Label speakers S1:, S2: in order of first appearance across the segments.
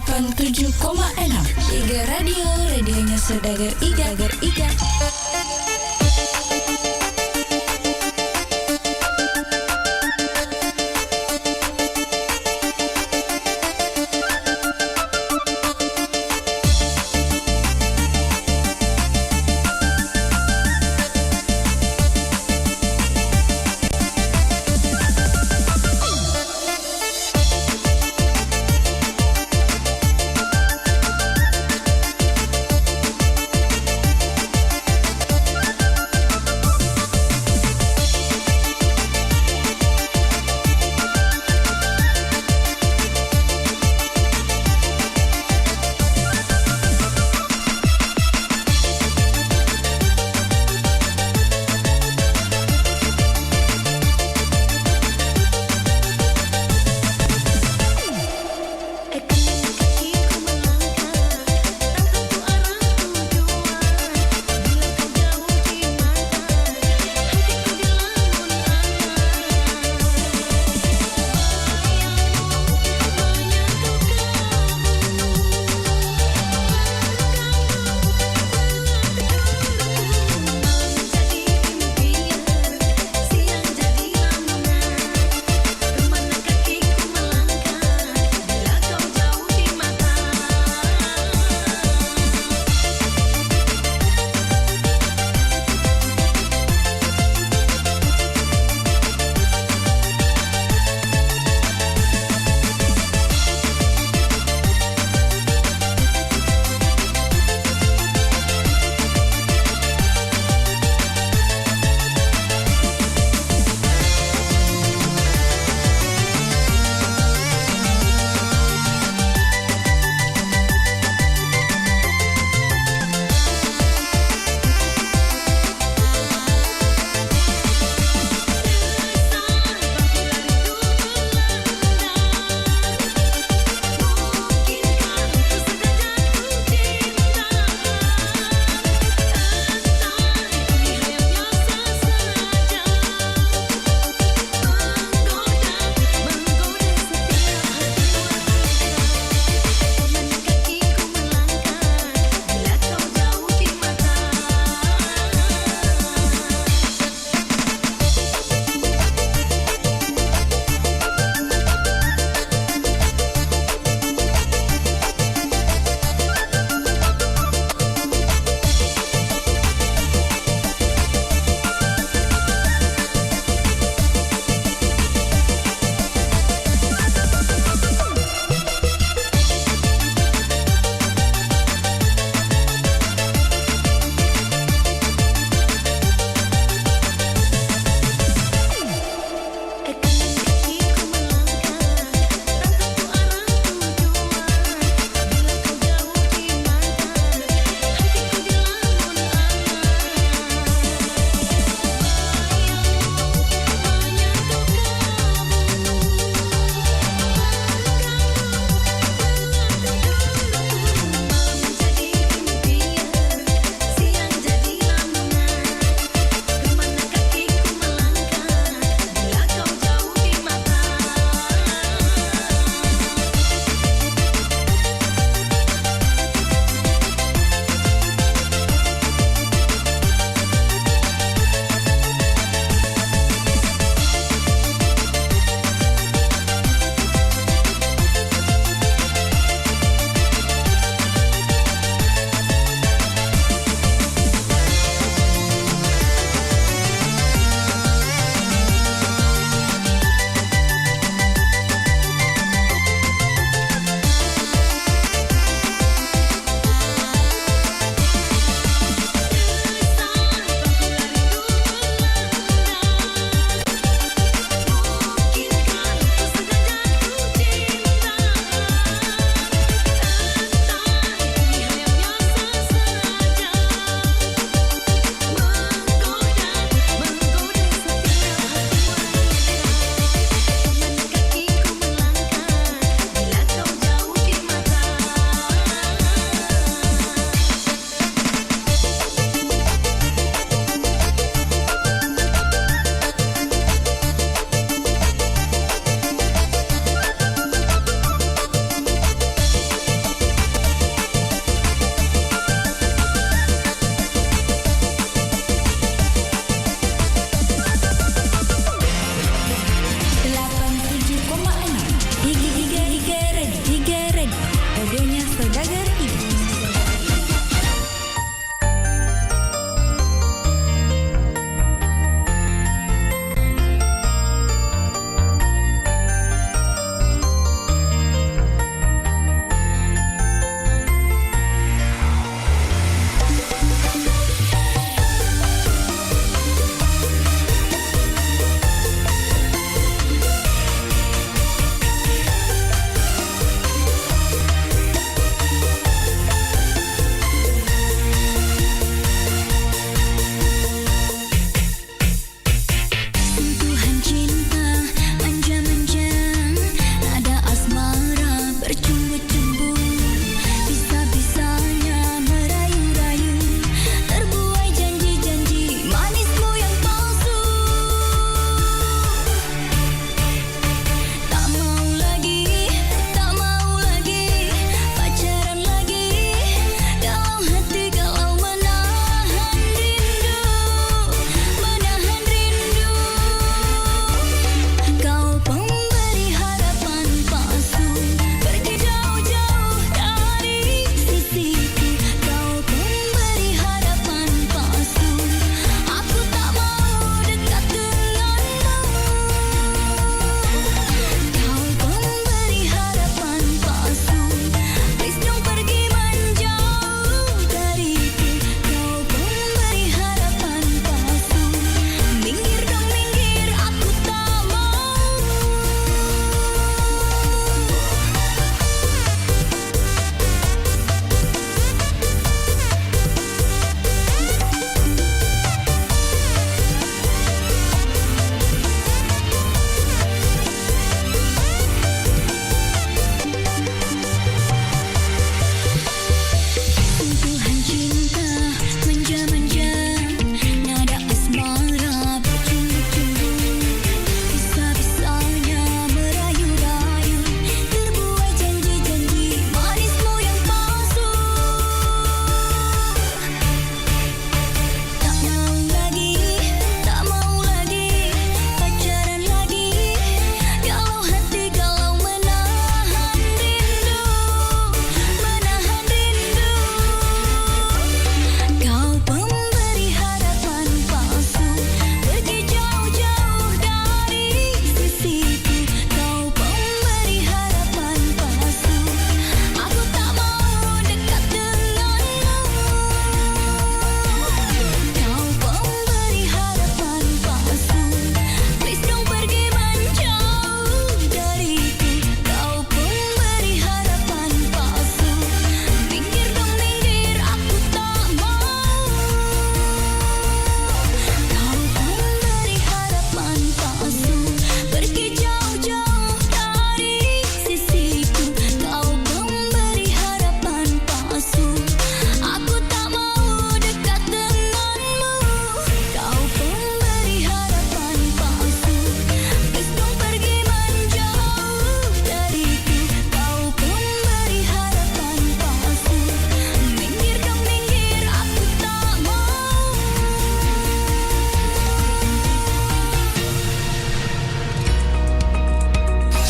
S1: 87,6 Iga Radio, radionya Saudagar Iga.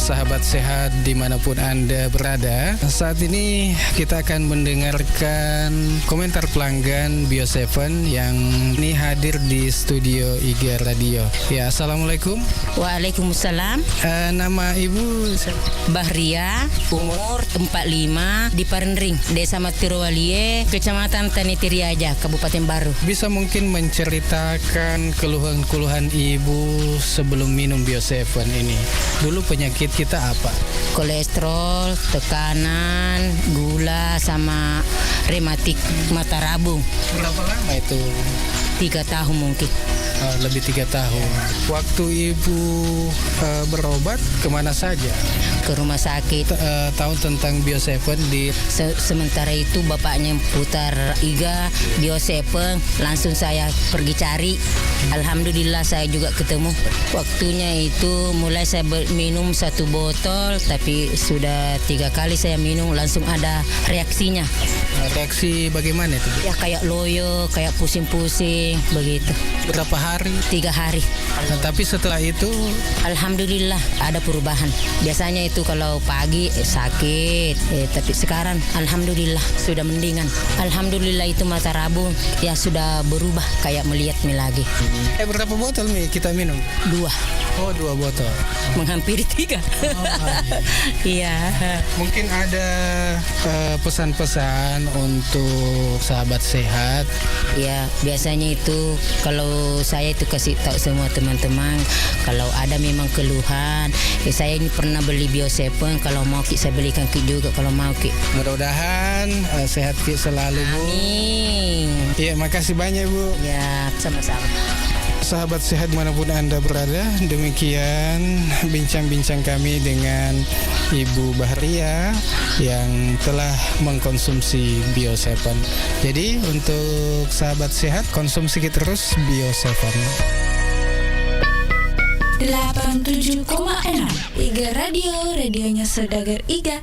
S2: sahabat sehat dimanapun Anda berada. Saat ini kita akan mendengarkan komentar pelanggan Bio7 yang ini hadir di studio IGA Radio. Ya, Assalamualaikum.
S3: Waalaikumsalam.
S2: Nama Ibu
S3: Bahria, umur 45, di Parenring, Desa Matirowalie, Kecamatan Tanitiriaja, Kabupaten Baru.
S2: bisa mungkin menceritakan keluhan-keluhan Ibu sebelum minum Bio7 ini. Dulu penyakit kita apa?
S3: Kolesterol, tekanan, gula, sama rematik mata rabung.
S2: Berapa lama itu?
S3: 3 tahun mungkin.
S2: Lebih 3 tahun. Waktu Ibu berobat kemana saja?
S3: Ke rumah sakit.
S2: Tahu tentang Bio7 di
S3: Sementara itu bapaknya putar IGA Bio7, langsung saya pergi cari. Alhamdulillah saya juga ketemu. Waktunya itu mulai saya minum 1 botol, tapi sudah 3 kali saya minum langsung ada reaksinya.
S2: reaksi bagaimana itu?
S3: Ya kayak loyo, kayak pusing-pusing begitu.
S2: Berapa hari?
S3: 3 hari.
S2: Tapi setelah itu
S3: Alhamdulillah ada perubahan. Biasanya itu kalau pagi sakit, tapi sekarang alhamdulillah sudah mendingan. Alhamdulillah itu mata rabung ya sudah berubah kayak melihat lagi.
S2: berapa botol nih kita minum?
S3: 2,
S2: Oh, 2 botol.
S3: menghampiri 3. Iya.
S2: Mungkin ada pesan-pesan untuk sahabat sehat.
S3: Ya biasanya itu kalau saya itu kasih tahu semua teman-teman kalau ada memang keluhan, saya ini pernah beli Bio7, kalau mau saya belikan Ki juga kalau mau Ki.
S2: Mudah-mudahan sehat Ki selalu, Bu.
S3: Amin.
S2: Iya, makasih banyak, Bu.
S3: Ya sama-sama.
S2: Sahabat sehat dimanapun Anda berada, demikian bincang-bincang kami dengan Ibu Bahria yang telah mengkonsumsi Bio7. Jadi untuk sahabat sehat, konsumsi terus Bio7.
S1: 87,6 IGA Radio, radionya Saudagar IGA.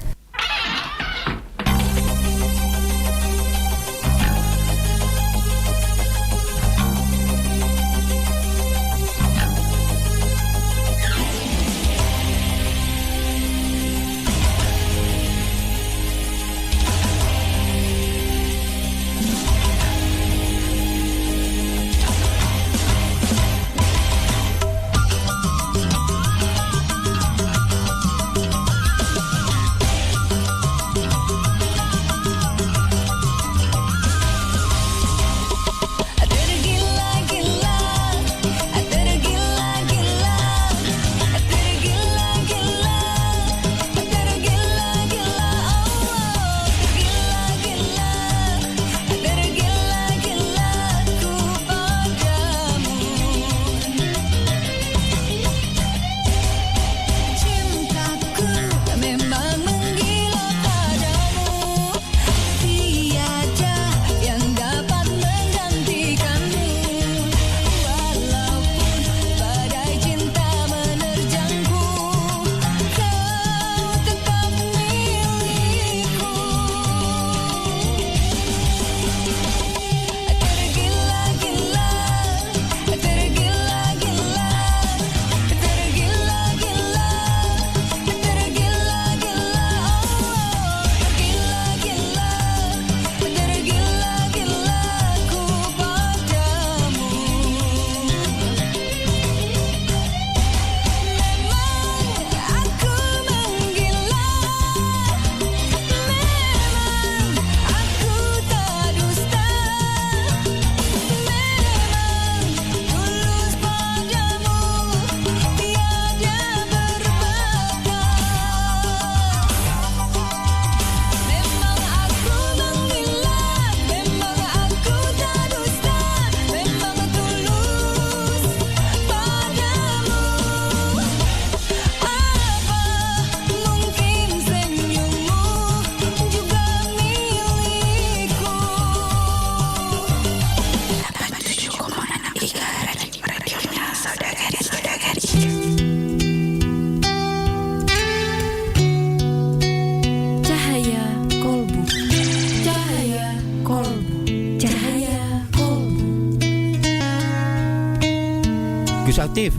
S4: Gus Aktif,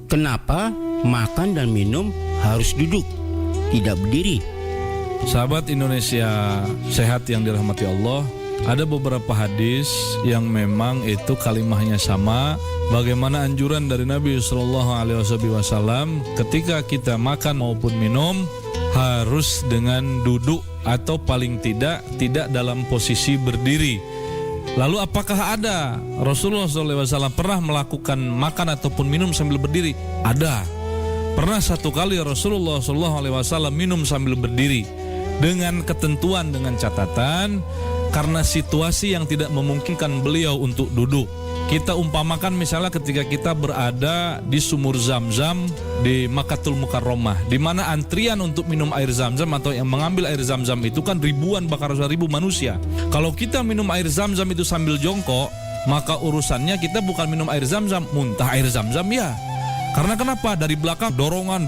S4: kenapa makan dan minum harus duduk, tidak berdiri.
S5: Sahabat Indonesia Sehat yang dirahmati Allah, ada beberapa hadis yang memang itu kalimahnya sama. Bagaimana anjuran dari Nabi SAW ketika kita makan maupun minum harus dengan duduk atau paling tidak dalam posisi berdiri. Lalu apakah ada Rasulullah SAW pernah melakukan makan ataupun minum sambil berdiri? Ada. Pernah satu kali Rasulullah SAW minum sambil berdiri dengan ketentuan, dengan catatan, karena situasi yang tidak memungkinkan beliau untuk duduk. Kita umpamakan misalnya ketika kita berada di sumur Zam-Zam di Makkatul Mukarramah, di mana antrian untuk minum air Zam-Zam atau yang mengambil air Zam-Zam itu kan ribuan, bahkan ribu manusia. Kalau kita minum air Zam-Zam itu sambil jongkok, maka urusannya kita bukan minum air Zam-Zam, muntah air Zam-Zam ya. Karena kenapa? Dari belakang dorongan,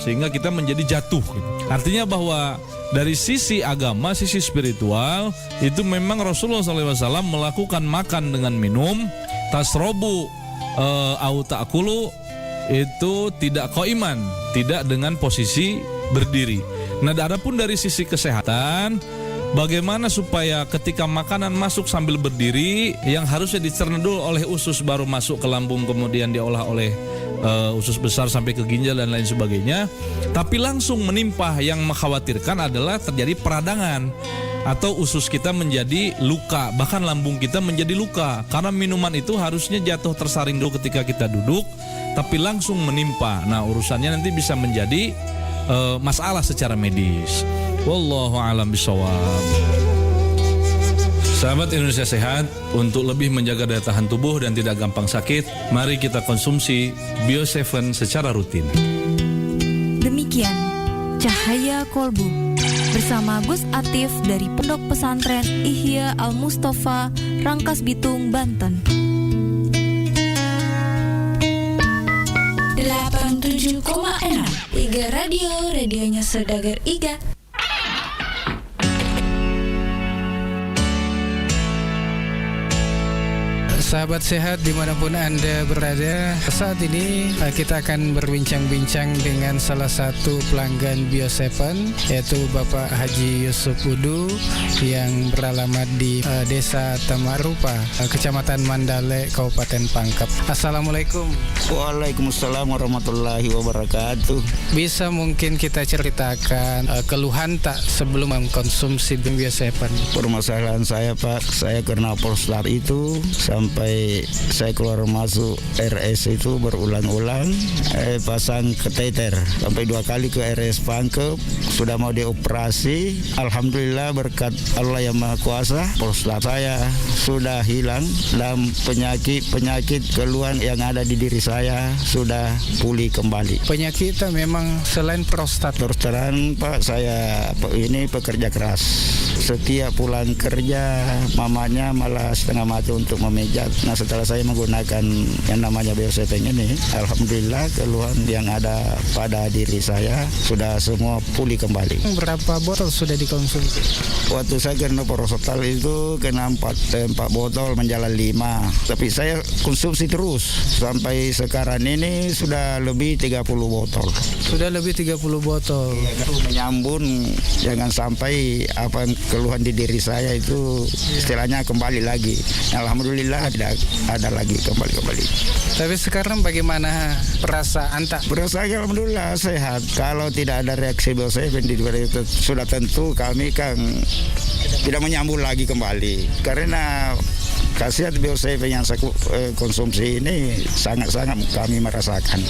S5: sehingga kita menjadi jatuh. Artinya bahwa dari sisi agama, sisi spiritual, itu memang Rasulullah SAW melakukan makan dengan minum, tasrobu au ta'kulu, itu tidak qaiman, tidak dengan posisi berdiri. Nah, adapun dari sisi kesehatan, bagaimana supaya ketika makanan masuk sambil berdiri, yang harusnya dicerna dulu oleh usus baru masuk ke lambung, kemudian diolah oleh usus besar sampai ke ginjal dan lain sebagainya, tapi langsung menimpa, yang mengkhawatirkan adalah terjadi peradangan atau usus kita menjadi luka, bahkan lambung kita menjadi luka, karena minuman itu harusnya jatuh tersaring dulu ketika kita duduk, tapi langsung menimpa. Nah, urusannya nanti bisa menjadi masalah secara medis. Wallahu a'lam bishawab. Sahabat Indonesia Sehat, untuk lebih menjaga daya tahan tubuh dan tidak gampang sakit, mari kita konsumsi Bio7 secara rutin.
S6: Demikian Cahaya Kolbu bersama Gus Atif dari Pondok Pesantren Ihya Al-Mustafa, Rangkas Bitung, Banten.
S1: 87,6 Iga Radio, radionya Saudagar Iga.
S2: Sahabat sehat dimanapun Anda berada, saat ini kita akan berbincang-bincang dengan salah satu pelanggan Bio7, yaitu Bapak Haji Yusuf Udu yang beralamat di Desa Tamarupa, Kecamatan Mandale, Kabupaten Pangkep. Assalamualaikum.
S4: Waalaikumsalam warahmatullahi wabarakatuh.
S2: Bisa mungkin kita ceritakan keluhan tak sebelum mengkonsumsi Bio7?
S4: Permasalahan saya, Pak, saya karena prostat itu sampai saya keluar masuk RS itu berulang-ulang, pasang kateter sampai 2 kali ke RS Pangkep, sudah mau dioperasi. Alhamdulillah berkat Allah yang Maha Kuasa, prostat saya sudah hilang dan penyakit keluhan yang ada di diri saya sudah pulih kembali.
S2: Penyakit kita memang selain prostat.
S4: Terus terang, Pak, saya ini pekerja keras. Setiap pulang kerja, mamanya malah setengah mati untuk memijat. Nah, setelah saya menggunakan yang namanya Bio7 ini, alhamdulillah keluhan yang ada pada diri saya sudah semua pulih kembali.
S2: Berapa botol sudah dikonsumsi?
S4: Waktu saya kena prostat itu kena 4 botol menjalan 5. Tapi saya konsumsi terus sampai sekarang ini sudah lebih 30 botol.
S2: Sudah lebih 30 botol.
S4: Menyambung jangan sampai apa keluhan di diri saya itu istilahnya kembali lagi. Alhamdulillah tidak ada lagi kembali.
S2: Tapi sekarang bagaimana perasaan tak?
S4: Perasaan alhamdulillah sehat. Kalau tidak ada reaksi Bio7 itu sudah tentu kami kan tidak menyambung lagi kembali. Karena khasiat Bio7 yang saya konsumsi ini sangat-sangat kami merasakan.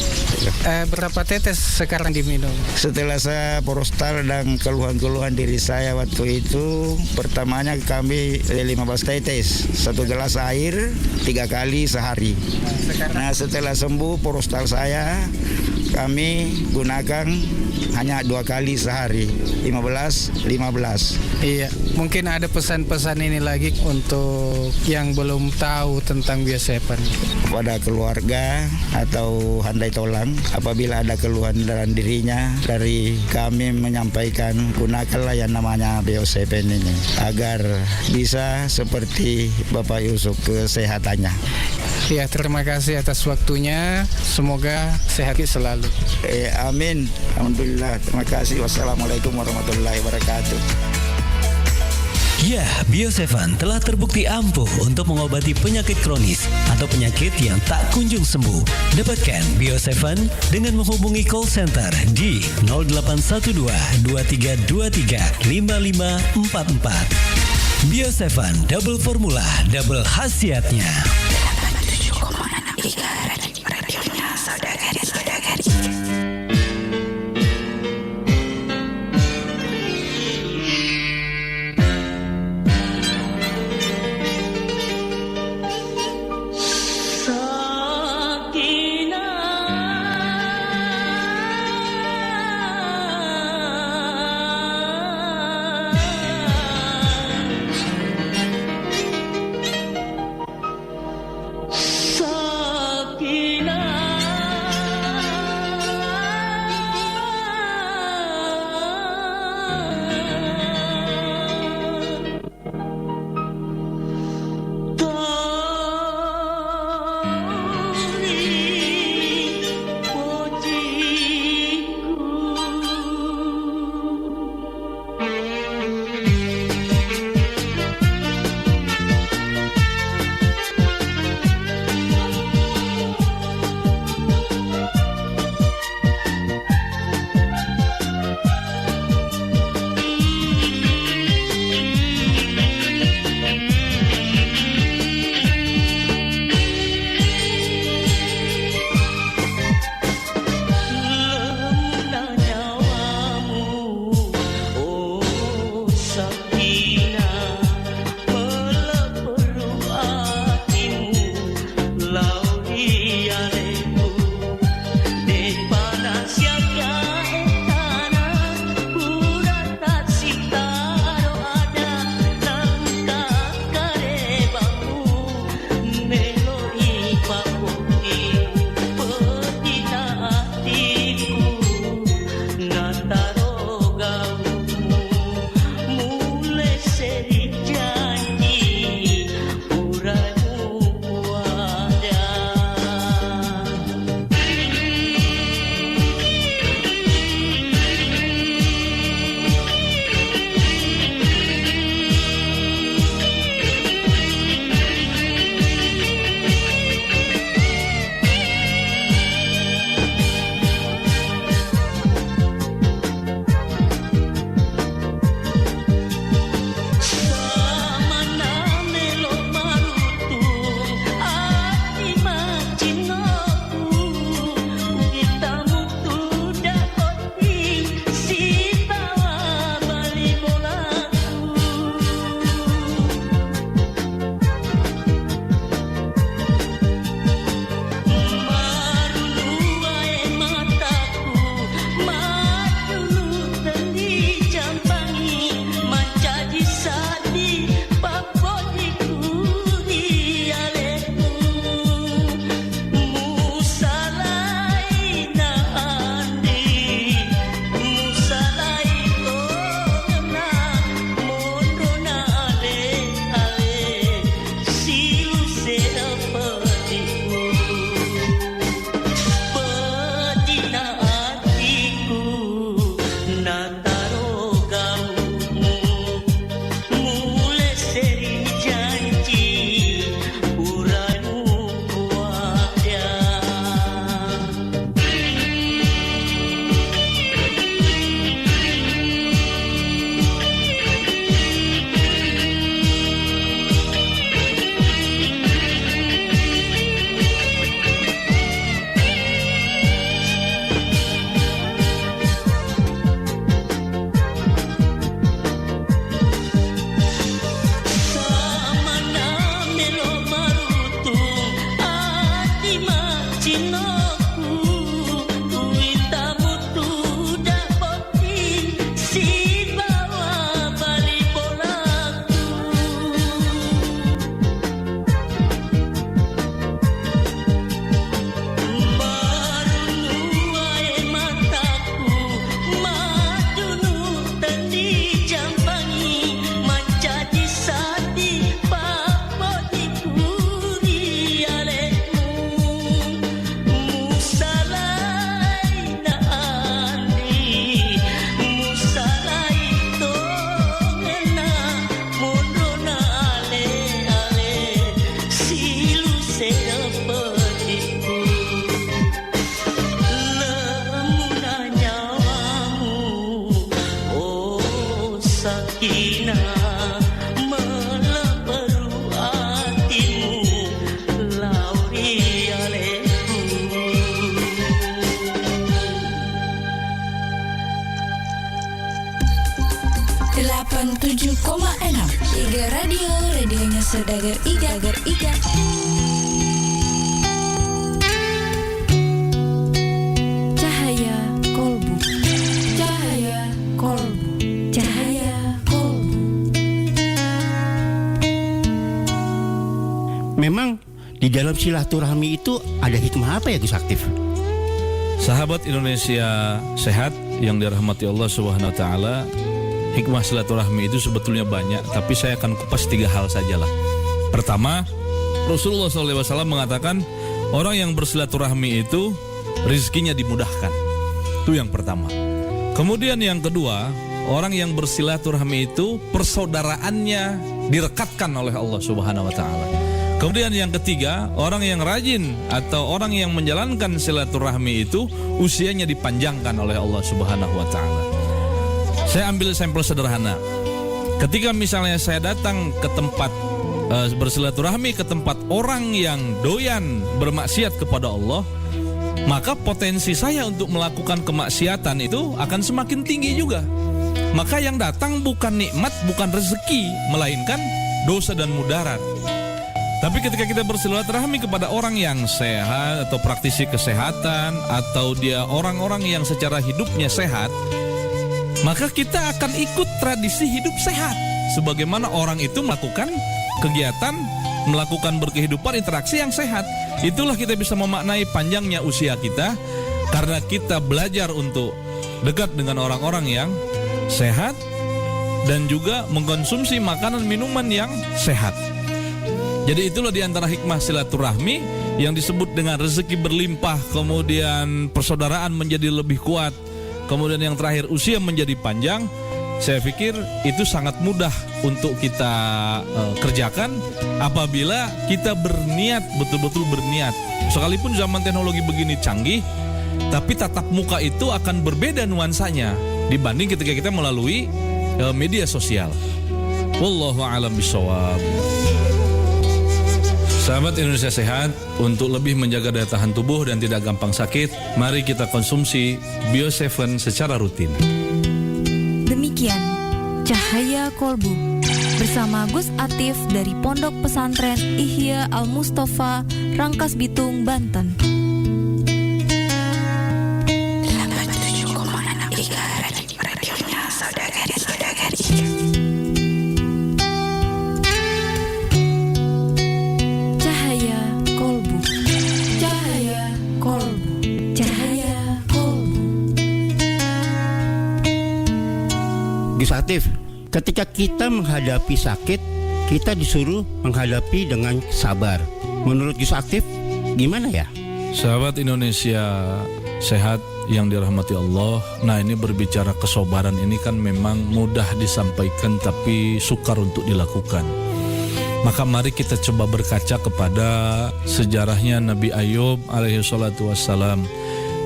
S2: Berapa tetes sekarang diminum?
S4: Setelah saya prostat dan keluhan-keluhan diri saya waktu itu, pertamanya kami 15 tetes, 1 gelas air 3 kali sehari. Nah, setelah sembuh prostat saya, kami gunakan hanya 2 kali sehari, 15.
S2: Iya, mungkin ada pesan-pesan ini lagi untuk yang belum tahu tentang Bio7?
S4: Pada keluarga atau handai tolang, apabila ada keluhan dalam dirinya, dari kami menyampaikan gunakanlah yang namanya Bio7 ini agar bisa seperti Bapak Yusuf kesehatannya.
S2: Ya, terima kasih atas waktunya. Semoga sehat selalu.
S4: Amin. Alhamdulillah. Terima kasih. Wassalamualaikum warahmatullahi wabarakatuh.
S7: Ya, Bio7 telah terbukti ampuh untuk mengobati penyakit kronis atau penyakit yang tak kunjung sembuh. Dapatkan Bio7 dengan menghubungi call center di 0812 2323 5544. Bio7 double formula, double khasiatnya. Radionya Saudagar.
S1: Iga Radio, radionya Saudagar Iga.
S6: Cahaya Kolbu. Cahaya Kolbu. Cahaya Kolbu.
S8: Memang di dalam silaturahmi itu ada hikmah apa ya Gus Aktif?
S5: Sahabat Indonesia sehat yang dirahmati Allah Subhanahu wa taala, hikmah silaturahmi itu sebetulnya banyak, tapi saya akan kupas 3 hal sajalah. Pertama, Rasulullah SAW mengatakan orang yang bersilaturahmi itu rezekinya dimudahkan. Itu yang pertama. Kemudian yang kedua, orang yang bersilaturahmi itu persaudaraannya direkatkan oleh Allah Subhanahu wa taala. Kemudian yang ketiga, orang yang rajin atau orang yang menjalankan silaturahmi itu usianya dipanjangkan oleh Allah Subhanahu wa taala. Saya ambil sampel sederhana. Ketika misalnya saya datang ke tempat bersilaturahmi ke tempat orang yang doyan bermaksiat kepada Allah, maka potensi saya untuk melakukan kemaksiatan itu akan semakin tinggi juga. Maka yang datang bukan nikmat, bukan rezeki, melainkan dosa dan mudarat. Tapi ketika kita bersilaturahmi kepada orang yang sehat atau praktisi kesehatan atau dia orang-orang yang secara hidupnya sehat, maka kita akan ikut tradisi hidup sehat. Sebagaimana orang itu melakukan kegiatan, melakukan berkehidupan interaksi yang sehat. Itulah kita bisa memaknai panjangnya usia kita, karena kita belajar untuk dekat dengan orang-orang yang sehat dan juga mengkonsumsi makanan minuman yang sehat. Jadi itulah diantara hikmah silaturahmi yang disebut dengan rezeki berlimpah, kemudian persaudaraan menjadi lebih kuat, kemudian yang terakhir usia menjadi panjang. Saya pikir itu sangat mudah untuk kita kerjakan apabila kita berniat, betul-betul berniat. Sekalipun zaman teknologi begini canggih, tapi tatap muka itu akan berbeda nuansanya dibanding ketika kita melalui media sosial. Wallahu a'lam bishawab. Sahabat Indonesia sehat, untuk lebih menjaga daya tahan tubuh dan tidak gampang sakit, mari kita konsumsi Bio7 secara rutin.
S6: Demikian Cahaya Kolbu bersama Gus Atif dari Pondok Pesantren Ihya Al-Mustafa, Rangkas Bitung, Banten.
S8: Gus Aktif, ketika kita menghadapi sakit, kita disuruh menghadapi dengan sabar. Menurut Gus Aktif, gimana ya?
S5: Sahabat Indonesia sehat yang dirahmati Allah. Nah, ini berbicara kesabaran ini kan memang mudah disampaikan tapi sukar untuk dilakukan. Maka mari kita coba berkaca kepada sejarahnya Nabi Ayub alaihi salatu wassalam,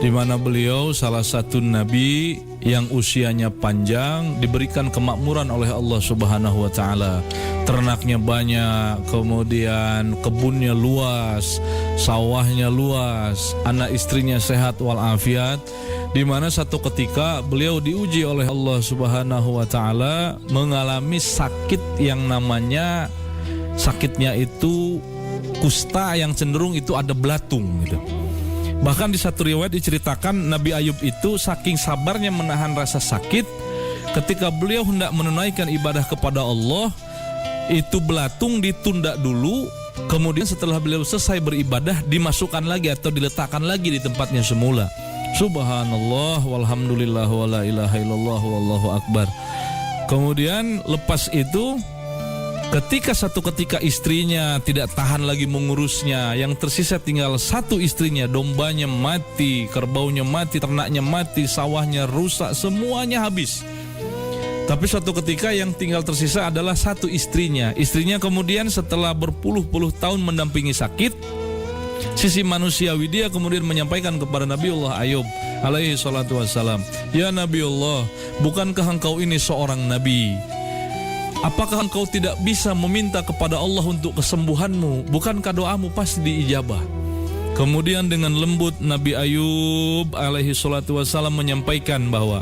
S5: di mana beliau salah satu nabi yang usianya panjang, diberikan kemakmuran oleh Allah Subhanahu wa taala. Ternaknya banyak, kemudian kebunnya luas, sawahnya luas, anak istrinya sehat walafiat, di mana satu ketika beliau diuji oleh Allah Subhanahu wa taala mengalami sakit yang namanya, sakitnya itu kusta yang cenderung itu ada belatung gitu. Bahkan di satu riwayat diceritakan Nabi Ayub itu saking sabarnya menahan rasa sakit, ketika beliau hendak menunaikan ibadah kepada Allah, itu belatung ditunda dulu, kemudian setelah beliau selesai beribadah dimasukkan lagi atau diletakkan lagi di tempatnya semula. Subhanallah walhamdulillah wala ilaha illallah wallahu akbar. Kemudian lepas itu, ketika istrinya tidak tahan lagi mengurusnya, yang tersisa tinggal satu istrinya, dombanya mati, kerbaunya mati, ternaknya mati, sawahnya rusak, semuanya habis. Tapi suatu ketika yang tinggal tersisa adalah satu istrinya. Istrinya kemudian setelah berpuluh-puluh tahun mendampingi sakit, sisi manusiawi dia kemudian menyampaikan kepada Nabiullah Ayub alaihi salatu wassalam, "Ya Nabiullah, bukankah engkau ini seorang nabi? Apakah engkau tidak bisa meminta kepada Allah untuk kesembuhanmu? Bukankah doamu pasti diijabah?" Kemudian dengan lembut Nabi Ayub alaihi salatu wassalam menyampaikan bahwa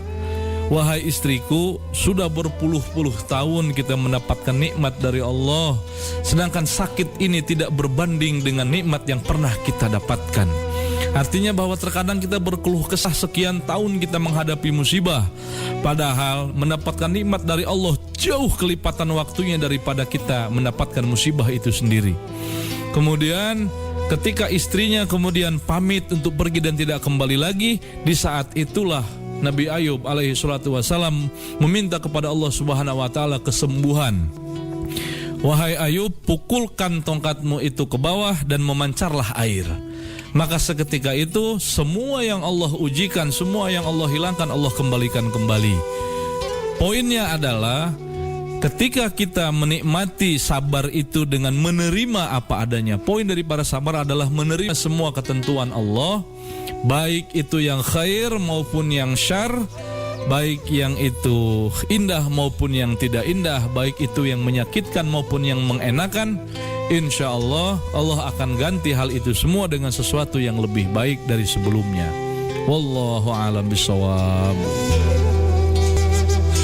S5: Wahai istriku, sudah berpuluh-puluh tahun kita mendapatkan nikmat dari Allah, sedangkan sakit ini tidak berbanding dengan nikmat yang pernah kita dapatkan. Artinya bahwa terkadang kita berkeluh kesah sekian tahun kita menghadapi musibah, padahal mendapatkan nikmat dari Allah jauh kelipatan waktunya daripada kita mendapatkan musibah itu sendiri. Kemudian ketika istrinya kemudian pamit untuk pergi dan tidak kembali lagi, di saat itulah Nabi Ayub alaihi salatu wasalam meminta kepada Allah Subhanahu wa taala kesembuhan. Wahai Ayub, pukulkan tongkatmu itu ke bawah dan memancarlah air. Maka seketika itu semua yang Allah ujikan, semua yang Allah hilangkan, Allah kembalikan kembali. Poinnya adalah ketika kita menikmati sabar itu dengan menerima apa adanya. Poin daripada sabar adalah menerima semua ketentuan Allah, baik itu yang khair maupun yang syar, baik yang itu indah maupun yang tidak indah, baik itu yang menyakitkan maupun yang mengenakan. Insya Allah, Allah akan ganti hal itu semua dengan sesuatu yang lebih baik dari sebelumnya. Wallahu a'lam bishawab.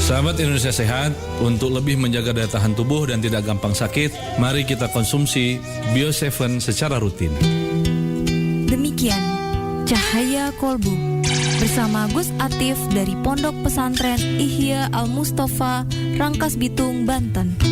S5: Sahabat Indonesia Sehat, untuk lebih menjaga daya tahan tubuh dan tidak gampang sakit, mari kita konsumsi Bio7 secara rutin.
S6: Demikian Cahaya Kolbu bersama Gus Atif dari Pondok Pesantren Ihya Al Mustafa, Rangkas Bitung, Banten.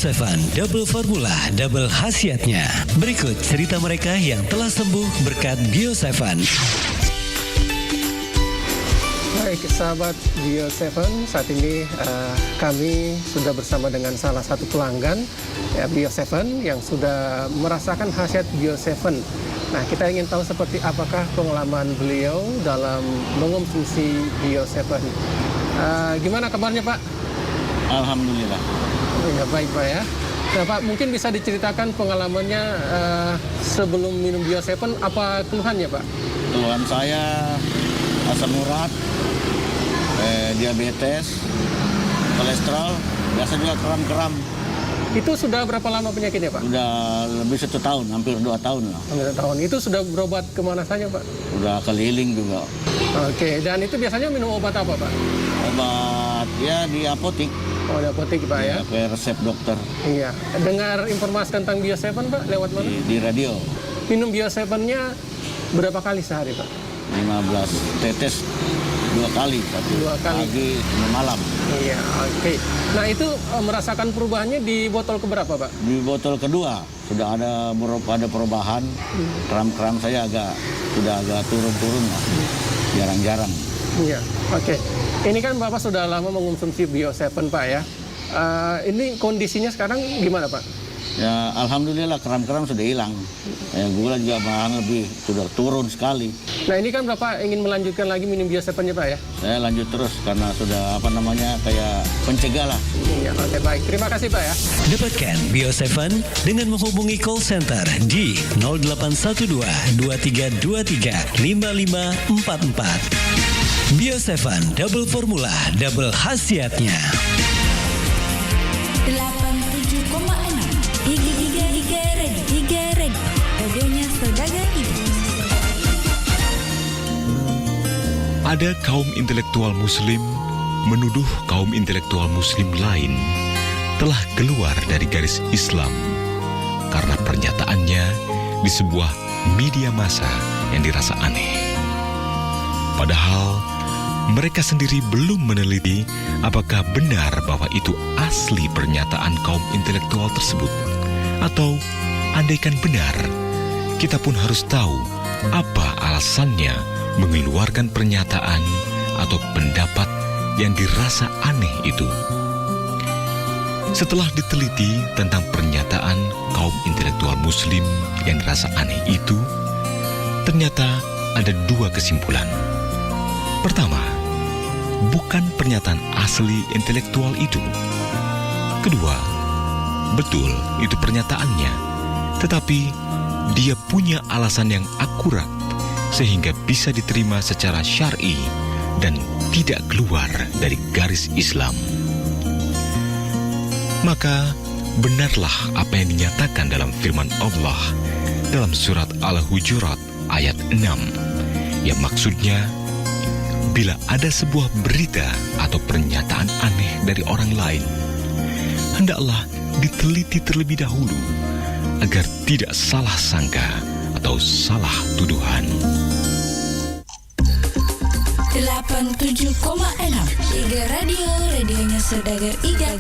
S7: Bio7 Double Formula Double Khasiatnya. Berikut cerita mereka yang telah sembuh berkat Bio7.
S2: Baik sahabat Bio7, saat ini kami sudah bersama dengan salah satu pelanggan Bio7 yang sudah merasakan khasiat Bio7. Nah, kita ingin tahu seperti apakah pengalaman beliau dalam mengonsumsi Bio7. Gimana kabarnya Pak?
S4: Alhamdulillah.
S2: Ya, baik Pak ya. Nah Pak, mungkin bisa diceritakan pengalamannya sebelum minum Bio7, apa keluhannya Pak?
S4: Keluhan saya asam urat, diabetes, kolesterol, biasa juga kram-kram.
S2: Itu sudah berapa lama penyakitnya Pak?
S4: Udah lebih 1 tahun, hampir 2 tahun lah.
S2: Hampir 1 tahun. Itu sudah berobat kemana saja Pak?
S4: Udah keliling juga.
S2: Oke, dan itu biasanya minum obat apa Pak?
S4: Obat ya di apotik.
S2: Oh, di apotik Pak ya?
S4: Pakai resep dokter.
S2: Iya. Dengar informasi tentang Bio7 Pak, lewat mana?
S4: Di radio.
S2: Minum Bio7-nya berapa kali sehari Pak?
S4: 15 tetes 2 kali.
S2: 2 kali.
S4: Pagi sama malam.
S2: Iya, oke. Nah itu merasakan perubahannya di botol keberapa Pak?
S4: Di botol kedua sudah ada perubahan. Kram-kram saya sudah agak turun-turun lah. Jarang-jarang.
S2: Iya, oke. Ini kan Bapak sudah lama mengonsumsi Bio7 Pak ya. Ini kondisinya sekarang gimana Pak?
S4: Ya alhamdulillah kram-kram sudah hilang. Gula juga malahan lebih sudah turun sekali.
S2: Nah ini kan Bapak ingin melanjutkan lagi minum Bio7-nya Pak ya?
S4: Saya lanjut terus karena sudah kayak pencegah lah.
S2: Iya, oke baik. Terima kasih Pak ya.
S7: Dapatkan Bio7 dengan menghubungi call center di 0812 2323 5544. Bio7 Double Formula Double Khasiatnya.
S1: 87,6 Iga Red. Radionya Saudagar Ida.
S9: Ada kaum intelektual muslim menuduh kaum intelektual muslim lain telah keluar dari garis Islam karena pernyataannya di sebuah media massa yang dirasa aneh. Padahal mereka sendiri belum meneliti apakah benar bahwa itu asli pernyataan kaum intelektual tersebut. Atau andaikan benar, kita pun harus tahu apa alasannya mengeluarkan pernyataan atau pendapat yang dirasa aneh itu. Setelah diteliti tentang pernyataan kaum intelektual muslim yang dirasa aneh itu, ternyata ada 2 kesimpulan. Pertama, bukan pernyataan asli intelektual itu. Kedua, betul itu pernyataannya, tetapi dia punya alasan yang akurat sehingga bisa diterima secara syar'i dan tidak keluar dari garis Islam. Maka benarlah apa yang dinyatakan dalam firman Allah dalam surat Al-Hujurat ayat 6, yang maksudnya, bila ada sebuah berita atau pernyataan aneh dari orang lain, hendaklah diteliti terlebih dahulu agar tidak salah sangka atau salah tuduhan.
S1: 87,6 Iga Radio, radionya Saudagar Iga.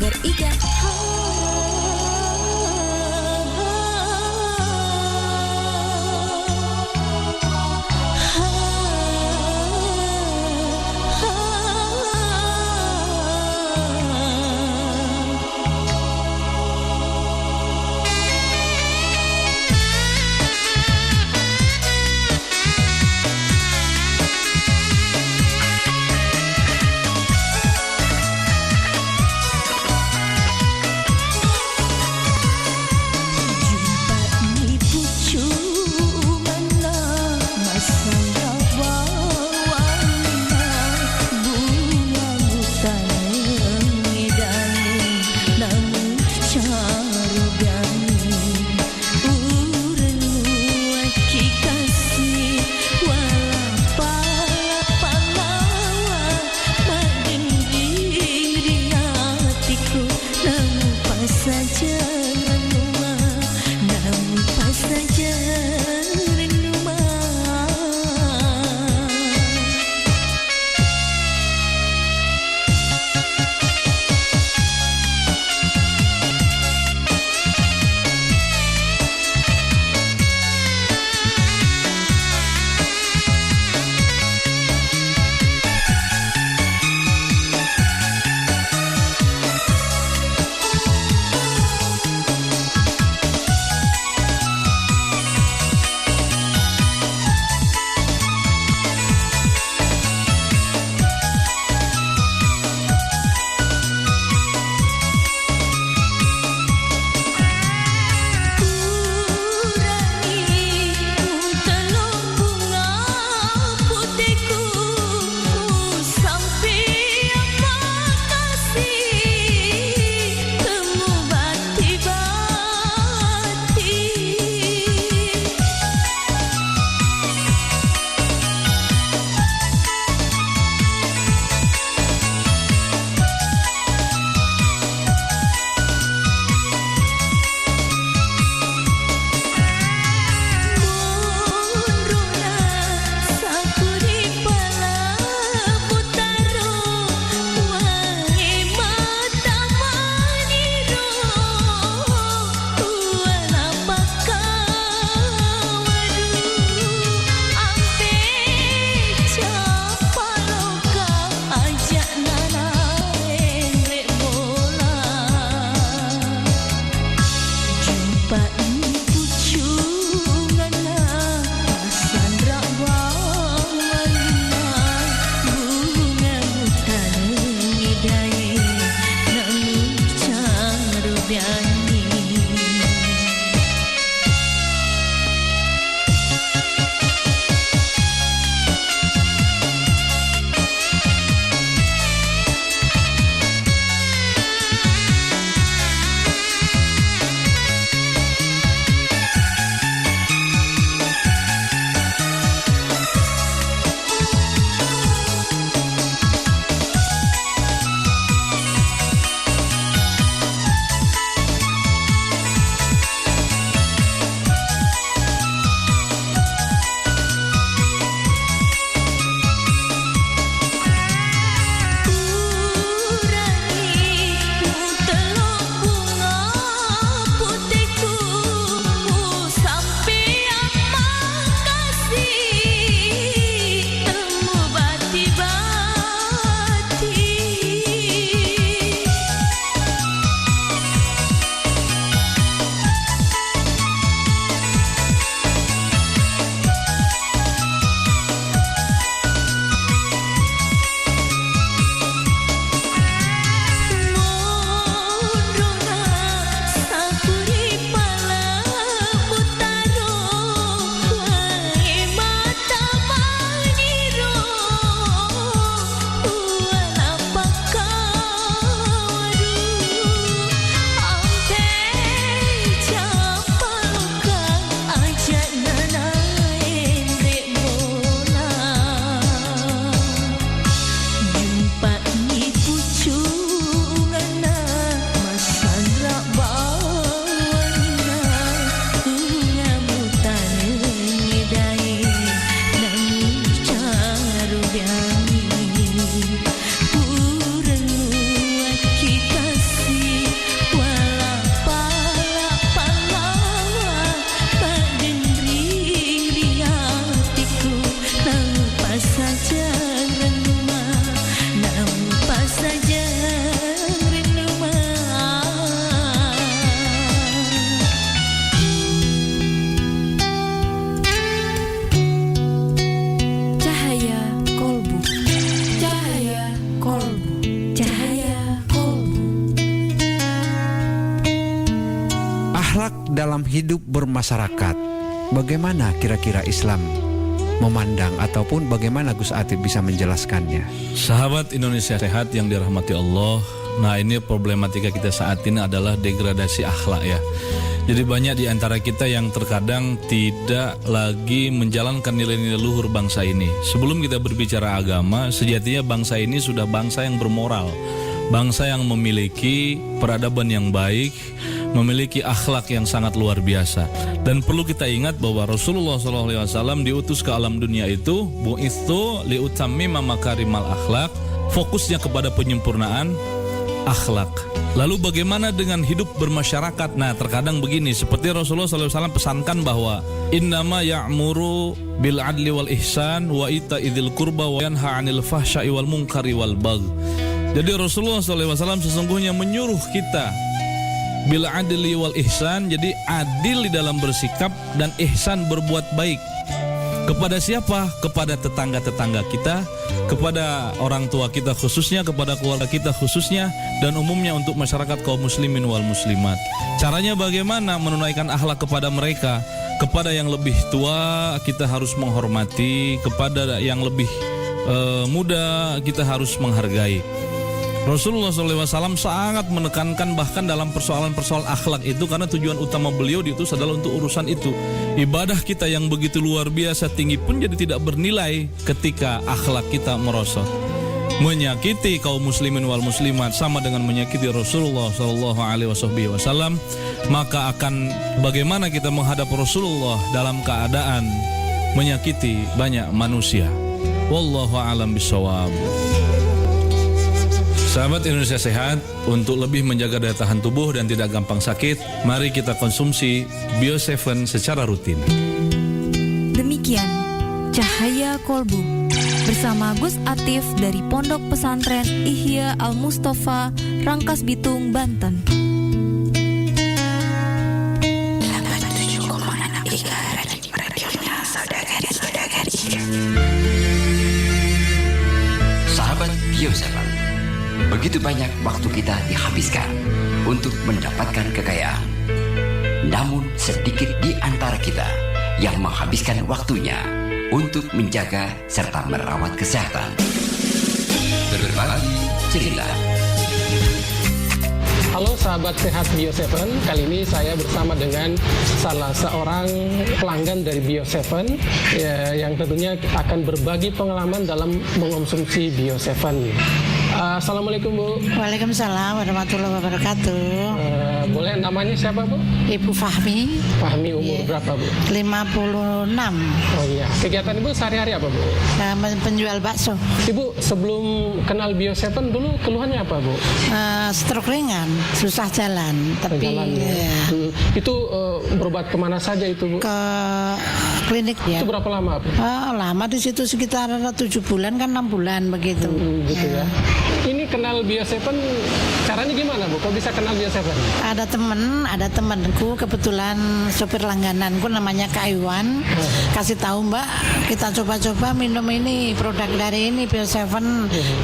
S10: biani.
S11: Dalam hidup bermasyarakat, bagaimana kira-kira Islam memandang ataupun bagaimana Gus Atif bisa menjelaskannya?
S5: Sahabat Indonesia Sehat yang dirahmati Allah, nah ini problematika kita saat ini adalah degradasi akhlak ya. Jadi banyak di antara kita yang terkadang tidak lagi menjalankan nilai-nilai luhur bangsa ini. Sebelum kita berbicara agama, sejatinya bangsa ini sudah bangsa yang bermoral, bangsa yang memiliki peradaban yang baik, memiliki akhlak yang sangat luar biasa. Dan perlu kita ingat bahwa Rasulullah SAW diutus ke alam dunia itu bu'itsu liutammima makarimal akhlak, fokusnya kepada penyempurnaan akhlak. Lalu bagaimana dengan hidup bermasyarakat? Nah terkadang begini, seperti Rasulullah SAW pesankan bahwa innama ya'muru bil adli wal ihsan wa ita'idzil qurba wa yanha 'anil fahsya'i wal munkari wal bagh. Jadi Rasulullah SAW sesungguhnya menyuruh kita bil adli wal ihsan, jadi adil di dalam bersikap dan ihsan berbuat baik. Kepada siapa? Kepada tetangga-tetangga kita, kepada orang tua kita khususnya, kepada keluarga kita khususnya, dan umumnya untuk masyarakat kaum muslimin wal muslimat. Caranya bagaimana menunaikan akhlak kepada mereka? Kepada yang lebih tua kita harus menghormati, kepada yang lebih muda kita harus menghargai. Rasulullah SAW sangat menekankan bahkan dalam persoalan-persoalan akhlak itu, karena tujuan utama beliau diutus adalah untuk urusan itu. Ibadah kita yang begitu luar biasa tinggi pun jadi tidak bernilai ketika akhlak kita merosot. Menyakiti kaum muslimin wal muslimat sama dengan menyakiti Rasulullah SAW, maka akan bagaimana kita menghadap Rasulullah dalam keadaan menyakiti banyak manusia. Wallahu a'lam bishawab. Sahabat Indonesia Sehat, untuk lebih menjaga daya tahan tubuh dan tidak gampang sakit, mari kita konsumsi Bio7 secara rutin.
S6: Demikian Cahaya Kolbu bersama Gus Atif dari Pondok Pesantren Ihya Al Mustafa, Rangkas Bitung, Banten.
S12: Sahabat Bio7, begitu banyak waktu kita dihabiskan
S10: untuk mendapatkan kekayaan. Namun sedikit di antara kita yang menghabiskan waktunya untuk menjaga serta merawat kesehatan. Berbagi cerita.
S12: Halo sahabat sehat Bio7, kali ini saya bersama dengan salah seorang pelanggan dari Bio7 yang tentunya akan berbagi pengalaman dalam mengonsumsi Bio7. Assalamualaikum Bu.
S13: Waalaikumsalam warahmatullahi wabarakatuh.
S12: Boleh namanya siapa Bu?
S13: Ibu Fahmi.
S12: Fahmi umur berapa Bu?
S13: 56.
S12: Oh iya. Kegiatan Ibu sehari-hari apa Bu?
S13: Penjual bakso.
S12: Ibu sebelum kenal Bio7 dulu keluhannya apa Bu?
S13: Stroke ringan, susah jalan. Tapi ya.
S12: Itu berobat kemana saja itu Bu?
S13: Ke klinik ya.
S12: Itu berapa lama Bu?
S13: Lama di situ sekitar 7 bulan kan 6 bulan begitu.
S12: Gitu ya. Ini kenal Bio7 caranya gimana Bu? Kok bisa kenal Bio7?
S13: Ada temanku kebetulan sopir langgananku namanya Kak Iwan. Kasih tahu Mbak, kita coba-coba minum ini, produk dari ini Bio7.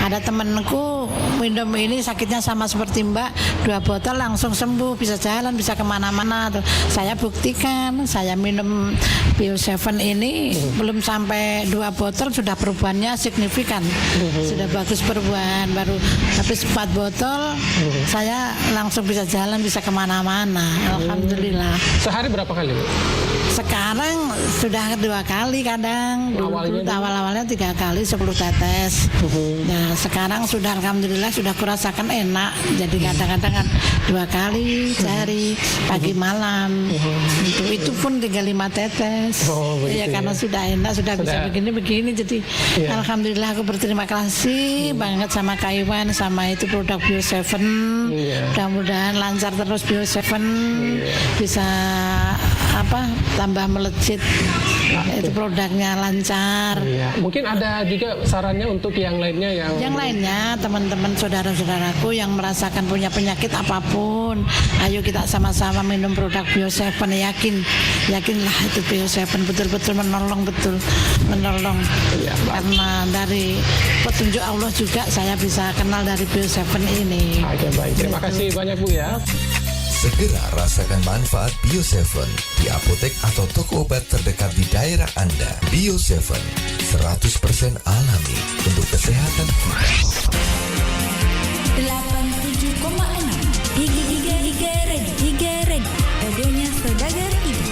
S13: Ada temanku minum ini sakitnya sama seperti Mbak, 2 botol langsung sembuh, bisa jalan, bisa kemana-mana. Saya buktikan, saya minum Bio7 ini belum sampai 2 botol sudah perubahannya signifikan, sudah bagus perubahan. Baru habis 4 botol saya langsung bisa jalan, bisa kemana-mana. Alhamdulillah.
S12: Sehari berapa kali Bu?
S13: Sekarang sudah 2 kali kadang. Awal-awalnya 3 kali 10 tetes. Nah sekarang sudah alhamdulillah sudah kurasakan enak. Jadi kadang-kadang kan 2 kali sehari, pagi malam. Itu pun tinggal 5 tetes. Ya karena sudah enak, sudah bisa begini-begini. Jadi alhamdulillah aku berterima kasih banget sama Kak Iwan, sama itu produk Bio7. Mudah-mudahan lancar terus Bio7, bisa tambah melejit. Itu produknya lancar.
S12: Mungkin ada juga sarannya untuk yang lainnya yang
S13: lainnya, teman-teman saudara-saudaraku yang merasakan punya penyakit apapun, ayo kita sama-sama minum produk Bio7. Yakinlah itu Bio7 betul-betul menolong karena dari petunjuk Allah juga saya bisa kenal dari Bio7 ini.
S12: Oke, baik. Terima kasih banyak Bu ya.
S14: Segera rasakan manfaat Bio7 di apotek atau toko obat terdekat di daerah Anda. Bio7 100% alami untuk kesehatan kita.
S1: 87,6 Iga Red, radionya Saudagar Ibu.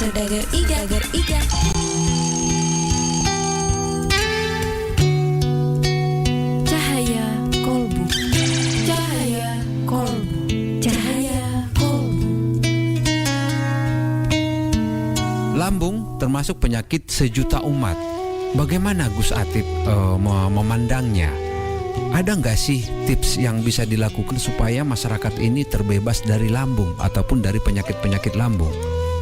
S1: Saudagar Iga.
S6: Cahaya Kolbu. Cahaya Kolbu. Cahaya Kolbu.
S11: Lambung termasuk penyakit sejuta umat. Bagaimana Gus Atip memandangnya? Ada nggak sih tips yang bisa dilakukan supaya masyarakat ini terbebas dari lambung ataupun dari penyakit-penyakit lambung?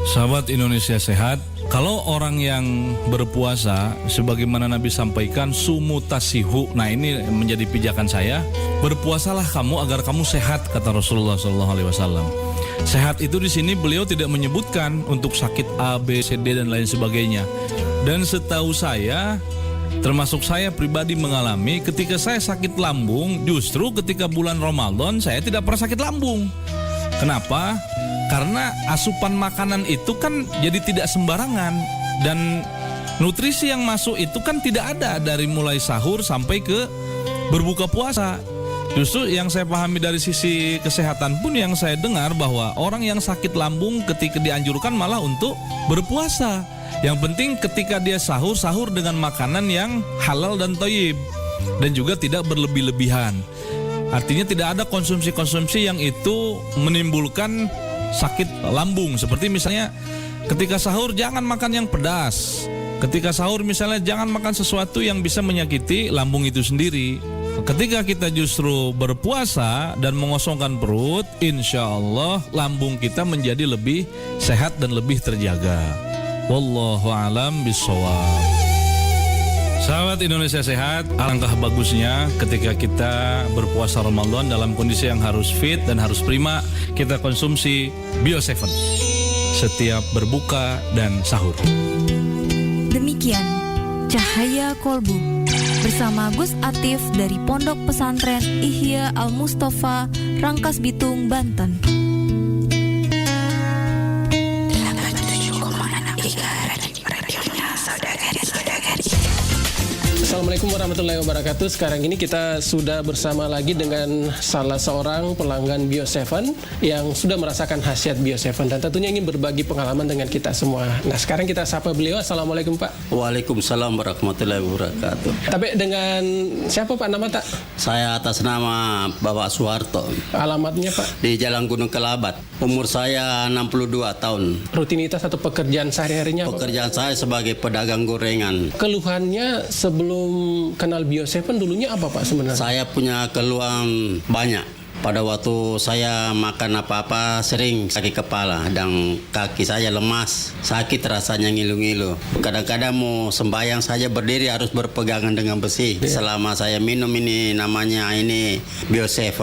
S5: Sahabat Indonesia Sehat, kalau orang yang berpuasa, sebagaimana Nabi sampaikan, sumutasihu. Nah, ini menjadi pijakan saya. Berpuasalah kamu agar kamu sehat, kata Rasulullah SAW. Sehat itu di sini beliau tidak menyebutkan untuk sakit A, B, C, D dan lain sebagainya. Dan setahu saya, termasuk saya pribadi mengalami, ketika saya sakit lambung, justru ketika bulan Ramadan saya tidak pernah sakit lambung. Kenapa? Karena asupan makanan itu kan jadi tidak sembarangan, dan nutrisi yang masuk itu kan tidak ada dari mulai sahur sampai ke berbuka puasa. Justru yang saya pahami dari sisi kesehatan pun yang saya dengar bahwa orang yang sakit lambung ketika dianjurkan malah untuk berpuasa. Yang penting ketika dia sahur dengan makanan yang halal dan thayyib, dan juga tidak berlebih-lebihan. Artinya tidak ada konsumsi-konsumsi yang itu menimbulkan sakit lambung. Seperti misalnya ketika sahur jangan makan yang pedas. Ketika sahur misalnya jangan makan sesuatu yang bisa menyakiti lambung itu sendiri. Ketika kita justru berpuasa dan mengosongkan perut, insya Allah lambung kita menjadi lebih sehat dan lebih terjaga. Wallahu alam bishawab. Sahabat Indonesia Sehat, alangkah bagusnya ketika kita berpuasa Ramadan dalam kondisi yang harus fit dan harus prima, kita konsumsi Bio7 setiap berbuka dan sahur.
S6: Demikian Cahaya Kolbu bersama Gus Atif dari Pondok Pesantren Ihya Al-Mustafa, Rangkas Bitung, Banten.
S12: Assalamualaikum warahmatullahi wabarakatuh. Sekarang ini kita sudah bersama lagi dengan salah seorang pelanggan Bio7 yang sudah merasakan khasiat Bio7 dan tentunya ingin berbagi pengalaman dengan kita semua. Nah, sekarang kita sapa beliau. Assalamualaikum Pak.
S15: Waalaikumsalam warahmatullahi wabarakatuh.
S12: Tapi dengan siapa Pak nama tak?
S15: Saya atas nama Bapak Soeharto.
S12: Alamatnya Pak?
S15: Di Jalan Gunung Kelabat. Umur saya 62 tahun.
S12: Rutinitas atau pekerjaan sehari-harinya?
S15: Pekerjaan saya sebagai pedagang gorengan.
S12: Keluhannya sebelum kenal Bio7 dulunya apa Pak sebenarnya?
S15: Saya punya keluhan banyak. Pada waktu saya makan apa-apa sering sakit kepala dan kaki saya lemas, sakit rasanya ngilu-ngilu. Kadang-kadang mau sembahyang saja berdiri harus berpegangan dengan besi. Selama saya minum ini namanya ini Bio7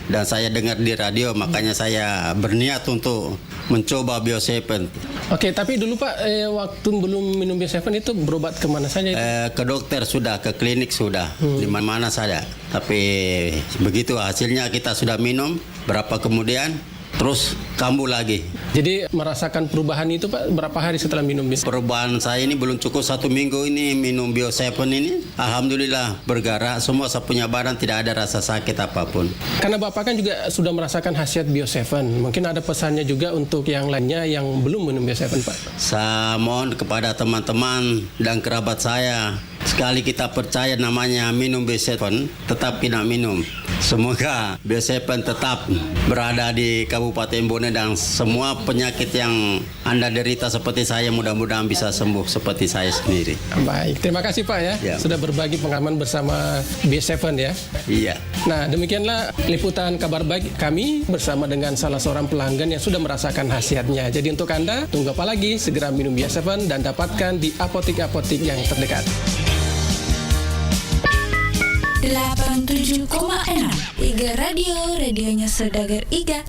S15: dan saya dengar di radio, makanya saya berniat untuk mencoba Bio7.
S12: Oke, tapi dulu Pak, waktu belum minum Bio7 itu berobat kemana saja?
S15: Ke dokter sudah, ke klinik sudah, di mana-mana saja. Tapi begitu hasilnya kita sudah minum, berapa kemudian terus kambuh lagi.
S12: Jadi merasakan perubahan itu Pak berapa hari setelah minum Bio7?
S15: Perubahan saya ini belum cukup 1 minggu ini minum Bio7 ini. Alhamdulillah bergerak, semua saya punya badan tidak ada rasa sakit apapun.
S12: Karena Bapak kan juga sudah merasakan khasiat Bio7. Mungkin ada pesannya juga untuk yang lainnya yang belum minum Bio7 Pak.
S15: Saya mohon kepada teman-teman dan kerabat saya, sekali kita percaya namanya minum Bio7, tetap kita minum. Semoga Bio7 tetap berada di Kabupaten Bone dan semua penyakit yang Anda derita seperti saya mudah-mudahan bisa sembuh seperti saya sendiri.
S12: Baik, terima kasih Pak ya. Sudah berbagi pengalaman bersama Bio7 ya.
S15: Iya.
S12: Nah, demikianlah liputan kabar baik kami bersama dengan salah seorang pelanggan yang sudah merasakan khasiatnya. Jadi untuk Anda, tunggu apa lagi? Segera minum Bio7 dan dapatkan di apotik-apotik yang terdekat.
S1: 87,6 Iga Radio, radionya Saudagar Iga.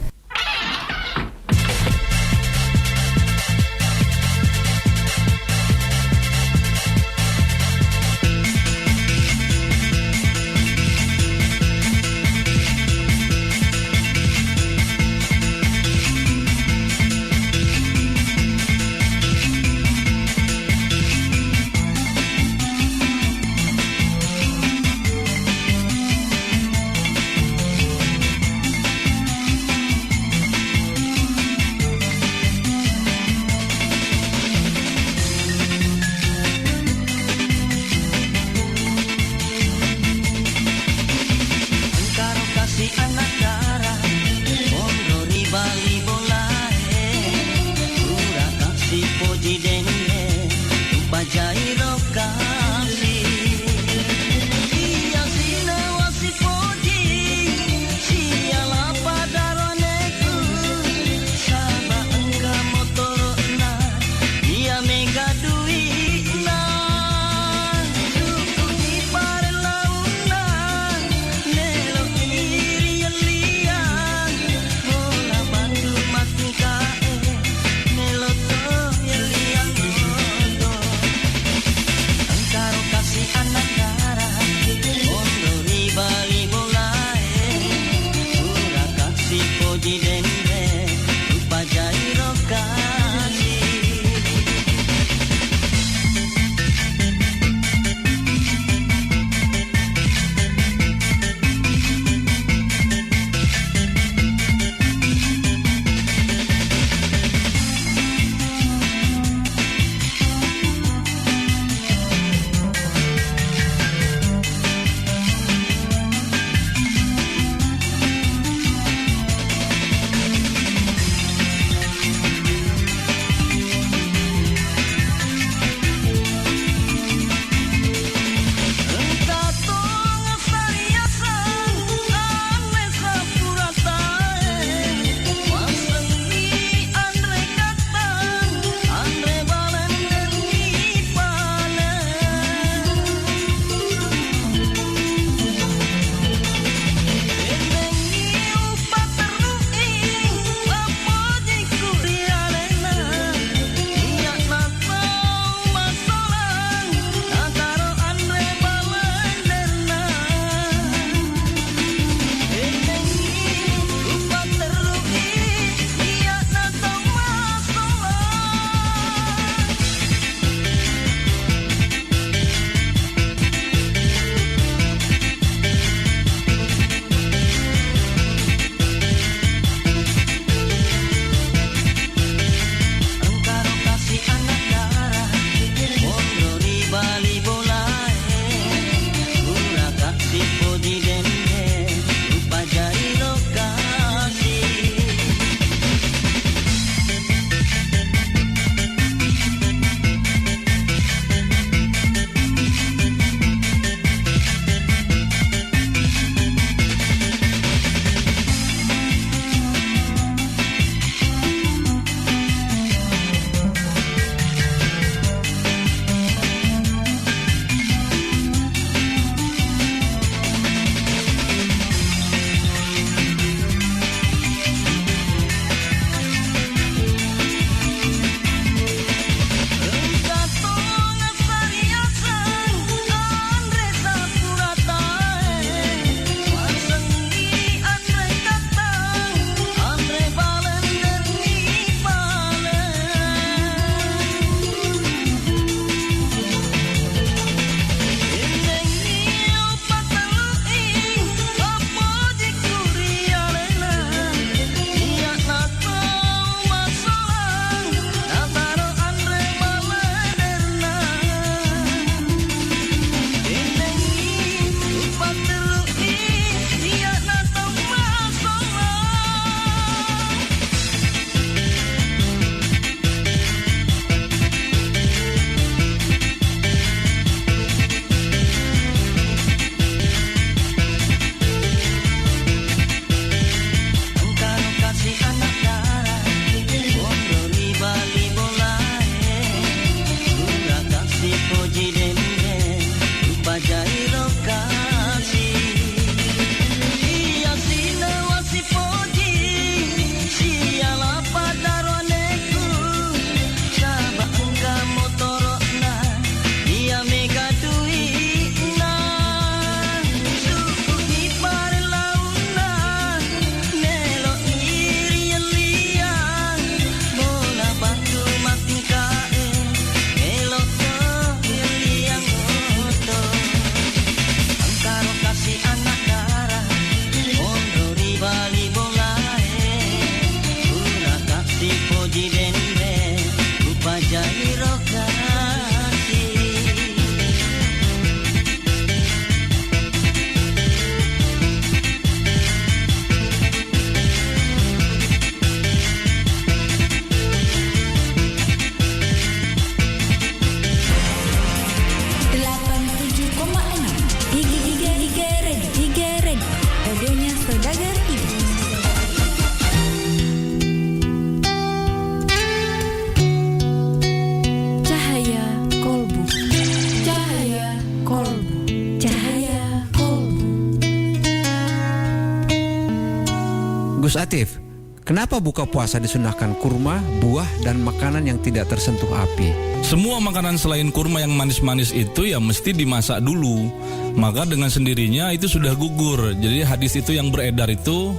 S11: Gus Atif, kenapa buka puasa disunahkan kurma, buah, dan makanan yang tidak tersentuh api?
S5: Semua makanan selain kurma yang manis-manis itu ya mesti dimasak dulu. Maka dengan sendirinya itu sudah gugur. Jadi hadis itu yang beredar itu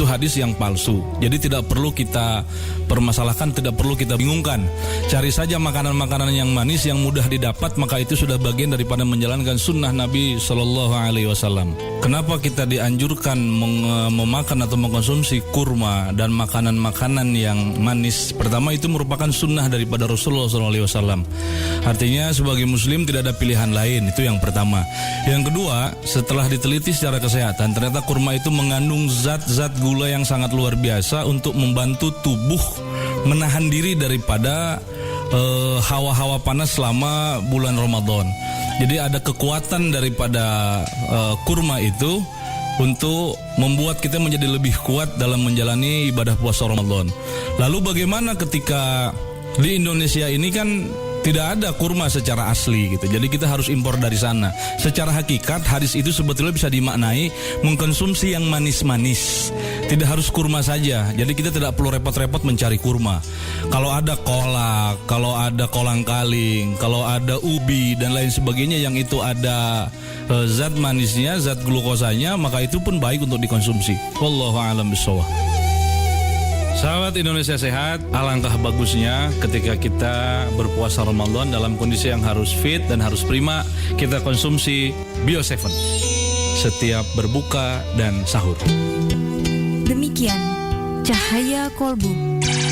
S5: hadis yang palsu. Jadi tidak perlu kita permasalahkan, tidak perlu kita bingungkan. Cari saja makanan-makanan yang manis yang mudah didapat, maka itu sudah bagian daripada menjalankan sunnah Nabi Shallallahu Alaihi Wasallam. Kenapa kita dianjurkan memakan atau mengkonsumsi kurma dan makanan-makanan yang manis? Pertama, itu merupakan sunnah daripada Rasulullah Shallallahu Alaihi Wasallam. Artinya sebagai Muslim tidak ada pilihan lain. Itu yang pertama. Yang kedua, setelah diteliti secara kesehatan, ternyata kurma itu mengandung zat-zat gula yang sangat luar biasa untuk membantu tubuh menahan diri daripada hawa-hawa panas selama bulan Ramadan. Jadi ada kekuatan daripada kurma itu untuk membuat kita menjadi lebih kuat dalam menjalani ibadah puasa Ramadan. Lalu bagaimana ketika di Indonesia ini kan tidak ada kurma secara asli gitu. Jadi kita harus impor dari sana. Secara hakikat hadis itu sebetulnya bisa dimaknai mengkonsumsi yang manis-manis. Tidak harus kurma saja. Jadi kita tidak perlu repot-repot mencari kurma. Kalau ada kolak, kalau ada kolang-kaling, kalau ada ubi dan lain sebagainya yang itu ada zat manisnya, zat glukosanya, maka itu pun baik untuk dikonsumsi. Wallahu a'lam bishawab. Sahabat Indonesia Sehat, alangkah bagusnya ketika kita berpuasa Ramadan dalam kondisi yang harus fit dan harus prima, kita konsumsi Bio7 setiap berbuka dan sahur.
S6: Demikian Cahaya Kolbu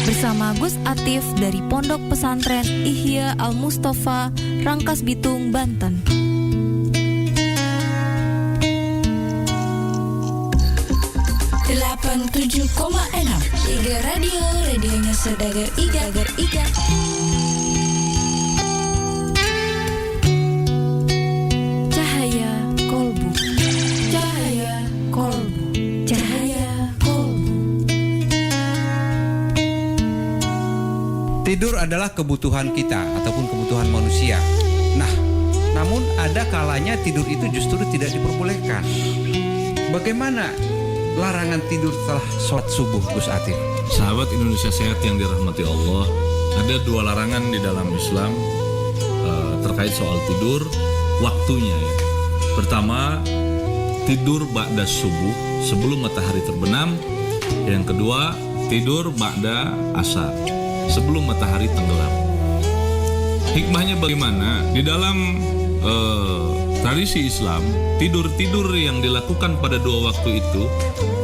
S6: bersama Gus Atif dari Pondok Pesantren Ihya Al-Mustafa, Rangkas Bitung, Banten.
S1: Iga Radio, radionya Saudagar Iga.
S6: Cahaya Kolbu. Cahaya Kolbu. Cahaya Kolbu.
S11: Tidur adalah kebutuhan kita ataupun kebutuhan manusia. Nah, namun ada kalanya tidur itu justru tidak diperbolehkan. Bagaimana larangan tidur setelah sholat subuh, Gus Atif?
S5: Sahabat Indonesia Sehat yang dirahmati Allah, ada dua larangan di dalam Islam terkait soal tidur, waktunya ya. Pertama, tidur ba'da subuh, sebelum matahari terbenam. Yang kedua, tidur ba'da asar, sebelum matahari tenggelam. Hikmahnya bagaimana? Di dalam tradisi Islam, tidur-tidur yang dilakukan pada dua waktu itu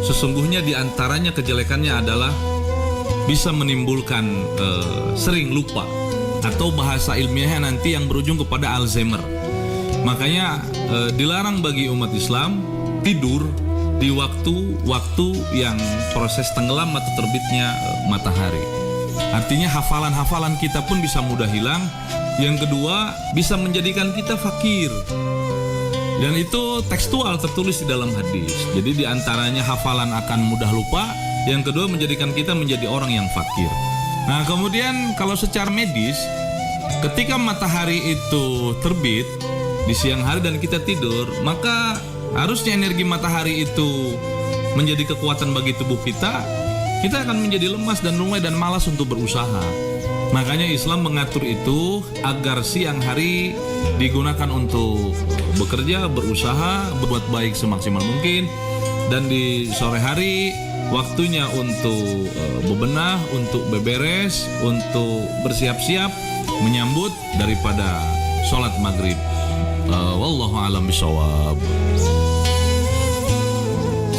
S5: sesungguhnya diantaranya kejelekannya adalah bisa menimbulkan sering lupa atau bahasa ilmiahnya nanti yang berujung kepada Alzheimer. Makanya dilarang bagi umat Islam tidur di waktu-waktu yang proses tenggelam atau terbitnya matahari. Artinya hafalan-hafalan kita pun bisa mudah hilang. Yang kedua, bisa menjadikan kita fakir. Dan itu tekstual tertulis di dalam hadis. Jadi diantaranya hafalan akan mudah lupa. Yang kedua, menjadikan kita menjadi orang yang fakir. Nah, kemudian kalau secara medis, ketika matahari itu terbit di siang hari dan kita tidur, maka harusnya energi matahari itu menjadi kekuatan bagi tubuh kita. Kita akan menjadi lemas dan lunglai dan malas untuk berusaha. Makanya Islam mengatur itu agar siang hari digunakan untuk bekerja, berusaha, berbuat baik semaksimal mungkin. Dan di sore hari waktunya untuk bebenah, untuk beberes, untuk bersiap-siap menyambut daripada sholat maghrib. Wallahu a'lam bishawab.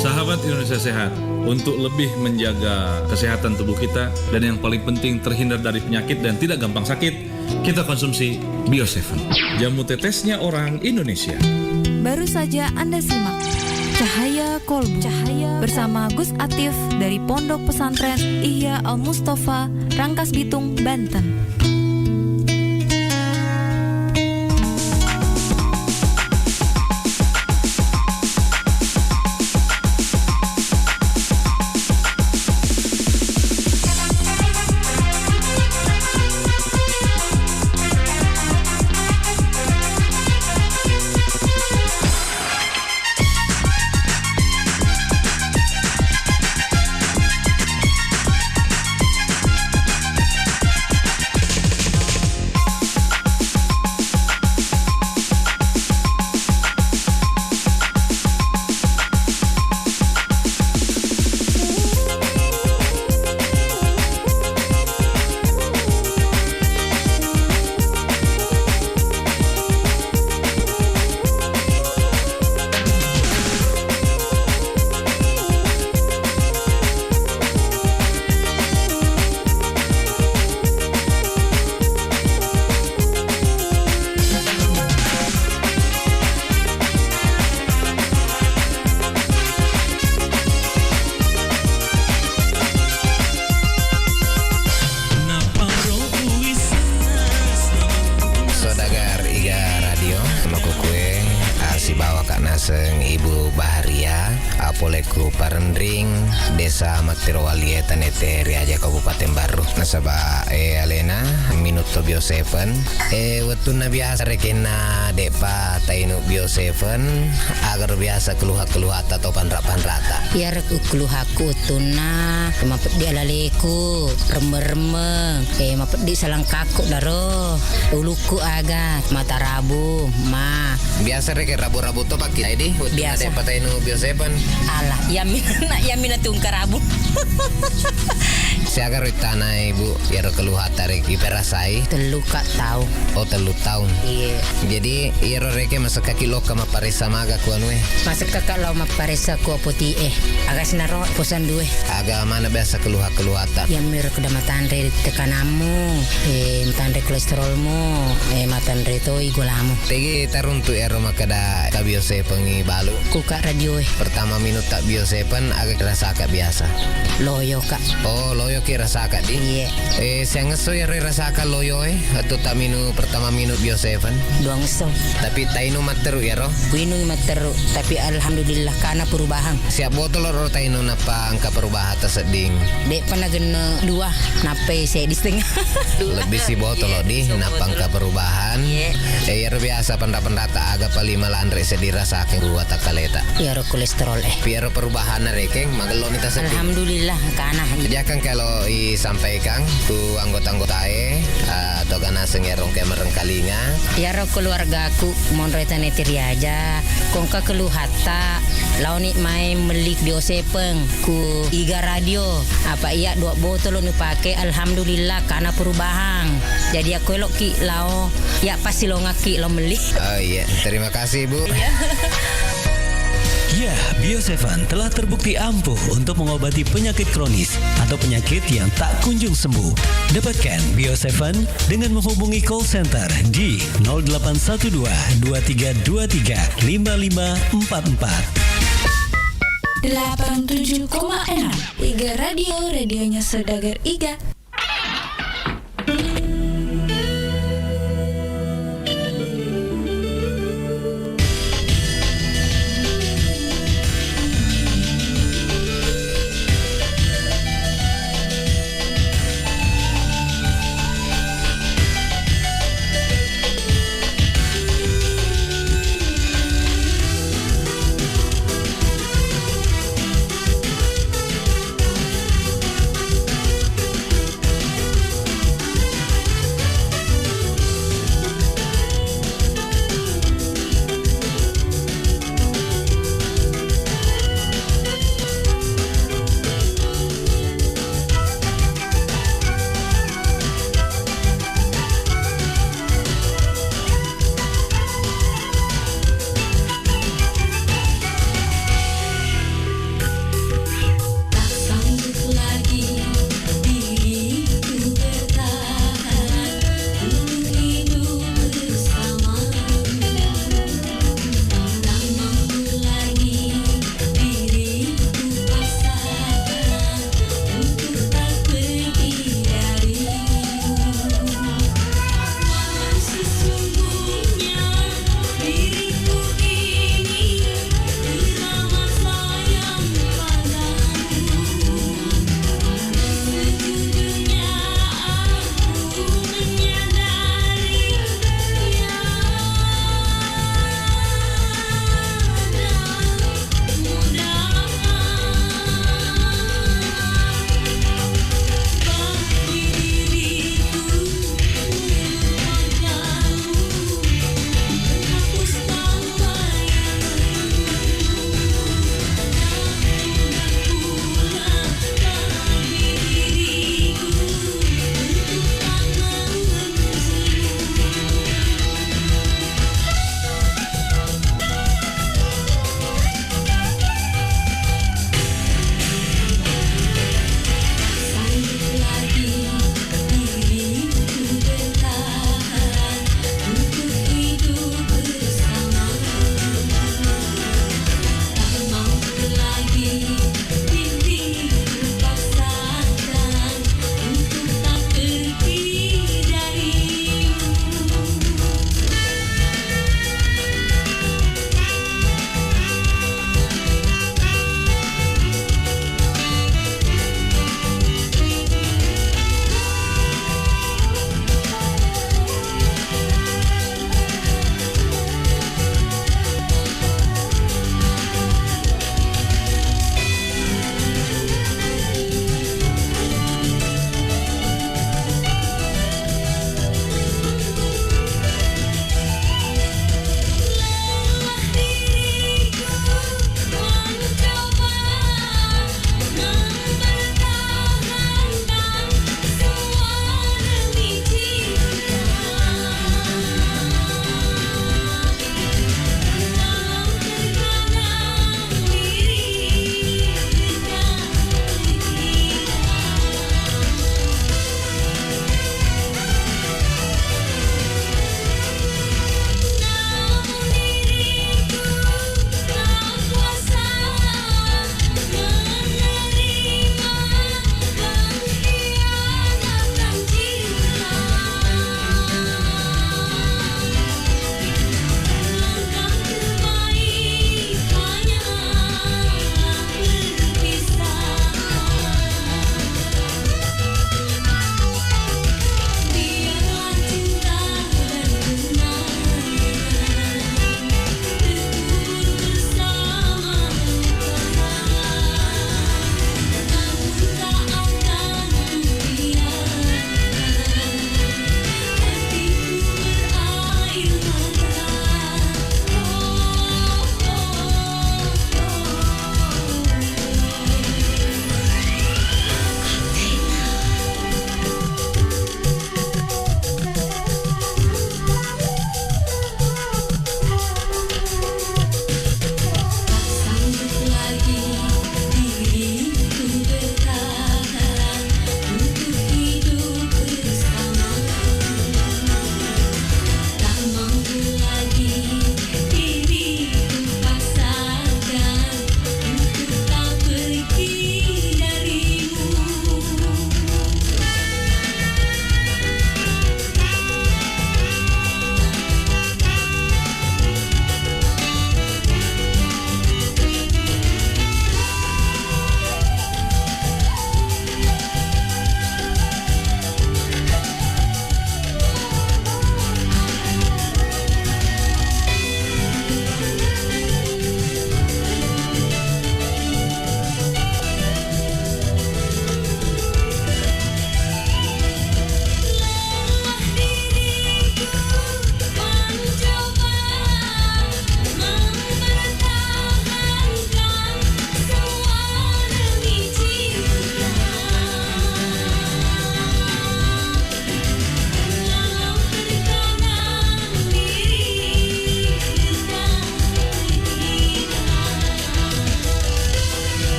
S5: Sahabat Indonesia Sehat, untuk lebih menjaga kesehatan tubuh kita dan yang paling penting terhindar dari penyakit dan tidak gampang sakit, kita konsumsi Bio7, jamu tetesnya orang Indonesia.
S6: Baru saja Anda simak Cahaya Kolbu bersama Gus Atif dari Pondok Pesantren Ihya Al-Mustafa, Rangkas Bitung, Banten.
S16: ngaseng Ibu Baharia apoleku Parendring Desa Matirowalie Tanete Riaja Kabupaten Baru nasaba alena minuto bio 7 wetuna biasa rekena depa tainu bio 7 agar biasa keluha-keluhata atau panra-panrata
S3: Ya keluhaku tuna mapet di alaleku remeng-remeng mapet di salang kaku daro uluku aga mata rabu ma
S16: biasa rek rabu-rabu to pakai ID biasa depa tainu bio 7
S3: alah yamina tungkar rabu
S16: Siaga ritana Ibu ya keluhata rek iperasai
S3: telu kak tahu
S16: telu tahun
S3: iya
S16: jadi iro reke masa kaki loka ma paresa maga kuanue
S3: masa kakak lo ma paresa ku poti aga sinaro posan due
S16: aga mana biasa keluhata
S3: ya miro kedamatan re tekanamu matandre kolesterolmu matandre to igolamu
S16: tegi taruntu ero makada kabiose pengi balu
S3: ku kak radio
S16: pertama minut tak biose pen agak rasa kak biasa
S3: loyo kak
S16: loyo ki rasa kak di
S3: iya
S16: saya ngeso ya rasa kak loyo atau tak minum pertama minum bio 7
S3: doang so
S16: tapi tainu materu ya roh
S3: kuinu materu tapi alhamdulillah karena perubahan
S16: siap botol ro tainu napa angka perubahan terseding
S3: dek pernah gena 2 nape saya di setengah
S16: lebih si botol di napa angka perubahan ya biasa pendata agak paling malandre sedirasakan gua tak kaleta
S3: ya ro kolesterol
S16: biar perubahan rekeng magelon kita sedih
S3: alhamdulillah karena
S16: jangan kalau sampaikan ku anggota-anggota atau kana sengerong ke merengkalinga
S3: ya ro keluargaku monreta netiri aja kongka keluhata launi main melik biosepeng ku iga radio apa iya 2 botol nu pake alhamdulillah karena perubahan jadi aku elok ki lao ya pasti lo ngaki lo meli
S16: iya terima kasih Bu
S7: Ya, Bio 7 telah terbukti ampuh untuk mengobati penyakit kronis atau penyakit yang tak kunjung sembuh. Dapatkan Bio 7 dengan menghubungi call center di 0812 2323 5544.
S1: 87,6 Iga Radio, radionya Saudagar Iga.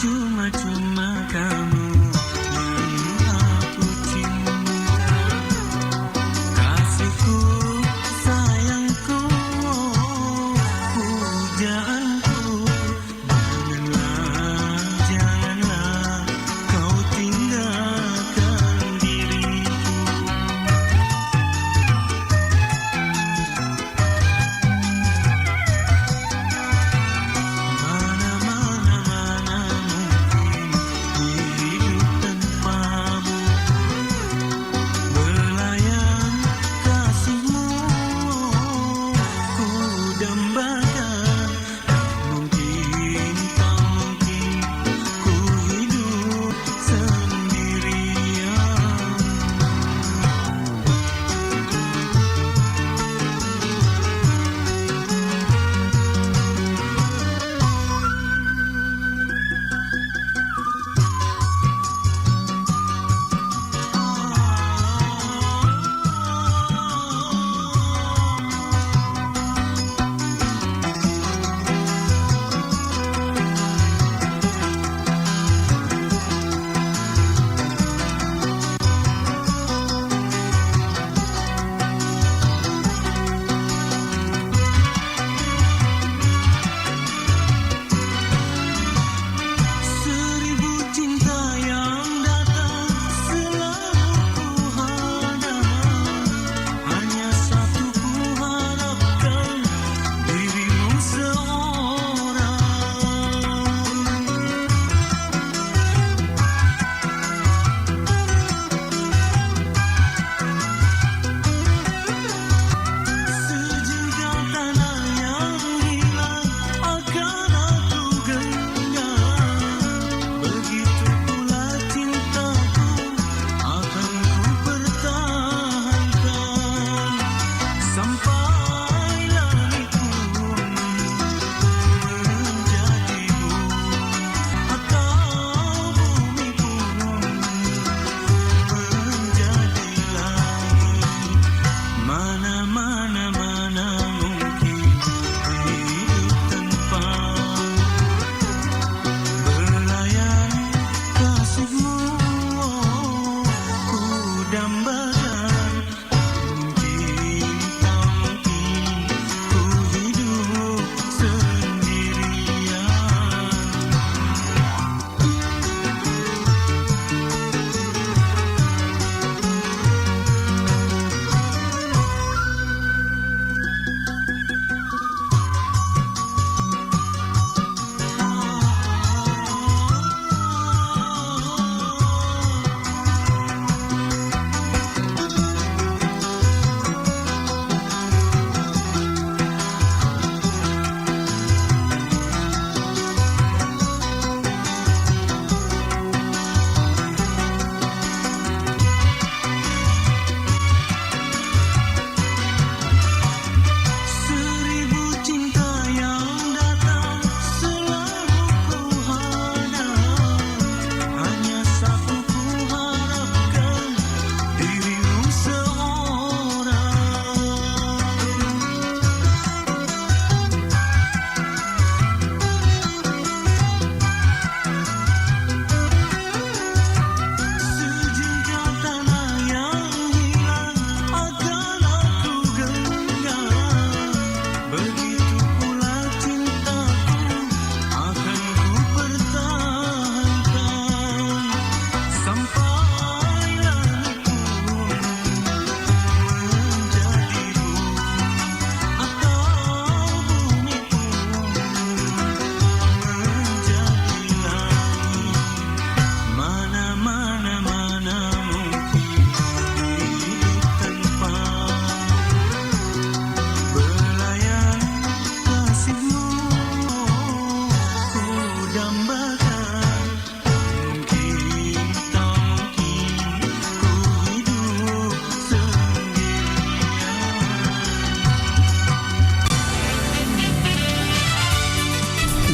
S17: Cuma kamu yang aku cinta.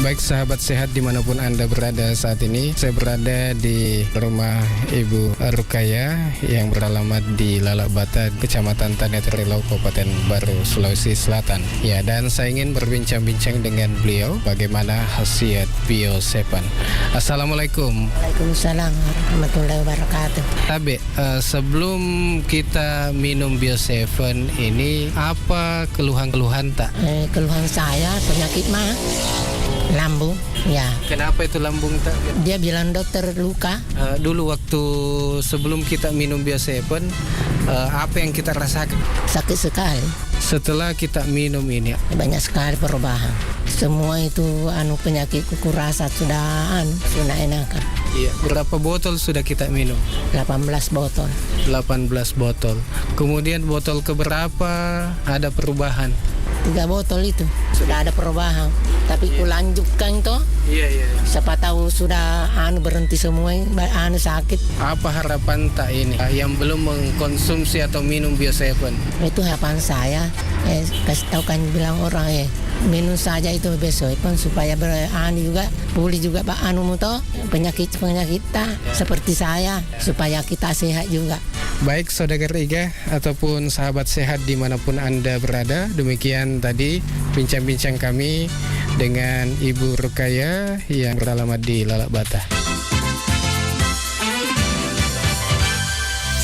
S2: Baik sahabat sehat dimanapun Anda berada saat ini, saya berada di rumah Ibu Rukaya yang beralamat di Lalabata, Kecamatan Taneterilau, Kabupaten Baru, Sulawesi Selatan. Ya, dan saya ingin berbincang-bincang dengan beliau bagaimana khasiat Bio7. Assalamualaikum.
S17: Waalaikumsalam warahmatullahi wabarakatuh.
S2: Tabe, sebelum kita minum Bio7 ini, apa keluhan-keluhan tak?
S17: Keluhan saya penyakit mah lambung, ya.
S2: Kenapa itu lambung tak?
S17: Dia bilang dokter luka.
S2: Dulu waktu sebelum kita minum Bio7, apa yang kita rasakan?
S17: Sakit sekali.
S2: Setelah kita minum ini,
S17: banyak sekali perubahan. Semua itu penyakit kuku rasa sudah enakan.
S2: Iya. Berapa botol sudah kita minum?
S17: 18 botol.
S2: 18 botol. Kemudian botol keberapa ada perubahan?
S17: 3 botol itu sudah ada perubahan. Tapi kulanjutkan toh.
S2: Iya.
S17: Siapa tahu sudah berhenti semua sakit.
S2: Apa harapan tak ini yang belum mengkonsumsi atau minum Bio7?
S17: Itu harapan saya. Kasih tahu kan bilang orang minum saja itu besok supaya juga pulih juga Pak penyakit tak seperti saya supaya kita sehat juga.
S2: Baik saudara Iga ataupun sahabat sehat dimanapun Anda berada, demikian tadi bincang-bincang kami dengan Ibu Rukaya yang beralamat di Lalabata.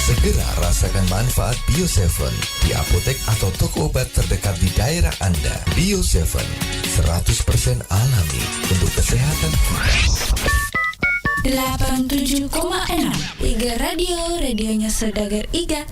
S14: Segera rasakan manfaat Bio7 di apotek atau toko obat terdekat di daerah Anda. Bio7 100% alami untuk kesehatan kita.
S1: 87,6 Iga Radio, radionya Saudagar Iga.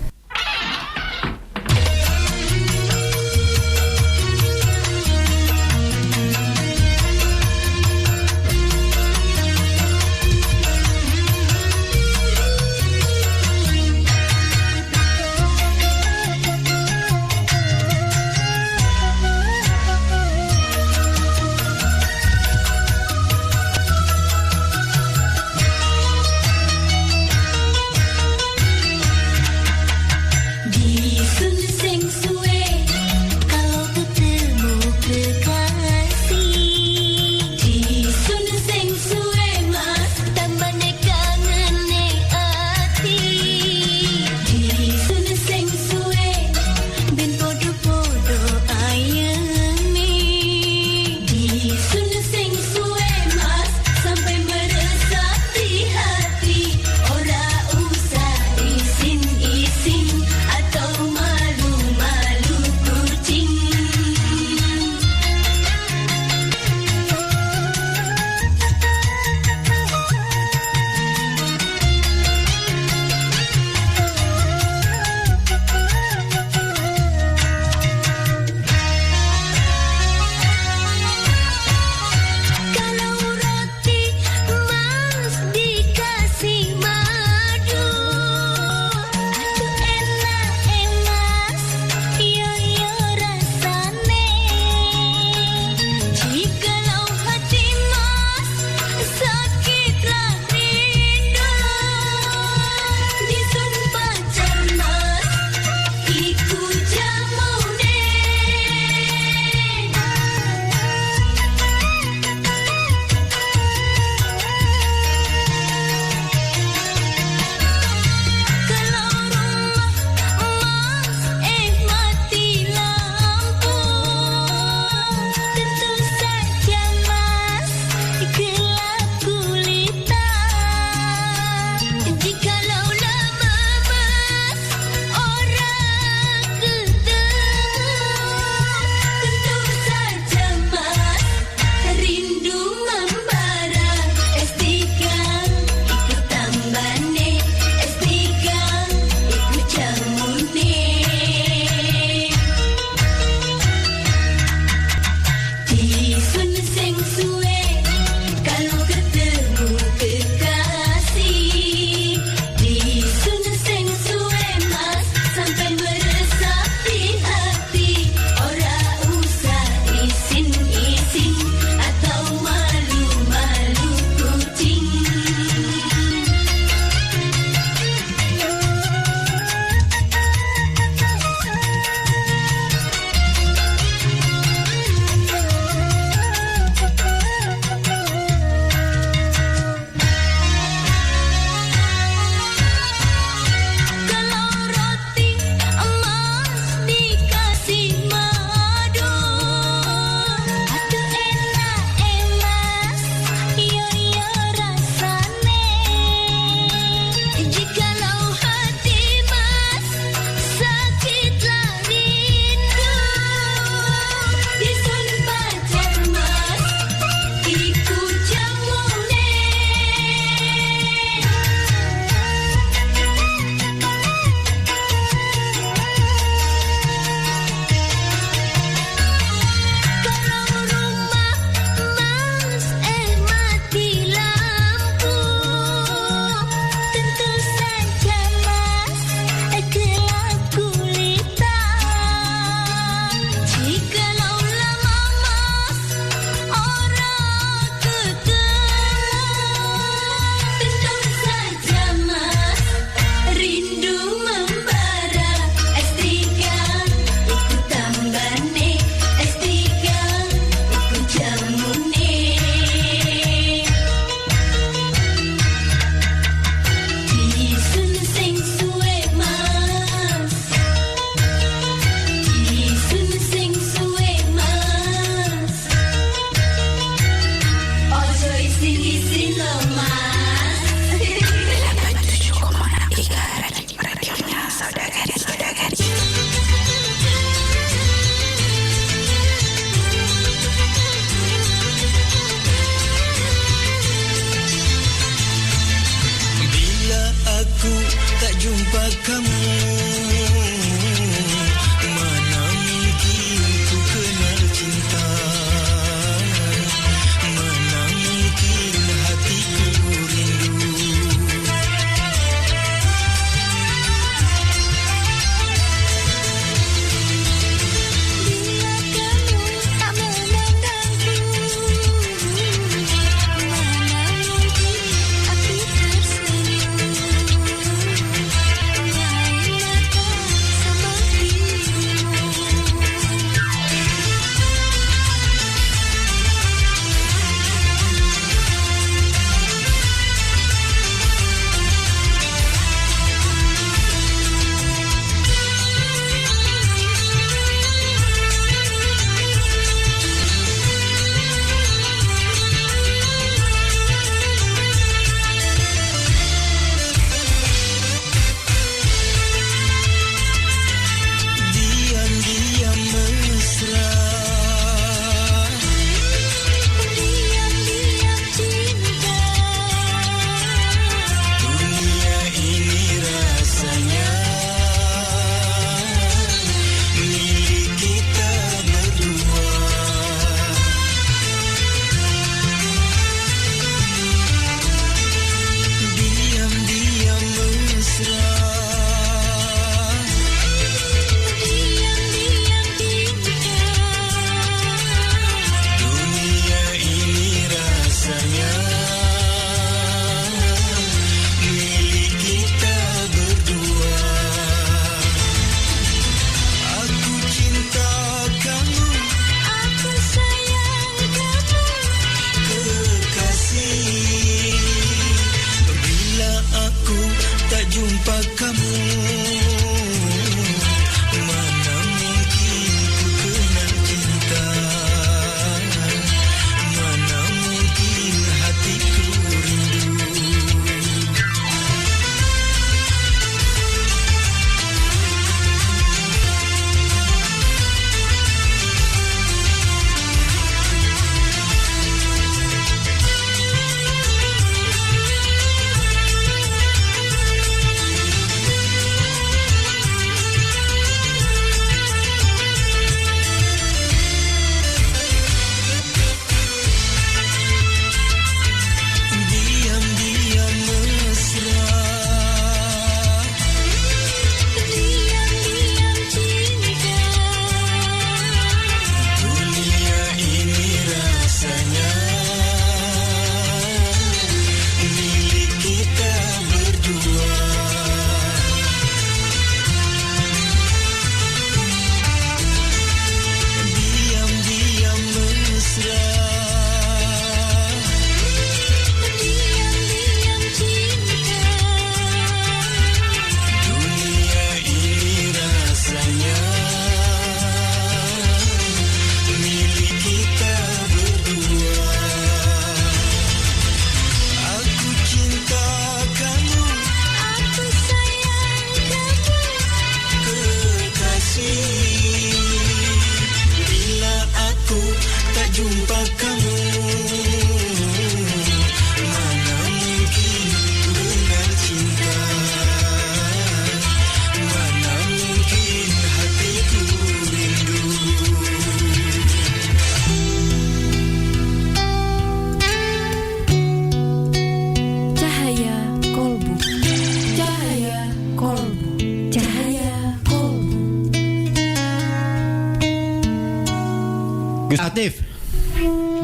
S8: Gus Atif,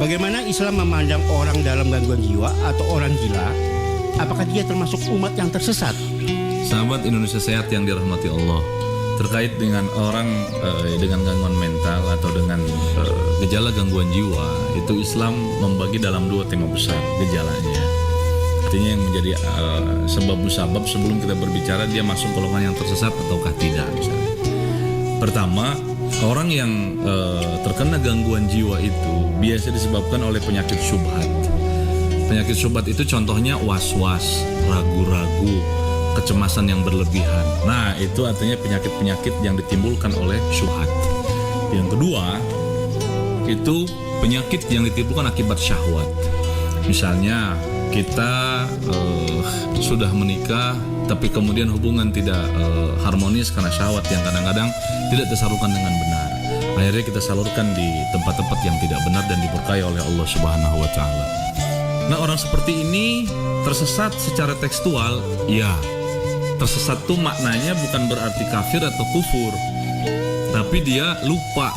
S8: bagaimana Islam memandang orang dalam gangguan jiwa atau orang gila? Apakah dia termasuk umat yang tersesat?
S5: Sahabat Indonesia Sehat yang dirahmati Allah, terkait dengan orang dengan gangguan mental atau dengan gejala gangguan jiwa, itu Islam membagi dalam 2 tema besar gejalanya. Artinya yang menjadi sebab musabab sebelum kita berbicara dia masuk golongan yang tersesat ataukah tidak misalnya. Pertama, orang yang terkena gangguan jiwa itu biasa disebabkan oleh penyakit syubhat. Penyakit syubhat itu contohnya was-was, ragu-ragu, kecemasan yang berlebihan. Nah, itu artinya penyakit-penyakit yang ditimbulkan oleh syubhat. Yang kedua, itu penyakit yang ditimbulkan akibat syahwat. Misalnya kita sudah menikah tapi kemudian hubungan tidak harmonis karena syahwat yang kadang-kadang tidak tersalurkan dengan benar. Akhirnya kita salurkan di tempat-tempat yang tidak benar dan diberkahi oleh Allah Subhanahu wa taala. Nah, orang seperti ini tersesat secara tekstual, ya. Tersesat itu maknanya bukan berarti kafir atau kufur, tapi dia lupa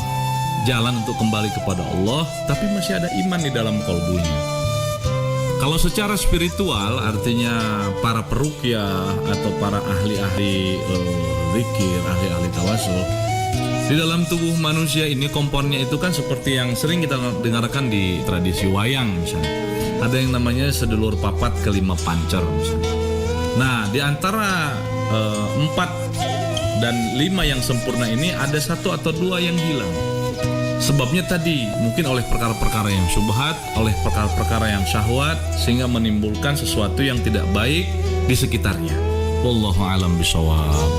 S5: jalan untuk kembali kepada Allah, tapi masih ada iman di dalam kolbunya. Kalau secara spiritual, artinya para peruqyah atau para ahli-ahli zikir, ahli-ahli tawasul, di dalam tubuh manusia ini komponnya itu kan seperti yang sering kita dengarkan di tradisi wayang misalnya. Ada yang namanya sedulur papat kelima pancer misalnya. Nah, di antara 4 dan 5 yang sempurna ini ada 1 atau 2 yang hilang. Sebabnya tadi mungkin oleh perkara-perkara yang syubhat, oleh perkara-perkara yang syahwat, sehingga menimbulkan sesuatu yang tidak baik di sekitarnya. Wallahu a'lam bishawab.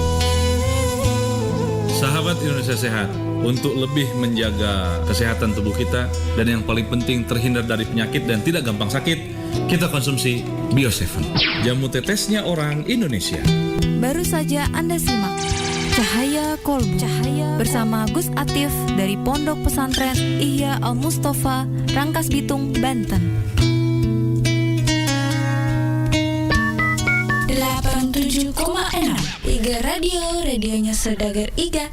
S5: Sahabat Indonesia Sehat, untuk lebih menjaga kesehatan tubuh kita dan yang paling penting terhindar dari penyakit dan tidak gampang sakit, kita konsumsi Bio7, jamu tetesnya orang Indonesia.
S6: Baru saja Anda simak Cahaya Kolbu bersama Gus Atif dari Pondok Pesantren Ihya Al-Mustafa, Rangkas Bitung, Banten.
S1: 87,6 Iga Radio, radionya Saudagar Iga.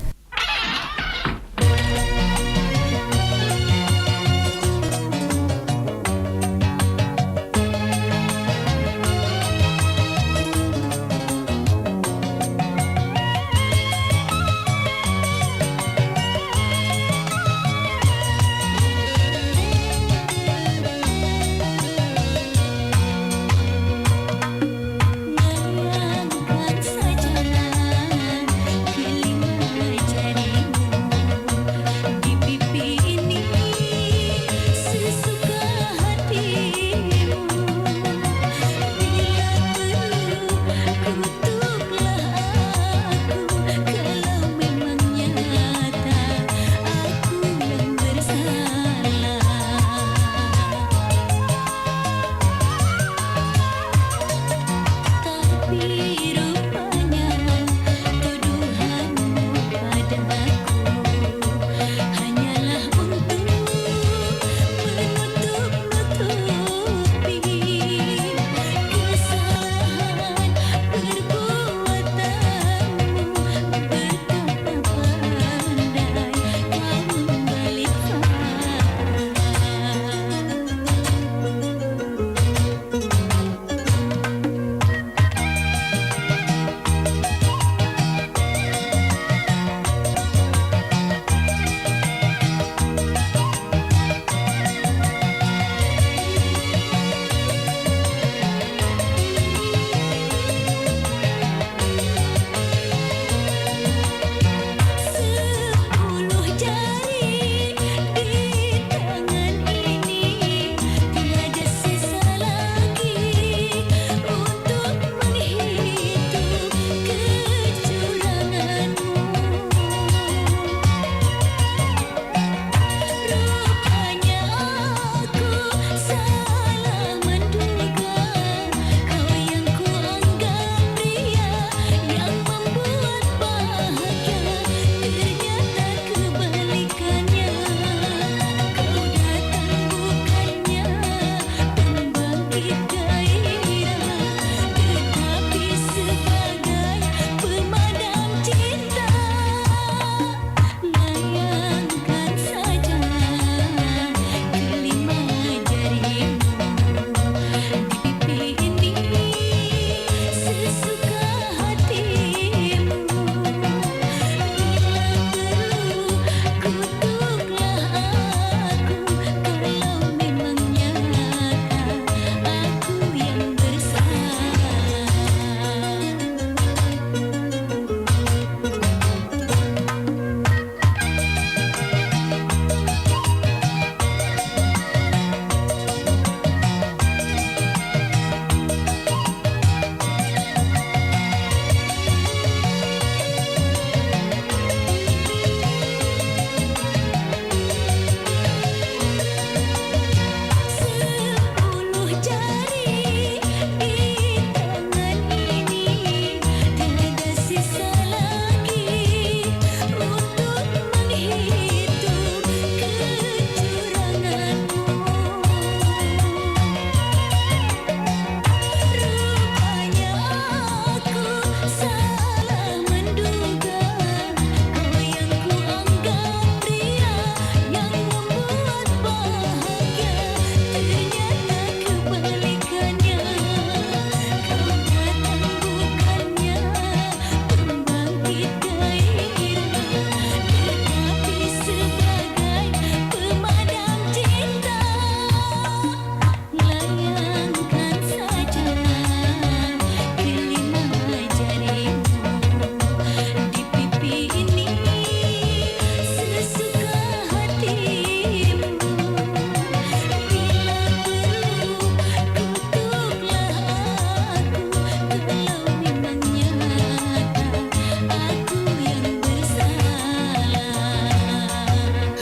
S18: Saja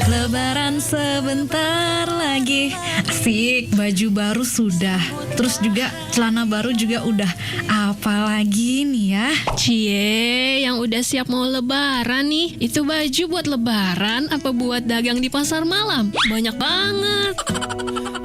S18: Lebaran sebentar lagi. Asik, baju baru sudah. Terus juga celana baru juga udah. Apalagi nih ya?
S19: Cie, yang udah siap mau lebaran nih. Itu baju buat lebaran apa buat dagang di pasar malam? Banyak banget.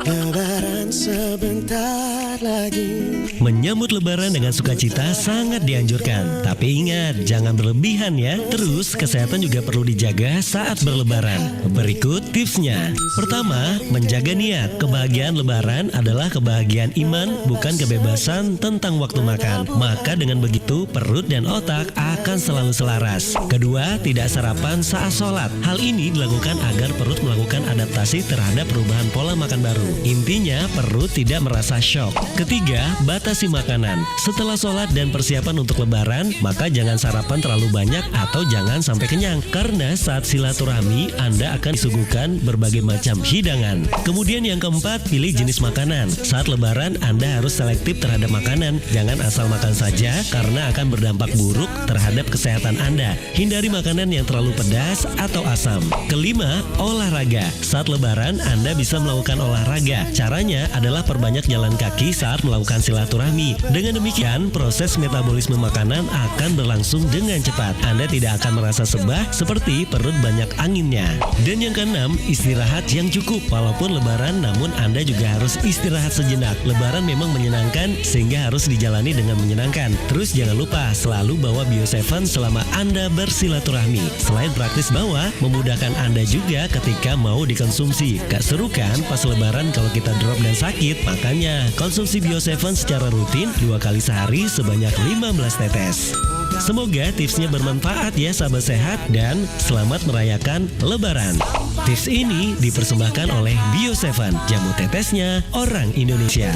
S20: Lebaran sebentar lagi.
S7: Menyambut lebaran dengan sukacita sangat dianjurkan. Tapi ingat, jangan berlebihan ya. Terus, kesehatan juga perlu dijaga saat berlebaran. Berikut tipsnya. Pertama, menjaga niat. Kebahagiaan lebaran adalah kebahagiaan iman, bukan kebebasan tentang waktu makan. Maka dengan begitu, perut dan otak akan selalu selaras. Kedua, tidak sarapan saat sholat. Hal ini dilakukan agar perut melakukan adaptasi terhadap perubahan pola makan baru. Intinya, perut tidak merasa shock. Ketiga, batasi makanan. Setelah sholat dan persiapan untuk lebaran, maka jangan sarapan terlalu banyak atau jangan sampai kenyang. Karena saat silaturahmi, Anda akan disuguhkan berbagai macam hidangan. Kemudian yang keempat, pilih jenis makanan. Saat lebaran, Anda harus selektif terhadap makanan. Jangan asal makan saja karena akan berdampak buruk terhadap kesehatan Anda. Hindari makanan yang terlalu pedas atau asam. Kelima, olahraga. Saat lebaran, Anda bisa melakukan olahraga. Caranya adalah perbanyak jalan kaki saat melakukan silaturahmi. Dengan demikian, proses metabolisme makanan akan berlangsung dengan cepat. Anda tidak akan merasa sebah seperti perut banyak anginnya. Dan yang keenam, istirahat yang cukup. Walaupun lebaran, namun Anda juga harus istirahat sejenak. Lebaran memang menyenangkan, sehingga harus dijalani dengan menyenangkan. Terus jangan lupa selalu bawa Bio7 selama Anda bersilaturahmi. Selain praktis bawa, memudahkan Anda juga ketika mau dikonsumsi. Gak seru kan pas lebaran kalau kita drop dan sakit? Makanya konsumsi Bio7 secara rutin 2 kali sehari sebanyak 15 tetes. Semoga tipsnya bermanfaat ya sahabat sehat, dan selamat merayakan lebaran. Tips ini dipersembahkan oleh Bio7, jamu tetesnya orang Indonesia.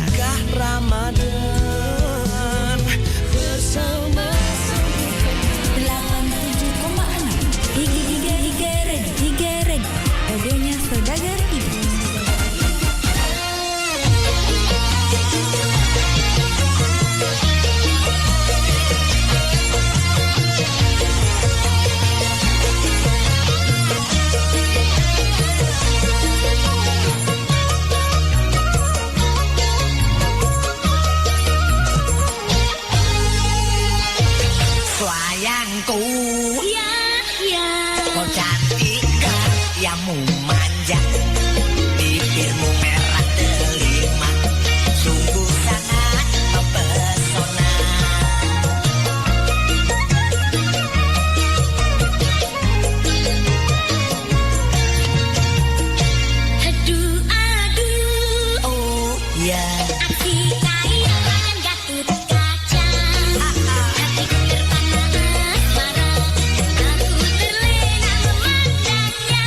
S20: Ramadan bersama
S1: 87,6 Iga Red, radionya Saudagar Ibu.
S20: Sayangku,
S1: ya,
S20: kau cantik gayamu manja, bibirmu merah delima, sungguh sangat mempesona.
S1: Aduh,
S20: oh ya.
S1: Aki kayangan Gatot Kaca. Hatiku terpanas marah, aku terlena memandangnya.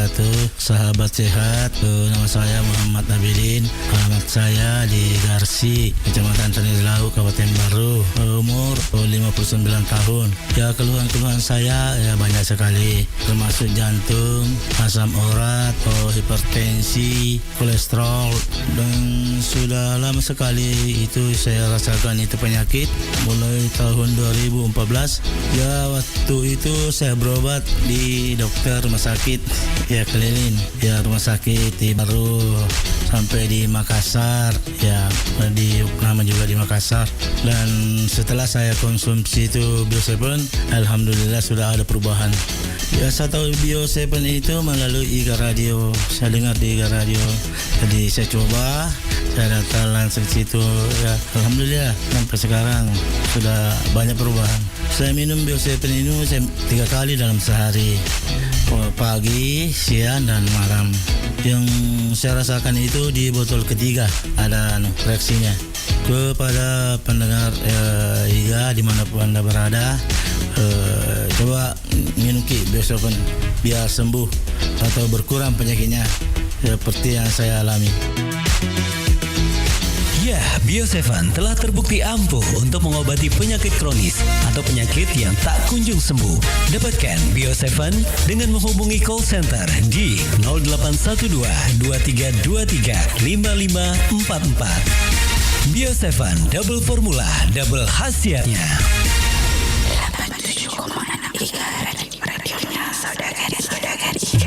S21: wabarakatuh. Sahabat sehat, nama saya Muhammad Nabilin. Alamat saya di Garsi, Kecamatan Tanilau, Kabupaten Baru. Umur 59 tahun. Ya, keluhan-keluhan saya ya banyak sekali, termasuk jantung, asam urat, hipertensi, kolesterol, dan sudah lama sekali itu saya rasakan itu penyakit mulai tahun 2014. Ya, waktu itu saya berobat di dokter rumah sakit ya keliling, ya rumah sakit di Baru sampai di Makassar, ya di Uknama juga di Makassar. Dan setelah saya konsumsi itu Bio7, alhamdulillah sudah ada perubahan. Ya, saya tahu Bio7 itu melalui IGA Radio, saya dengar di IGA Radio. Jadi saya coba, saya datang langsung situ, ya alhamdulillah sampai sekarang sudah banyak perubahan. Saya minum Bio7 ini 3 kali dalam sehari, pagi, siang, dan malam. Yang saya rasakan itu di botol ketiga ada reaksinya. Kepada pendengar IGA dimanapun Anda berada, coba minum Bio7 biar sembuh atau berkurang penyakitnya seperti yang saya alami.
S7: Ya, Bio7 telah terbukti ampuh untuk mengobati penyakit kronis atau penyakit yang tak kunjung sembuh. Dapatkan Bio7 dengan menghubungi call center di 0812 2323 5544. Bio7 double formula, double khasiatnya.
S1: 87,6 IGA radionya saudara-saudari.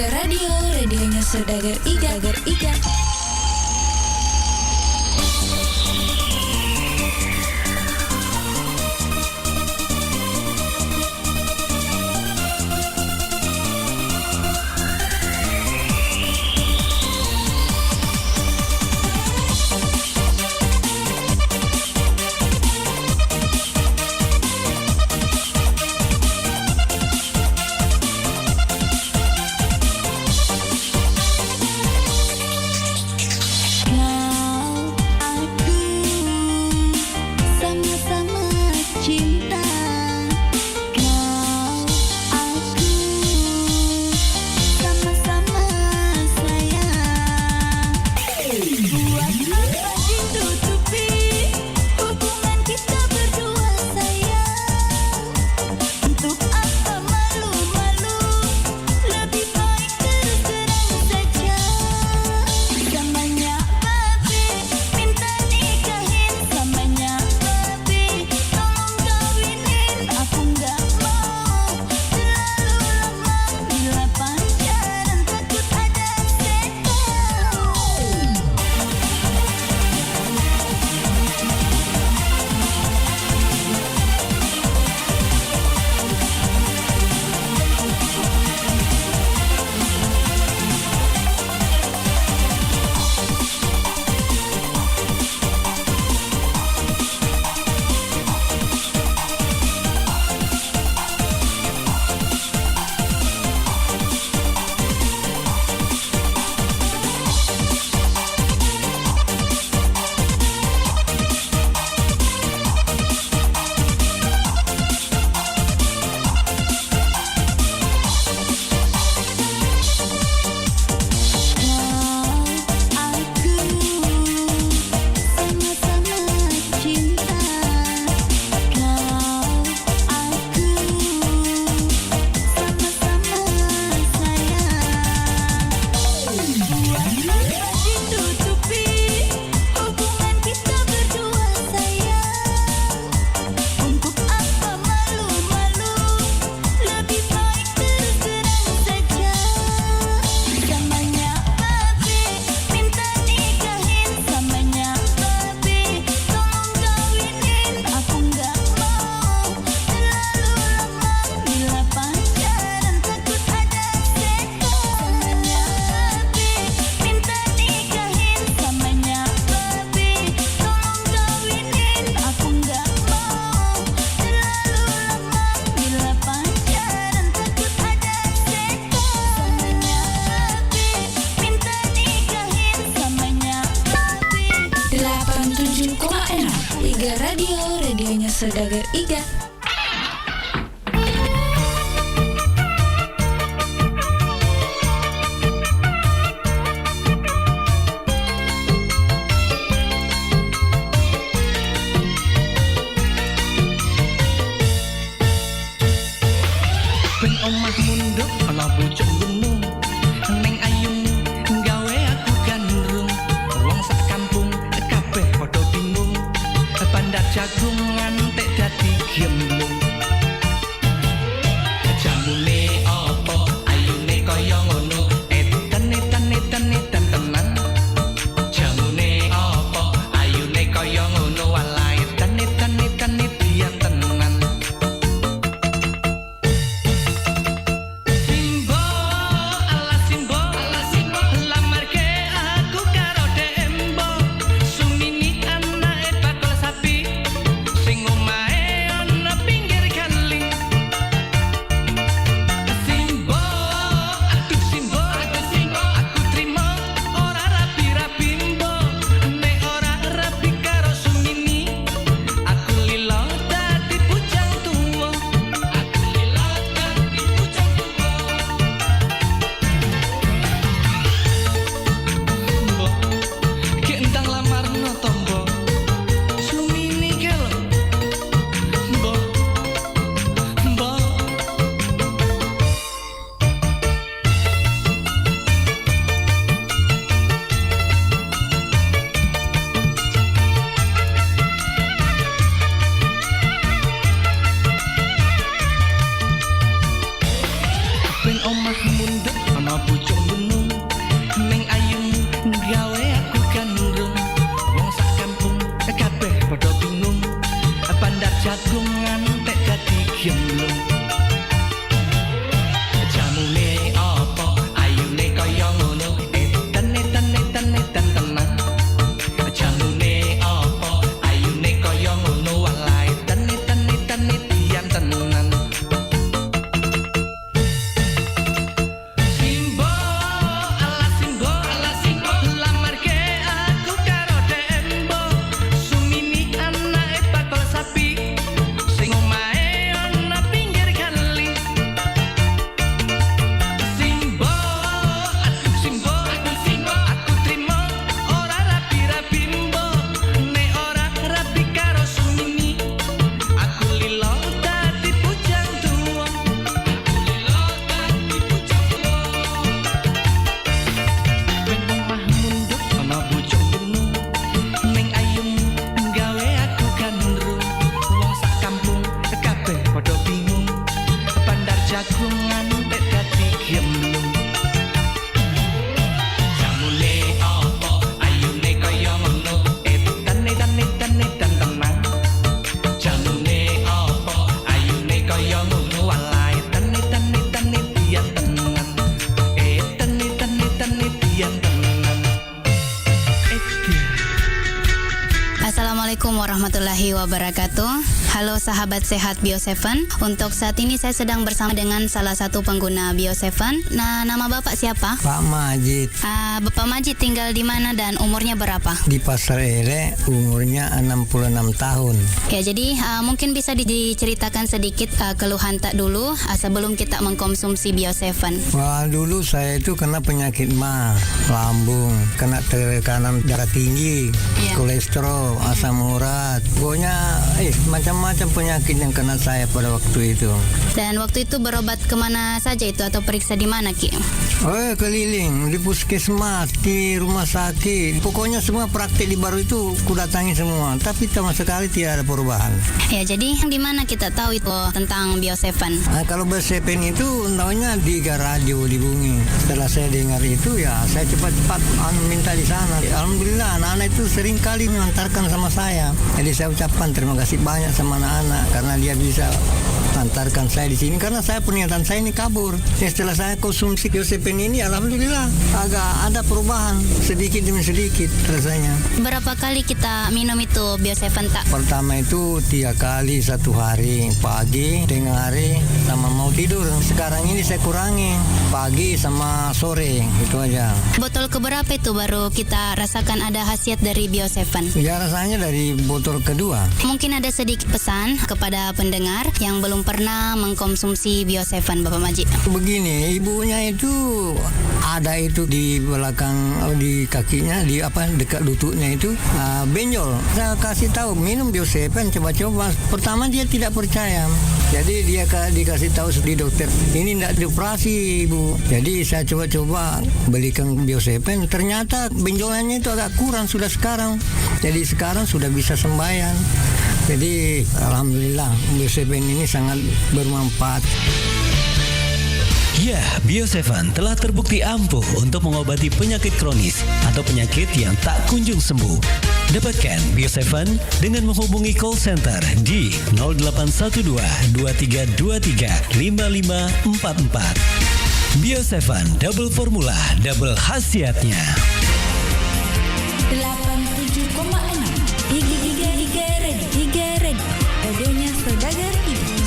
S1: Iga Radio, radionya Saudagar Iga. Iga Radio, radionya Saudagar Iga.
S4: Ben omah munduk ana bocah gunung ning ayung gawe aku gandrung wong sak kampung kabeh padha bingung bandar jagung ngantek dadi gem
S9: Assalamualaikum warahmatullahi wabarakatuh. Halo sahabat sehat Bio7. Untuk saat ini saya sedang bersama dengan salah satu pengguna Bio7. Nah, nama Bapak siapa?
S22: Pak Majid.
S9: Bapak Majid tinggal di mana dan umurnya berapa?
S22: Di Pasar Ele, umurnya 66 tahun.
S9: Ya, jadi mungkin bisa diceritakan sedikit keluhan tak dulu sebelum kita mengkonsumsi Bio7.
S22: Wah, dulu saya itu kena penyakit mah, lambung, kena tekanan darah tinggi, kolesterol, asam urat, pokoknya macam-macam penyakit yang kena saya pada waktu itu.
S9: Dan waktu itu berobat kemana saja itu atau periksa di mana Ki?
S22: Keliling di puskesmas, di rumah sakit, pokoknya semua praktik di Baru itu kudatangi semua, tapi sama sekali tidak ada perubahan.
S9: Ya, jadi di mana kita tahu itu tentang Bio7?
S22: Kalau Bio7 itu tahunya di radio di Bungi. Setelah saya dengar itu ya saya cepat-cepat minta di sana. Alhamdulillah anak-anak itu sering kali mengantarkan sama saya. Jadi saya ucapkan terima kasih banyak sama anak-anak karena dia bisa antarkan saya di sini karena saya pernyataan saya ini kabur. Setelah saya konsumsi Bio7 ini alhamdulillah agak ada perubahan sedikit demi sedikit rasanya.
S9: Berapa kali kita minum itu Bio7 tak?
S22: Pertama itu 3 kali satu hari, pagi, tengah hari, sama mau tidur. Sekarang ini saya kurangi pagi sama sore, itu aja.
S9: Botol keberapa itu baru kita rasakan ada khasiat dari Bio7?
S22: Ya rasanya dari botol kedua.
S9: มungkin ada sedikit pesan kepada pendengar yang belum pernah mengkonsumsi Bio7 Bapak Majid.
S22: Begini, ibunya itu ada itu di belakang di kakinya, di dekat lututnya itu benjol. Saya kasih tahu minum Bio7, coba-coba. Pertama dia tidak percaya. Jadi dia dikasih tahu di dokter, ini tidak dioperasi ibu. Jadi saya coba-coba belikan Bio7, ternyata benjolannya itu agak kurang sudah sekarang. Jadi sekarang sudah bisa sembahyang. Jadi alhamdulillah Bio7 ini sangat bermanfaat.
S7: Ya, Bio7 telah terbukti ampuh untuk mengobati penyakit kronis atau penyakit yang tak kunjung sembuh. Dapatkan Bio7 dengan menghubungi call center di 0812 2323 5544. Bio7 double formula, double khasiatnya.
S1: 87,6 Iga Ready, radionya Saudagar Iga.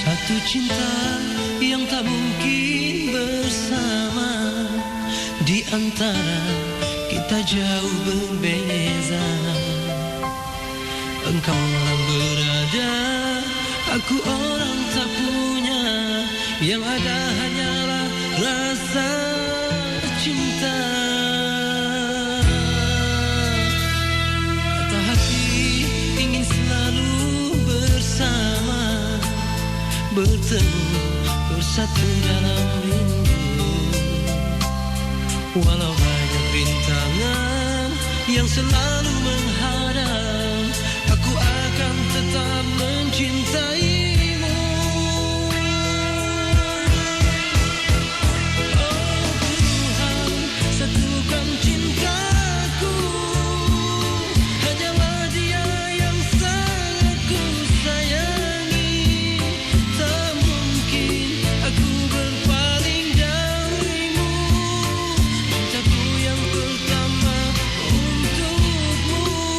S4: Satu cinta yang tak mungkin bersama, di antara kita jauh berbeza. Engkau orang berada, aku orang tak punya, yang ada hanyalah rasa cinta. Kata hati ingin selalu bersama, bertemu, bersatu dalam rindu. Walau banyak rintangan yang selalu menghadang, aku akan tetap mencintaimu. Oh Tuhan, satukan cintaku, hanyalah Dia yang sangat ku sayangi. Tak mungkin aku berpaling darimu, cintaku yang pertama untukmu.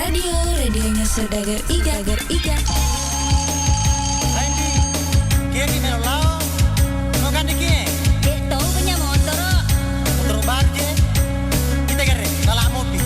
S1: Radio, radionya Saudagar Iga.
S20: Kiri melau, no kan diki. Tahu punya motor baru je. Kita kere, salah mobil.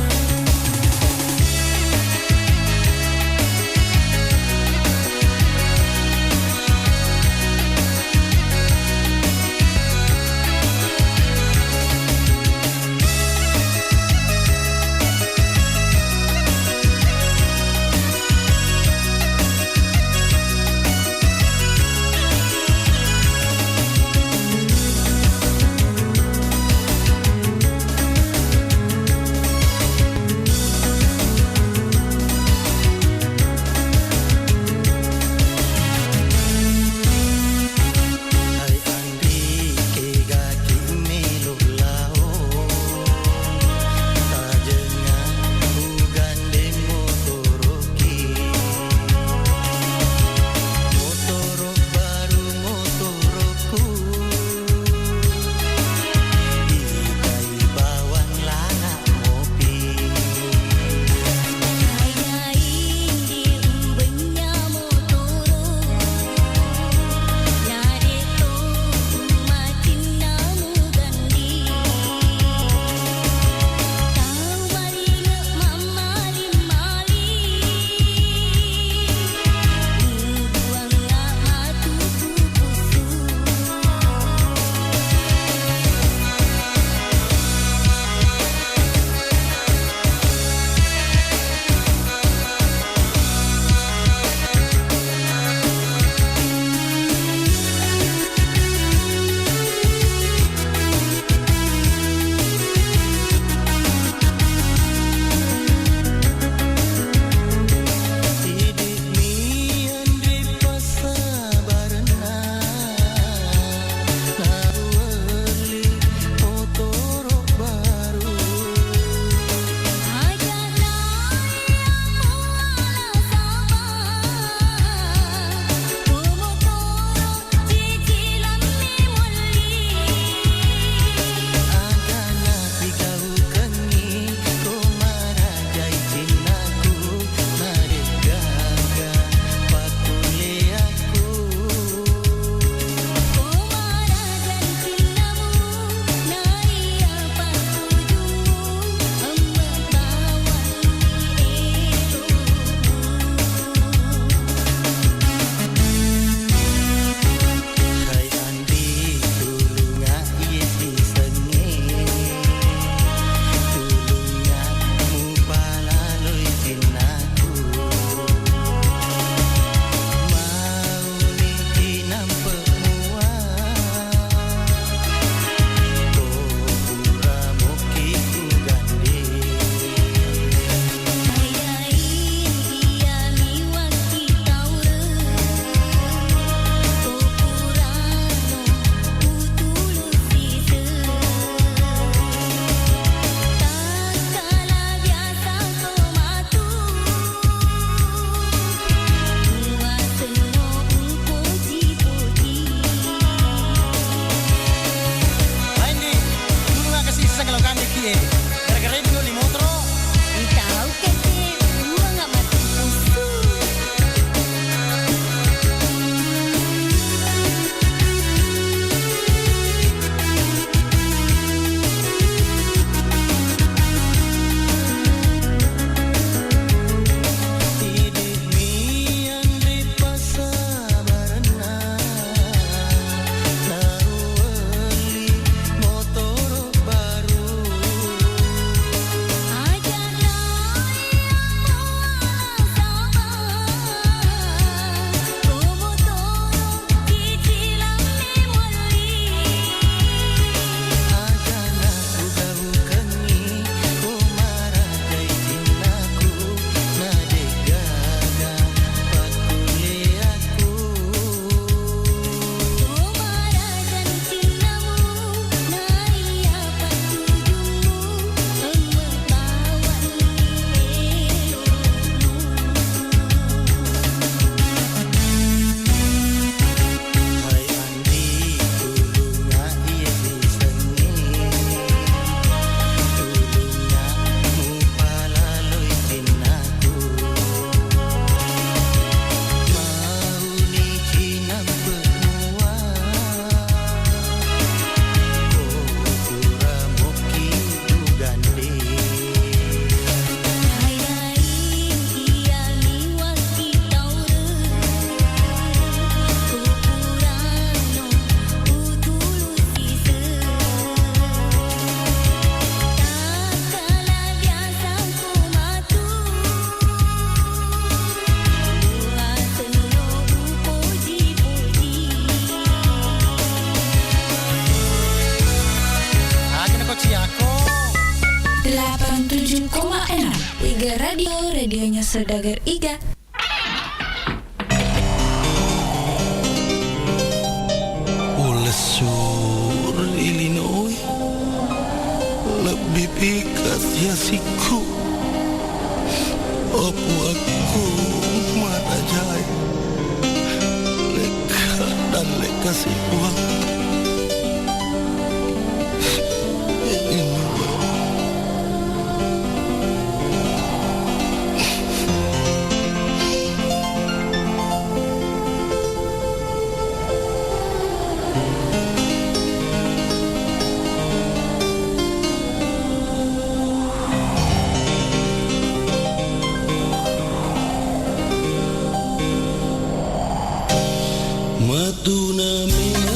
S1: Iga Radio, radionya Saudagar Iga.
S10: Ulesur Illinois lebih pikat ya siku. Opo aku mana jaya leka dan leka si uang. Maduna mina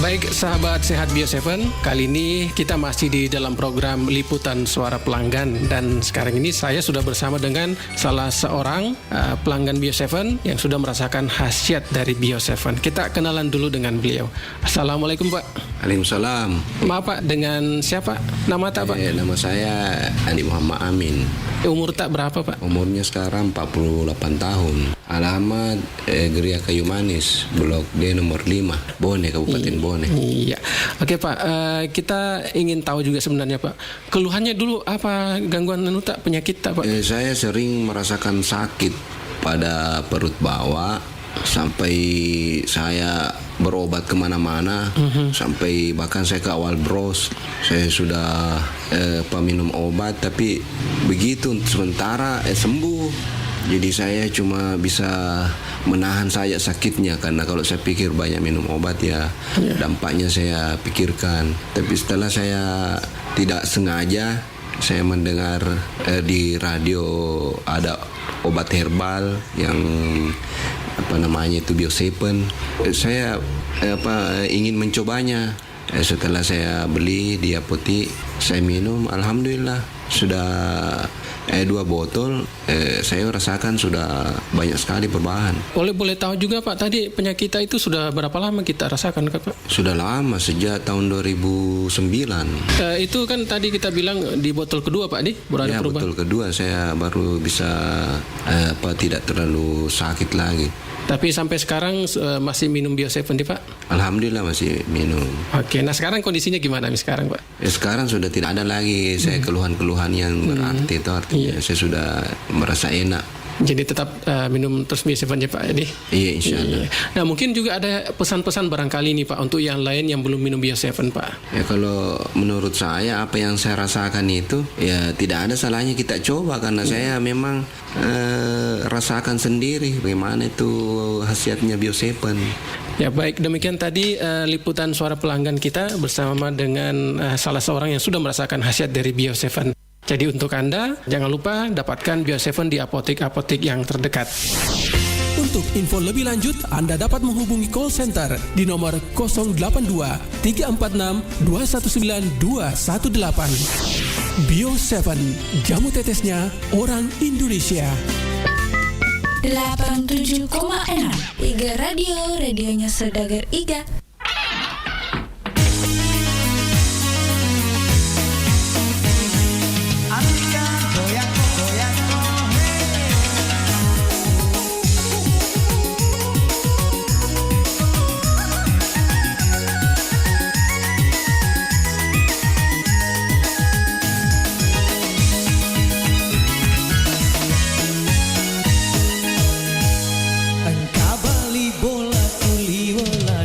S12: Baik sahabat Sehat Bio7, kali ini kita masih di dalam program Liputan Suara Pelanggan, dan sekarang ini saya sudah bersama dengan salah seorang pelanggan Bio7 yang sudah merasakan khasiat dari Bio7. Kita kenalan dulu dengan beliau. Assalamualaikum Pak.
S13: Waalaikumsalam.
S12: Maaf Pak, dengan siapa? Nama tak Pak?
S13: Nama saya Andi Muhammad Amin.
S12: Umur tak berapa Pak?
S13: Umurnya sekarang 48 tahun. Alamat Geria Kayu Manis, Blok D nomor 5, Bone, Kabupaten Bone.
S12: Iya. Oke Pak, kita ingin tahu juga sebenarnya Pak, keluhannya dulu apa, gangguan tak, penyakit tak Pak?
S13: Saya sering merasakan sakit pada perut bawah, sampai saya berobat kemana-mana, sampai bahkan saya ke awal bros, saya sudah minum obat, tapi begitu sementara sembuh. Jadi saya cuma bisa menahan saja sakitnya, karena kalau saya pikir banyak minum obat ya dampaknya saya pikirkan. Tapi setelah saya tidak sengaja saya mendengar di radio ada obat herbal yang itu Bio7. Saya ingin mencobanya. Setelah saya beli di apotek, saya minum, alhamdulillah sudah 2 botol, saya rasakan sudah banyak sekali perubahan.
S12: Boleh tahu juga Pak, tadi penyakit itu sudah berapa lama kita rasakan Pak?
S13: Sudah lama, sejak tahun 2009.
S12: Itu kan tadi kita bilang di botol kedua Pak, baru ada perubahan.
S13: Botol kedua saya baru bisa tidak terlalu sakit lagi.
S12: Tapi sampai sekarang masih minum Bio7 Pak?
S13: Alhamdulillah masih minum.
S12: Oke, nah sekarang kondisinya gimana sekarang Pak?
S13: Sekarang sudah tidak ada lagi saya keluhan-keluhan yang berarti itu, artinya saya sudah merasa enak.
S12: Jadi tetap minum terus Bio7 ya Pak?
S13: Iya, insya Allah.
S12: Nah mungkin juga ada pesan-pesan barangkali nih Pak untuk yang lain yang belum minum Bio7 Pak.
S13: Ya kalau menurut saya apa yang saya rasakan itu ya tidak ada salahnya kita coba, karena saya memang rasakan sendiri bagaimana itu khasiatnya Bio7.
S12: Ya baik, demikian tadi liputan suara pelanggan kita bersama dengan salah seorang yang sudah merasakan khasiat dari Bio7. Jadi untuk Anda, jangan lupa dapatkan Bio7 di apotek-apotek yang terdekat.
S15: Untuk info lebih lanjut, Anda dapat menghubungi call center di nomor 082 346 219 218. Bio7, jamu tetesnya orang Indonesia.
S1: 87,6 Iga Radio, radionya Saudagar Iga.
S4: Engkau beli bola, kuli bola,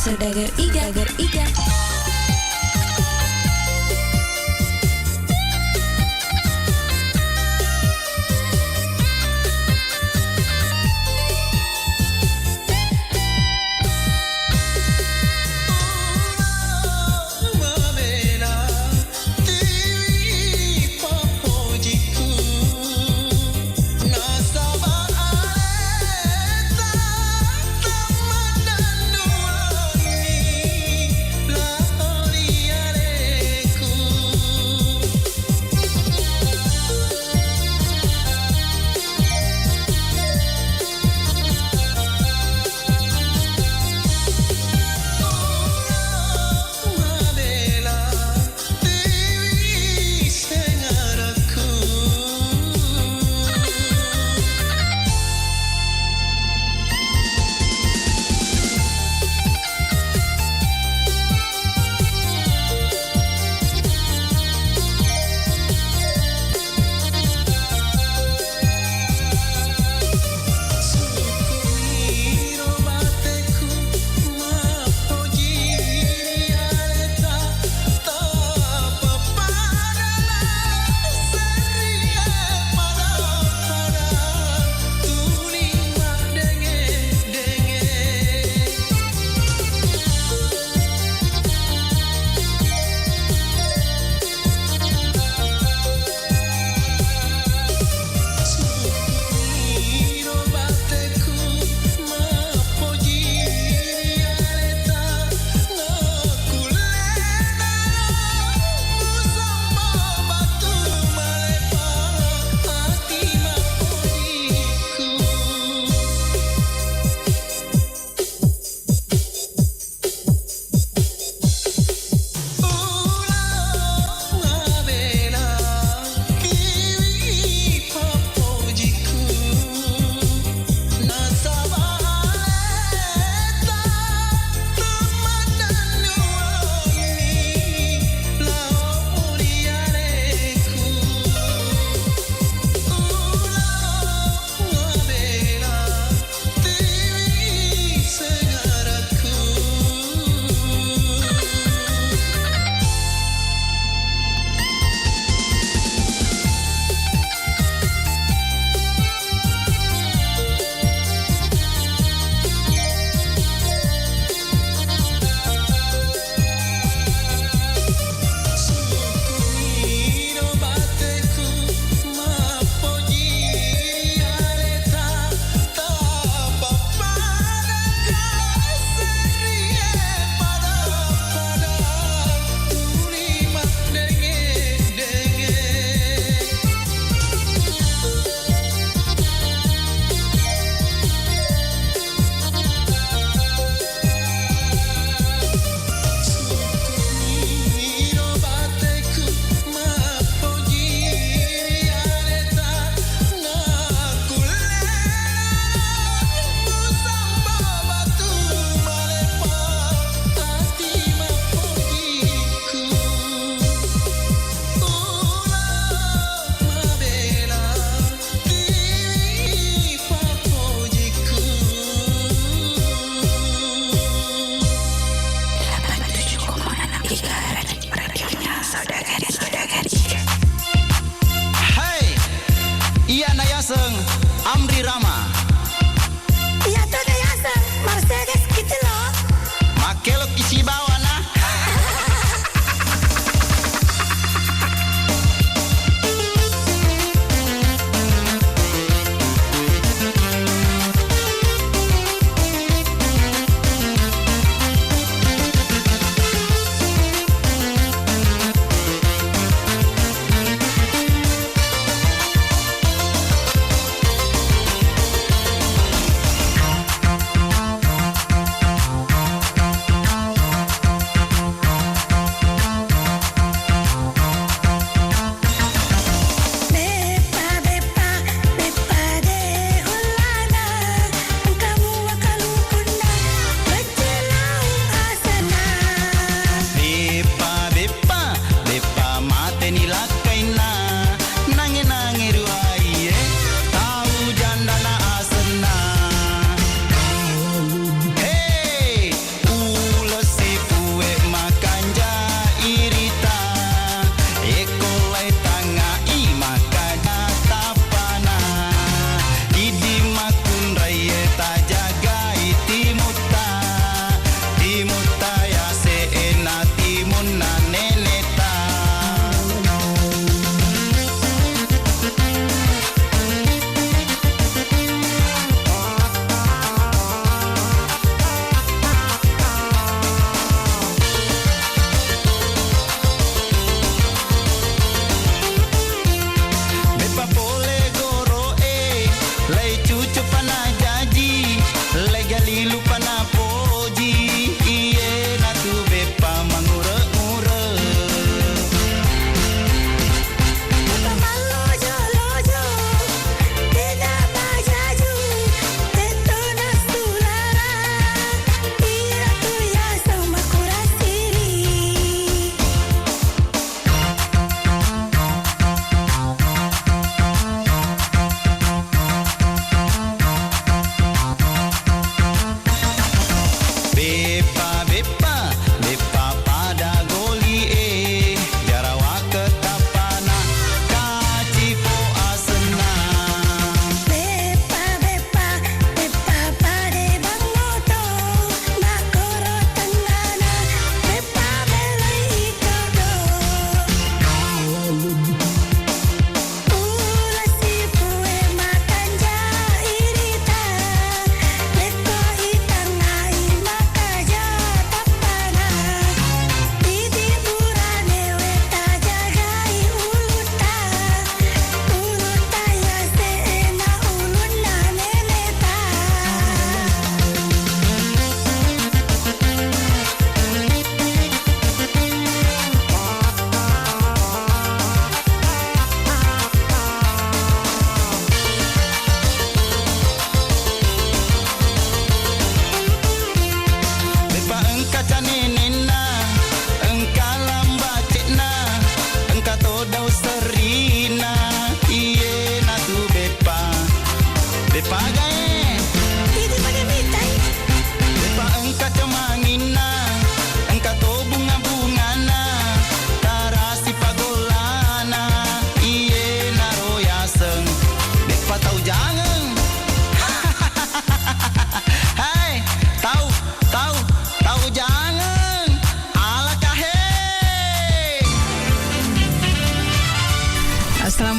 S1: Saudagar Iga.
S10: Love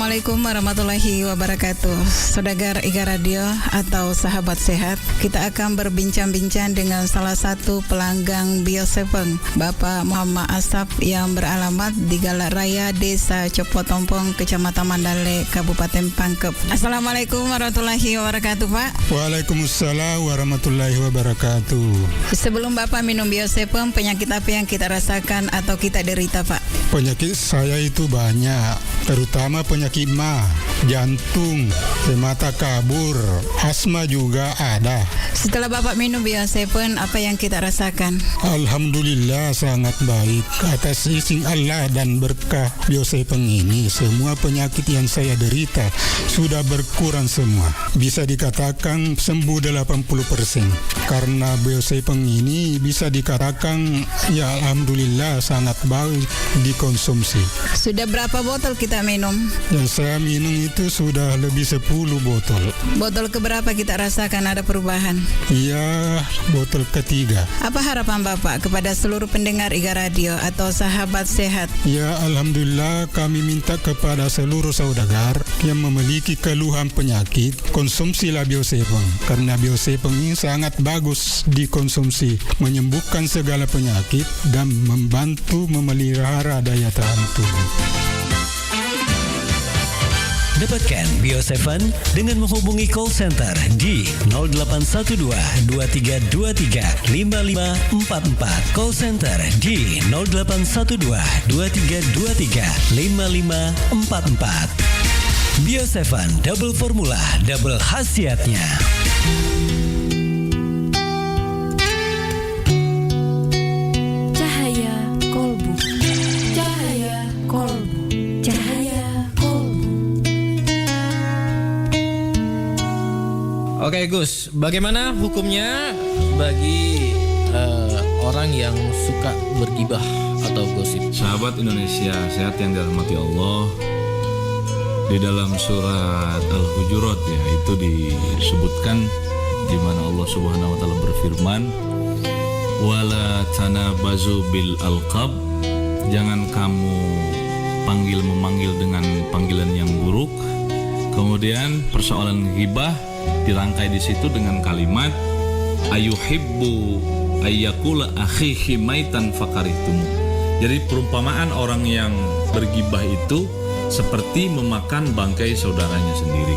S3: Assalamualaikum warahmatullahi wabarakatuh. Saudagar Iga Radio atau sahabat sehat, kita akan berbincang-bincang dengan salah satu pelanggan Bio7, Bapak Muhammad Asap yang beralamat di Galak Raya, Desa Copotompong, Kecamatan Mandale, Kabupaten Pangkep. Assalamualaikum warahmatullahi wabarakatuh, Pak.
S11: Waalaikumsalam warahmatullahi wabarakatuh.
S3: Sebelum Bapak minum Bio7, penyakit apa yang kita rasakan atau kita derita, Pak?
S11: Penyakit saya itu banyak, terutama penyakit mah, jantung, mata kabur, asma juga ada.
S3: Setelah Bapak minum Bio7, apa yang kita rasakan?
S11: Alhamdulillah sangat baik. Atas izin Allah dan berkah Bio7 ini, semua penyakit yang saya derita sudah berkurang semua. Bisa dikatakan sembuh 80%. Karena Bio7 ini bisa dikatakan ya alhamdulillah sangat baik dikonsumsi.
S3: Sudah berapa botol kita minum?
S11: Yang saya minum itu sudah lebih 10 botol.
S3: Botol keberapa kita rasakan ada perubahan?
S11: Iya, botol ketiga.
S3: Apa harapan Bapak kepada seluruh pendengar Iga Radio atau sahabat sehat?
S11: Ya, alhamdulillah kami minta kepada seluruh saudagar yang memiliki keluhan penyakit, konsumsilah Bio7 karena Bio7 ini sangat bagus dikonsumsi, menyembuhkan segala penyakit dan membantu memelihara daya tahan tubuh.
S7: Dapatkan Bio7 dengan menghubungi call center di 0812 2323 5544. Call center di 0812 2323 5544. Bio7 double formula, double khasiatnya.
S6: Cahaya Kolbu. Cahaya Kolbu. Cahaya Kolbu.
S23: Oke Gus, bagaimana hukumnya bagi orang yang suka bergibah atau gosip?
S5: Sahabat Indonesia sehat yang dirahmati Allah, di dalam surat Al-Hujurat ya itu disebutkan di mana Allah Subhanahu wa taala berfirman, "Wala tanabazu bil alqab." Jangan kamu memanggil dengan panggilan yang buruk. Kemudian persoalan ghibah dirangkai di situ dengan kalimat ayuhibbu ayyakula akhihi maitan fakarihtum. Jadi perumpamaan orang yang bergibah itu seperti memakan bangkai saudaranya sendiri.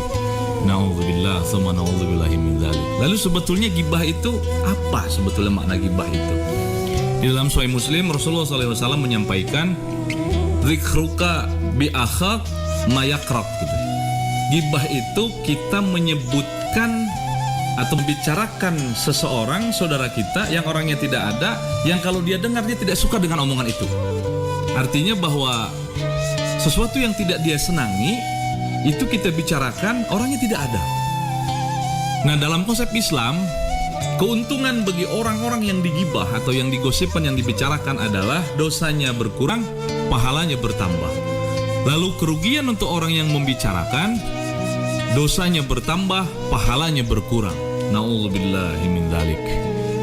S5: Na'udzubillah tsumma na'udzubillahi min dzalik. Lalu sebetulnya gibah itu apa? Sebetulnya makna gibah itu. Di dalam Sahih Muslim Rasulullah SAW menyampaikan dzikruka bi akhak mayakrab gitu. Gibah itu kita menyebutkan atau membicarakan seseorang, saudara kita yang orangnya tidak ada, yang kalau dia dengar dia tidak suka dengan omongan itu. Artinya bahwa sesuatu yang tidak dia senangi itu kita bicarakan, orangnya tidak ada. Nah, dalam konsep Islam, keuntungan bagi orang-orang yang digibah atau yang digosipkan, yang dibicarakan adalah dosanya berkurang, pahalanya bertambah. Lalu kerugian untuk orang yang membicarakan, dosanya bertambah, pahalanya berkurang. Na'udzubillahi min dzalik.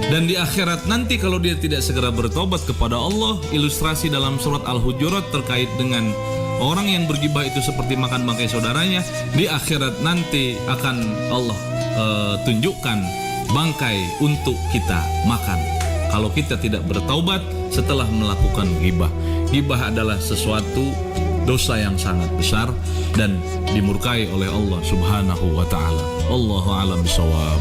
S5: Dan di akhirat nanti kalau dia tidak segera bertobat kepada Allah, ilustrasi dalam surat Al-Hujurat terkait dengan orang yang bergibah itu seperti makan bangkai saudaranya, di akhirat nanti akan Allah tunjukkan bangkai untuk kita makan kalau kita tidak bertaubat setelah melakukan ghibah. Ghibah adalah sesuatu dosa yang sangat besar dan dimurkai oleh Allah Subhanahu wa taala. Allahu a'lam bishawab.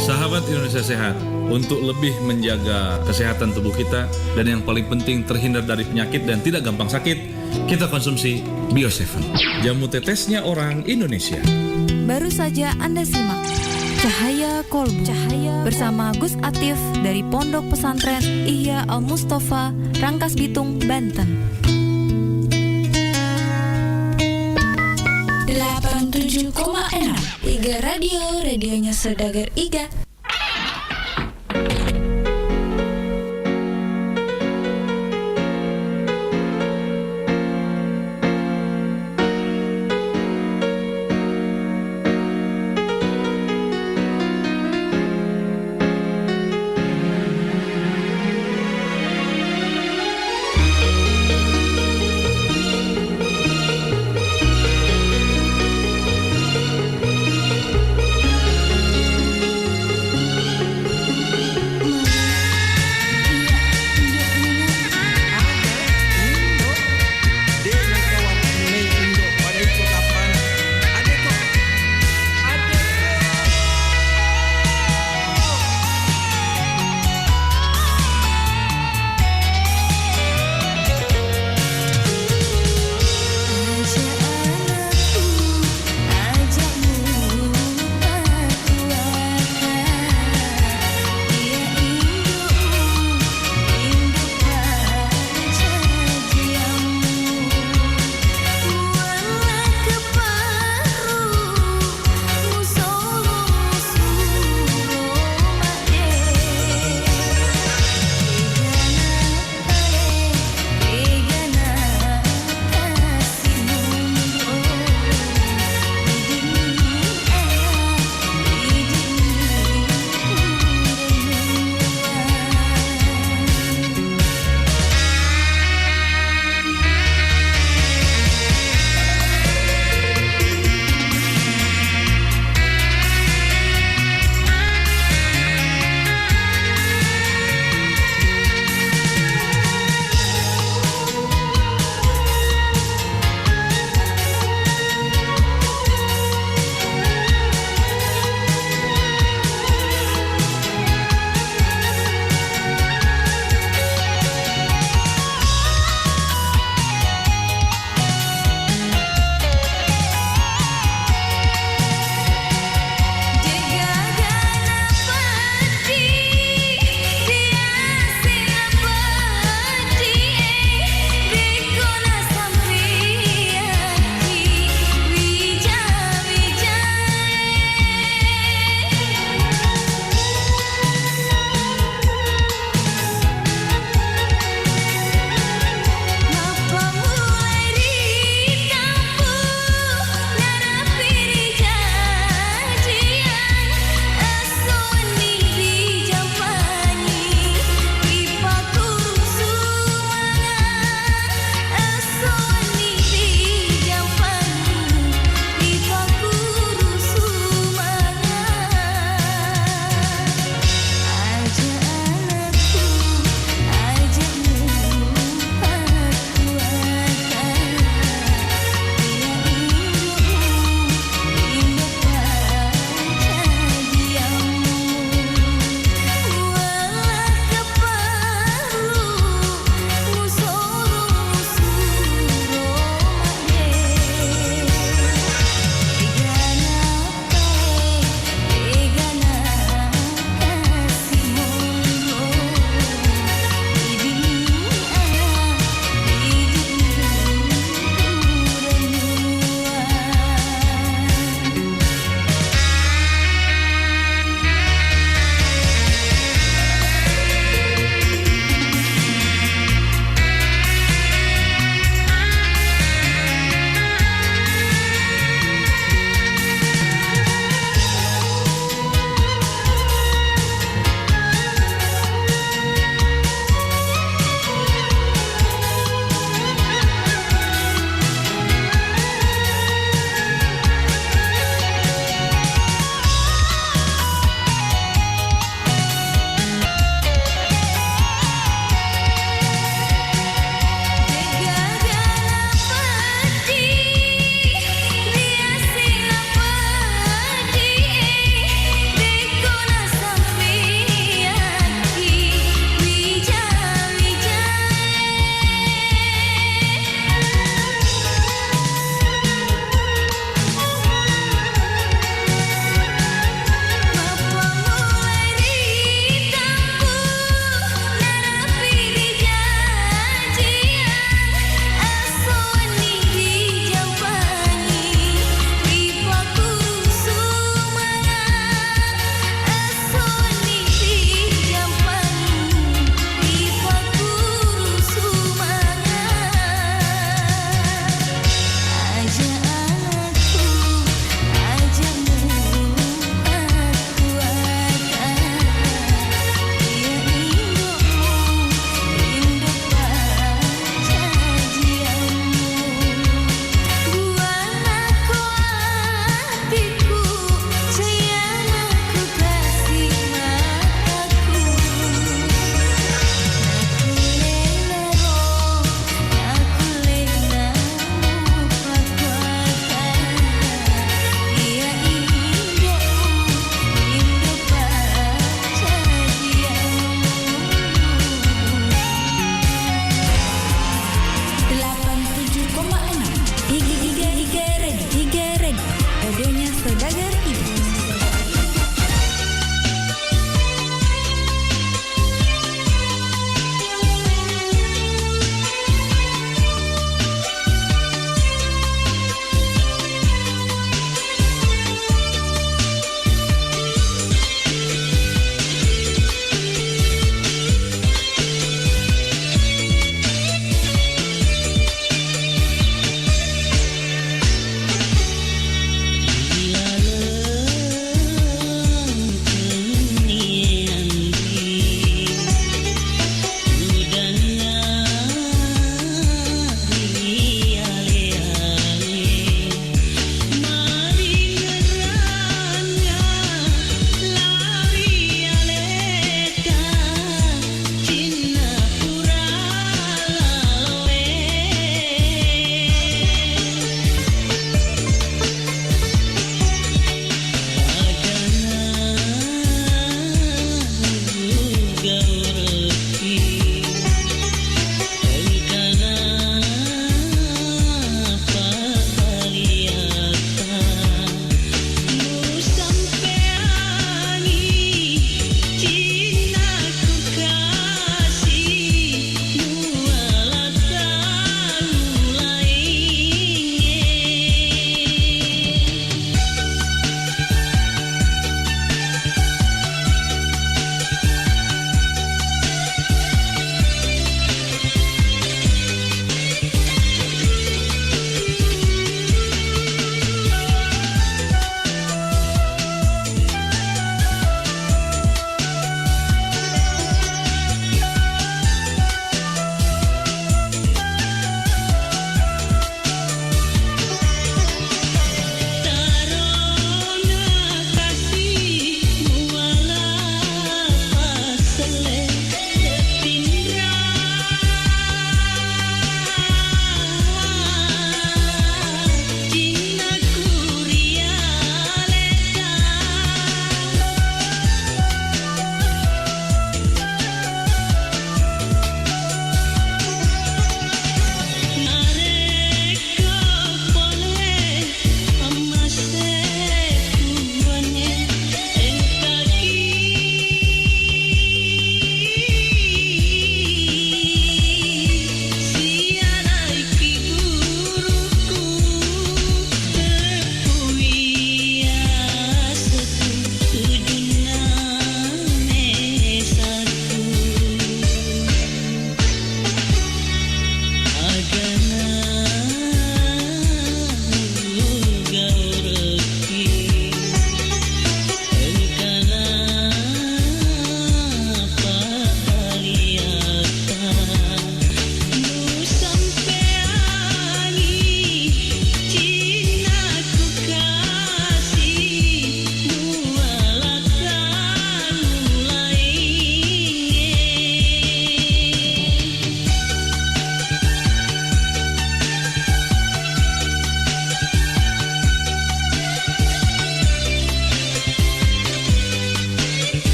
S5: Sahabat Indonesia sehat, untuk lebih menjaga kesehatan tubuh kita dan yang paling penting terhindar dari penyakit dan tidak gampang sakit, kita konsumsi Bio7, jamu tetesnya orang Indonesia.
S6: Baru saja Anda simak Cahaya Kolbu bersama Gus Atif dari Pondok Pesantren Ihya Al-Mustafa, Rangkas Bitung, Banten.
S1: 87,6 Iga Radio, radionya Saudagar Iga.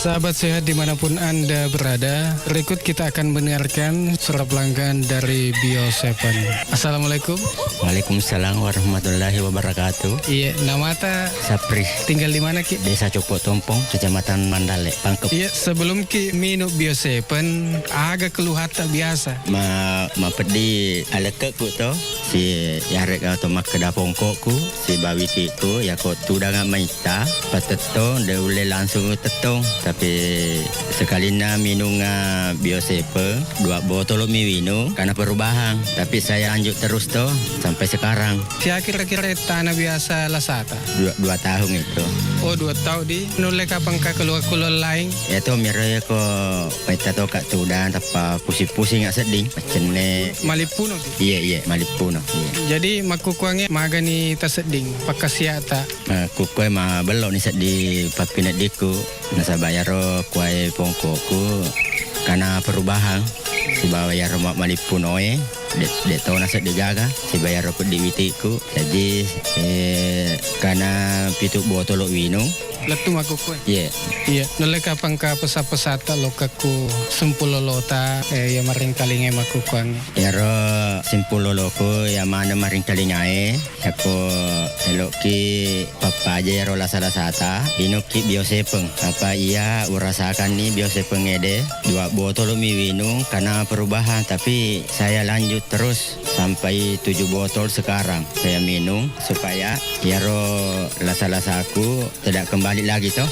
S2: Sahabat sehat dimanapun Anda berada, berikut kita akan mendengarkan suara pelanggan dari Bio7. Assalamualaikum.
S16: Waalaikumsalam warahmatullahi wabarakatuh.
S2: Iya, nama ta
S16: Sapri.
S2: Tinggal di mana Ki?
S16: Desa Copok Tompong, Kecamatan Mandale, Pangkep.
S2: Iya, sebelum Ki minum Bio7, agak keluhan tak biasa.
S16: Ma pedi alekku to si yarek atau mak kedapongkokku si bawitiku ya ko tudang maita pateto de ule langsung tetong. Tapi sekalinya minum Bio7 2 botol minum karena perubahan. Tapi saya lanjut terus toh sampai sekarang.
S2: Si kira-kira tanah biasa lasata?
S16: 2 tahun itu.
S2: Oh 2 tahun di nulek kapan ka keluar lain?
S16: Ya toh miraya ko maita to kak tudan tapa pusing-pusing nggak seding. Macene
S2: Malipuno.
S16: Iya Malipuno. Iya.
S2: Jadi makukuangnya magani taseding pakasiata.
S16: Kukuai mah belum nih di papinat diku. Nasa bayaro kuai pongkoku karena perubahan si bayaro mak Malipunoe de tau nasa digaga si bayaro ku di witiku jadi karena pitu botol wino
S2: letung aku kue.
S16: Iya.
S2: Iya. Nolek kapang ka pesata lokaku sempulolota ya maring kalinge makukuang.
S16: Yaro simpuloloku ya mana maring kalingae aku eloki papa aja yaro lasata inuki Bio7 apa iya urasakan nih Bio7 ede 2 botol minum karena perubahan tapi saya lanjut terus sampai 7 botol sekarang saya minum supaya yaro lasa-lasaku tidak kembali lagi toh.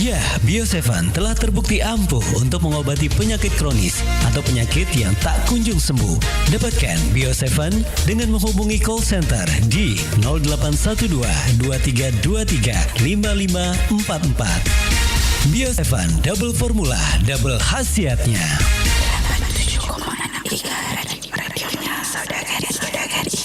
S7: Ya, Bio7 telah terbukti ampuh untuk mengobati penyakit kronis atau penyakit yang tak kunjung sembuh. Dapatkan Bio7 dengan menghubungi call center di 0812 2323 5544. Bio7 double formula, double khasiatnya.
S1: 7,6 radionya saudara-saudari.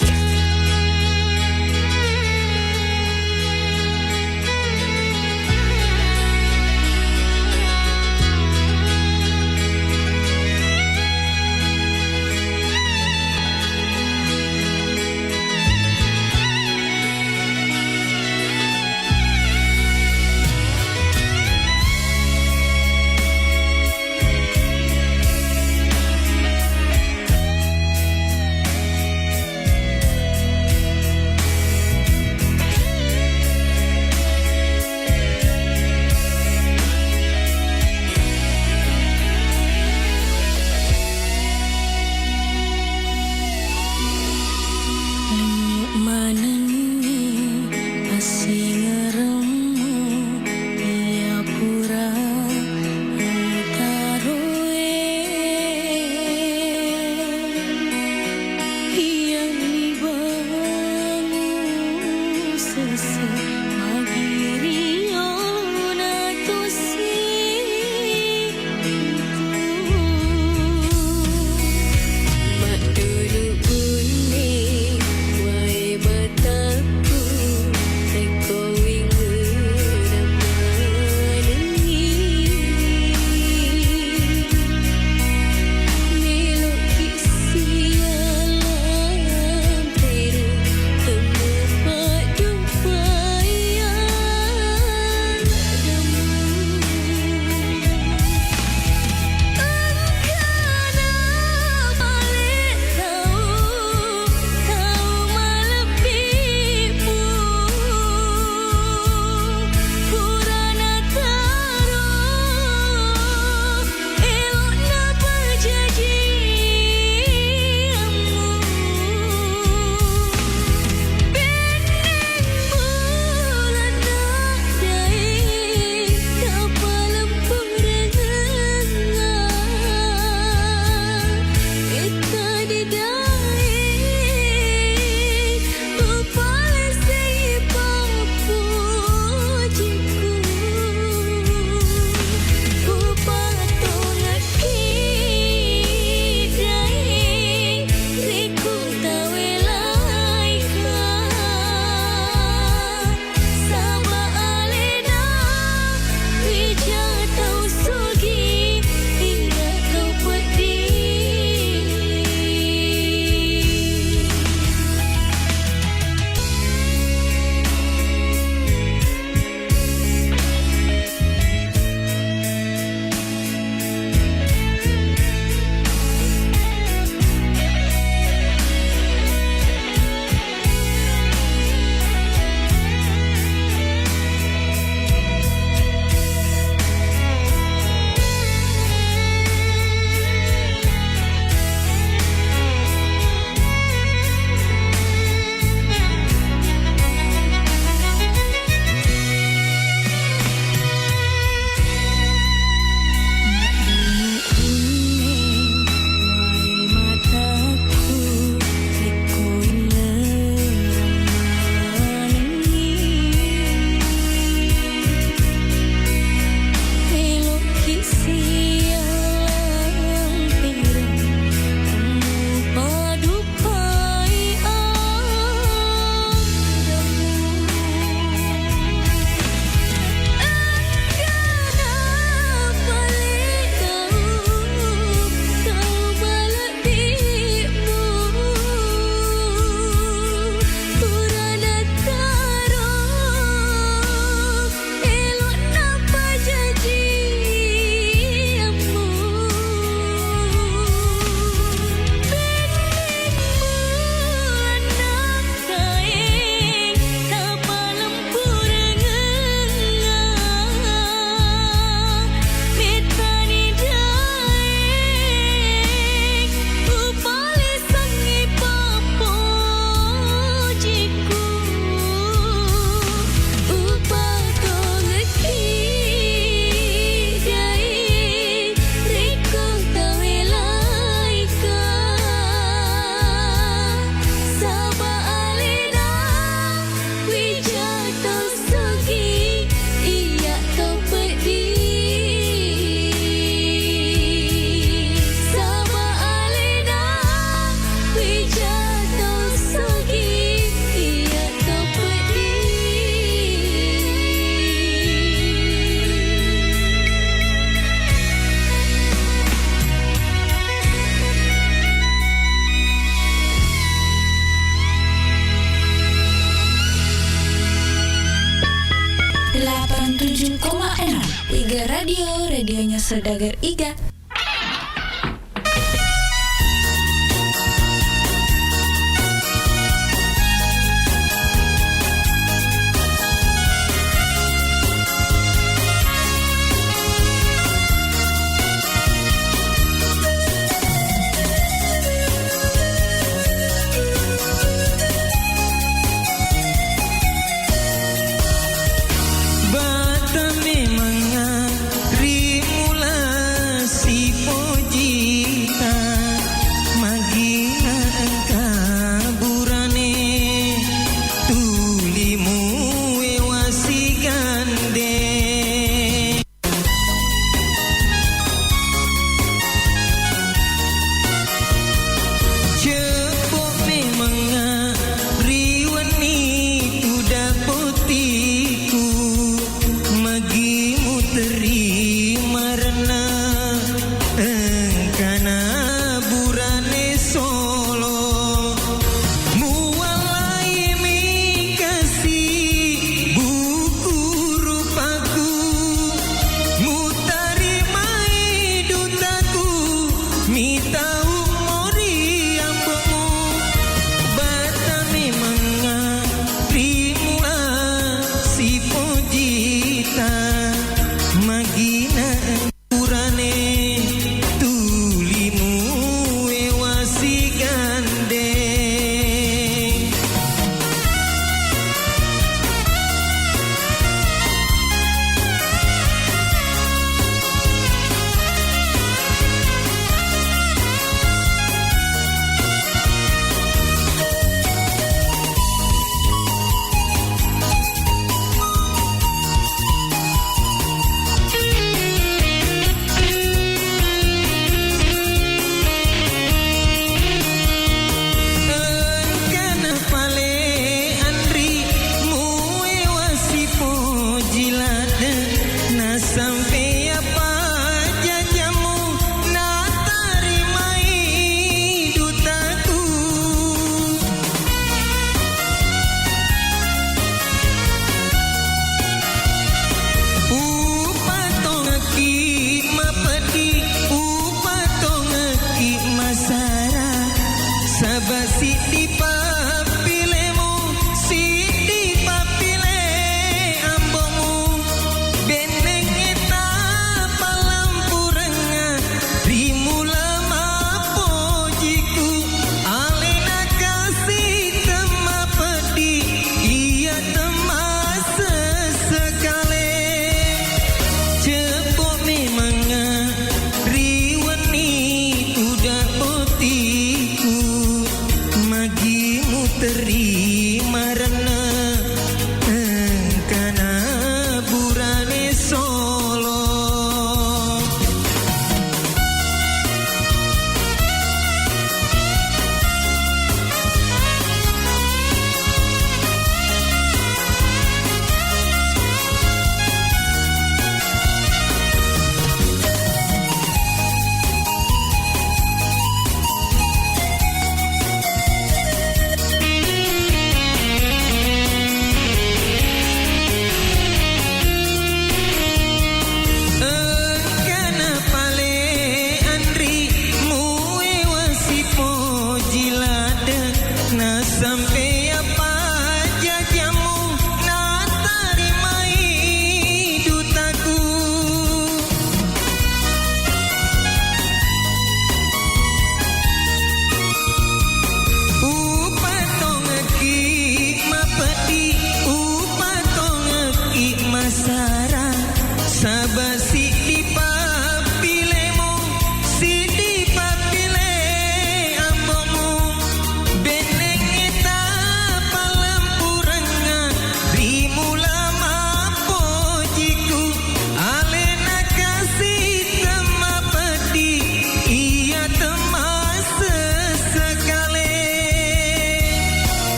S1: enak. Iga Radio, radionya Saudagar Iga.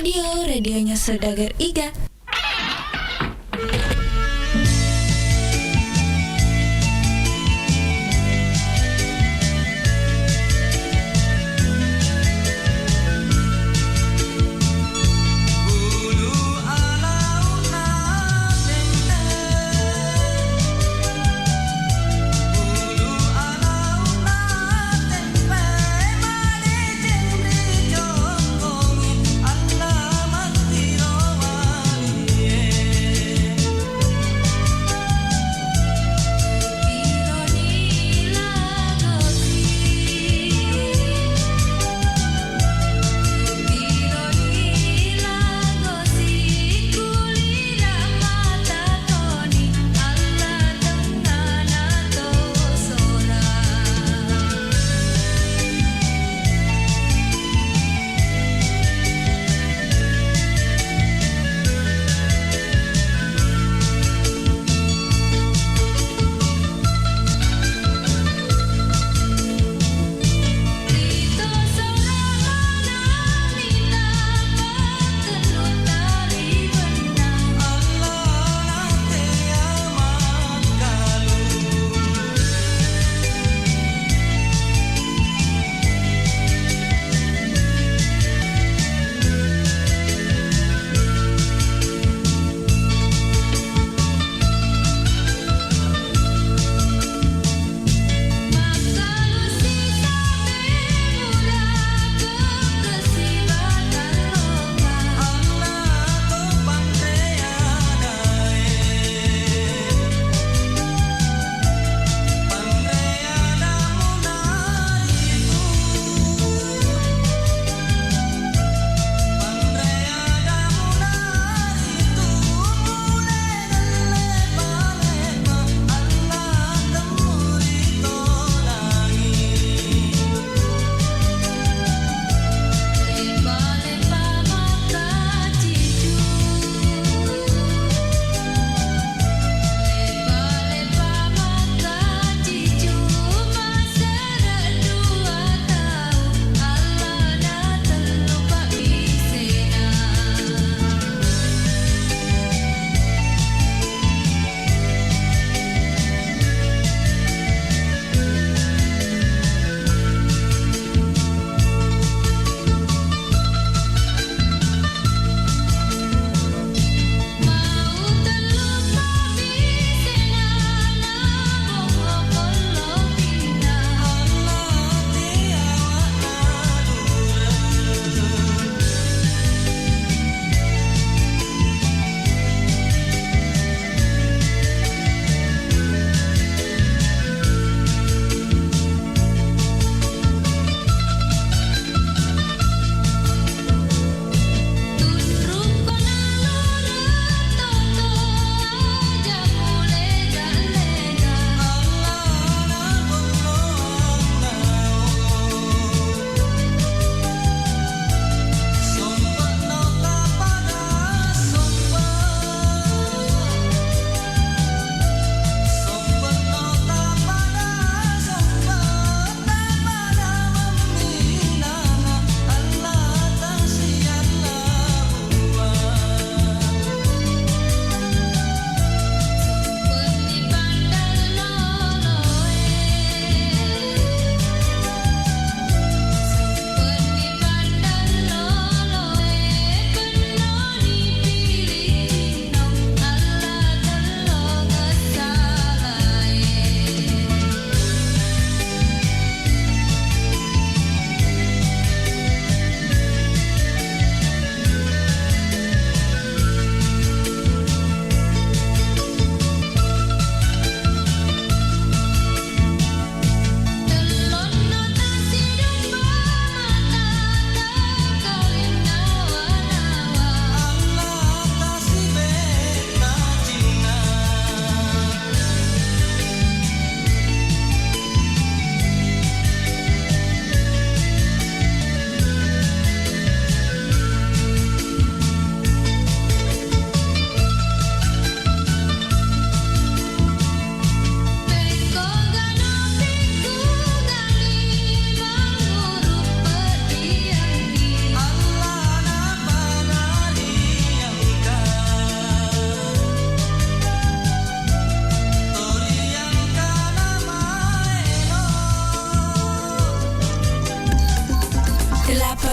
S1: Radio, radionya Saudagar Iga.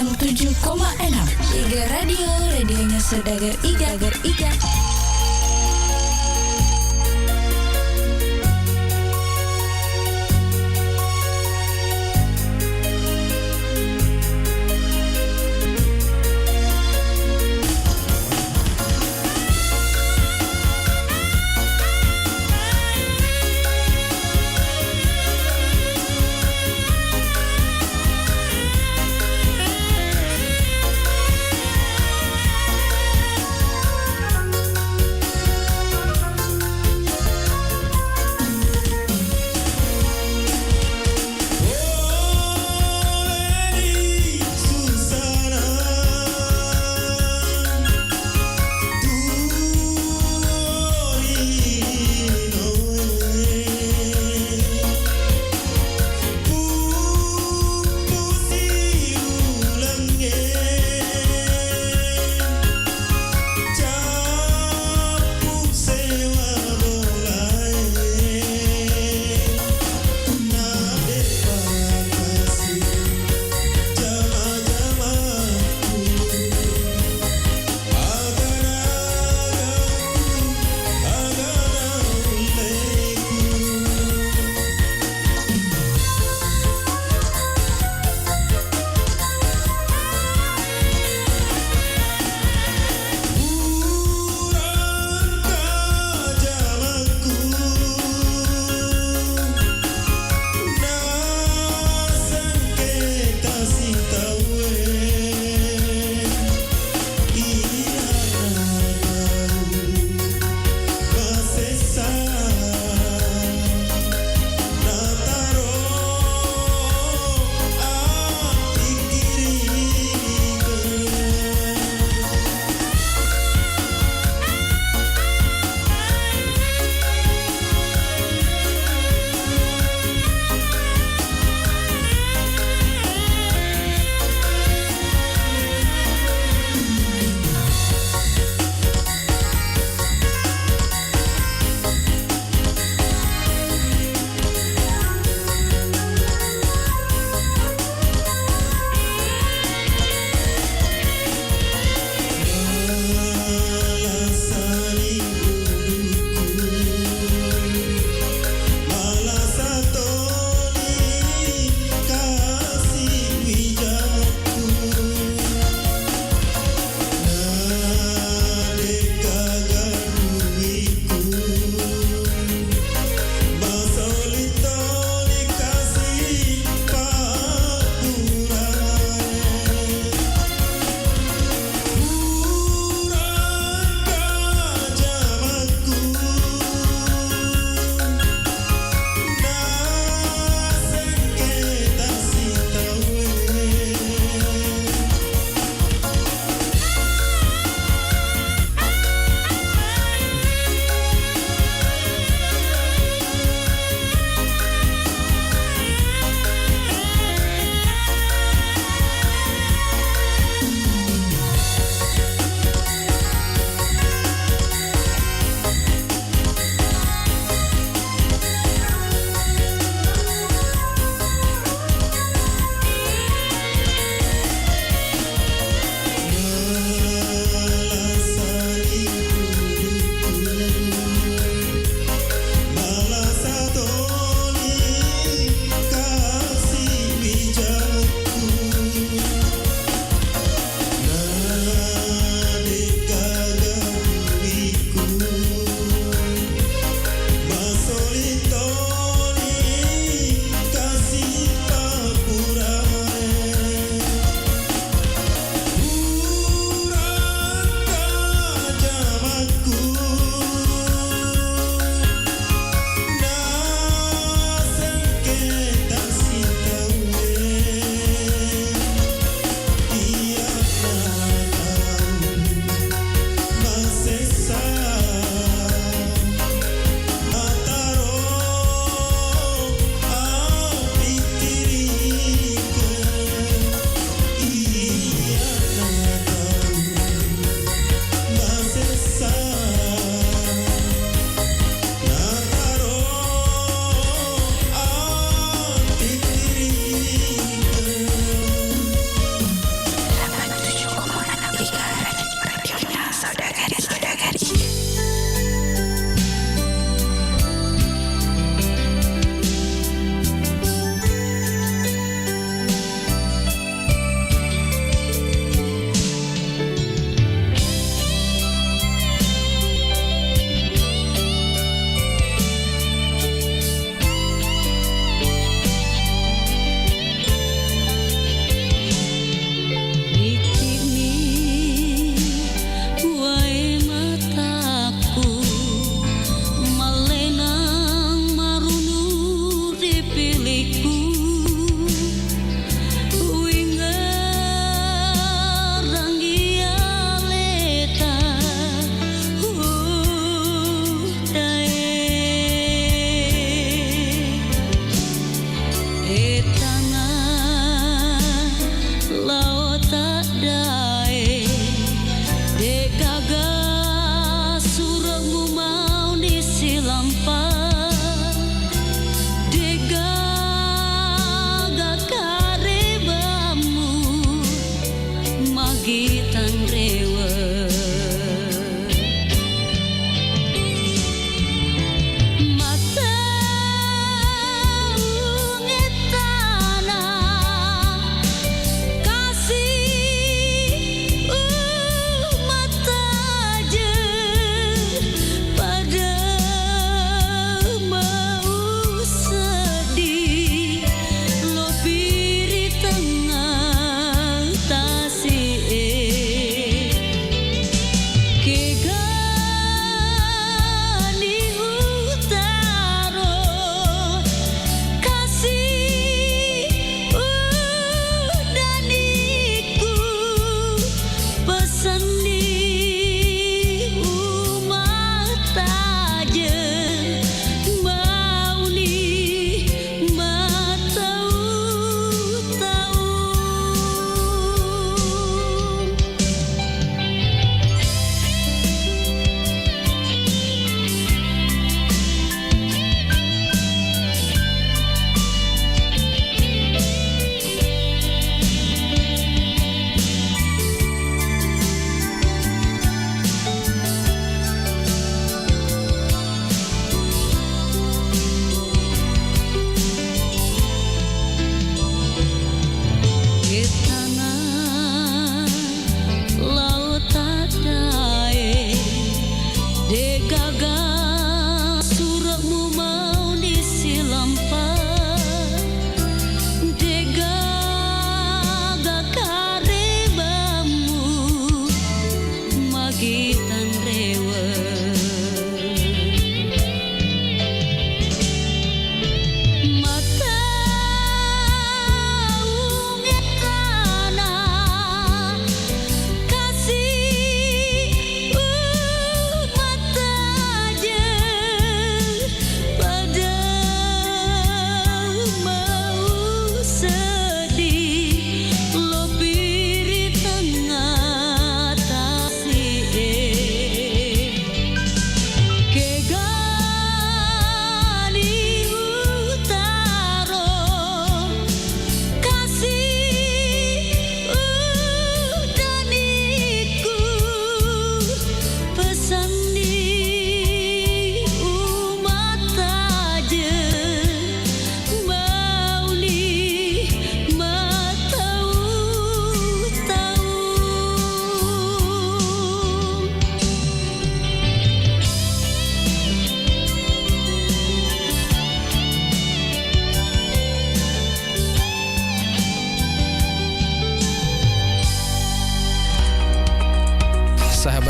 S1: 87,6 Iga Radio, radionya Saudagar Iga.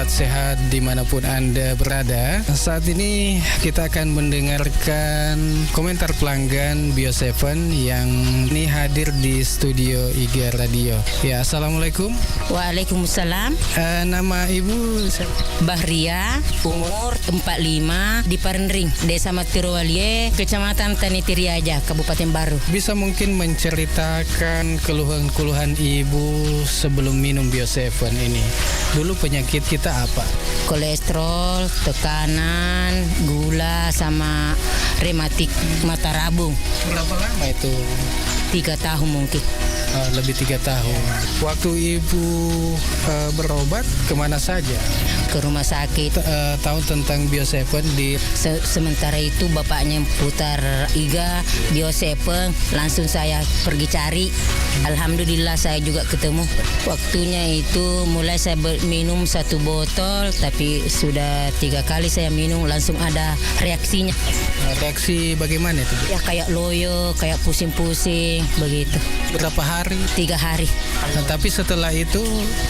S2: sahabat sehat dimanapun Anda berada. Saat ini kita akan mendengarkan komentar pelanggan Bio7 yang ini hadir di studio IGA Radio. Ya, Assalamualaikum.
S8: Waalaikumsalam.
S2: Nama Ibu?
S8: Bahria, umur 45, di Parenring, Desa Matirowalie, Kecamatan Tanitiriaja, Kabupaten Baru.
S2: Bisa mungkin menceritakan keluhan-keluhan Ibu sebelum minum Bio7 ini. Dulu penyakit kita apa?
S8: Kolesterol, tekanan, gula, sama rematik mata rabung.
S2: Berapa lama itu?
S8: 3 tahun mungkin.
S2: Lebih 3 tahun. Waktu Ibu berobat kemana saja?
S8: Ke rumah sakit.
S2: Tahu tentang Bio7 di
S8: sementara itu bapaknya putar IGA Bio7, langsung saya pergi cari. Alhamdulillah saya juga ketemu. Waktunya itu mulai saya minum 1 botol, tapi sudah 3 kali saya minum langsung ada reaksinya.
S2: Reaksi bagaimana itu?
S8: Ya kayak loyo, kayak pusing-pusing begitu.
S2: Berapa hari?
S8: 3 hari.
S2: Nah, tapi setelah itu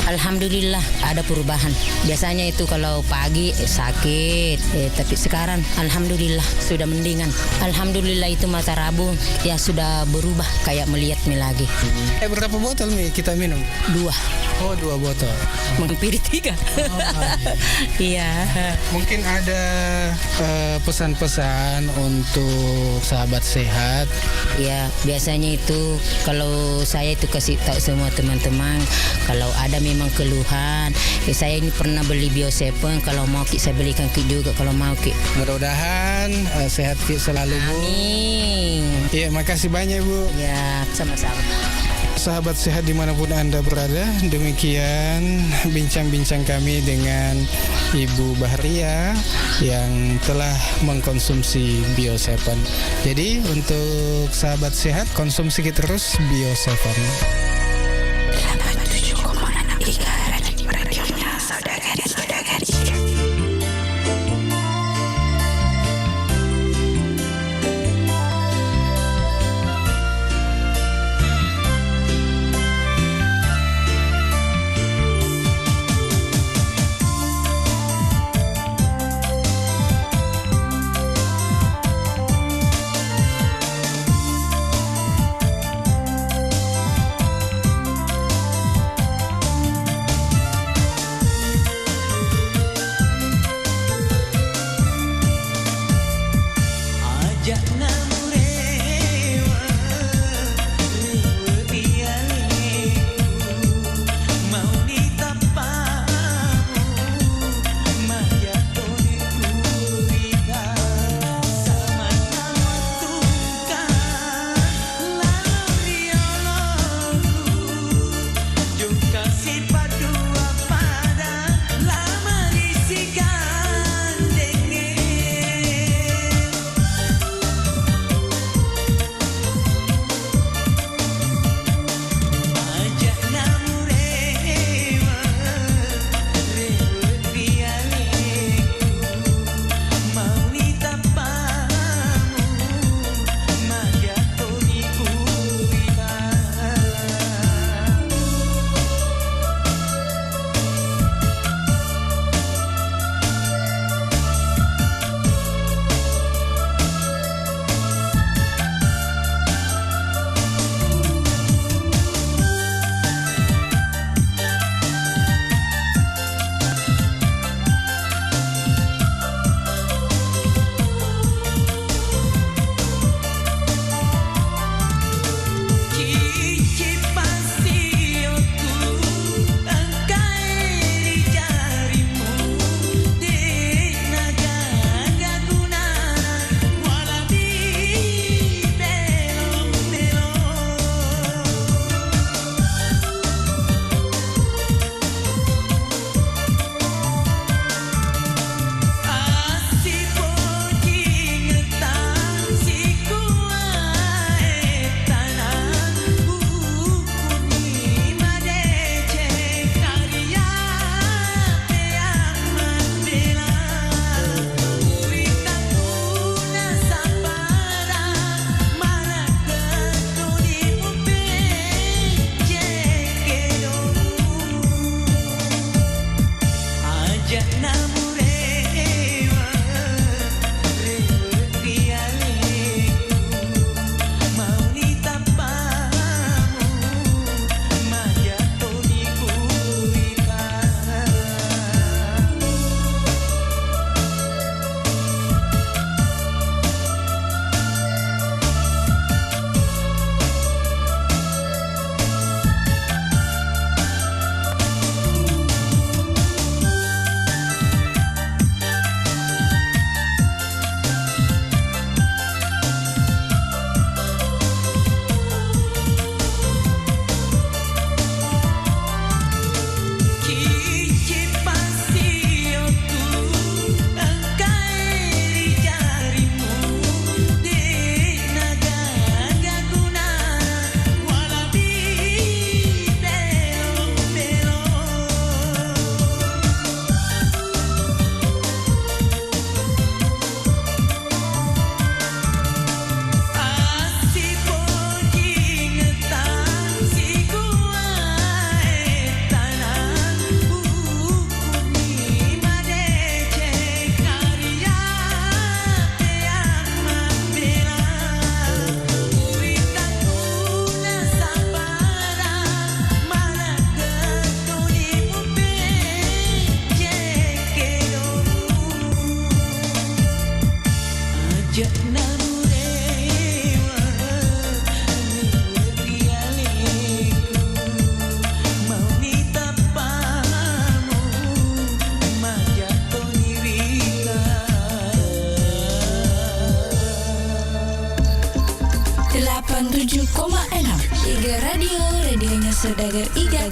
S8: alhamdulillah ada perubahan. Biasanya itu kalau pagi sakit, tapi sekarang alhamdulillah sudah mendingan. Alhamdulillah itu mata rabung ya sudah berubah kayak melihatnya lagi.
S2: Berapa botol nih kita minum?
S8: 2.
S2: Oh, 2 botol.
S8: Menghampiri 3. Iya.
S2: Mungkin ada pesan-pesan untuk sahabat sehat.
S8: Ya, biasanya itu kalau saya itu kasih tahu semua teman-teman kalau ada memang keluhan, saya ini pernah beli Bio7, kalau mau Ki saya belikan Ki juga kalau mau Ki.
S2: Mudah-mudahan sehat Ki selalu, Bu.
S8: Amin.
S2: Iya, makasih banyak, Bu.
S8: Ya, sama-sama.
S2: Sahabat sehat dimanapun Anda berada, demikian bincang-bincang kami dengan Ibu Bahria yang telah mengkonsumsi Bio7. Jadi untuk sahabat sehat, konsumsi terus Bio7.
S1: 87,6 IGA radionya saudara-saudari. Saudagar Iga.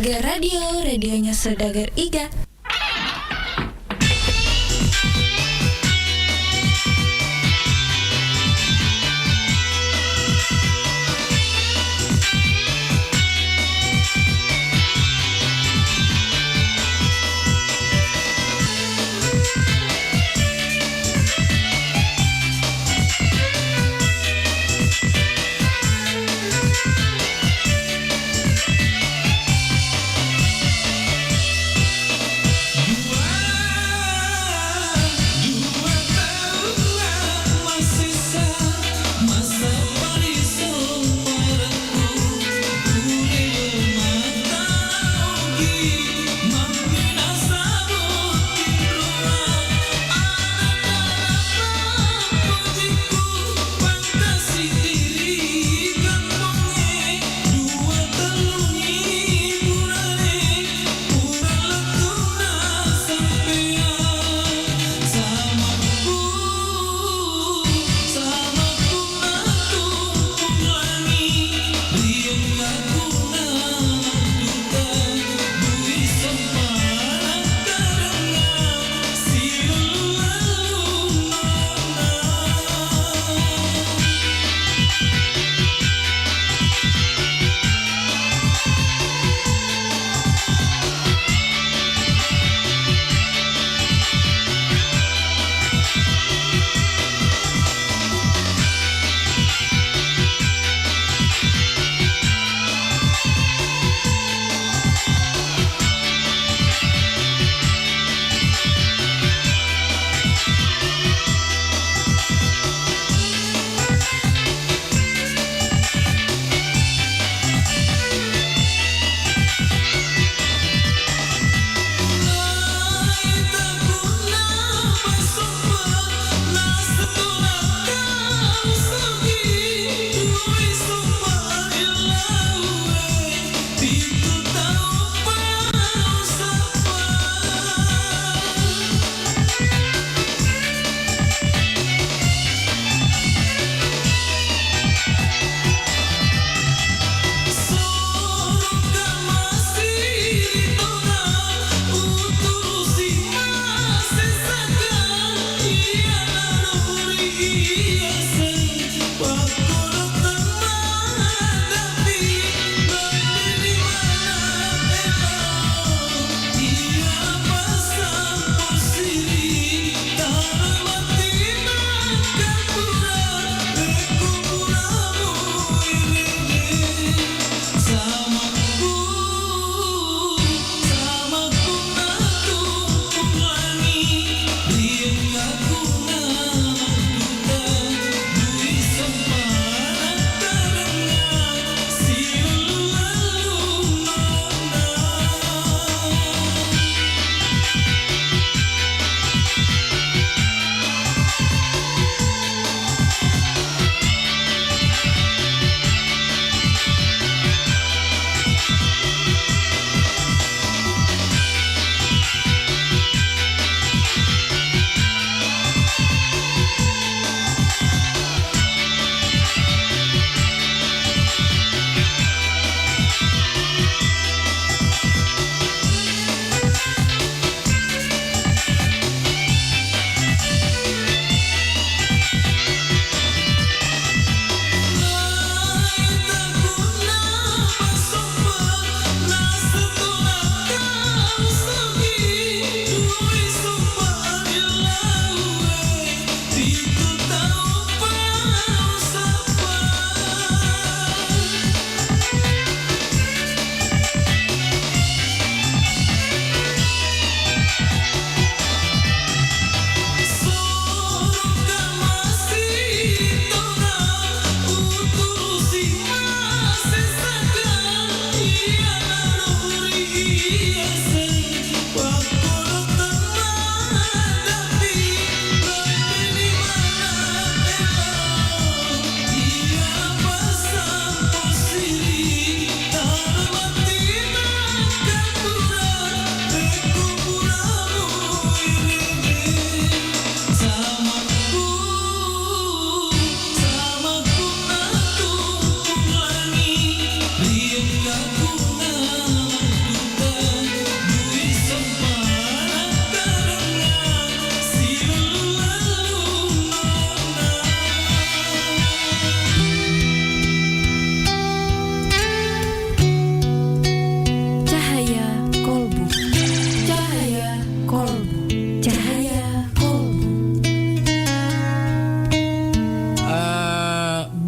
S1: Iga Radio, radionya Saudagar Iga.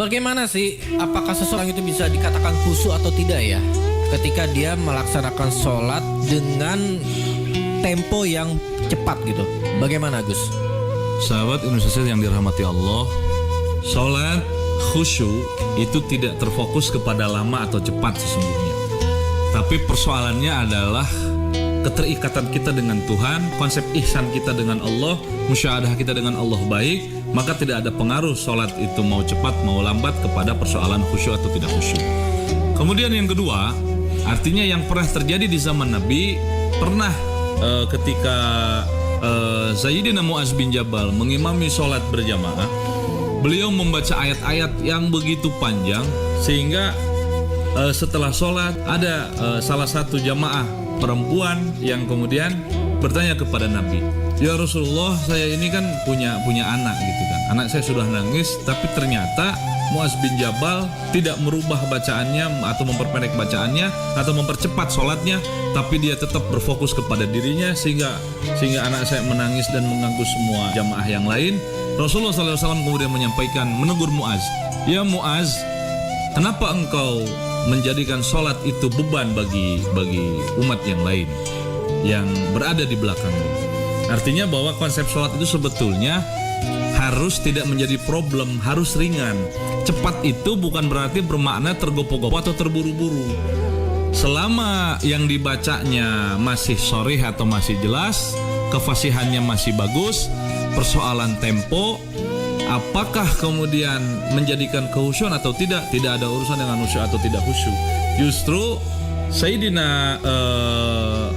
S23: Bagaimana sih, apakah seseorang itu bisa dikatakan khusyuk atau tidak ya ketika dia melaksanakan sholat dengan tempo yang cepat gitu? Bagaimana Gus?
S5: Sahabat Indonesia yang dirahmati Allah, sholat khusyuk itu tidak terfokus kepada lama atau cepat sesungguhnya. Tapi persoalannya adalah keterikatan kita dengan Tuhan, konsep ihsan kita dengan Allah, musyahadah kita dengan Allah baik, maka tidak ada pengaruh sholat itu mau cepat mau lambat kepada persoalan khusyuk atau tidak khusyuk. Kemudian yang kedua, artinya yang pernah terjadi di zaman Nabi, pernah ketika Sayyidina Muaz bin Jabal mengimami sholat berjamaah, beliau membaca ayat-ayat yang begitu panjang sehingga setelah sholat ada salah satu jamaah perempuan yang kemudian bertanya kepada Nabi, "Ya Rasulullah, saya ini kan punya anak gitu kan. Anak saya sudah nangis, tapi ternyata Muaz bin Jabal tidak merubah bacaannya atau memperpendek bacaannya atau mempercepat sholatnya, tapi dia tetap berfokus kepada dirinya sehingga anak saya menangis dan mengganggu semua jamaah yang lain." Rasulullah SAW kemudian menyampaikan, menegur Muaz, "Ya Muaz, kenapa engkau menjadikan sholat itu beban bagi umat yang lain yang berada di belakangmu?" Artinya bahwa konsep sholat itu sebetulnya harus tidak menjadi problem, harus ringan. Cepat itu bukan berarti bermakna tergopoh-gopoh atau terburu-buru. Selama yang dibacanya masih sharih atau masih jelas, kefasihannya masih bagus, persoalan tempo, apakah kemudian menjadikan kehusyuan atau tidak ada urusan dengan khusyuk atau tidak khusyuk. Justru Sayyidina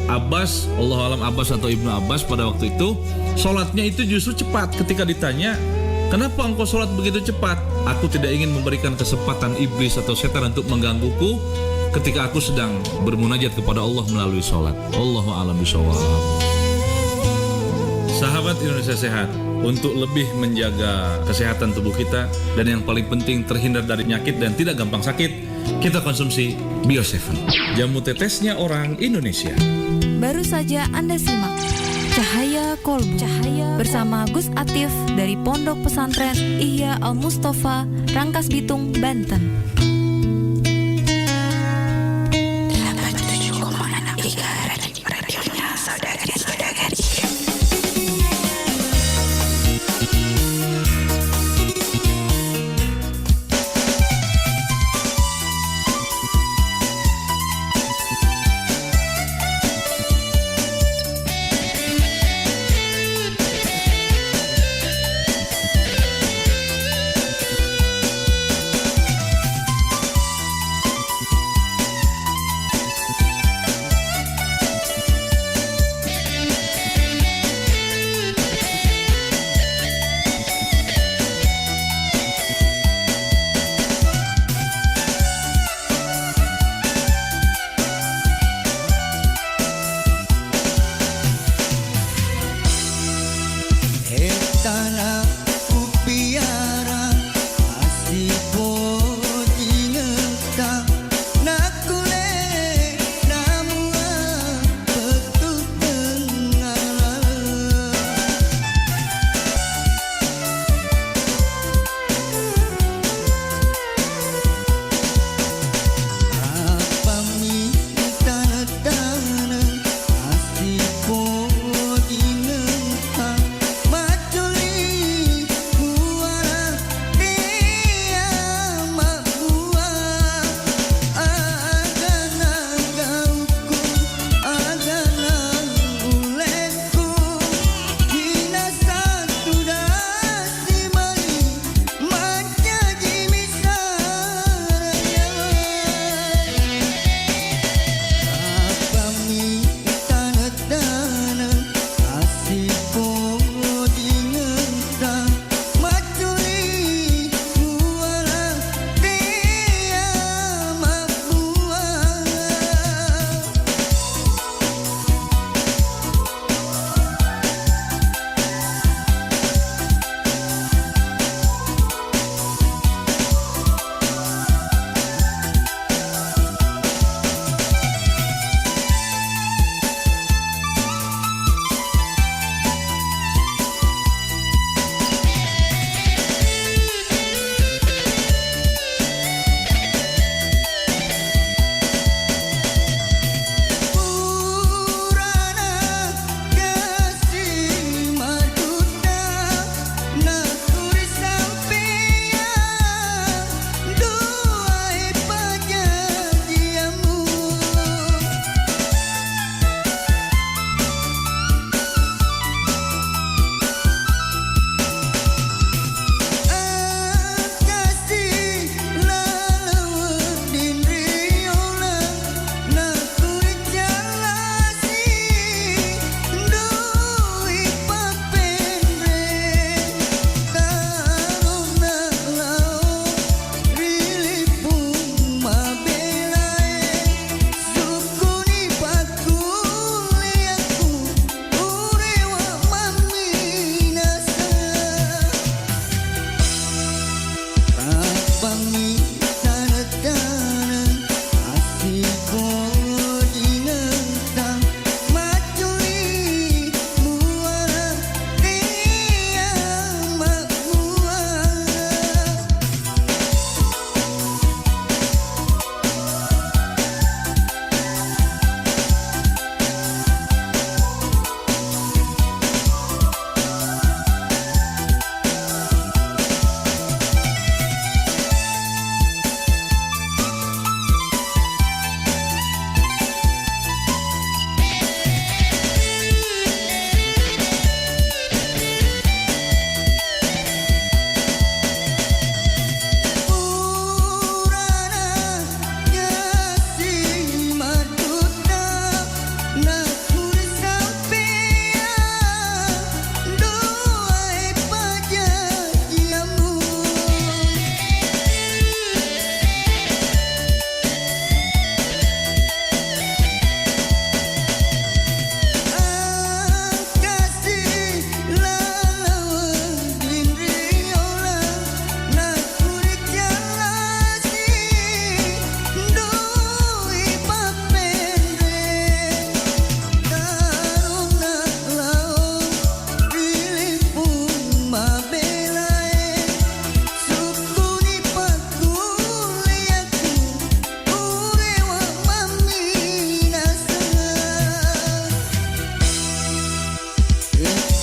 S5: Abbas, Allahualam Abbas atau Ibnu Abbas pada waktu itu, sholatnya itu justru cepat. Ketika ditanya, "Kenapa engkau sholat begitu cepat?" "Aku tidak ingin memberikan kesempatan iblis atau setan untuk menggangguku ketika aku sedang bermunajat kepada Allah melalui sholat." Allahualam bishawab. Sahabat Indonesia Sehat, untuk lebih menjaga kesehatan tubuh kita dan yang paling penting terhindar dari penyakit dan tidak gampang sakit, kita konsumsi Bio7, jamu tetesnya orang Indonesia.
S6: Baru saja Anda simak Cahaya Kolbu bersama Gus Atif dari Pondok Pesantren Ihya Al Mustafa, Rangkas Bitung, Banten. Radionya saudara-saudari.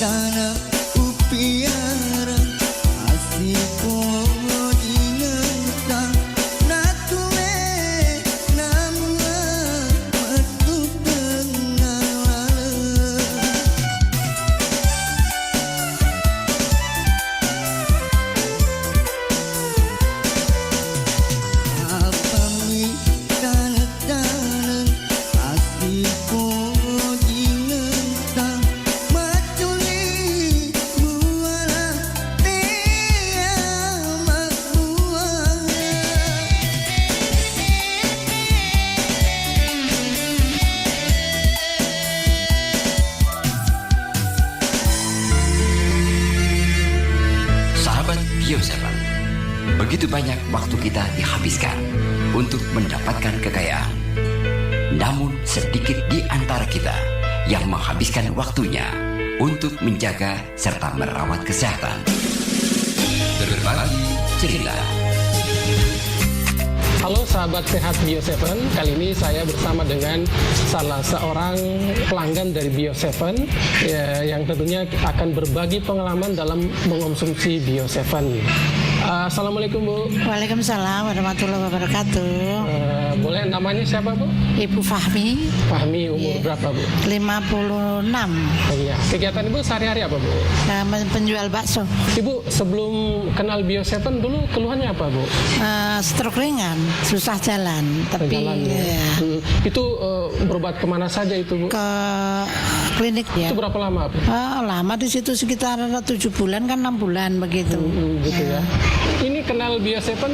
S10: tanah upiara asiko ingata natue nama metu pengalara apami tanah-tanah asiko ingata matuli buala tia makbuana
S14: Sahabat Bioseven, begitu banyak waktu kita dihabiskan untuk mendapatkan kekayaan. Namun sedikit di antara kita yang menghabiskan waktunya untuk menjaga serta merawat kesehatan. Berbagi cerita.
S12: Halo sahabat sehat Bioseven, kali ini saya bersama dengan salah seorang pelanggan dari Bioseven yang tentunya akan berbagi pengalaman dalam mengonsumsi Bioseven. Assalamualaikum Bu.
S17: Waalaikumsalam warahmatullahi wabarakatuh.
S12: Boleh namanya siapa Bu?
S17: Ibu Fahmi.
S12: Fahmi, umur berapa Bu?
S17: 56.
S12: Oh iya. Kegiatan Ibu sehari-hari apa Bu?
S17: Penjual bakso.
S12: Ibu sebelum kenal Bioseven dulu keluhannya apa Bu?
S17: Stroke ringan, susah jalan. Tapi
S12: Itu berobat kemana saja itu Bu?
S17: Ke klinik ya.
S12: Itu berapa lama Bu?
S17: Lama di situ sekitar 7 bulan kan 6 bulan begitu.
S12: Gitu ya. Ini kenal Bioseven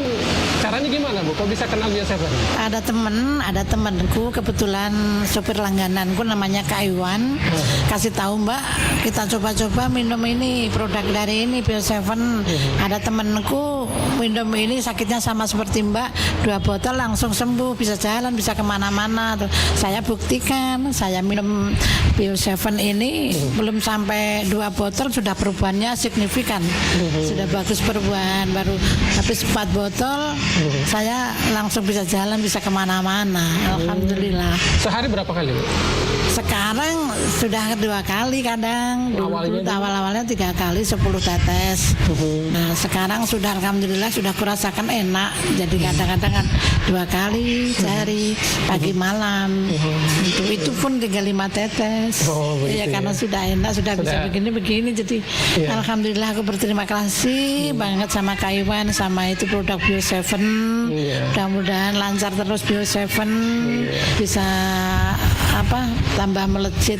S12: caranya gimana Bu? Kok bisa kenal Bioseven?
S17: Ada temanku kebetulan sopir langgananku namanya Kak Iwan. Kasih tahu Mbak, kita coba-coba minum ini produk dari ini Bioseven. Ada temanku minum ini sakitnya sama seperti Mbak, 2 botol langsung sembuh, bisa jalan, bisa kemana-mana. Saya buktikan, saya minum Bioseven ini belum sampai 2 botol sudah perubahannya signifikan, sudah bagus perubahan. Baru habis 4 botol saya langsung bisa jalan, bisa kemana-mana. Alhamdulillah.
S12: Sehari berapa kali Bu?
S17: Sekarang sudah 2 kali kadang. Awal-awalnya 3 kali 10 tetes. Nah sekarang sudah alhamdulillah sudah kurasakan enak. Jadi kadang-kadang kan 2 kali sehari, pagi malam. Itu pun tinggal 5 tetes. Ya karena sudah enak, sudah bisa begini-begini. Jadi alhamdulillah aku berterima kasih banget sama Kak Iwan, sama itu produk Bioseven. Mudah-mudahan lancar terus Bioseven, bisa tambah melejit.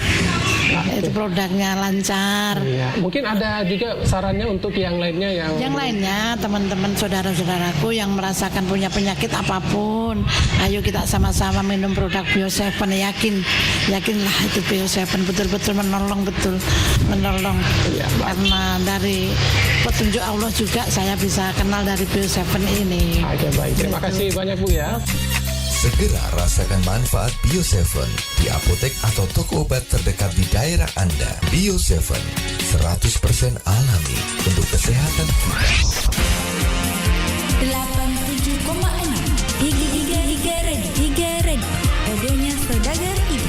S17: Itu produknya lancar.
S12: Mungkin ada juga sarannya untuk yang lainnya yang
S17: lainnya teman-teman saudara-saudaraku yang merasakan punya penyakit apapun, ayo kita sama-sama minum produk Bioseven. Yakinlah itu Bioseven betul-betul menolong karena dari petunjuk Allah juga saya bisa kenal dari Bioseven ini.
S12: Baik, terima kasih banyak Bu ya.
S18: Segera rasakan manfaat Bioseven di apotek atau toko obat terdekat di daerah Anda. Bioseven 100% alami untuk kesehatan kita.
S1: 87,6 Iga Ready, radionya Saudagar Iga.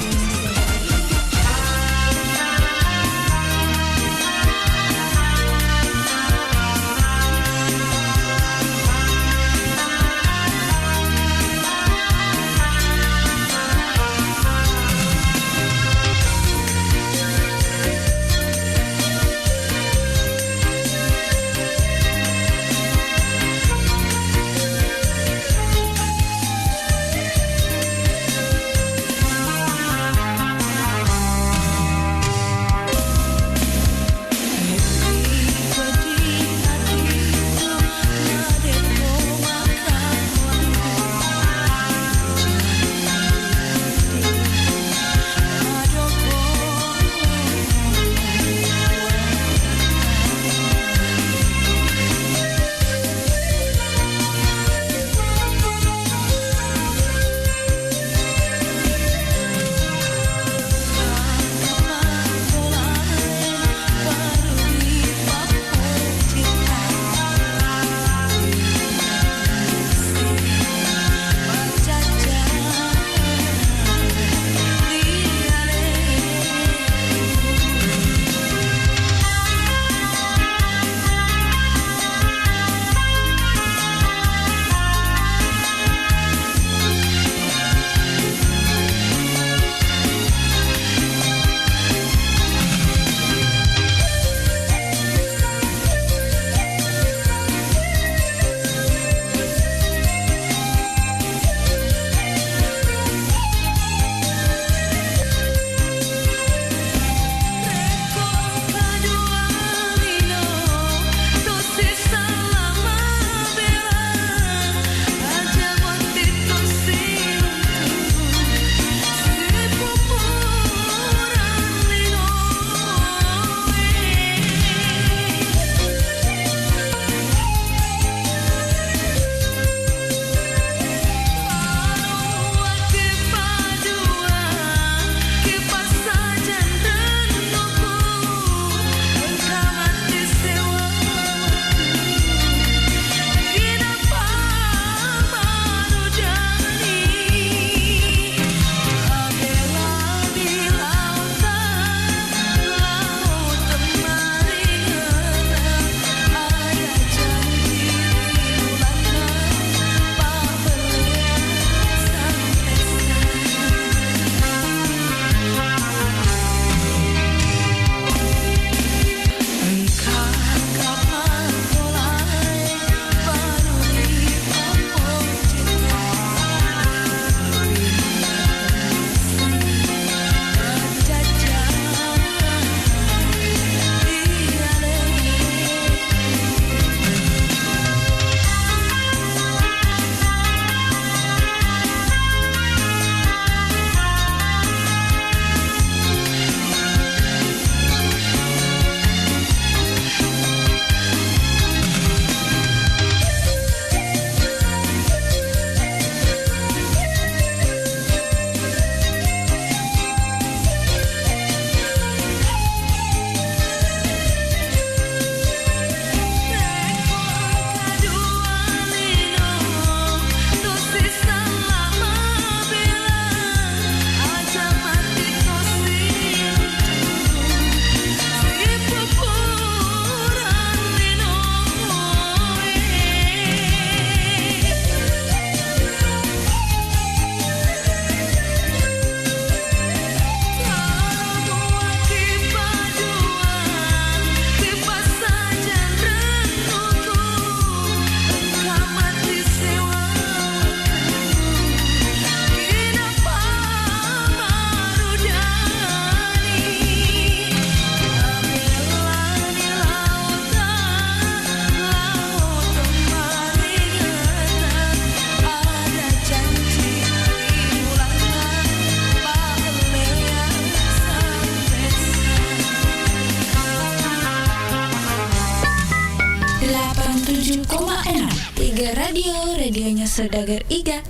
S1: Iga Radio, radionya Saudagar Iga.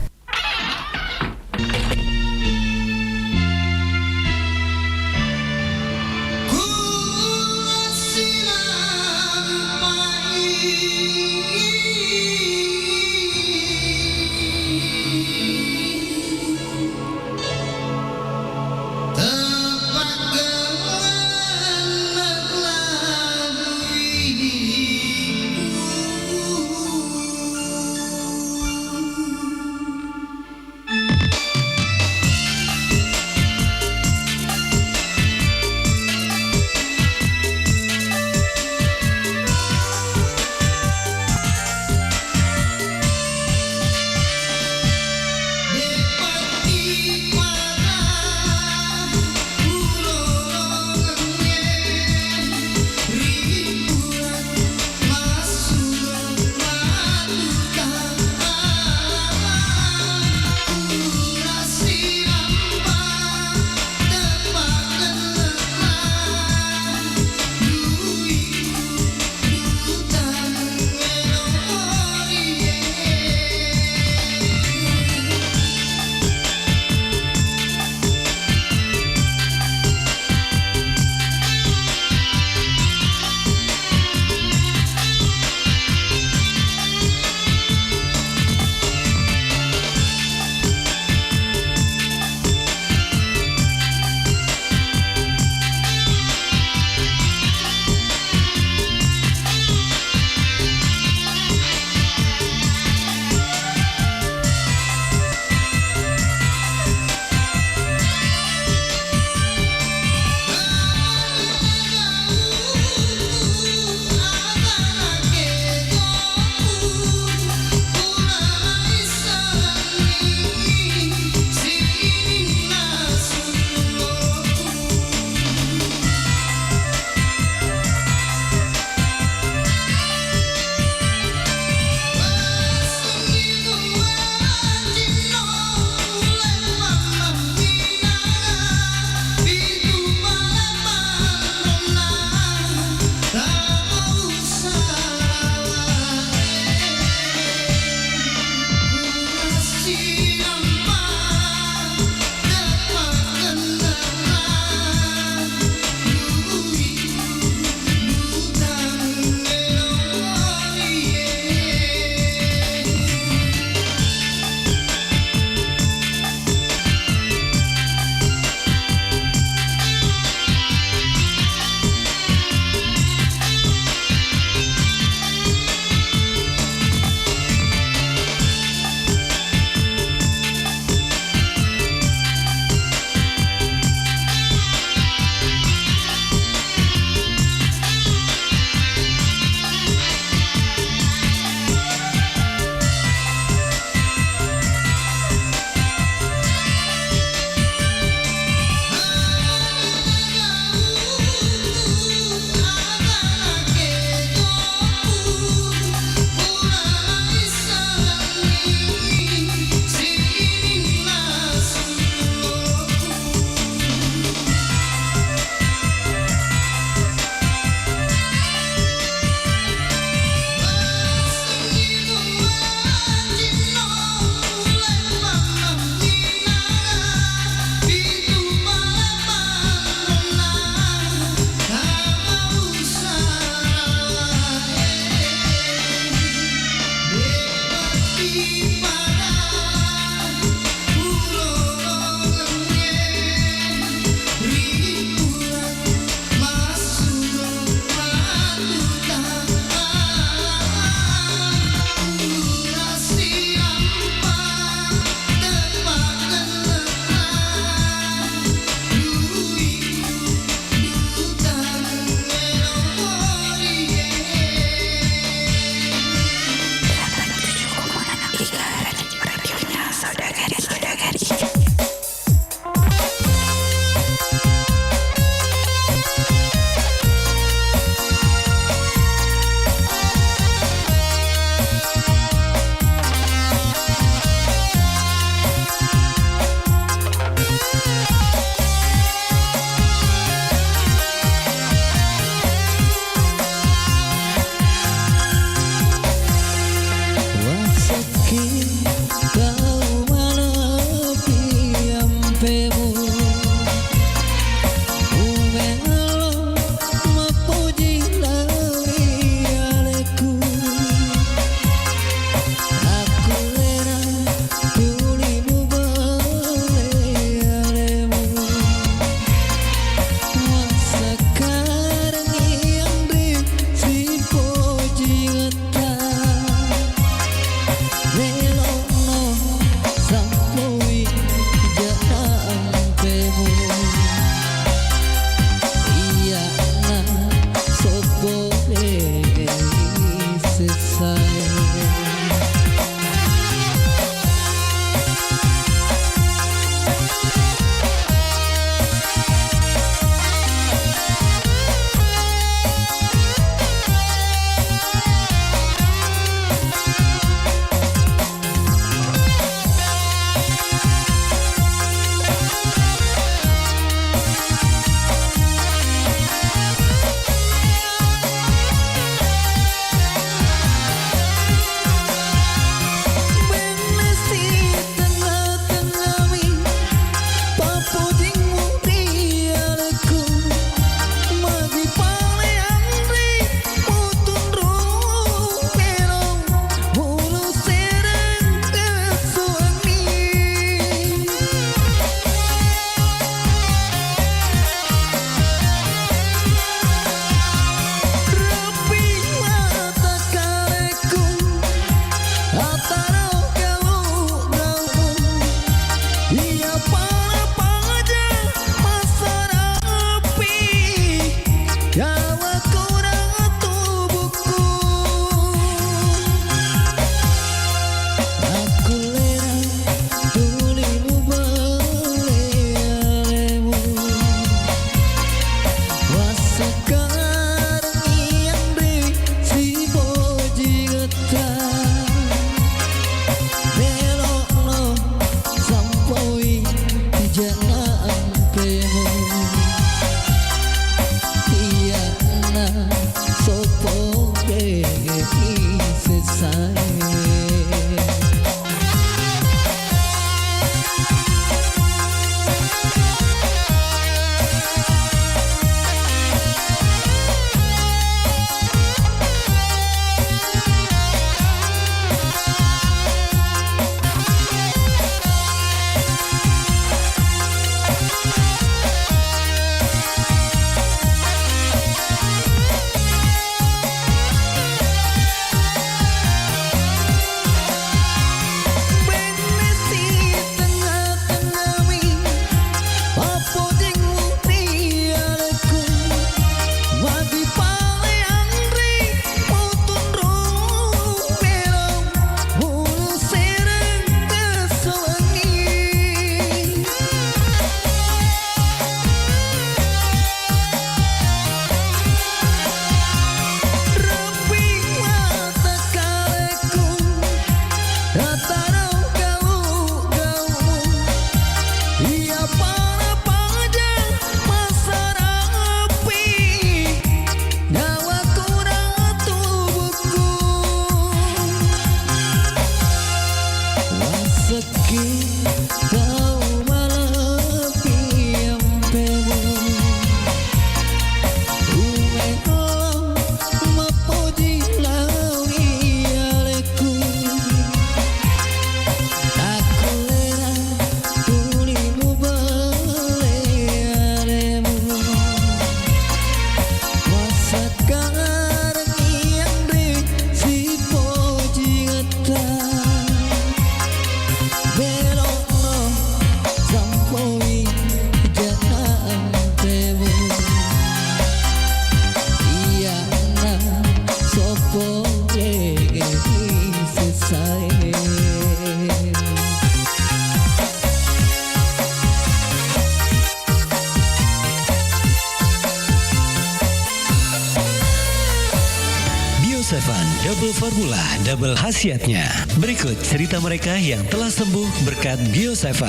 S7: Double formula, double khasiatnya. Berikut cerita mereka yang telah sembuh berkat Bio7.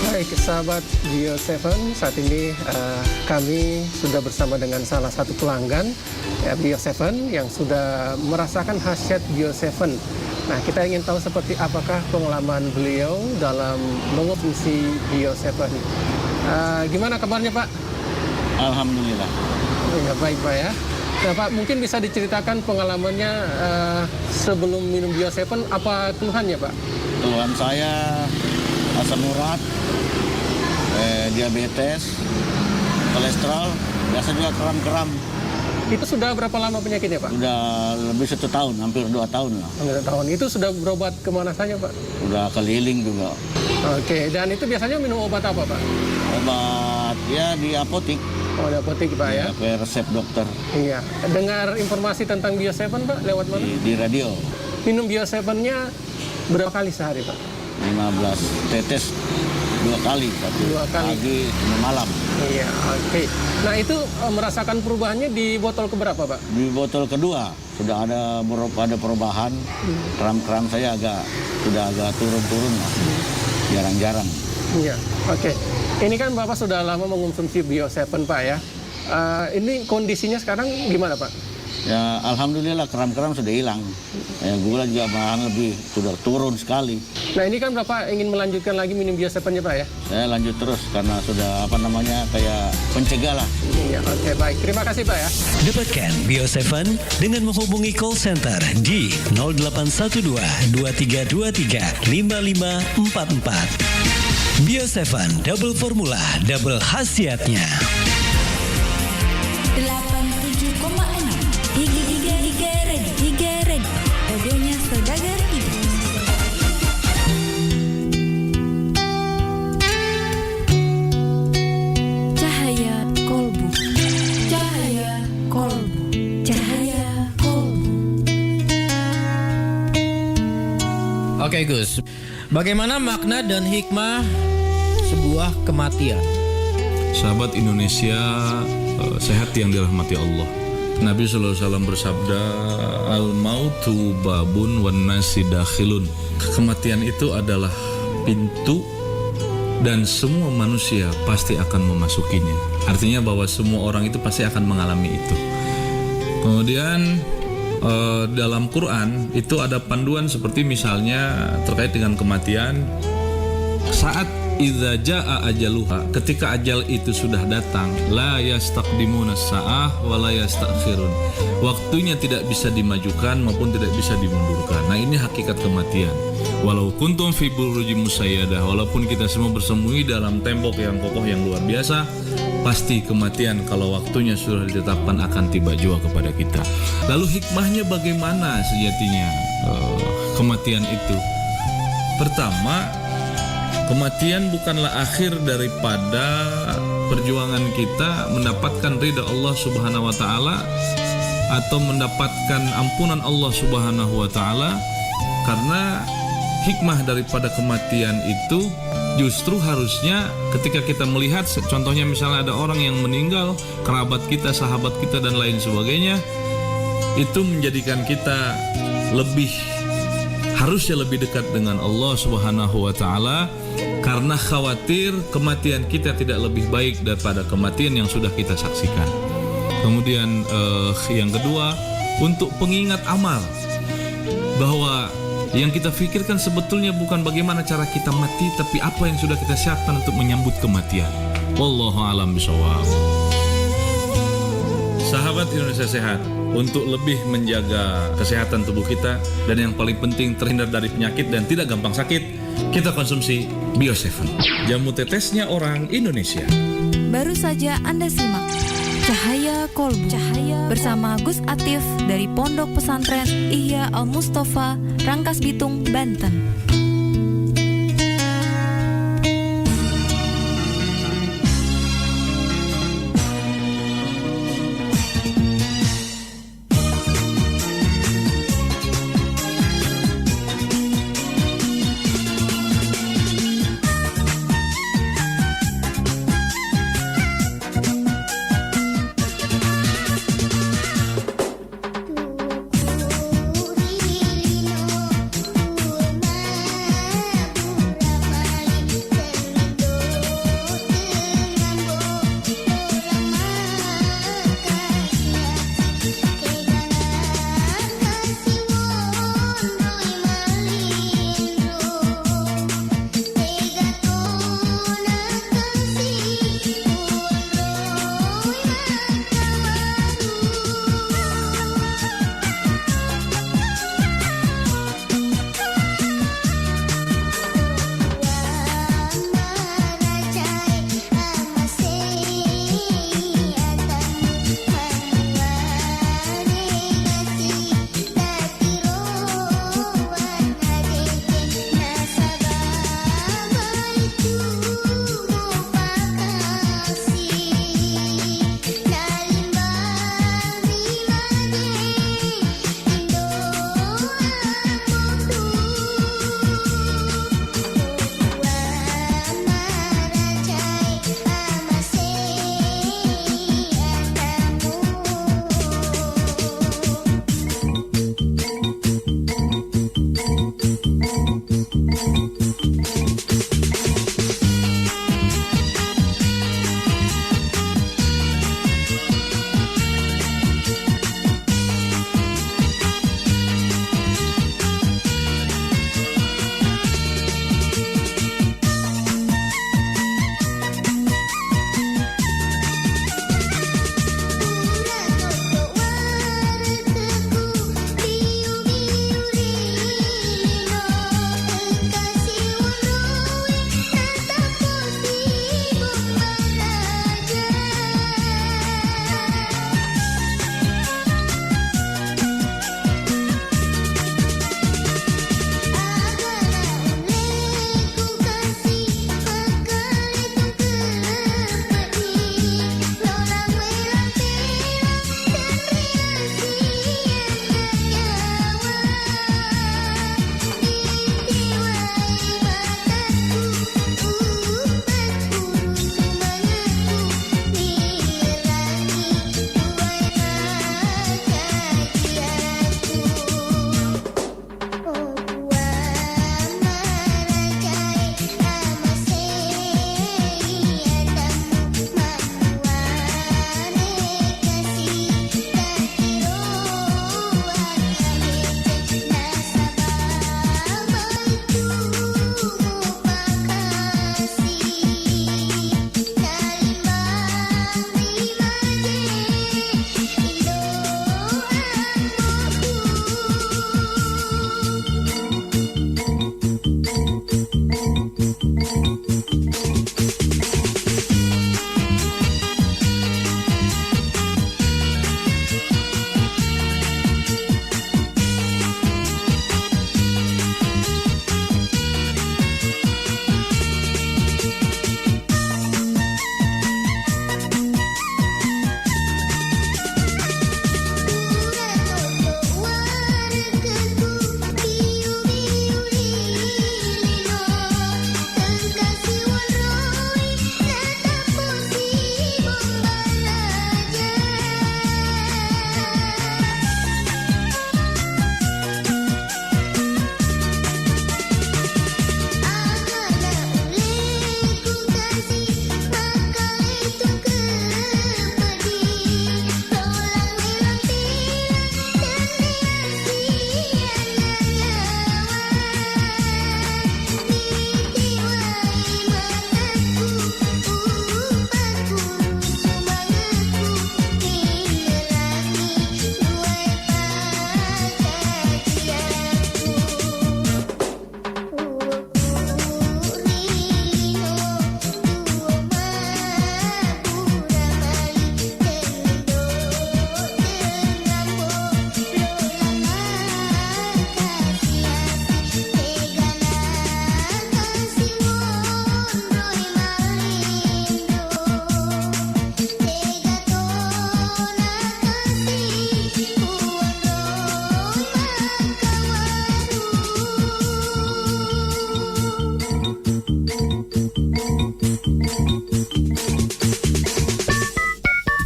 S12: Baik, sahabat Bio7, saat ini kami sudah bersama dengan salah satu pelanggan Bio7 yang sudah merasakan khasiat Bio7. Nah, kita ingin tahu seperti apakah pengalaman beliau dalam mengonsumsi Bio7. Gimana kabarnya, Pak?
S9: Alhamdulillah.
S12: Ya, baik, Pak ya. Nah, Pak, mungkin bisa diceritakan pengalamannya sebelum minum Bio7, apa keluhannya, Pak?
S9: Keluhan saya asam urat, diabetes, kolesterol, biasa juga kram-kram.
S12: Itu sudah berapa lama penyakitnya, Pak?
S9: Sudah lebih 1 tahun, hampir 2 tahun lah.
S12: 2 tahun. Itu sudah berobat kemana saja, Pak?
S9: Udah keliling juga.
S12: Oke, dan itu biasanya minum obat apa, Pak?
S9: Obat ya di apotik.
S12: Oh, di apotik, Pak ya?
S9: Pakai resep dokter.
S12: Iya. Dengar informasi tentang Bio7, Pak, lewat mana?
S9: Di radio.
S12: Minum Bio7-nya berapa kali sehari, Pak?
S9: 15 tetes 2 kali.
S12: 2 kali.
S9: Pagi sama malam.
S12: Iya, oke. Nah, itu merasakan perubahannya di botol keberapa, Pak?
S9: Di botol kedua sudah ada perubahan. Kram-kram saya sudah agak turun-turun lah. Jarang-jarang.
S12: Iya, oke. Ini kan Bapak sudah lama mengonsumsi Bio7, Pak ya. Ini kondisinya sekarang gimana, Pak?
S9: Ya, alhamdulillah kram-kram sudah hilang. Gula juga malahan sudah turun sekali.
S12: Nah, ini kan Bapak ingin melanjutkan lagi minum Bio7-nya, Pak ya?
S9: Saya lanjut terus karena sudah kayak pencegah lah.
S12: Iya, oke, baik. Terima kasih, Pak ya.
S7: Dapatkan Bio7 dengan menghubungi call center di 0812 2323 5544. Bio7 double formula, double khasiatnya.
S1: 87,6 Iga Ready, radionya Saudagar Iga.
S6: Cahaya Kolbu. Cahaya Kolbu. Cahaya Kolbu.
S23: Oke, Gus. Bagaimana makna dan hikmah sebuah kematian?
S5: Sahabat Indonesia sehat yang dirahmati Allah. Nabi SAW bersabda, al-mautu babun wan nasi dakhilun. Kematian itu adalah pintu dan semua manusia pasti akan memasukinya. Artinya bahwa semua orang itu pasti akan mengalami itu. Kemudian dalam Quran itu ada panduan seperti misalnya terkait dengan kematian. Saat idza jaa ajaluha, ketika ajal itu sudah datang, la yastaqdimuna sa'ah wa la yastakhirun. Waktunya tidak bisa dimajukan maupun tidak bisa dimundurkan. Nah, ini hakikat kematian. Walau kuntum fi burujim musayyadah, walaupun kita semua bersembunyi dalam tembok yang kokoh yang luar biasa, pasti kematian kalau waktunya sudah ditetapkan akan tiba jua kepada kita. Lalu hikmahnya bagaimana sejatinya kematian itu? Pertama, kematian bukanlah akhir daripada perjuangan kita mendapatkan ridha Allah Subhanahu wa taala atau mendapatkan ampunan Allah Subhanahu wa taala, karena hikmah daripada kematian itu justru harusnya ketika kita melihat contohnya misalnya ada orang yang meninggal, kerabat kita, sahabat kita dan lain sebagainya, itu menjadikan kita harusnya lebih dekat dengan Allah Subhanahu wa taala, karena khawatir kematian kita tidak lebih baik daripada kematian yang sudah kita saksikan. Kemudian yang kedua, untuk pengingat amal, bahwa yang kita pikirkan sebetulnya bukan bagaimana cara kita mati, tapi apa yang sudah kita siapkan untuk menyambut kematian. Wallahu a'lam bishawab. Sahabat Indonesia Sehat, untuk lebih menjaga kesehatan tubuh kita dan yang paling penting terhindar dari penyakit dan tidak gampang sakit, kita konsumsi Bio7, jamu tetesnya orang Indonesia.
S6: Baru saja Anda simak Cahaya Kolbu. Bersama Gus Atif dari Pondok Pesantren Ihya Al Mustafa, Rangkas Bitung, Banten.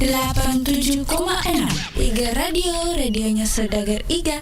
S1: 87,6 Iga Radio, radionya Saudagar Iga.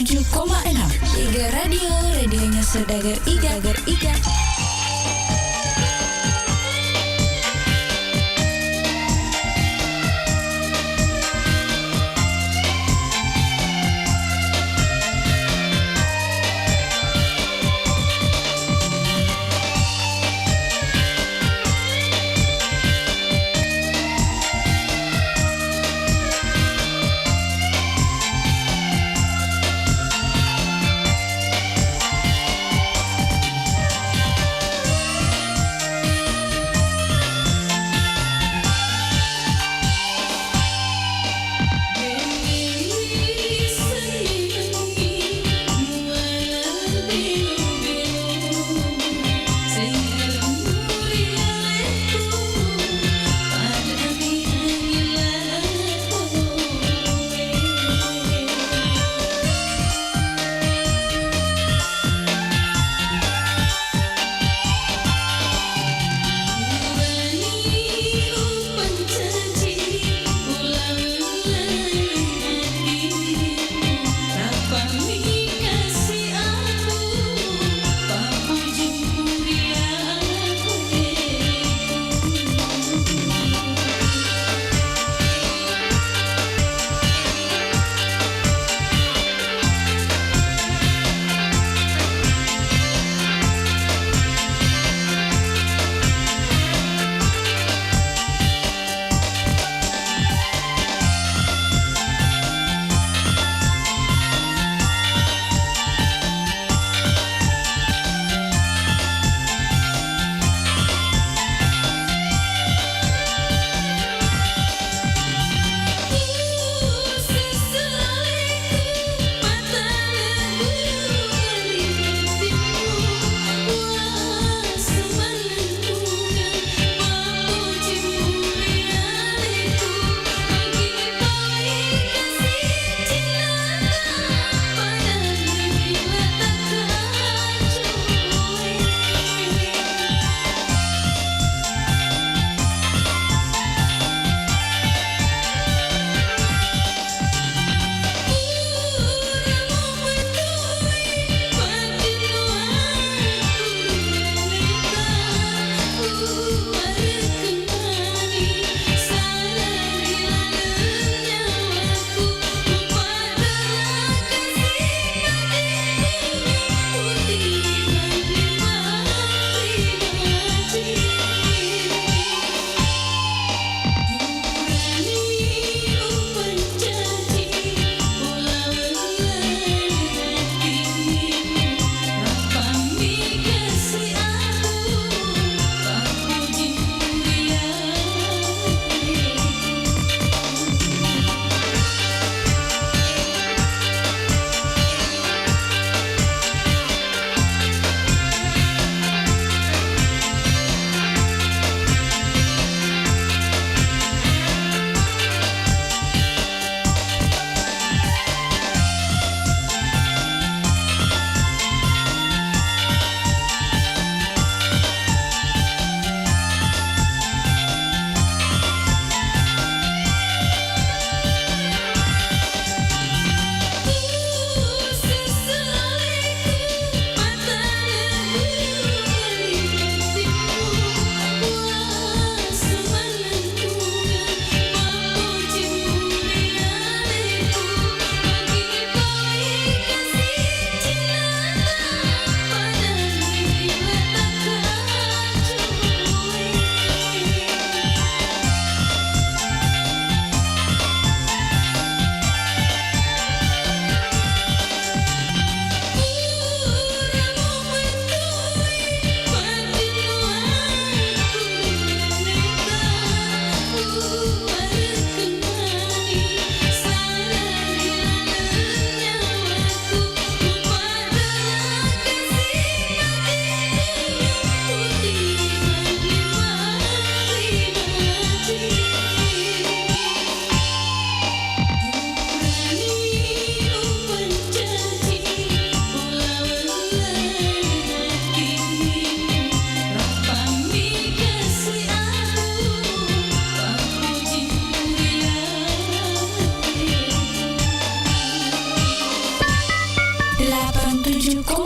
S1: Iga Radio, radionya Saudagar Iga.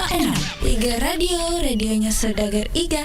S1: enak. Iga Radio, radionya Saudagar Iga.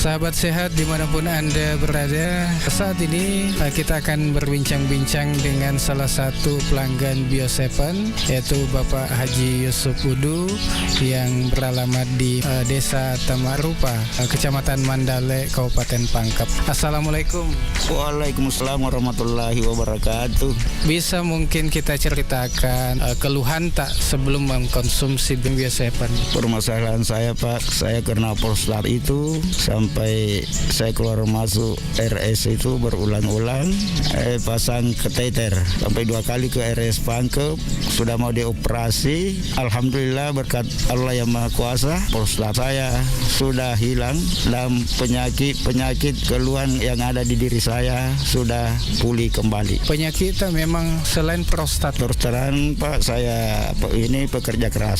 S2: Sahabat sehat dimanapun Anda berada, saat ini kita akan berbincang-bincang dengan salah satu pelanggan Bio7, yaitu Bapak Haji Yusuf Udu yang beralamat di Desa Tamarupa, Kecamatan Mandale, Kabupaten Pangkep. Assalamualaikum.
S19: Waalaikumsalam warahmatullahi wabarakatuh.
S2: Bisa mungkin kita ceritakan keluhan tak sebelum mengkonsumsi Bio7?
S19: Permasalahan saya, Pak, saya kena prostat itu sampai saya keluar masuk RS itu berulang-ulang, pasang kateter sampai 2 kali ke RS Pangkep, sudah mau dioperasi. Alhamdulillah berkat Allah yang Maha Kuasa, prostat saya sudah hilang dan penyakit keluhan yang ada di diri saya sudah pulih kembali.
S2: Penyakit memang selain prostat.
S19: Terus terang, Pak, saya ini pekerja keras.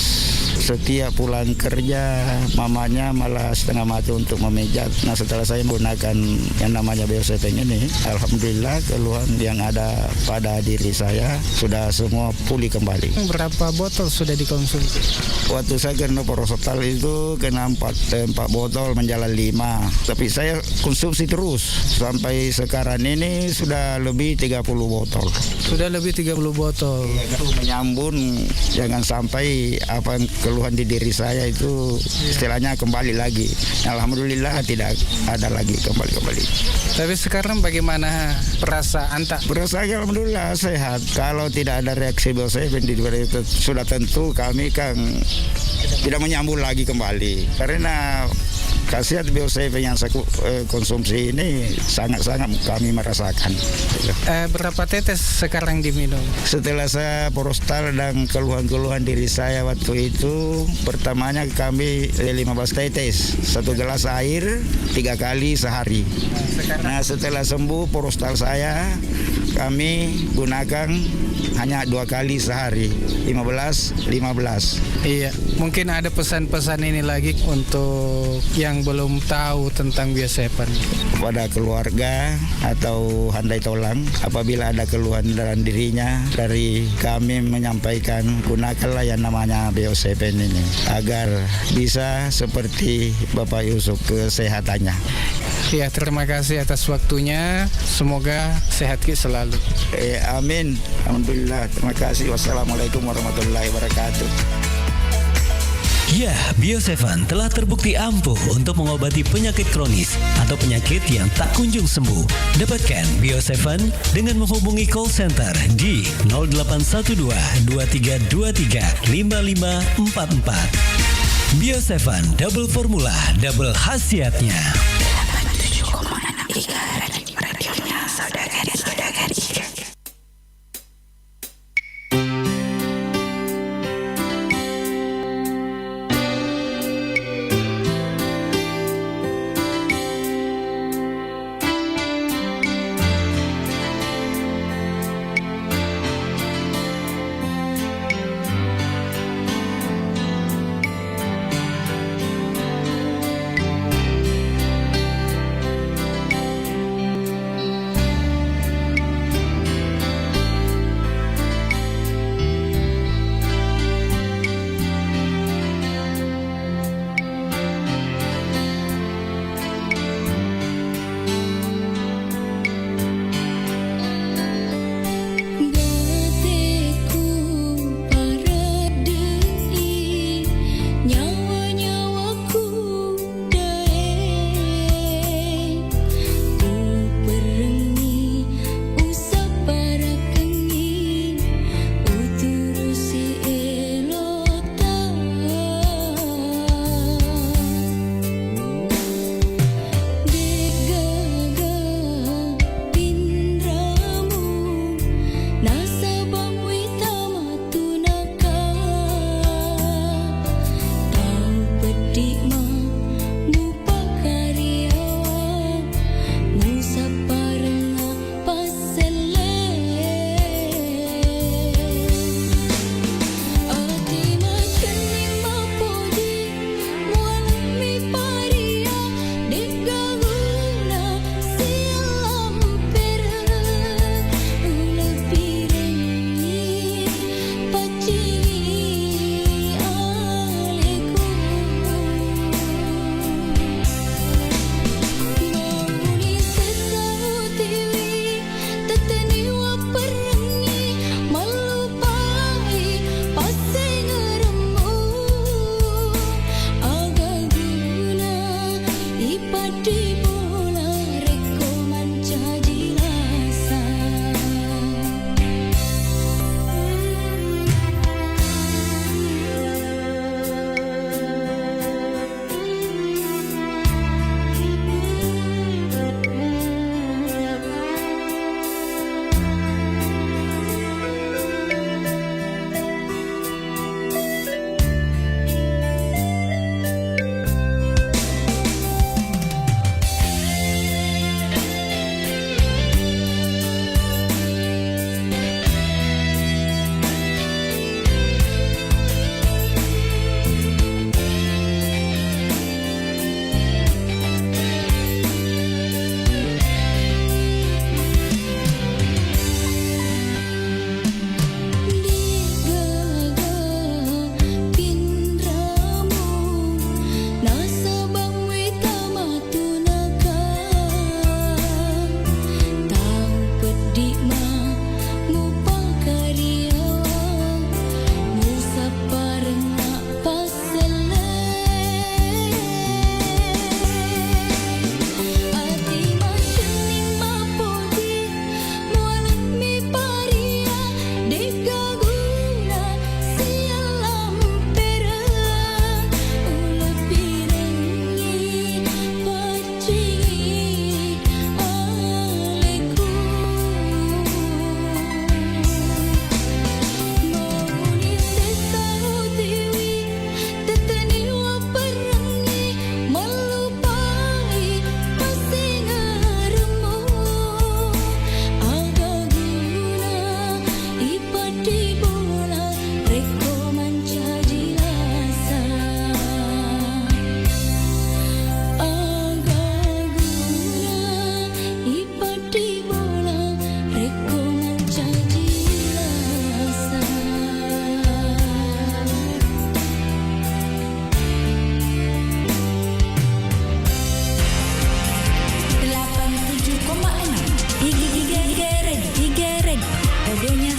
S19: Setiap pulang kerja, mamanya malah setengah mati untuk memijat. Nah, setelah saya menggunakan yang namanya Bio7 ini, alhamdulillah keluhan yang ada pada diri saya sudah semua pulih kembali.
S2: Berapa botol sudah dikonsumsi?
S19: Waktu saya kena prostat itu kena 4 botol menjalan 5. Tapi saya konsumsi terus sampai sekarang ini sudah lebih 30 botol.
S2: Sudah lebih 30 botol.
S19: Menyambung jangan sampai apa keluhan di diri saya itu istilahnya kembali lagi. Alhamdulillah tidak ada lagi kembali.
S2: Tapi sekarang bagaimana perasaan tak?
S19: Perasaan alhamdulillah sehat. Kalau tidak ada reaksi Bio7 itu sudah tentu kami kan tidak menyambung lagi kembali. Karena khasiat Bio7 yang saya konsumsi ini sangat-sangat kami merasakan.
S2: Berapa tetes sekarang diminum?
S19: Setelah saya prostat dan keluhan-keluhan diri saya waktu itu, pertamanya kami 15 tetes, 1 gelas air 3 kali sehari. Nah, setelah sembuh prostat saya, kami gunakan hanya 2 kali sehari, 15.
S2: Iya, mungkin ada pesan-pesan ini lagi untuk yang belum tahu tentang Bio7.
S19: Kepada keluarga atau handai tolang, apabila ada keluhan dalam dirinya, dari kami menyampaikan gunakanlah yang namanya Bio7 ini agar bisa seperti Bapak Yusuf kesehatannya.
S2: Ya, terima kasih atas waktunya. Semoga sehat selalu.
S19: Amin. Alhamdulillah. Terima kasih. Wassalamualaikum warahmatullahi wabarakatuh.
S7: Ya, Bio7 telah terbukti ampuh untuk mengobati penyakit kronis atau penyakit yang tak kunjung sembuh. Dapatkan Bio7 dengan menghubungi call center di 0812 2323 5544. Bio7 double formula, double khasiatnya.
S1: Radionya saudara-saudari.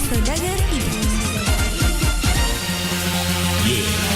S6: Saudagar Iga.
S20: Yeah.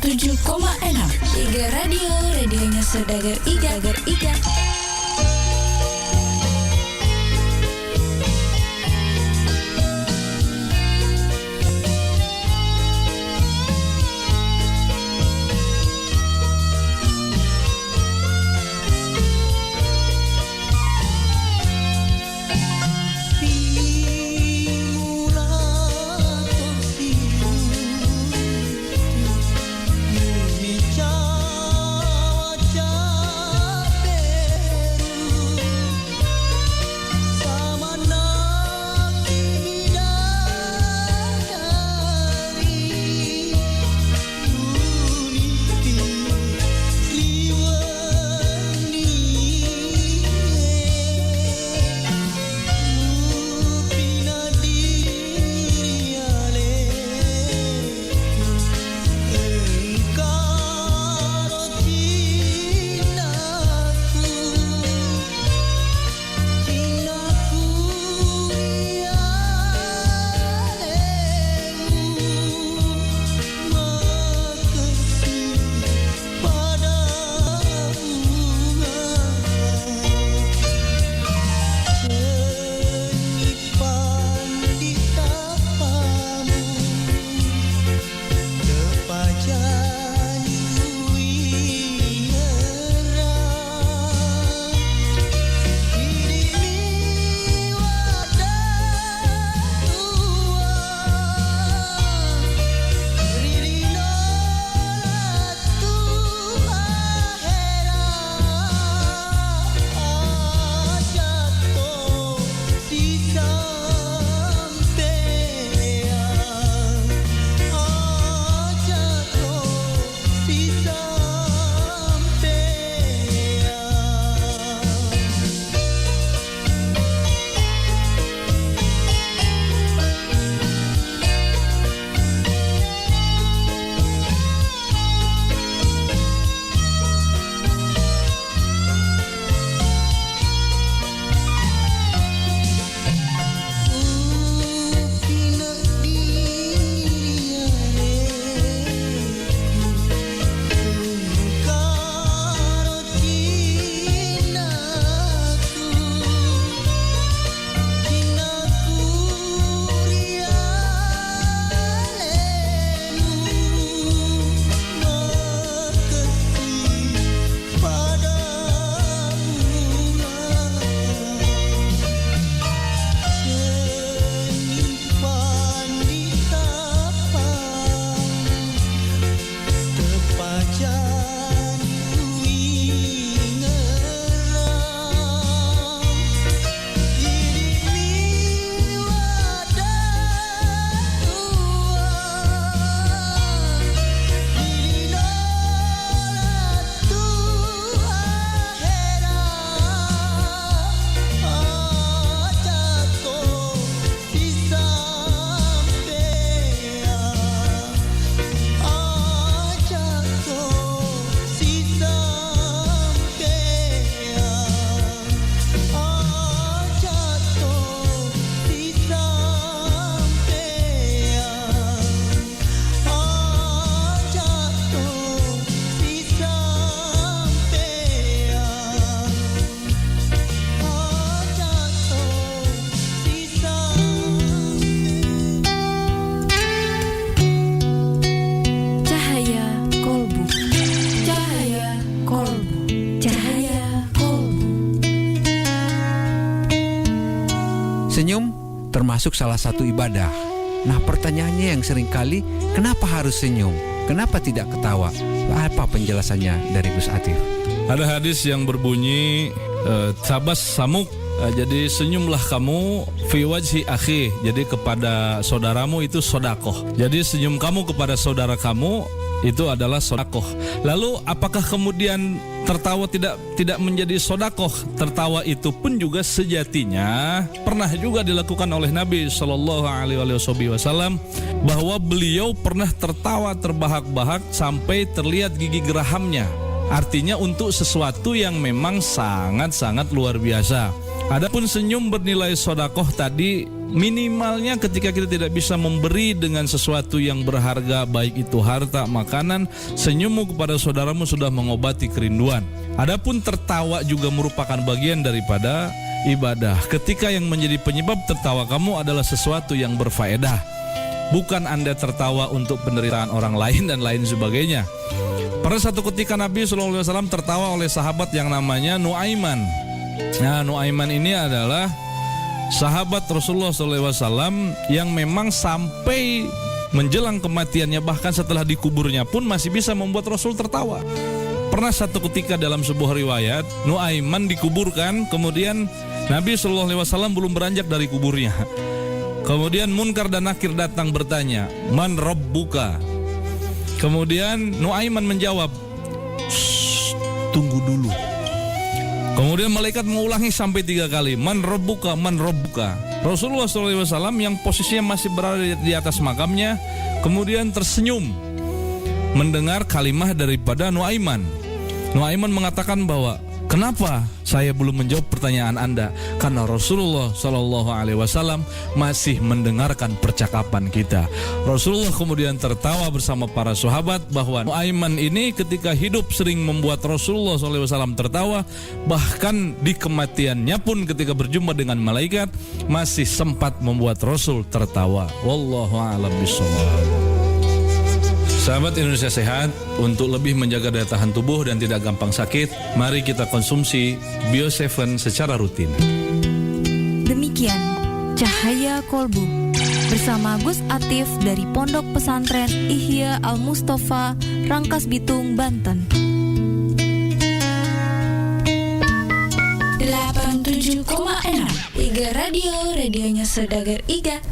S1: Iga Radio, radionya Saudagar Iga.
S20: Senyum termasuk salah satu ibadah. Nah, pertanyaannya yang sering kali, kenapa harus senyum? Kenapa tidak ketawa? Apa penjelasannya dari Gus Atif?
S5: Ada hadis yang berbunyi tabas samuk, jadi senyumlah kamu fi wajhi akhi, jadi kepada saudaramu itu sodakoh. Jadi senyum kamu kepada saudara kamu itu adalah sodakoh. Lalu apakah kemudian tertawa tidak menjadi sodakoh? Tertawa itu pun juga sejatinya pernah juga dilakukan oleh Nabi Shallallahu Alaihi Wasallam, bahwa beliau pernah tertawa terbahak-bahak sampai terlihat gigi gerahamnya. Artinya untuk sesuatu yang memang sangat-sangat luar biasa. Adapun senyum bernilai sodakoh tadi minimalnya ketika kita tidak bisa memberi dengan sesuatu yang berharga, baik itu harta, makanan, senyummu kepada saudaramu sudah mengobati kerinduan. Adapun tertawa juga merupakan bagian daripada ibadah. Ketika yang menjadi penyebab tertawa kamu adalah sesuatu yang berfaedah, bukan Anda tertawa untuk penderitaan orang lain dan lain sebagainya. Pada satu ketika Nabi SAW tertawa oleh sahabat yang namanya Nuaiman. Nah, Nuaiman ini adalah sahabat Rasulullah SAW yang memang sampai menjelang kematiannya, bahkan setelah dikuburnya pun masih bisa membuat Rasul tertawa. Pernah satu ketika dalam sebuah riwayat, Nuaiman dikuburkan, kemudian Nabi SAW belum beranjak dari kuburnya. Kemudian Munkar dan Nakir datang bertanya, "Man Rabbuka?" Kemudian Nuaiman menjawab, "Tunggu dulu." Kemudian malaikat mengulangi sampai 3 kali, "Man Rabbuka, Man Rabbuka." Rasulullah SAW yang posisinya masih berada di atas makamnya, kemudian tersenyum mendengar kalimah daripada Nuaiman. Nuaiman mengatakan bahwa, "Kenapa saya belum menjawab pertanyaan Anda?" Karena Rasulullah SAW masih mendengarkan percakapan kita. Rasulullah kemudian tertawa bersama para sahabat bahwa Nuaiman ini ketika hidup sering membuat Rasulullah SAW tertawa. Bahkan di kematiannya pun ketika berjumpa dengan malaikat masih sempat membuat Rasul tertawa. Wallahu a'lam bishawab. Sahabat Indonesia Sehat, untuk lebih menjaga daya tahan tubuh dan tidak gampang sakit, mari kita konsumsi Bio7 secara rutin.
S6: Demikian Cahaya Kolbu bersama Gus Atif dari Pondok Pesantren Ihya Al Mustafa, Rangkas Bitung, Banten.
S1: 87,6 Iga Radio, radionya Saudagar Iga.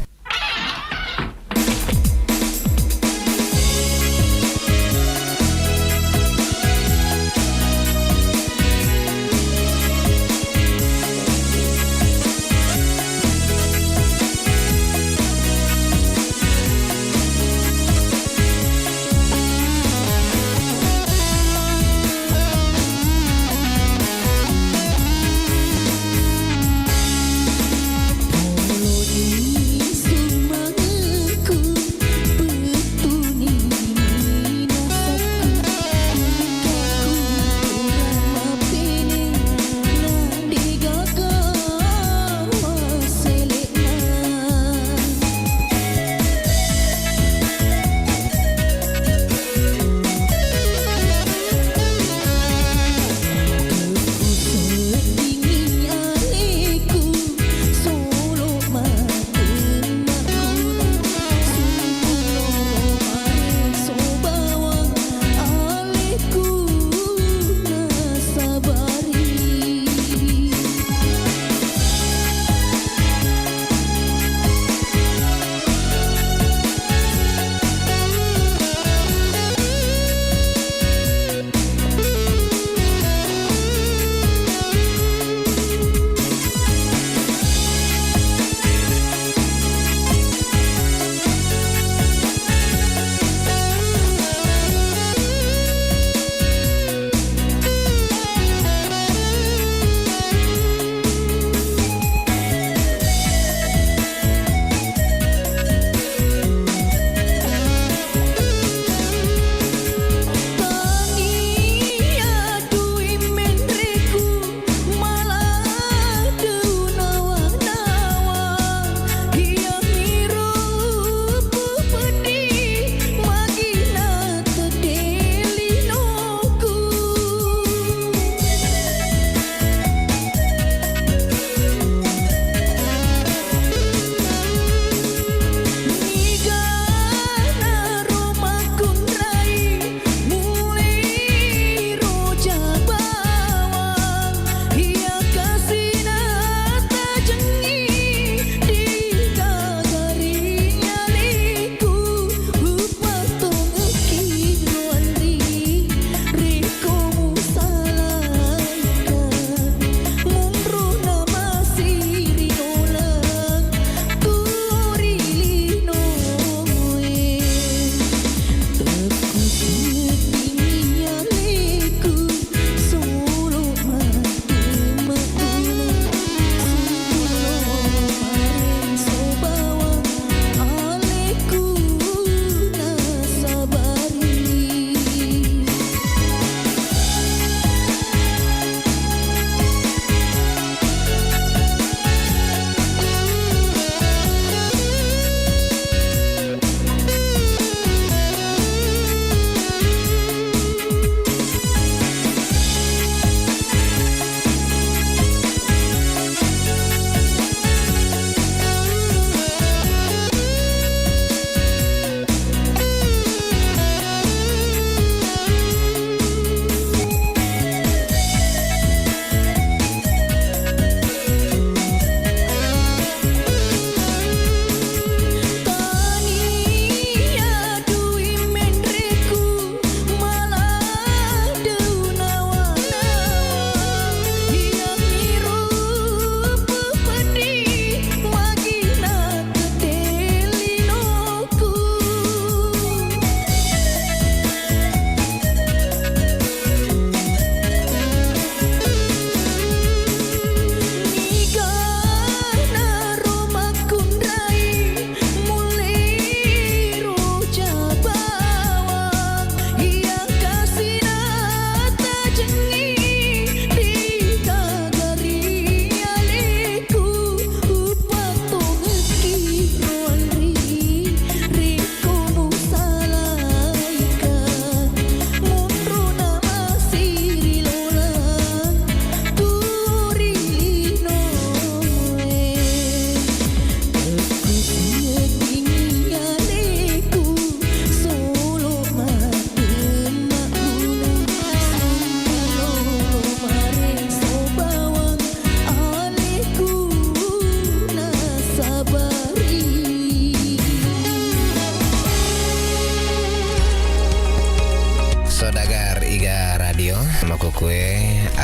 S13: Saudagar Iga Radio, maku kue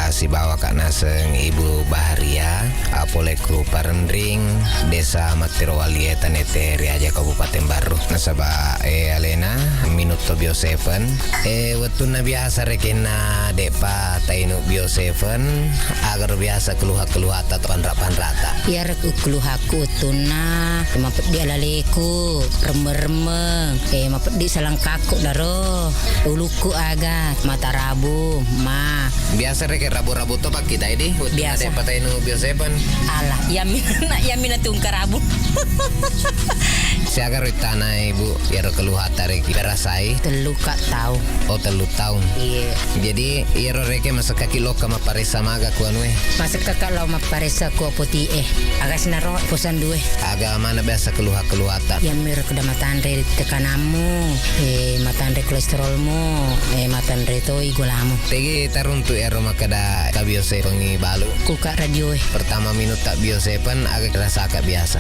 S13: si bawa Kak Naseng Ibu Baharia, apoleku Parendring, Desa Matirawali Tanete Riaja Kabupaten Baru. Nasaba Alena minuto bio 7. Wetuna biasa rekena depa tainu bio 7 agar biasa keluha atau panrata.
S8: Ya keluhaku tuna, mapet di alaleku, remeng-remeng, mapet di salang kaku daro, uluku agak, mata rabu, ma.
S13: Biasa reke rabu-rabu to pak kita ini, biasa. Ada patainu bio 7.
S8: Alah, yamina tungkar rabu.
S13: Siaga tanah ibu, ya keluha tarik berasai.
S8: Telu kak tahu.
S13: Oh 3 tahun.
S8: Iya.
S13: Jadi iya reke masa kaki lo kama paresa maga kuanwe.
S8: Masa kakak lo ma paresa ku poti agak sinaro posan due.
S13: Agak mana biasa keluha tak.
S8: Ya mir kuda matandre tekanamu, matandre kolesterolmu, matandre to igolamu.
S13: Tegi taruntu ya rumah kada kabio 7 balu.
S8: Ku kak radio.
S13: Pertama minut tak bio 7 agak rasa kak biasa.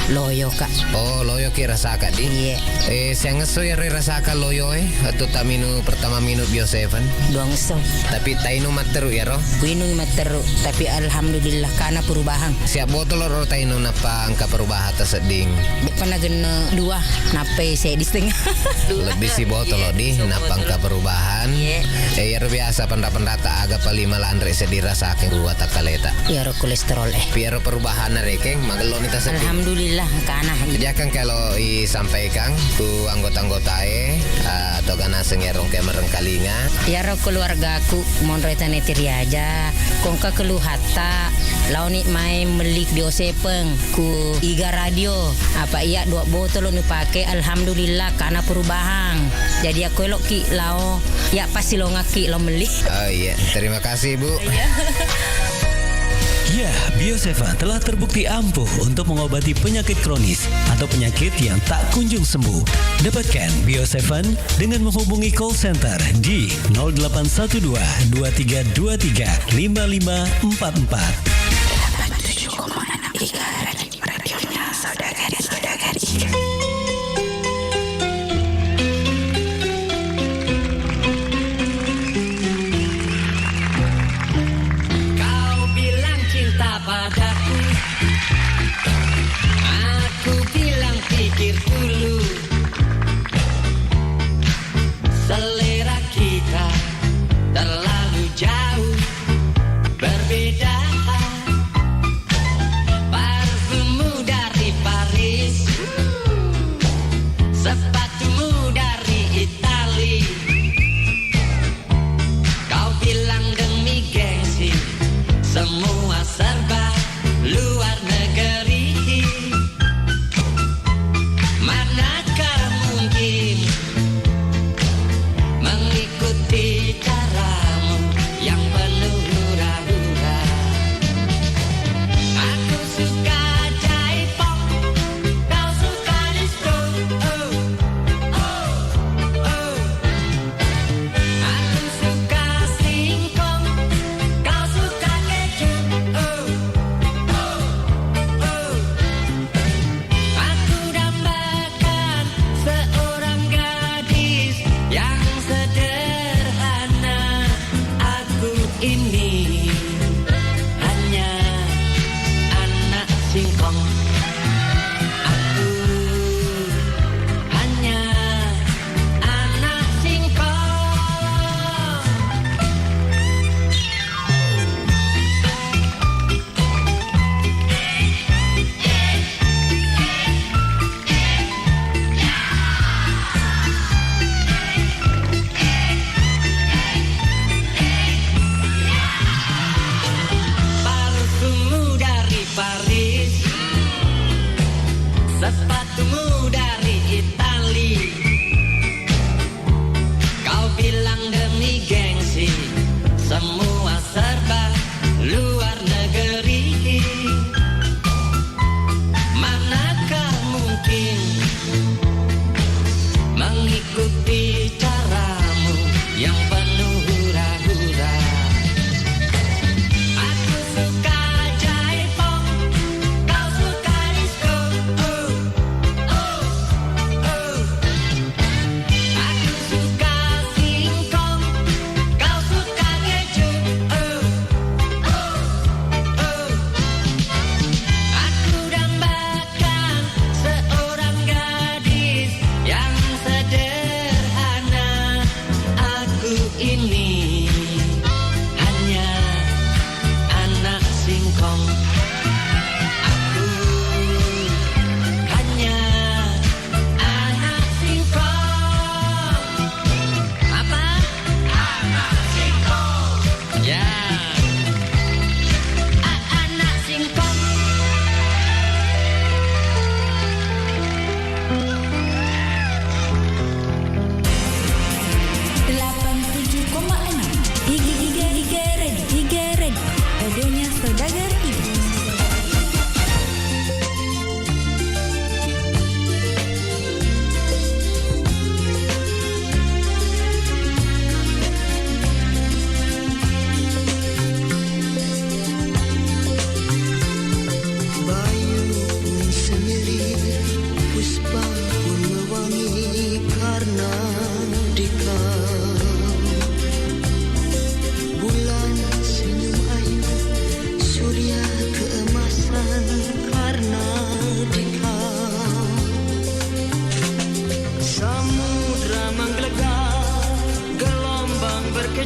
S8: Loyo kak.
S13: Oh loyo ki rasa kak di.
S8: Iya.
S13: Saya ngeso ya rasa kak loyo atau tak minum pertama minut bio 7.
S8: Doang ngeso.
S13: Tapi tainu materu ya roh.
S8: Kuinu materu. Tapi alhamdulillah karena perubahan.
S13: Siap botol roh tainu napa angka perubahan terseding.
S8: Pernah gena 2 nape saya di setengah.
S13: Lebih si botol lo di napa angka perubahan. Ya biasa pendata agak paling melandre sedirasakan gua tak kaleta.
S8: Ya kolesterol
S13: Piero perubahan rekeng magelon kita sedih.
S8: Alhamdulillah karena.
S13: Jangan kalau sampaikan ku anggota-anggota atau kana sengerong ke merengkalinga.
S8: Ya keluargaku mon retane tiriaja. Kongka keluhata launi mai melik bio 7 ku Iga Radio. Apa iya 2 botol ni pakai alhamdulillah karena perubahan. Jadi aku elok ki lao ya pasti lo ngaki lo melik.
S13: Oh iya, terima kasih Bu.
S7: Ya, Bio 7 telah terbukti ampuh untuk mengobati penyakit kronis atau penyakit yang tak kunjung sembuh. Dapatkan Bio 7 dengan menghubungi call center di 0812 2323 5544.
S1: 87,6 Iga radionya Saudagar Iga.
S4: Padaku, aku bilang pikir dulu. Selera kita terlalu jauh berbeda.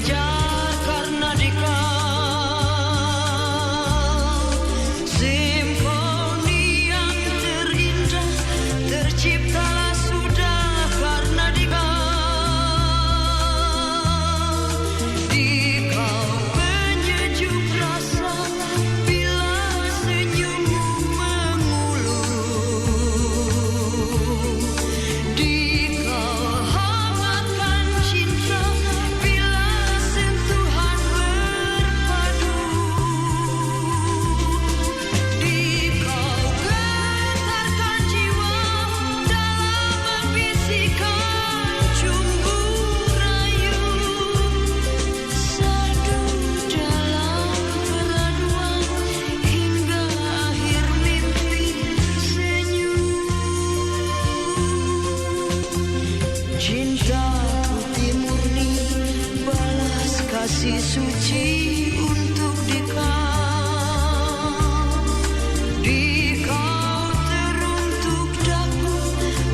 S4: kejar karena dikau. Simfoni yang terindah terciptalah sudah karena dikau. Dikau penyejuk rasa bila senyummu mengulur. Dikau hangatkan cinta bila sentuhan berpadu. Dikau getarkan jiwa dalam membisikkan cumbu rayu. Sadu dalam peraduan hingga akhir mimpi senyum. Cinta putih murni balas kasih suci untuk dikau. Dikau teruntuk daku,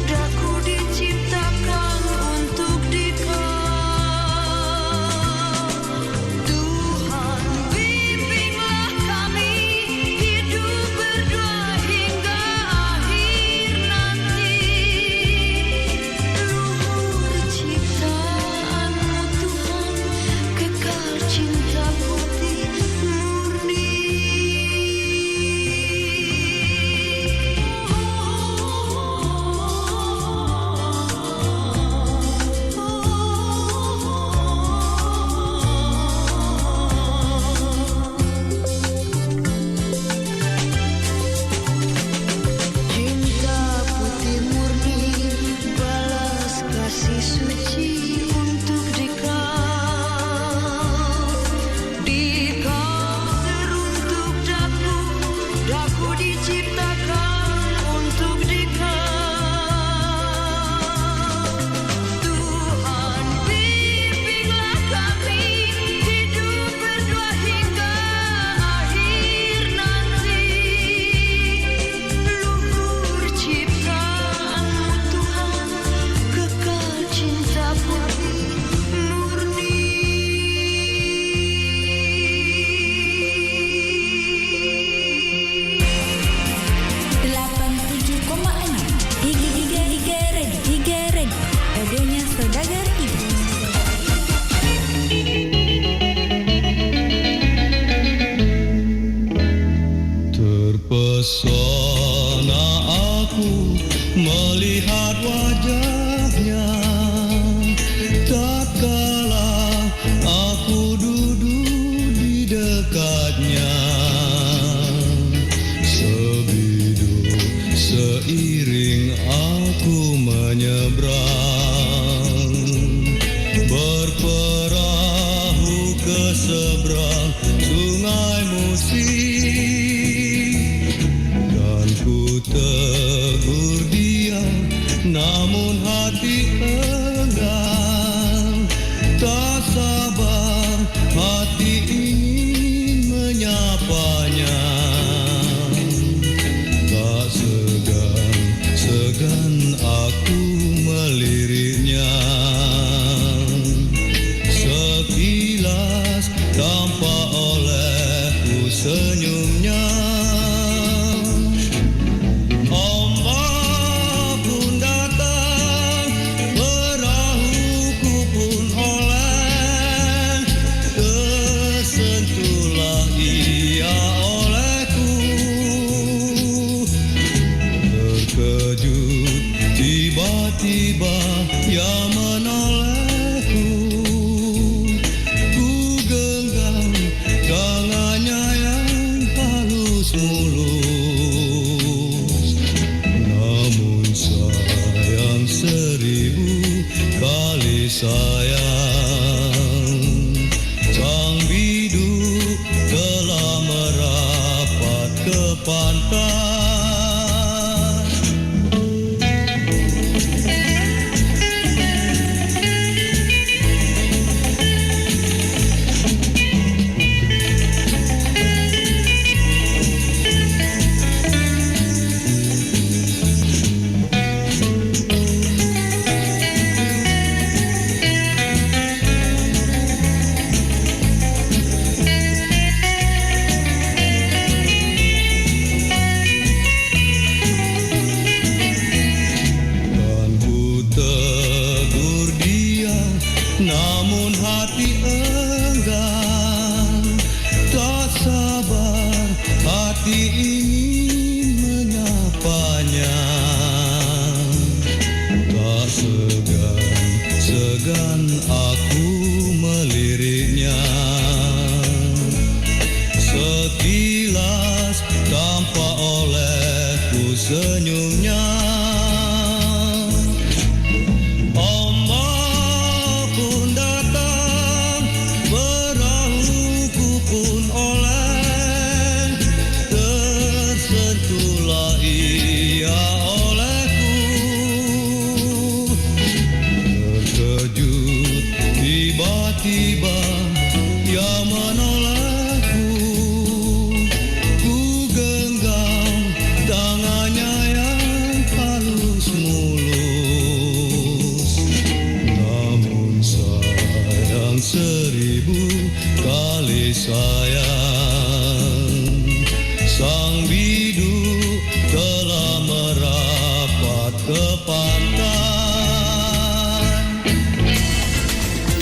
S4: daku diciptakan untuk dikau. Tuhan bimbinglah kami hidup berdua hingga akhir nanti. Luhur ciptaanmu Tuhan, kekal cinta putih murni. Cinta putih murni balas kasih suci untuk dikau. Dikau teruntuk daku, daku diciptakan untuk dikau. Tuhan bimbinglah kami hidup berdua hingga akhir nanti. Luhur ciptaanmu Tuhan, kekal cinta putih murni.
S1: 87,6 Iga Red, radionya Saudagar Iga.
S4: Terpesona aku melihat wajahnya tatkala aku duduk di dekatnya. Sebidu seiring aku menyeberang, berperahu ke seberang sungai Musi. Dan ku tegur dia, namun hati enggan. Tak sabar hati ingin menyapanya. Tak segan aku meliriknya. Sekilas tampak olehku senyum.
S10: tiba yang menolakku, ku genggam tangannya yang halus mulus. Namun sayang 1000 kali sayang, sang bidu telah merapat ke pantai.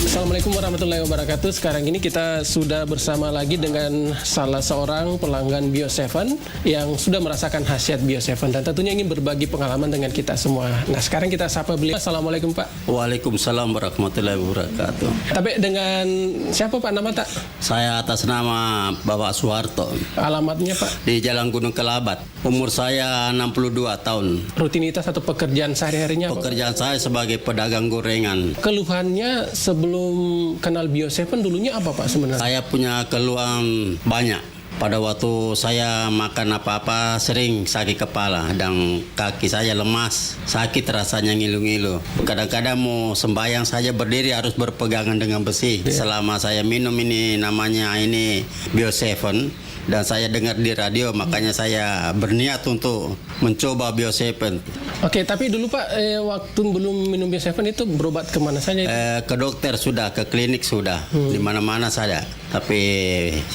S12: Assalamualaikum warahmatullahi wabarakatuh. Sekarang ini kita sudah bersama lagi dengan salah seorang pelanggan Bio7 yang sudah merasakan khasiat Bio7 dan tentunya ingin berbagi pengalaman dengan kita semua. Nah, sekarang kita sapa beliau. Assalamualaikum Pak.
S15: Waalaikumsalam warahmatullahi wabarakatuh.
S12: Tapi dengan siapa Pak nama tak?
S15: Saya atas nama Bapak Soeharto.
S12: Alamatnya Pak?
S15: Di Jalan Gunung Kelabat. Umur saya 62 tahun.
S12: Rutinitas atau pekerjaan sehari-harinya?
S15: Pekerjaan saya sebagai pedagang gorengan.
S12: Keluhannya sebelum kenal Bio7 dulunya apa Pak sebenarnya?
S15: Saya punya keluhan banyak. Pada waktu saya makan apa-apa sering sakit kepala dan kaki saya lemas, sakit rasanya ngilu-ngilu. Kadang-kadang mau sembahyang saja berdiri harus berpegangan dengan besi. Selama saya minum ini namanya ini Bio7 dan saya dengar di radio, makanya saya berniat untuk mencoba Bio7.
S12: Oke, tapi dulu Pak waktu belum minum Bio7 itu berobat kemana saja?
S15: Ke dokter sudah, ke klinik sudah, di mana-mana saja. Tapi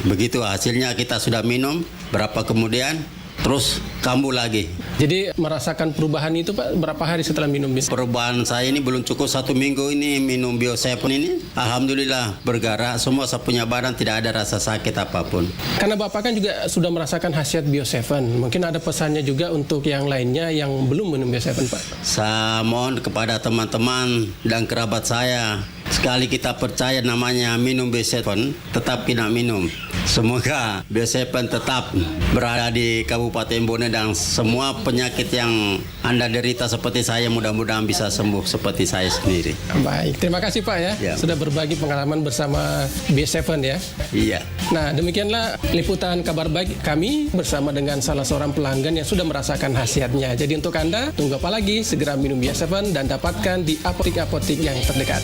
S15: begitu hasilnya kita sudah minum, berapa kemudian terus kambuh lagi.
S12: Jadi merasakan perubahan itu Pak berapa hari setelah minum Bio7?
S15: Perubahan saya ini belum cukup 1 minggu ini minum Bio7 ini. Alhamdulillah bergerak, semua saya punya badan tidak ada rasa sakit apapun.
S12: Karena Bapak kan juga sudah merasakan khasiat Bio7. Mungkin ada pesannya juga untuk yang lainnya yang belum minum Bio7 Pak.
S15: Saya mohon kepada teman-teman dan kerabat saya, sekali kita percaya namanya minum Bio7, tetap kita minum. Semoga Bio7 tetap berada di Kabupaten Bone dan semua penyakit yang Anda derita seperti saya mudah-mudahan bisa sembuh seperti saya sendiri.
S12: Baik, terima kasih Pak ya. Sudah berbagi pengalaman bersama Bio7 ya.
S15: Iya.
S12: Nah, demikianlah liputan kabar baik kami bersama dengan salah seorang pelanggan yang sudah merasakan khasiatnya. Jadi untuk Anda, tunggu apa lagi? Segera minum Bio7 dan dapatkan di apotik-apotik yang terdekat.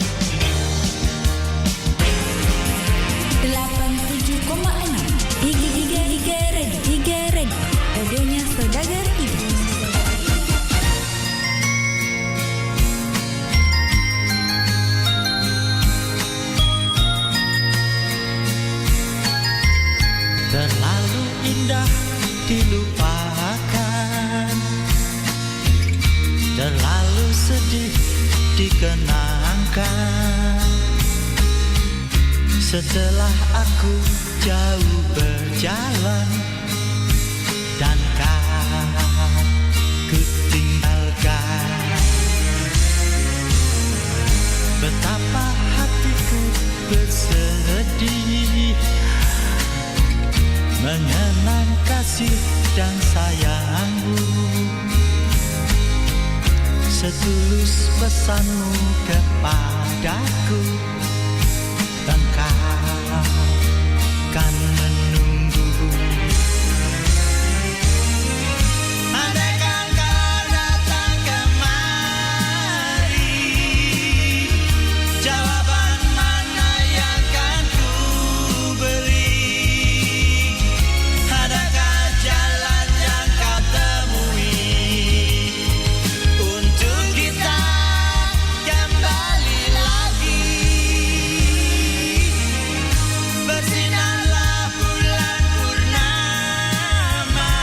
S1: 87,6 Iga Radio, radionya Saudagar Iga.
S4: Terlalu indah dilupakan, terlalu sedih dikenangkan. Setelah aku jauh berjalan dan kau ku tinggalkan, betapa hatiku bersedih mengenang kasih dan sayangmu. Setulus pesanmu kepadaku, engkau kan menunggu. Andaikan kau datang kemari, jawaban mana yang kan ku beri? Adakah jalan yang kau temui untuk kita kembali lagi? Bersinarlah bulan purnama,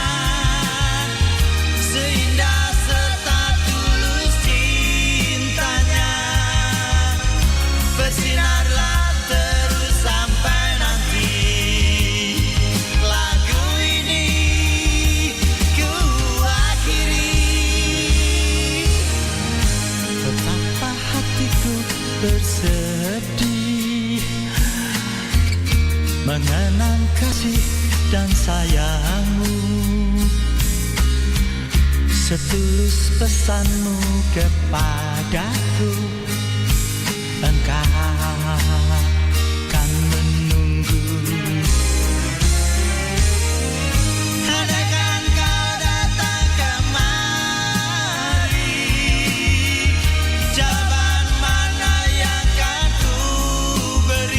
S4: seindah serta tulus cintanya. Bersinarlah terus sampai nanti lagu ini ku akhiri. Betapa hatiku bersedih mengenang kasih dan sayangmu. Setulus pesanmu kepadaku, engkau kan menunggu. Andaikan kau datang kemari, jawaban mana yang kan ku beri?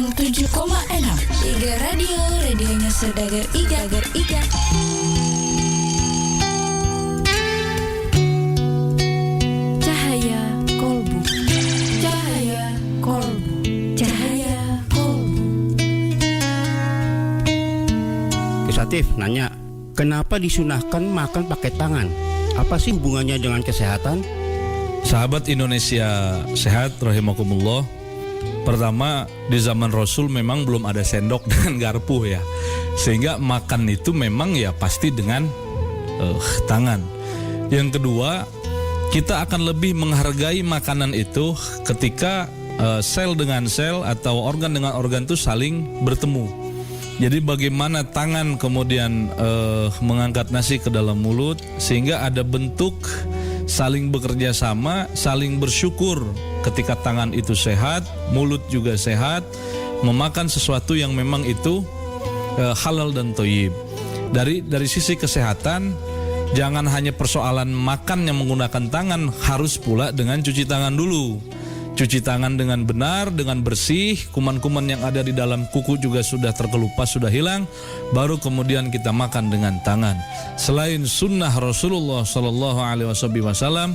S1: 97,6 Iga Radio, radionya Saudagar Iga.
S6: Cahaya Kolbu. Cahaya Kolbu. Cahaya Kolbu.
S3: Kesatif nanya, kenapa disunahkan makan pakai tangan? Apa sih hubungannya dengan kesehatan?
S5: Sahabat Indonesia sehat rahimakumullah. Pertama, di zaman Rasul memang belum ada sendok dan garpu ya. Sehingga makan itu memang ya pasti dengan tangan. Yang kedua, kita akan lebih menghargai makanan itu ketika sel dengan sel atau organ dengan organ itu saling bertemu. Jadi bagaimana tangan kemudian mengangkat nasi ke dalam mulut sehingga ada bentuk saling bekerja sama, saling bersyukur ketika tangan itu sehat, mulut juga sehat, memakan sesuatu yang memang itu halal dan thayyib. Dari sisi kesehatan, jangan hanya persoalan makan yang menggunakan tangan, harus pula dengan cuci tangan dulu. Cuci tangan dengan benar, dengan bersih, kuman-kuman yang ada di dalam kuku juga sudah terkelupas, sudah hilang, baru kemudian kita makan dengan tangan. Selain sunnah Rasulullah SAW,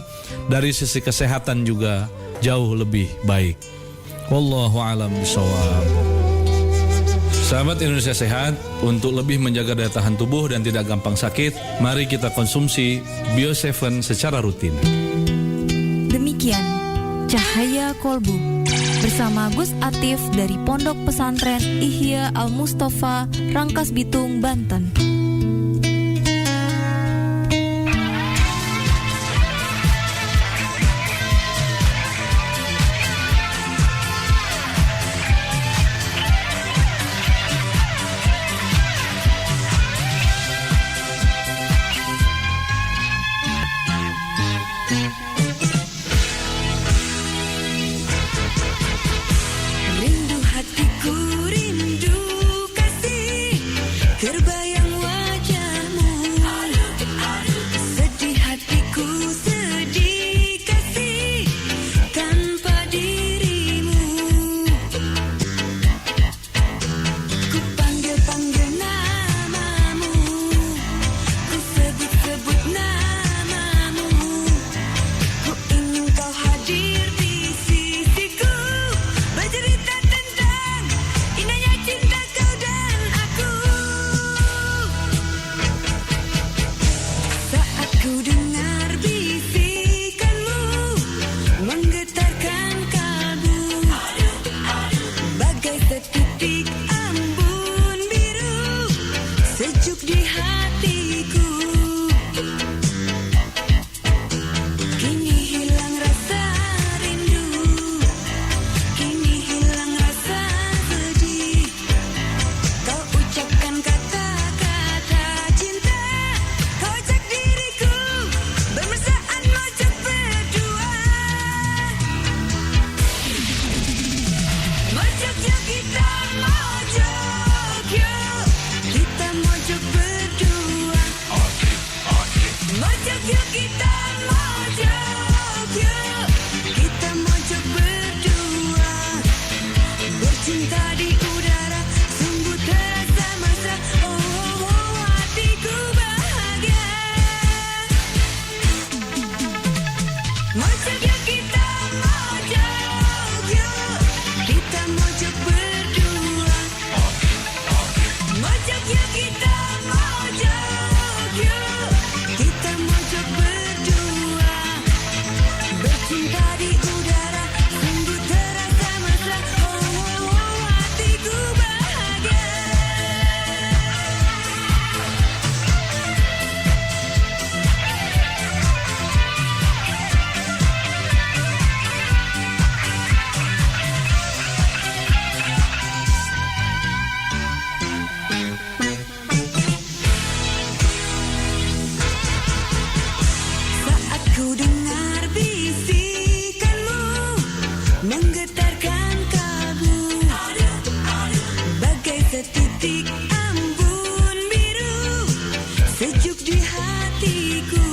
S5: dari sisi kesehatan juga jauh lebih baik. Wallahu a'lam bishawab. Sahabat Indonesia sehat, untuk lebih menjaga daya tahan tubuh dan tidak gampang sakit, mari kita konsumsi Bio7 secara rutin.
S6: Demikian Cahaya Kolbu bersama Gus Atif dari Pondok Pesantren Ihya Al-Mustafa, Rangkas Bitung, Banten.
S21: Rindu hatiku, rindu kasih, terbayang wajahmu. Sedih hatiku, sedih kasih, tanpa dirimu. Ku panggil-panggil namamu, ku sebut-sebut namamu. Ku ingin kau hadir di sisiku, bercerita tentang indahnya cinta kau dan aku. Saat ku dengar bisikanmu, menggetarkan kalbu, bagai setitik embun biru, sejuk di hatiku. Kini hilang rasa rindu, kini hilang rasa sedih. Kau ucapkan kata-kata cinta, kau ajak diriku bermesraan mojok berdua. Mojok yuk kita mojok yuk, kita mojok berdua. Mojok yuk kita mojok yuk, kita mojok berdua. Bercinta di udara, sungguh terasa mesra. Oh, oh, oh, hatiku bahagia. Mojok yuk kita mojok yuk, kita mojok berdua. Mojok yuk kita mojok yuk, kita mojok berdua. Bercinta di udara, sungguh terasa mesra. Oh, oh, oh, hatiku bahagia. Saat ku dengar bisikanmu, menggetarkan kalbu, bagai setitik embun biru, sejuk di hatiku.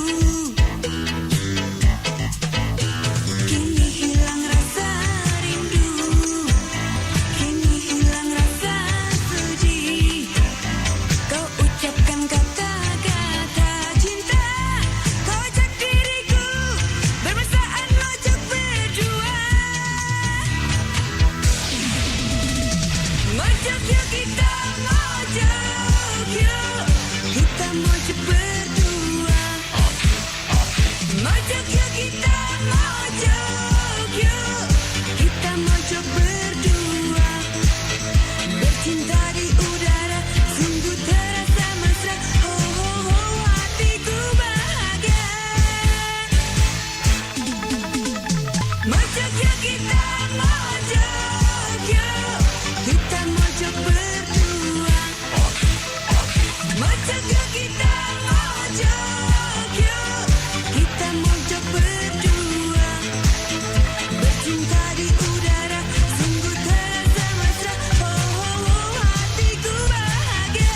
S21: Kini hilang rasa rindu, kini hilang Mojok yuk kita mojok yuk, kita mojok berdua, bercinta di udara, sungguh terasa mesra. Oh, oh, oh, hatiku bahagia. Mojok yuk kita mojok yuk, kita mojok berdua, mojok yuk kita mojok yuk, kita mojok berdua, bercinta di udara, sungguh terasa mesra. Oh, oh, oh, hatiku bahagia.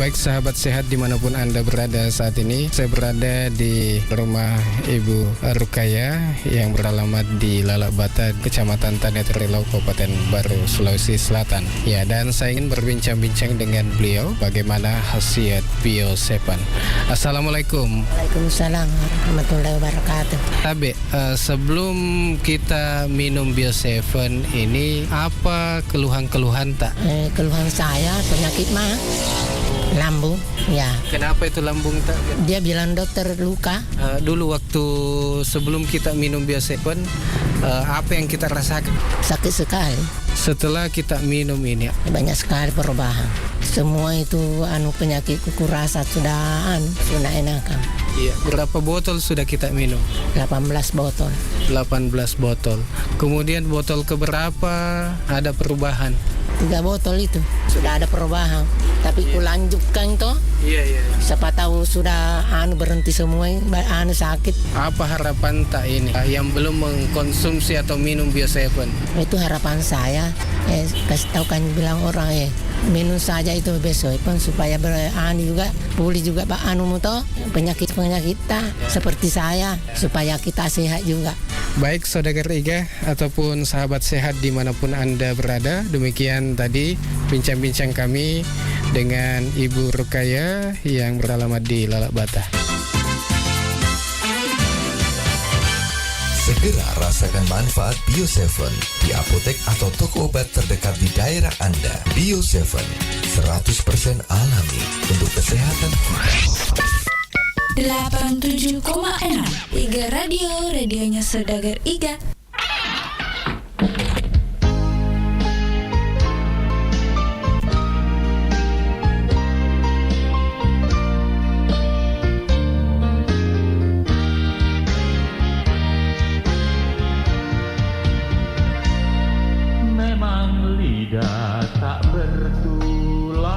S2: Baik sahabat sehat dimanapun Anda berada saat ini, saya berada di rumah Ibu Rukaya yang beralamat di Lalabata, Kecamatan Taneterilau, Kabupaten Baru, Sulawesi Selatan. Ya, dan saya ingin berbincang-bincang dengan beliau bagaimana khasiat Bio7. Assalamualaikum.
S11: Waalaikumsalam warahmatullahi wabarakatuh.
S2: Tabe, sebelum kita minum Bio7 ini, apa keluhan-keluhan tak?
S11: Keluhan saya penyakit mah lambung, ya.
S2: Kenapa itu lambung tak?
S11: Dia bilang dokter luka.
S2: Dulu waktu sebelum kita minum Bio7, apa yang kita rasakan?
S11: Sakit sekali.
S2: Setelah kita minum ini,
S11: banyak sekali perubahan. Semua itu penyakitku kurasa sudah enakan.
S2: Iya. Berapa botol sudah kita minum?
S11: 18 botol.
S2: 18 botol. Kemudian botol keberapa ada perubahan?
S11: 3 botol itu sudah ada perubahan. Tapi ku lanjutkan toh.
S2: Iya.
S11: Siapa tahu sudah berhenti semua sakit.
S2: Apa harapan tak ini yang belum mengkonsumsi atau minum Bio7?
S11: Itu harapan saya. Kasih tahu kan bilang orang minum saja itu besok pun supaya juga pulih juga penyakit kita seperti saya supaya kita sehat juga.
S2: Baik saudara Iga ataupun sahabat sehat dimanapun Anda berada, demikian tadi bincang-bincang kami dengan Ibu Rukaya yang beralamat di Lalabata.
S18: Segera rasakan manfaat Bio7 di apotek atau toko obat terdekat di daerah Anda. Bio7 100% alami untuk kesehatan kita.
S1: 87,6 Iga Radio, radionya Saudagar Iga.
S10: Memang lidah tak bertulang,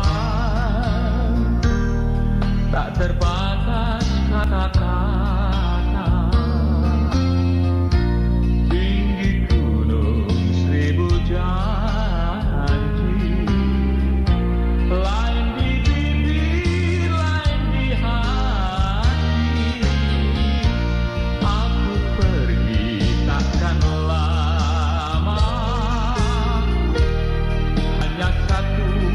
S10: tak terbatas kata-kata, tinggi gunung 1000 janji, lain di bibir, lain di hati. Aku pergi takkan lama, hanya satu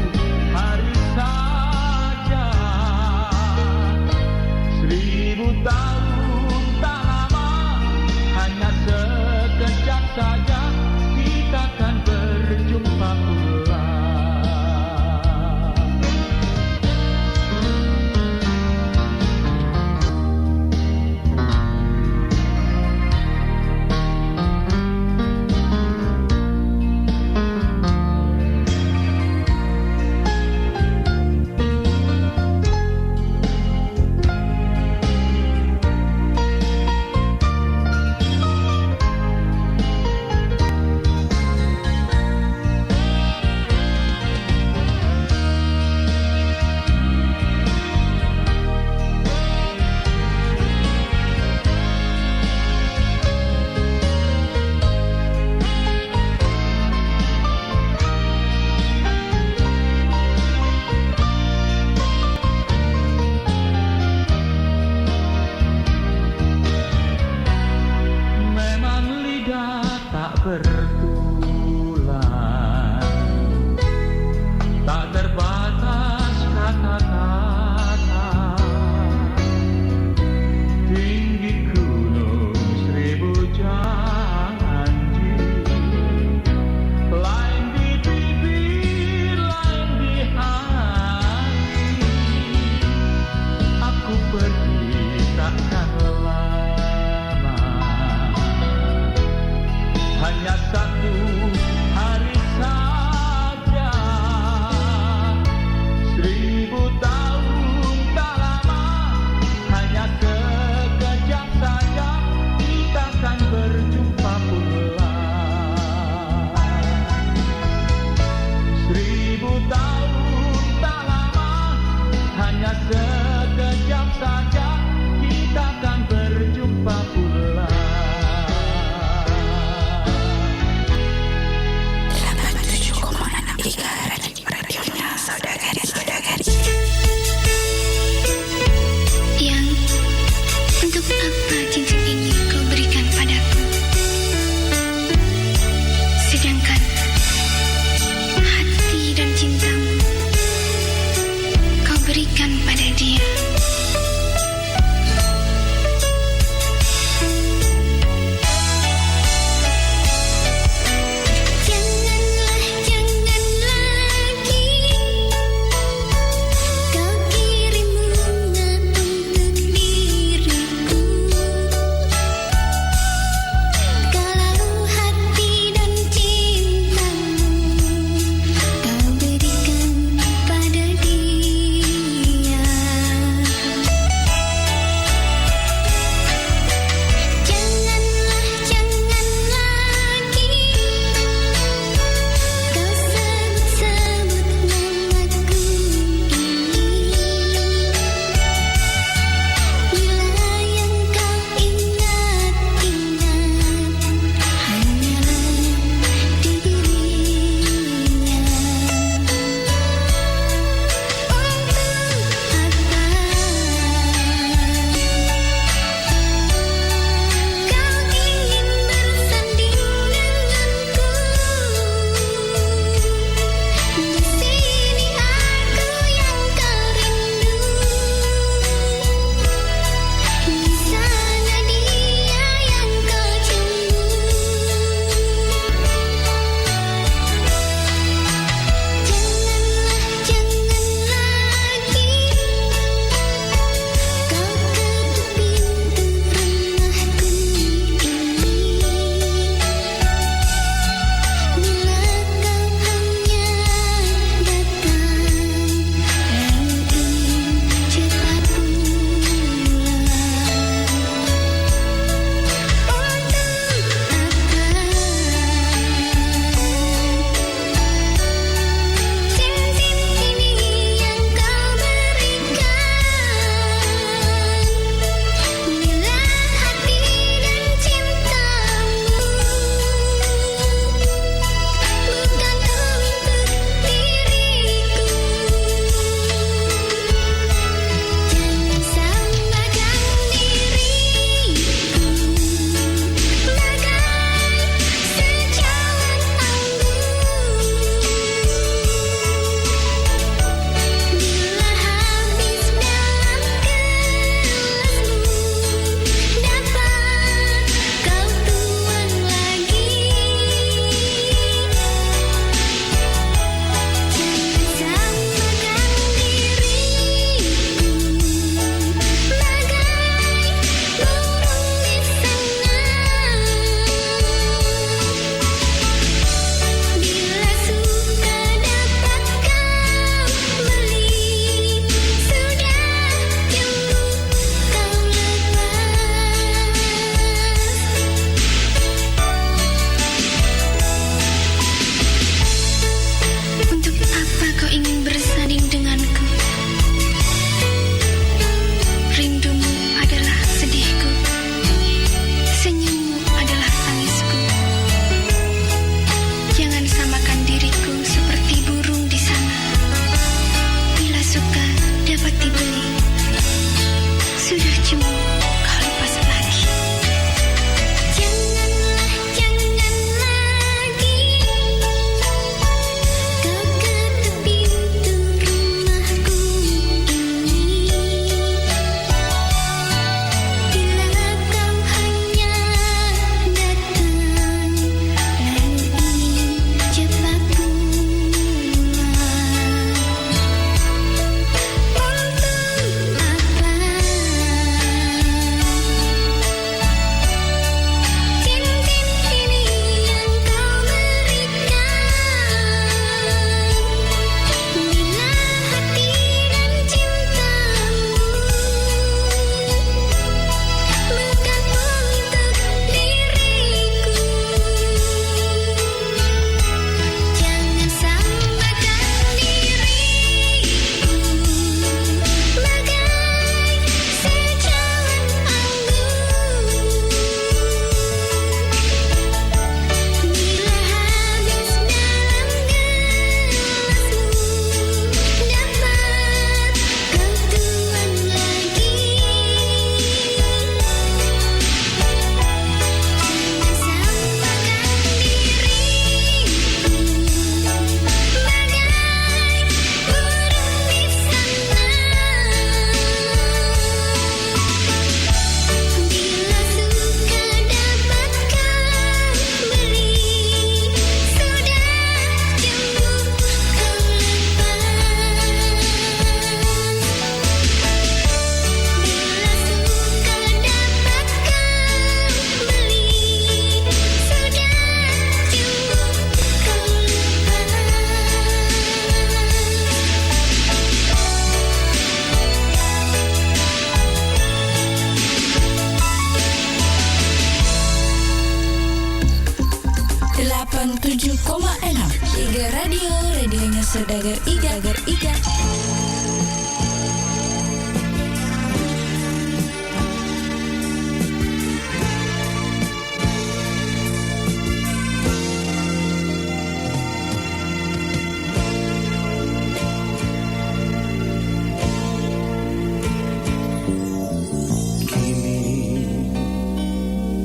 S1: Saudagar Iga.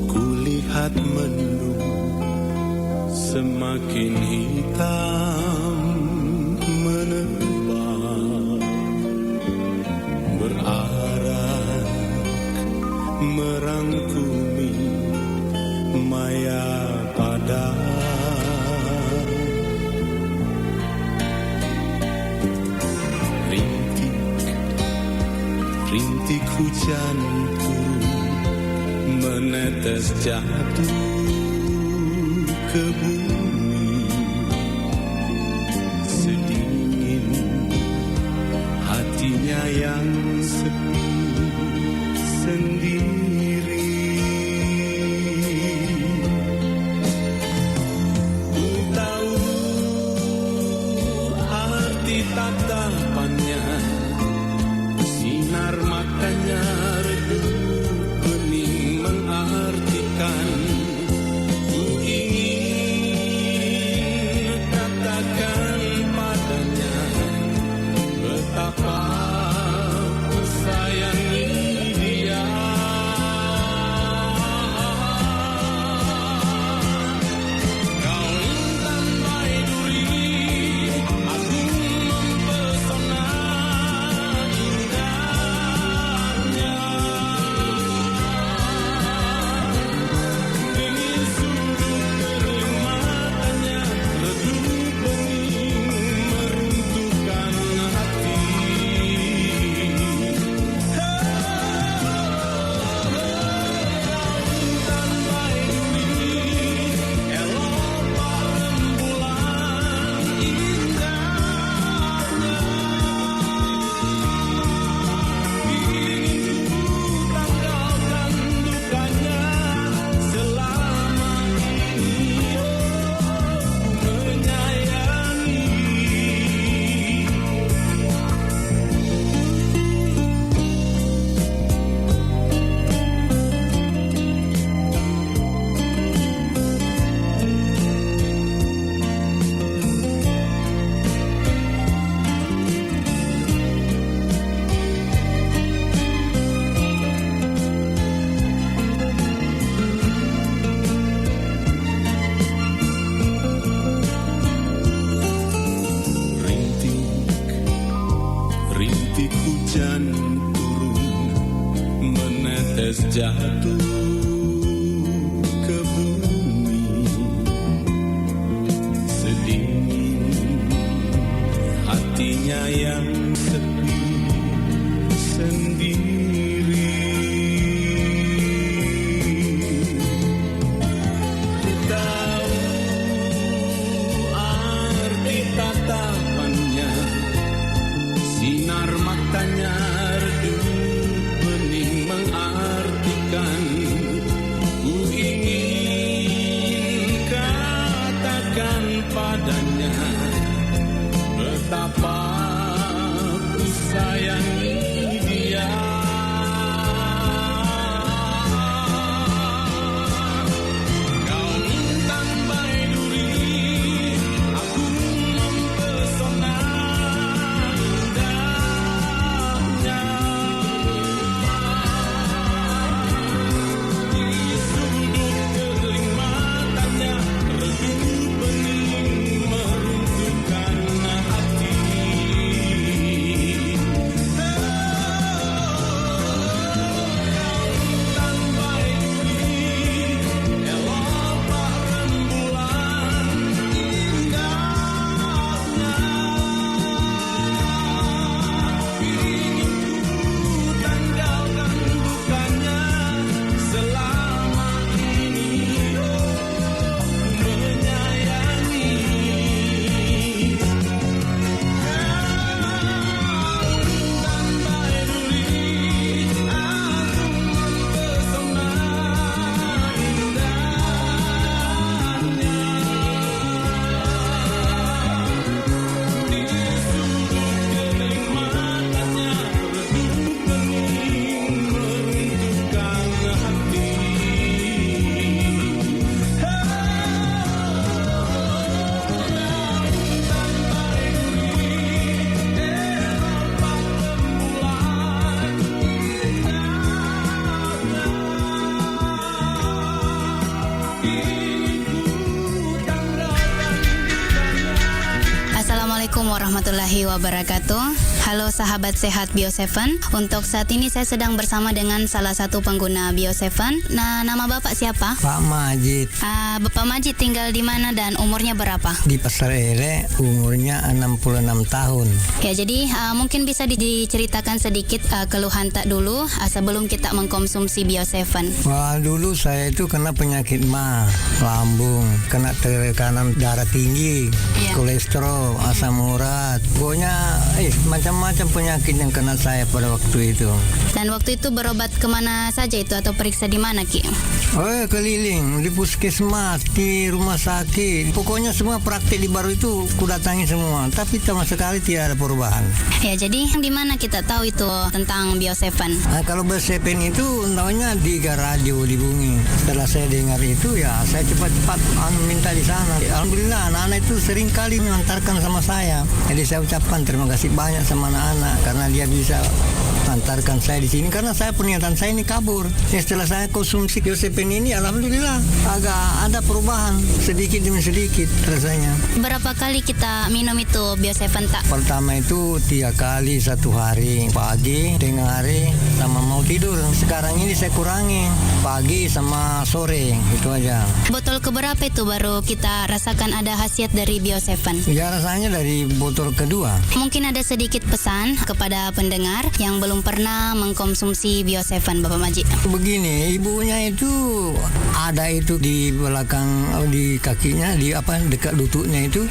S10: Kulihat mendung semakin hitam menebal, berarak merangkumi maya pada rintik hujan turun menetes jatuh ke bumi, sedingin hatinya yang sepi sendiri. Ku tahu arti tatapannya, sinar matanya redup bening mengartikan. Ku ingin katakan padanya betapa ku sayangi dia. Kau intan baiduri, aku mempesona indahnya. Dingin sudut kering matanya, redup bening meruntuhkan hati. Intan baiduri, elok rembulan indahnya. Ingin ku tanggalkan dukanya selama ini, ku menyayangi. Rintik hujan turun menetes jatuh ke bumi, sedingin hatinya yang sepi sendiri. Ku tahu arti tatapannya, sinar matanya redup bening mengartikan. Ku ingin katakan padanya betapa ku sayangi dia. Kau intan baiduri, aku mempesona indahnya.
S14: warahmatullahi wabarakatuh. Halo sahabat sehat Bio7. Untuk saat ini saya sedang bersama dengan salah satu pengguna Bio7. Nah, nama Bapak siapa?
S16: Pak Majid.
S14: Bapak Majid tinggal di mana dan umurnya berapa?
S16: Di Pasar Ele, umurnya 66 tahun.
S14: Ya, jadi mungkin bisa diceritakan sedikit keluhan tak dulu sebelum kita mengkonsumsi Bio7.
S16: Wah, dulu saya itu kena penyakit mah, lambung, kena tekanan darah tinggi, kolesterol, asam urat, pokoknya macam-macam penyakit yang kena saya pada waktu itu.
S14: Dan waktu itu berobat kemana saja itu atau periksa di mana, Ki?
S16: Keliling di puskesmas, di rumah sakit, pokoknya semua praktik di Baru itu kudatangi semua, tapi sama sekali tidak ada perubahan.
S14: Ya, jadi di mana kita tahu itu tentang Bio7?
S16: Kalau Bio7 itu tahunya di radio di Bungi. Setelah saya dengar itu, ya saya cepat-cepat minta di sana. Alhamdulillah anak-anak itu sering kali mengantarkan sama saya. Jadi saya ucapkan terima kasih banyak sama anak-anak karena dia bisa antarkan saya di sini karena saya pernyataan saya ini kabur. Setelah saya konsumsi Bio7 ini, alhamdulillah agak ada perubahan sedikit demi sedikit rasanya.
S14: Berapa kali kita minum itu Bio7 tak?
S16: Pertama itu 3 kali satu hari, pagi, tengah hari, sama mau tidur. Sekarang ini saya kurangi pagi sama sore, itu aja.
S14: Botol keberapa itu baru kita rasakan ada khasiat dari Bio7?
S16: Ya, rasanya dari botol kedua.
S14: Mungkin ada sedikit pesan kepada pendengar yang belum pernah mengkonsumsi Bio7, Bapak Majid.
S16: Begini, ibunya itu ada itu di belakang, di kakinya, di dekat lututnya itu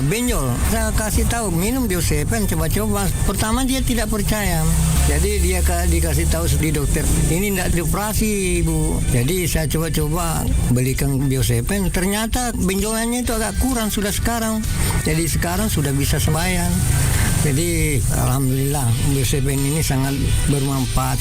S16: benjol. Saya kasih tahu minum Bio7, coba-coba. Pertama dia tidak percaya, jadi dia dikasih tahu di dokter, ini tidak dioperasi ibu. Jadi saya coba-coba belikan Bio7, ternyata benjolannya itu agak kurang sudah sekarang. Jadi sekarang sudah bisa sembahyang. Jadi alhamdulillah Bio7 ini sangat bermanfaat.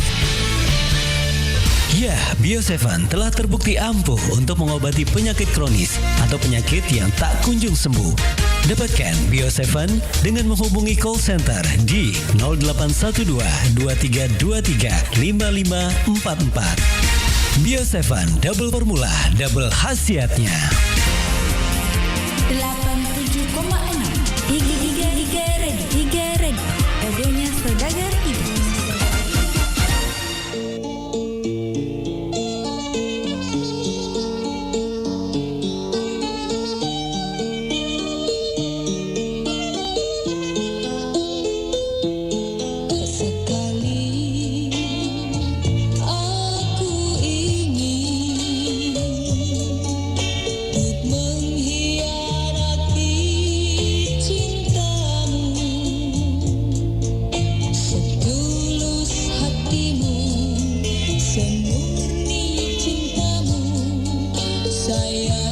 S7: Ya, Bio7 telah terbukti ampuh untuk mengobati penyakit kronis atau penyakit yang tak kunjung sembuh. Dapatkan Bio7 dengan menghubungi call center di 0812 2323 5544. Bio7 double formula, double khasiatnya.
S1: 87,6 Iga Red, radionya Saudagar Iga.
S21: Sayang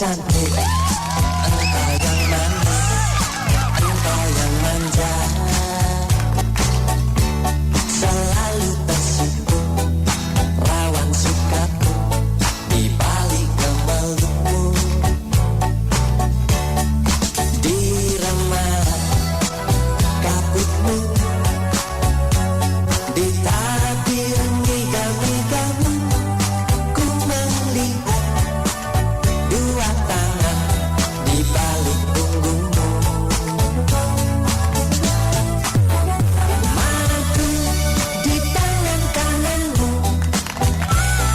S21: cantik, engkau yang manis, engkau yang manja, selalu tersipu rawan sikapmu di balik gemelutmu, di remah kabutmu, di tabir ngigam-ngigam, ku melihat dua tangan di balik punggungmu. Madu di tangan kananmu,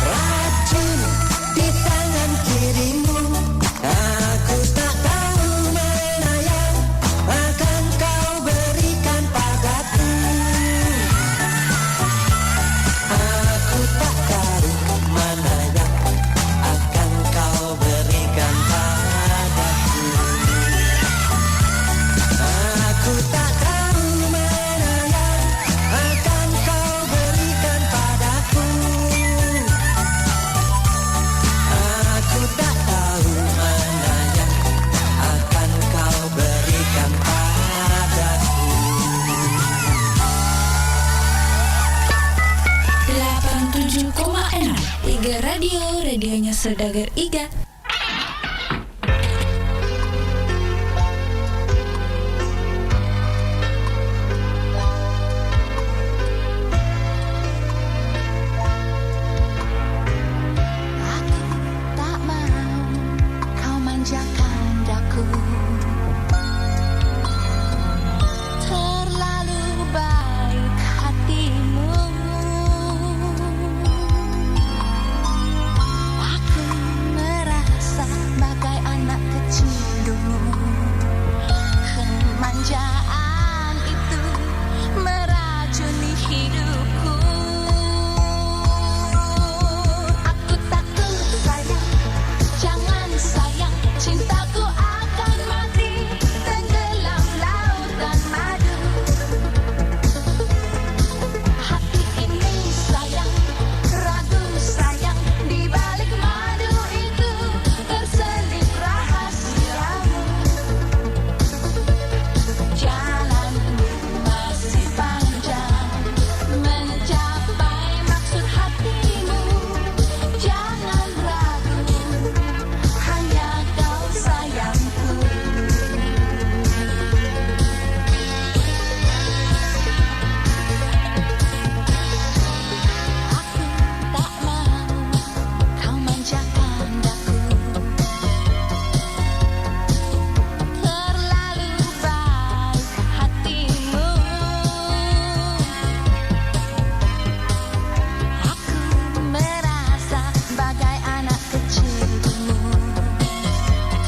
S21: racun di tangan kirimu. Aku tak tahu mana yang akan kau berikan padaku. Aku tak tahu mana yang akan kau berikan padaku. Aku tak tahu mana yang akan kau berikan padaku. Aku tak tahu mana yang akan kau berikan padaku.
S1: 87,6 Iga Radio, radionya Saudagar Iga.
S21: Tak mau kau manjakan daku, terlalu baik hatimu. Aku merasa bagai anak kecil dulu. Kemanjaan itu meracuni hidupku. Aku takut sayang, jangan sayang, cintaku akan mati tenggelam lautan madu. Hati ini sayang, ragu sayang, di balik madu itu terselip rahasiamu. Jalanmu masih panjang mencapai maksud hatimu. Jangan ragu, hanya kau sayangku. Aku tak mau kau manjakan daku, terlalu baik hatimu. Aku merasa bagai anak kecil dulu.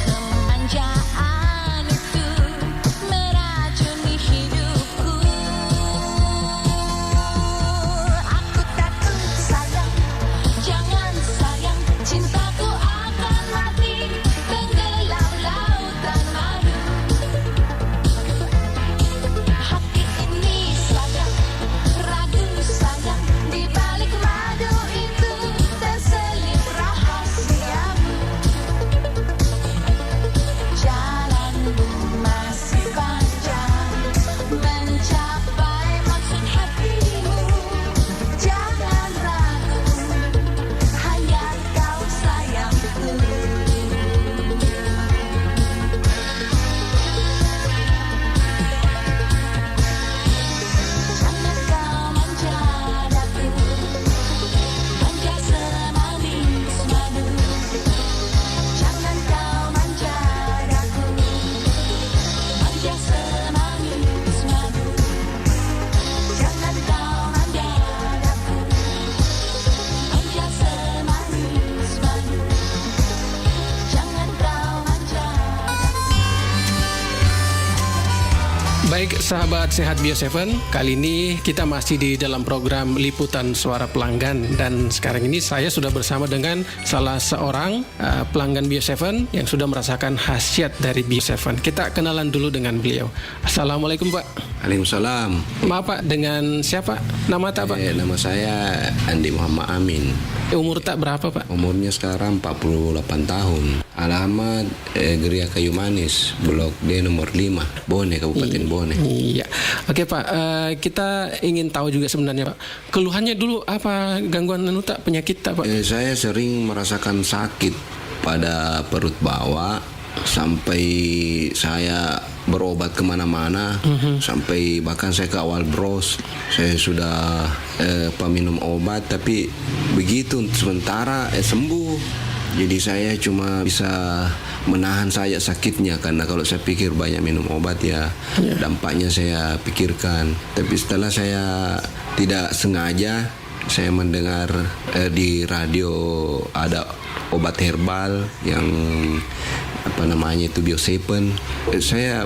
S21: Kemanjaan itu meracuni hidupku. Aku takut sayang, jangan sayang, cintaku akan mati tenggelam lautan madu. Hati ini sayang, ragu sayang, di balik madu itu terselip rahasiamu. Jalanmu masih panjang mencapai maksud hatimu. Jangan ragu, hanya kau sayangku. Jangan kau manja daku, manja semanis madu. Jangan kau manja daku, manja semanis madu. Jangan kau manja daku, manja semanis madu. Jangan kau manja.
S2: Baik,
S12: Sahabat Sehat Bio7, kali ini kita masih di dalam program Liputan Suara Pelanggan, dan sekarang ini saya sudah bersama dengan salah seorang pelanggan Bio7 yang sudah merasakan khasiat dari Bio7. Kita kenalan dulu dengan beliau. Assalamualaikum Pak.
S9: Waalaikumsalam.
S12: Maaf Pak, dengan siapa? Nama tak Pak?
S9: Nama saya Andi Muhammad Amin.
S12: Umur tak berapa Pak?
S9: Umurnya sekarang 48 tahun. Alamat Geria Kayu Manis, Blok D nomor 5, Bone, Kabupaten Bone.
S12: Iya. Oke Pak, kita ingin tahu juga sebenarnya Pak, keluhannya dulu apa, gangguan tak, penyakit tak Pak?
S9: Saya sering merasakan sakit pada perut bawah, sampai saya berobat kemana-mana, sampai bahkan saya ke awal bros, saya sudah minum obat, tapi begitu sementara sembuh. Jadi saya cuma bisa menahan saja sakitnya, karena kalau saya pikir banyak minum obat ya dampaknya saya pikirkan. Tapi setelah saya tidak sengaja saya mendengar di radio ada obat herbal yang itu Bio7. Saya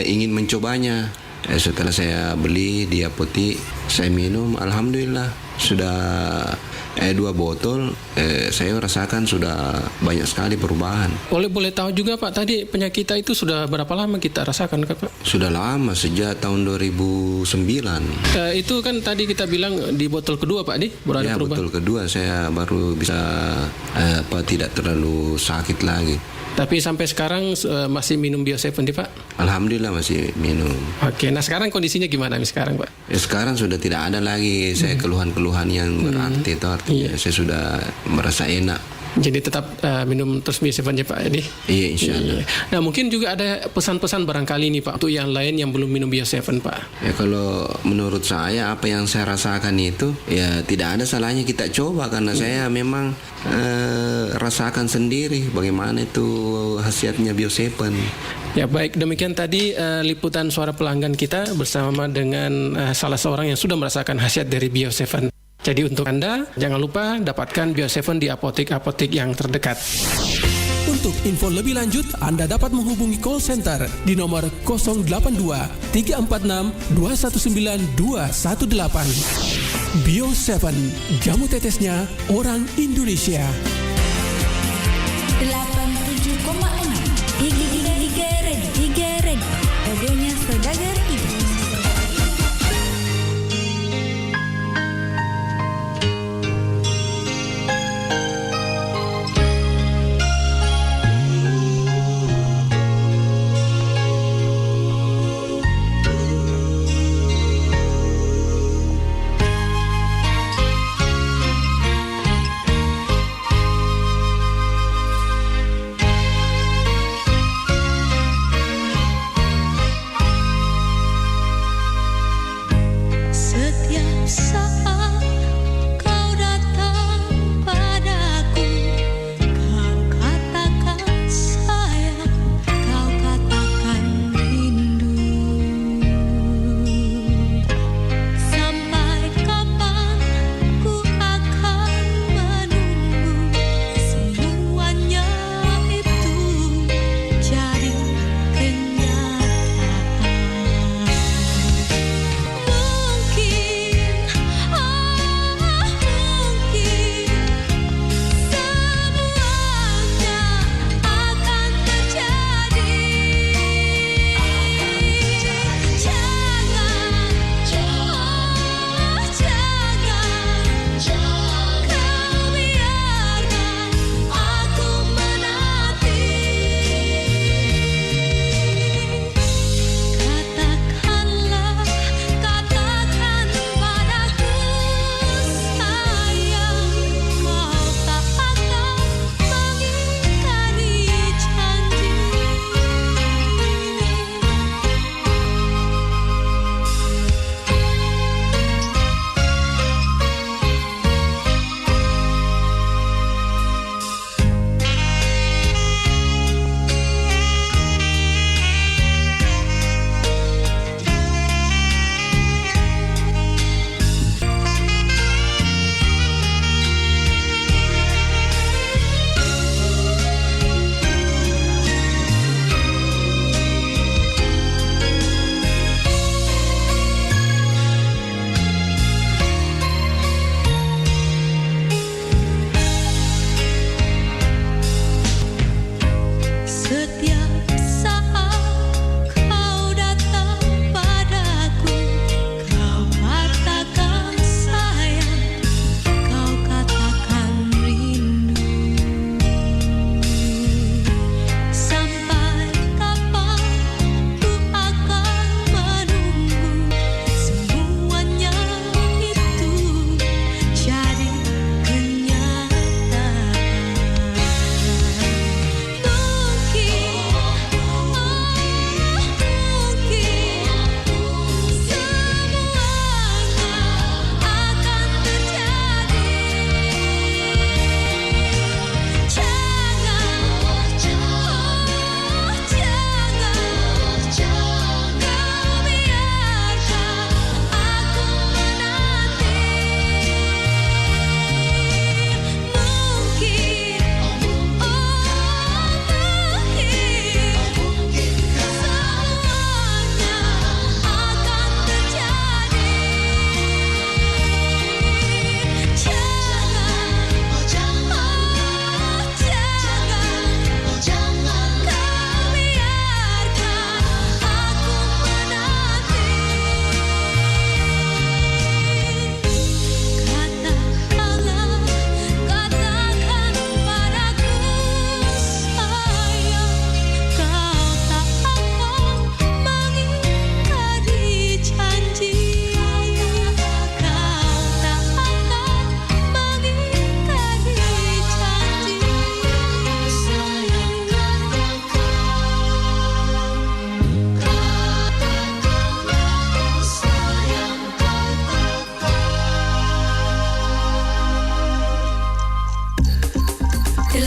S9: ingin mencobanya. Setelah saya beli di apotek, saya minum, alhamdulillah sudah 2 botol, saya rasakan sudah banyak sekali perubahan.
S12: Boleh tahu juga Pak, tadi penyakit itu sudah berapa lama kita rasakan Pak?
S9: Sudah lama, sejak tahun 2009.
S12: Itu kan tadi kita bilang di botol kedua Pak, baru ada perubahan.
S9: Botol kedua saya baru bisa tidak terlalu sakit lagi.
S12: Tapi sampai sekarang masih minum Bio7 Pak?
S9: Alhamdulillah masih minum.
S12: Oke, nah sekarang kondisinya gimana sekarang Pak?
S9: Sekarang sudah tidak ada lagi saya keluhan-keluhan yang berarti, itu artinya saya sudah merasa enak.
S12: Jadi tetap minum terus Bio7 ya Pak?
S9: Iya, insya Allah.
S12: Nah mungkin juga ada pesan-pesan barangkali nih Pak, untuk yang lain yang belum minum Bio7 Pak.
S9: Ya kalau menurut saya apa yang saya rasakan itu ya tidak ada salahnya kita coba, karena saya memang rasakan sendiri bagaimana itu khasiatnya Bio7.
S12: Ya baik, demikian tadi liputan suara pelanggan kita bersama dengan salah seorang yang sudah merasakan khasiat dari Bio7. Jadi untuk Anda, jangan lupa dapatkan Bio7 di apotek-apotek yang terdekat.
S17: Untuk info lebih lanjut, Anda dapat menghubungi call center di nomor 082 346 219 218. Bio7, jamu tetesnya orang Indonesia.
S1: 87,6 Iga Red, radionya Saudagar Iga.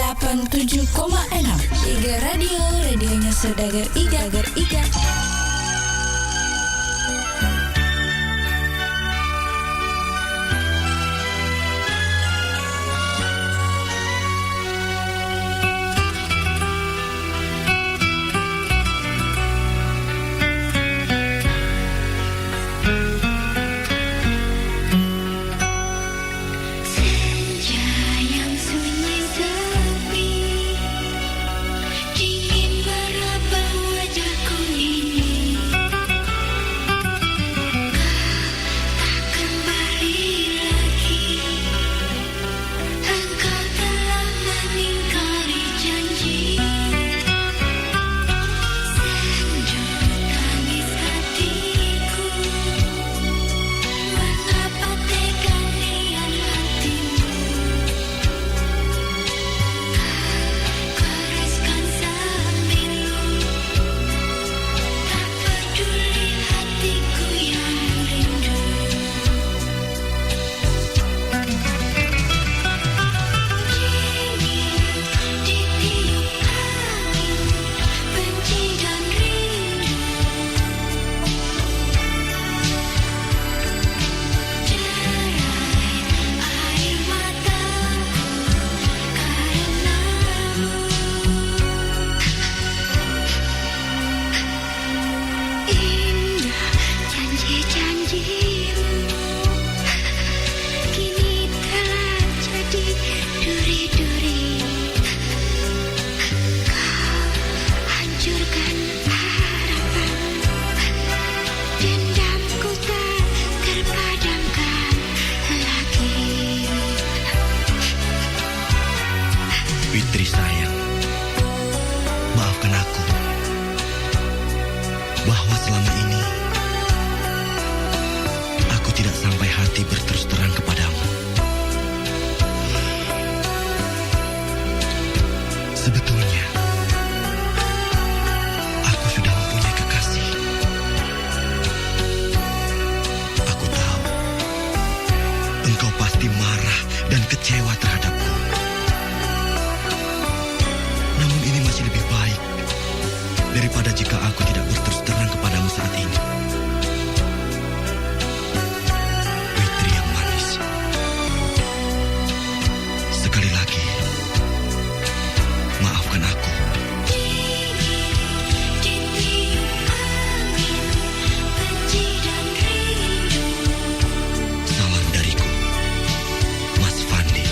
S1: 87,6 Iga Radio, radionya Saudagar Iga.
S19: Fitri sayang, maafkan aku bahwa selama ini aku tidak sampai hati berterus terang kepadamu. Sebetulnya aku sudah mempunyai kekasih. Aku tahu engkau pasti marah dan kecewa terhadapku. Namun ini masih lebih baik daripada jika aku tidak berterus terang kepadamu saat ini. Fitri yang manis. Sekali lagi, maafkan aku. Salam dariku, Mas Fandi.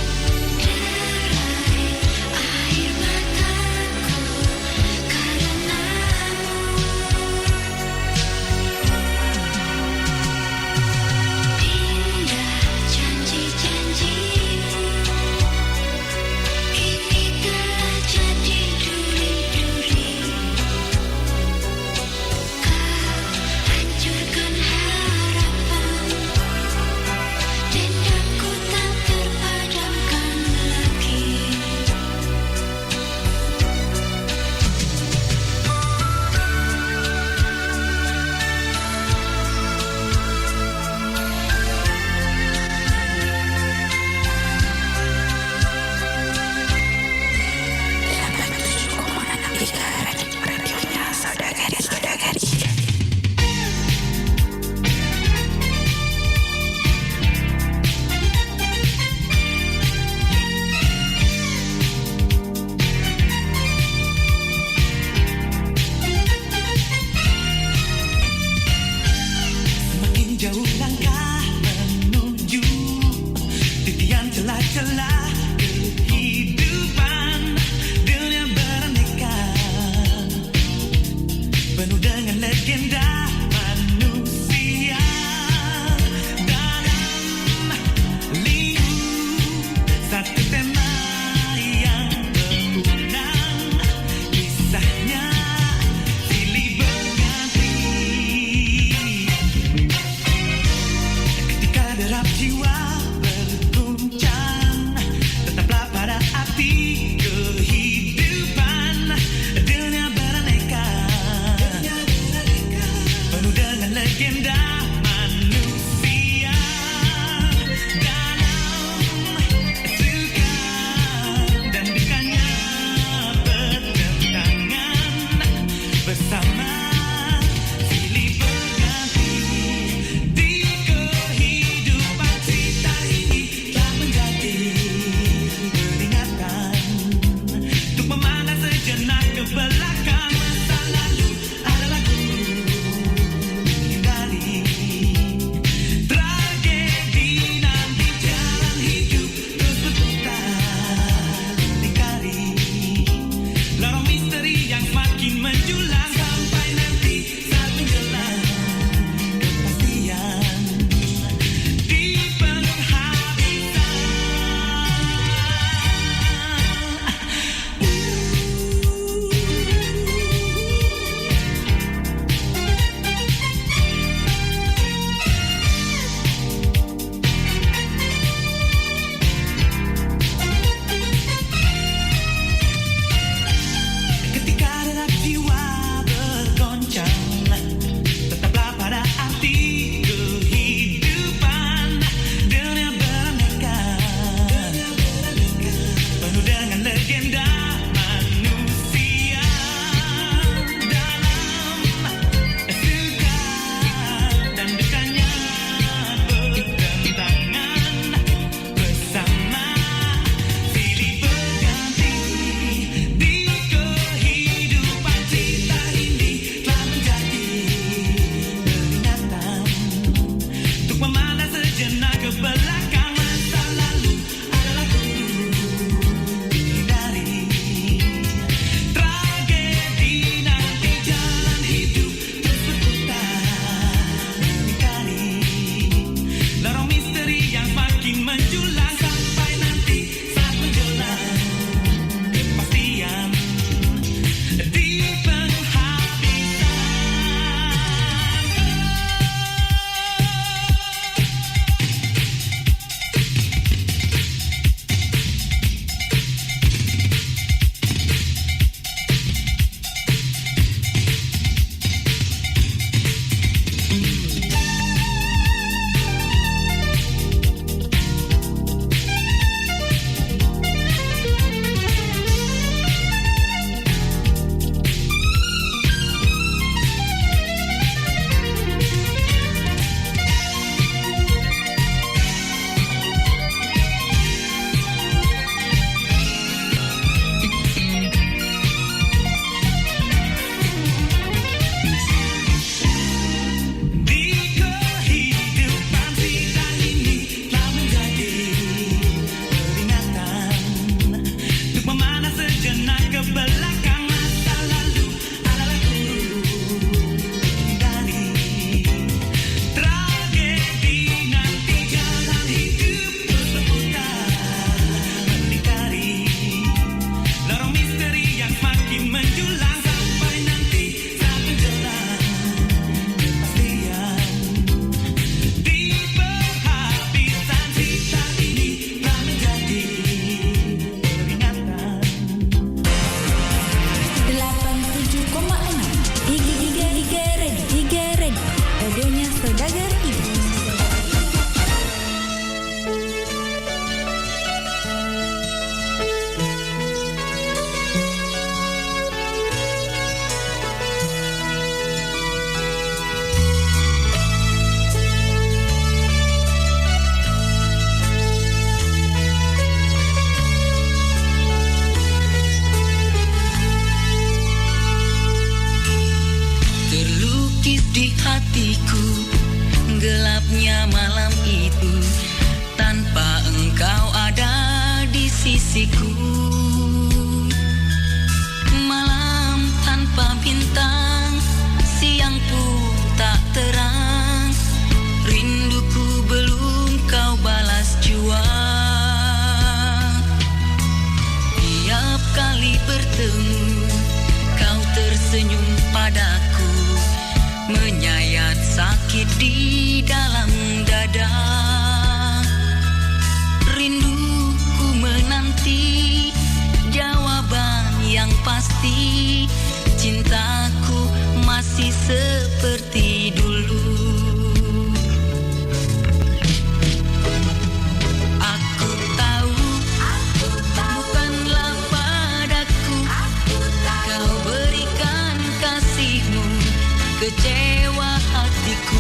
S4: di hatiku, gelapnya malam itu tanpa engkau ada di sisiku. Malam tanpa bintang, siang pun tak terang, rinduku belum kau balas jua. Tiap kali bertemu, kau tersenyum padaku, menyayat sakit di dalam dada. Rinduku menanti jawaban yang pasti, cintaku masih seperti dulu. Aku tahu bukanlah padaku kau berikan kasihmu, kecewa hatiku.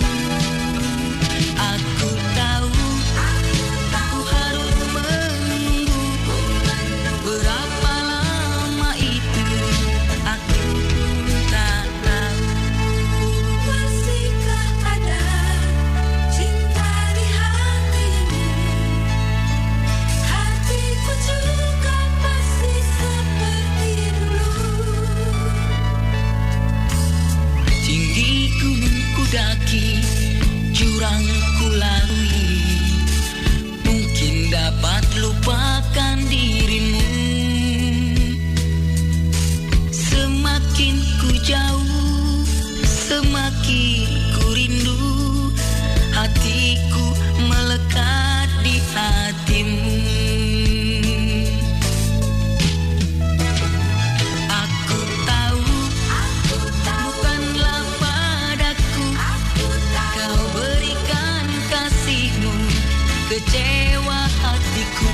S4: Aku tahu aku harus menunggu, berapa lama itu aku pun tak tahu. Masihkah ada cinta di hatimu? Hatiku juga masih seperti dulu. Tinggi gunung ku daki, jurang ku lalui, mungkin dapat lupakan dirimu. Semakin ku jauh, semakin ku rindu, hatiku melekat di hatimu. Aku tahu bukanlah padaku kau berikan kasihmu, kecewa hatiku.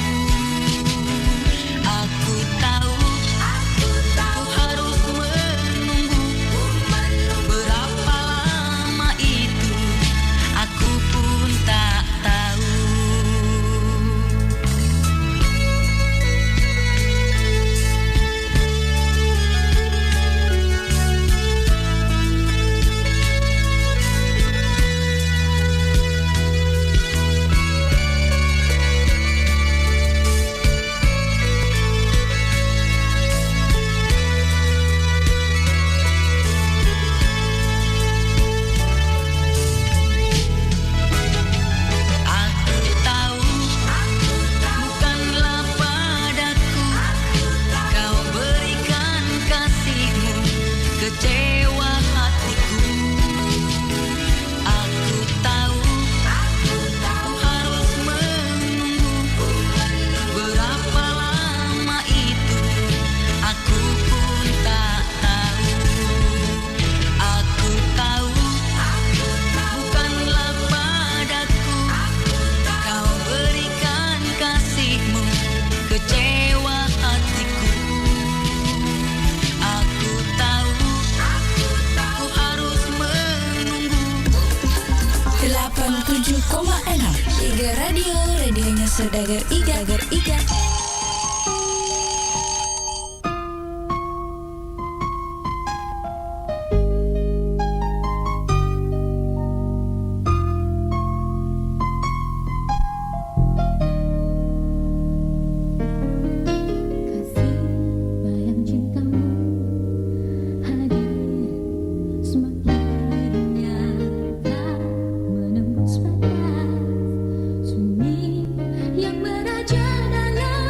S4: Aku tahu aku harus menunggu, berapa lama itu aku pun tak tahu. Aku tahu bukanlah padaku kau berikan kasihmu, kecewa hatiku. Aku tahu aku harus menunggu, berapa lama itu aku pun tak tahu. Aku tahu bukanlah padaku kau berikan kasihmu, kecewa hatiku. Aku tahu aku harus menunggu.
S1: 87,6 Iga Radio, radionya Saudagar Iga.
S21: Bayang cintamu hadir semakin nyata, menembus batas sunyi yang berada dalam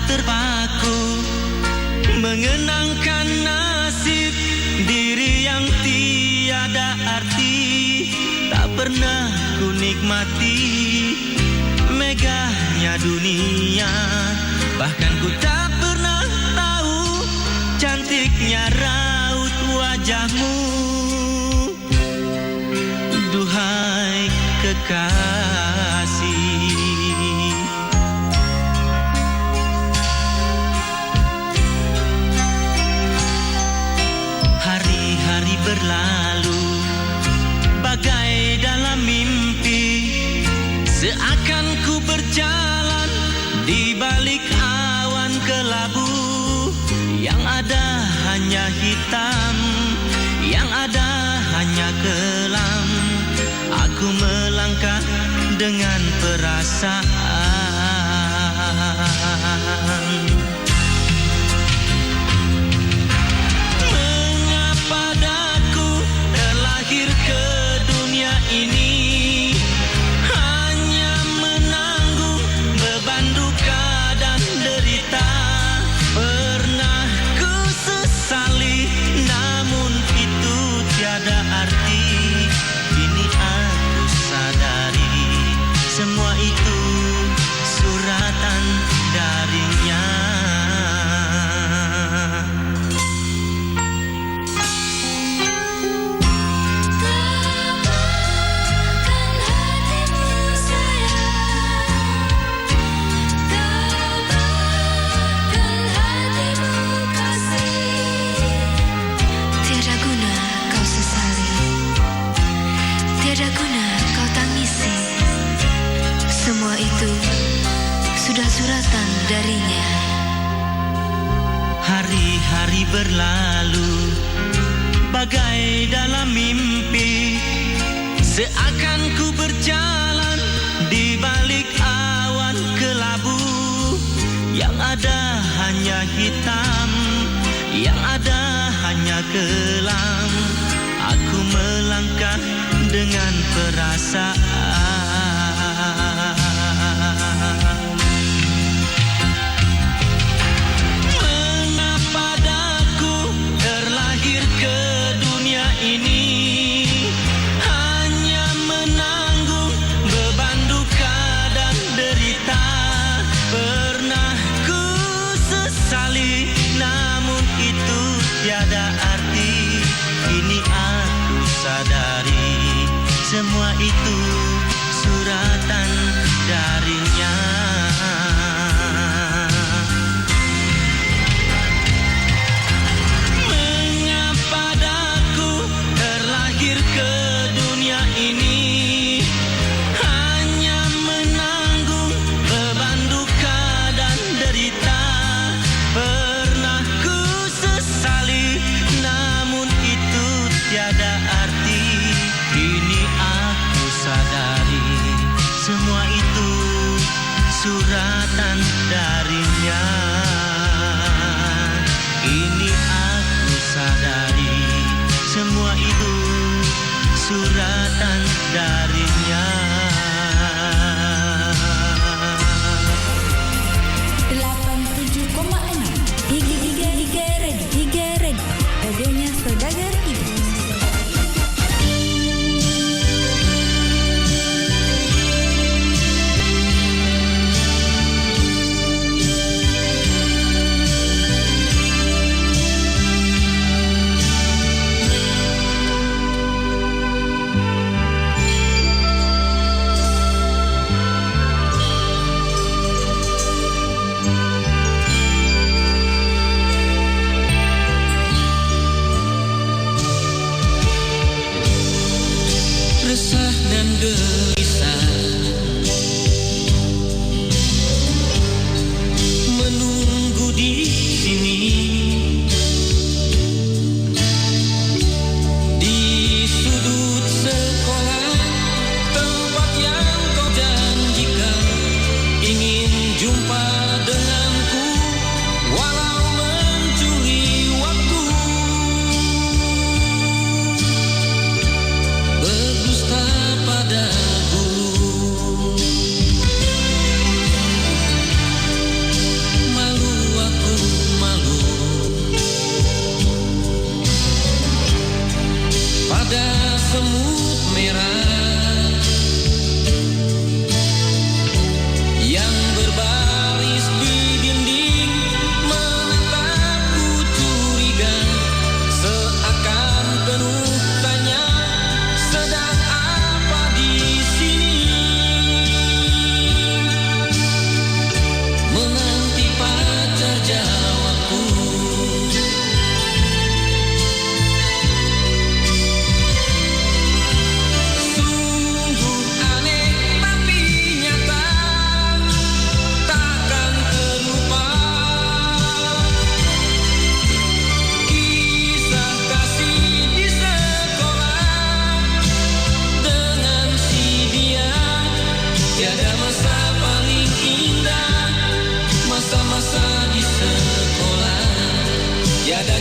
S4: terpaku mengenangkan nasib diri yang tiada arti. Tak pernah ku nikmati megahnya dunia, bahkan ku tak pernah tahu cantiknya raut wajahmu. Duhai kekasih, hari-hari berlalu bagai dalam mimpi, seakan ku berjalan di balik awan kelabu. Yang ada hanya hitam, yang ada hanya kelam. Aku melangkah dengan perasaan. Mengapa daku terlahir ke dunia ini, hanya menanggung beban duka dan derita. Pernah ku sesali, namun itu tiada arti. Kini aku sadari, semua itu suratan darinya.
S21: Tiada guna kau sesali, tiada guna kau tangisi. Semua itu sudah suratan darinya.
S4: Hari-hari berlalu bagai dalam mimpi, seakan ku berjalan di balik awan kelabu. Yang ada hanya hitam, yang ada hanya kelam. Aku melangkah dengan perasaan. Mengapa daku terlahir ke dunia ini, hanya menanggung beban duka dan derita. Pernah ku sesali, namun itu tiada arti. Kini aku sadari, semua itu suratan darinya. Mengapa daku terlahir ke dunia ini, hanya menanggung beban duka dan derita. Pernah ku sesali, namun itu tiada arti. Kini aku sadari, semua itu suratan darinya. Kini aku sadari, semua itu suratan darinya.
S1: 87,6 Iga Red, radionya Saudagar Iga.
S4: Resah dan gelisah menunggu di sini, di sudut sekolah, tempat yang kau janjikan. Ingin jumpa denganku, walau mencuri waktu. Berdusta pada guru, malu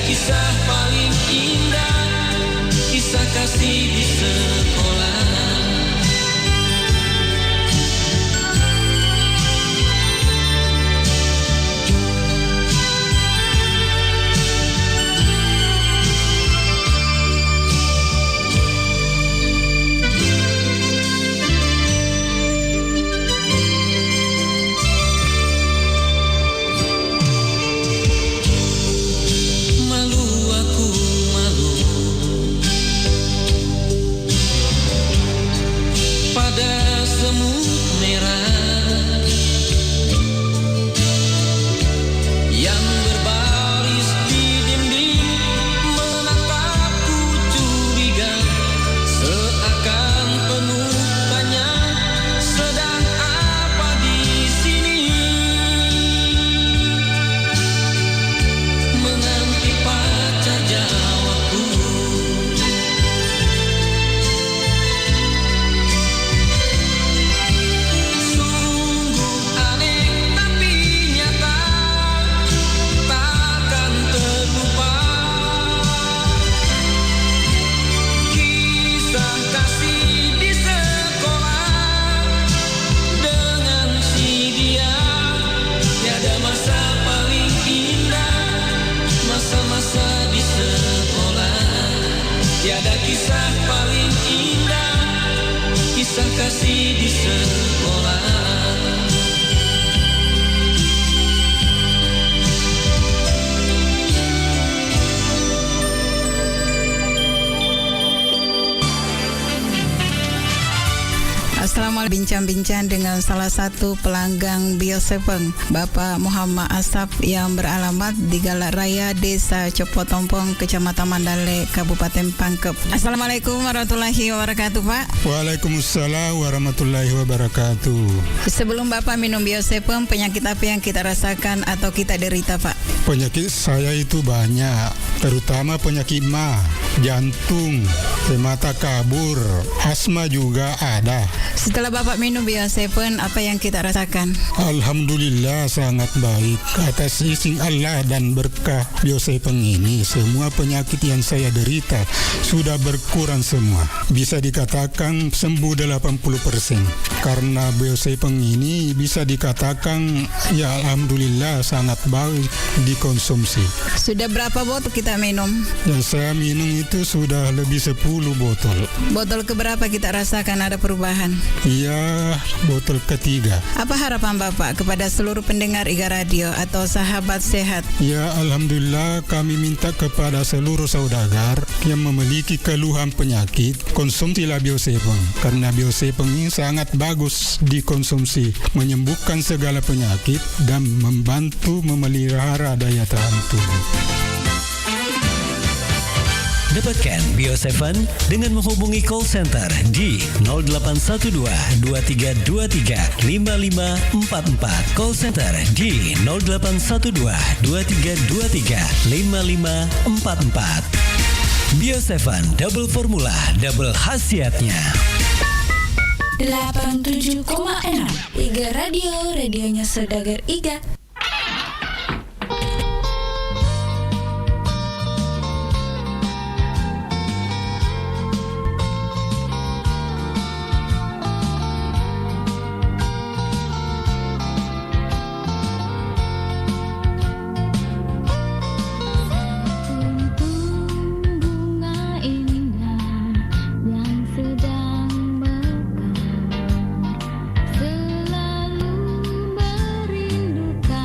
S4: kisah paling indah, kisah kasih di sekolah.
S20: Bincang-bincang dengan salah satu pelanggan Bio7, Bapak Muhammad Asap yang beralamat di Galak Raya, Desa Copotompong, Kecamatan Mandalek, Kabupaten Pangkep. Assalamualaikum warahmatullahi wabarakatuh, Pak.
S22: Waalaikumsalam warahmatullahi wabarakatuh.
S20: Sebelum Bapak minum Bio7, penyakit apa yang kita rasakan atau kita derita, Pak?
S22: Penyakit saya itu banyak, terutama penyakit mah, jantung, mata kabur, asma juga ada.
S20: Setelah Bapak minum Bio7, apa yang kita rasakan?
S22: Alhamdulillah sangat baik. Atas izin Allah dan berkah Bio7 ini, semua penyakit yang saya derita sudah berkurang semua. Bisa dikatakan sembuh 80%. Karena Bio7 ini bisa dikatakan ya alhamdulillah sangat baik dikonsumsi.
S20: Sudah berapa botol kita minum?
S22: Yang saya minum itu sudah lebih 10 botol.
S20: Botol keberapa kita rasakan ada perubahan?
S22: Iya, botol ketiga.
S20: Apa harapan Bapak kepada seluruh pendengar IGA Radio atau sahabat sehat?
S22: Ya, alhamdulillah kami minta kepada seluruh saudagar yang memiliki keluhan penyakit, konsumsilah Bio7 karena Bio7 ini sangat bagus dikonsumsi, menyembuhkan segala penyakit dan membantu memelihara daya tahan tubuh.
S7: Dapatkan Bio7 dengan menghubungi call center di 0812 2323 5544. Call center di 0812 2323 5544. Bio7 double formula, double khasiatnya.
S1: 87,6 IGA Radio, radionya Saudagar IGA.
S21: Selalu merindukan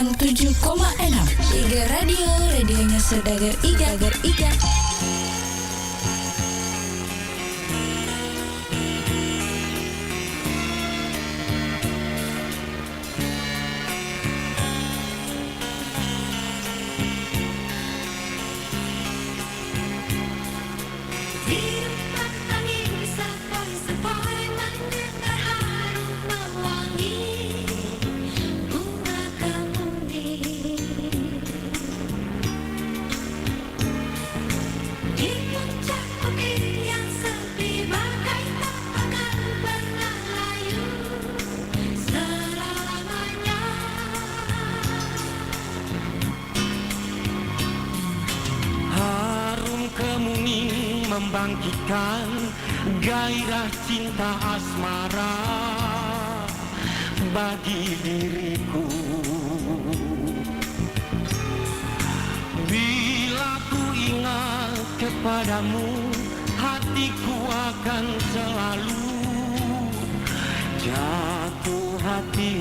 S1: 87,6 Iga Radio, radionya Saudagar Iga.
S10: Membangkitkan gairah cinta asmara bagi diriku. Bila ku ingat kepadamu, hatiku akan selalu jatuh hati.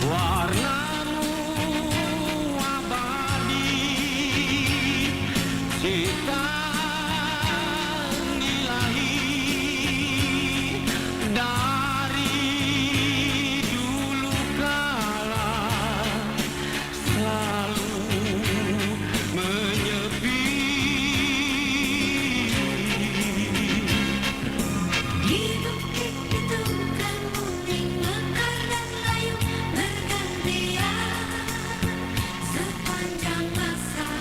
S10: Warnamu Ciptaan ilahi dari dulu kala selalu menyepi. Di bukit itu kan mungkin mekar dan layu bergantian sepanjang masa.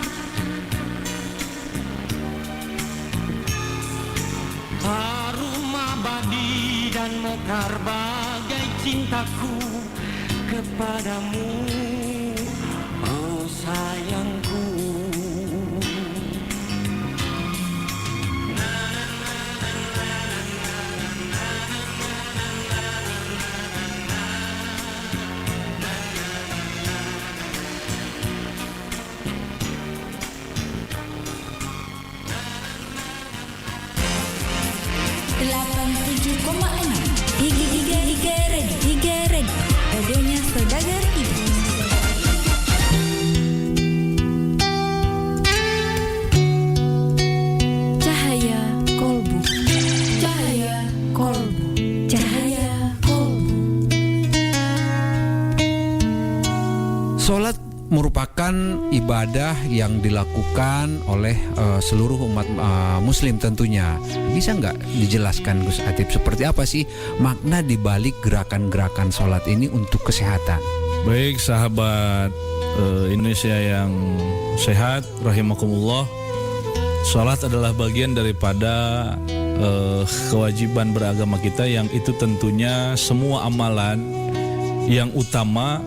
S10: Harum abadi dan mekar bagai cintaku kepadamu, oh sayangku.
S1: Iga Radio, radionya Saudagar Iga.
S6: Cahaya Kolbu. Cahaya Kolbu. Cahaya Kolbu.
S8: Salat merupakan ibadah yang dilakukan oleh seluruh umat muslim tentunya. Bisa nggak dijelaskan Gus Atif seperti apa sih makna dibalik gerakan-gerakan sholat ini untuk kesehatan?
S5: Baik sahabat Indonesia yang sehat, rahimakumullah. Sholat adalah bagian daripada kewajiban beragama kita yang itu tentunya semua amalan yang utama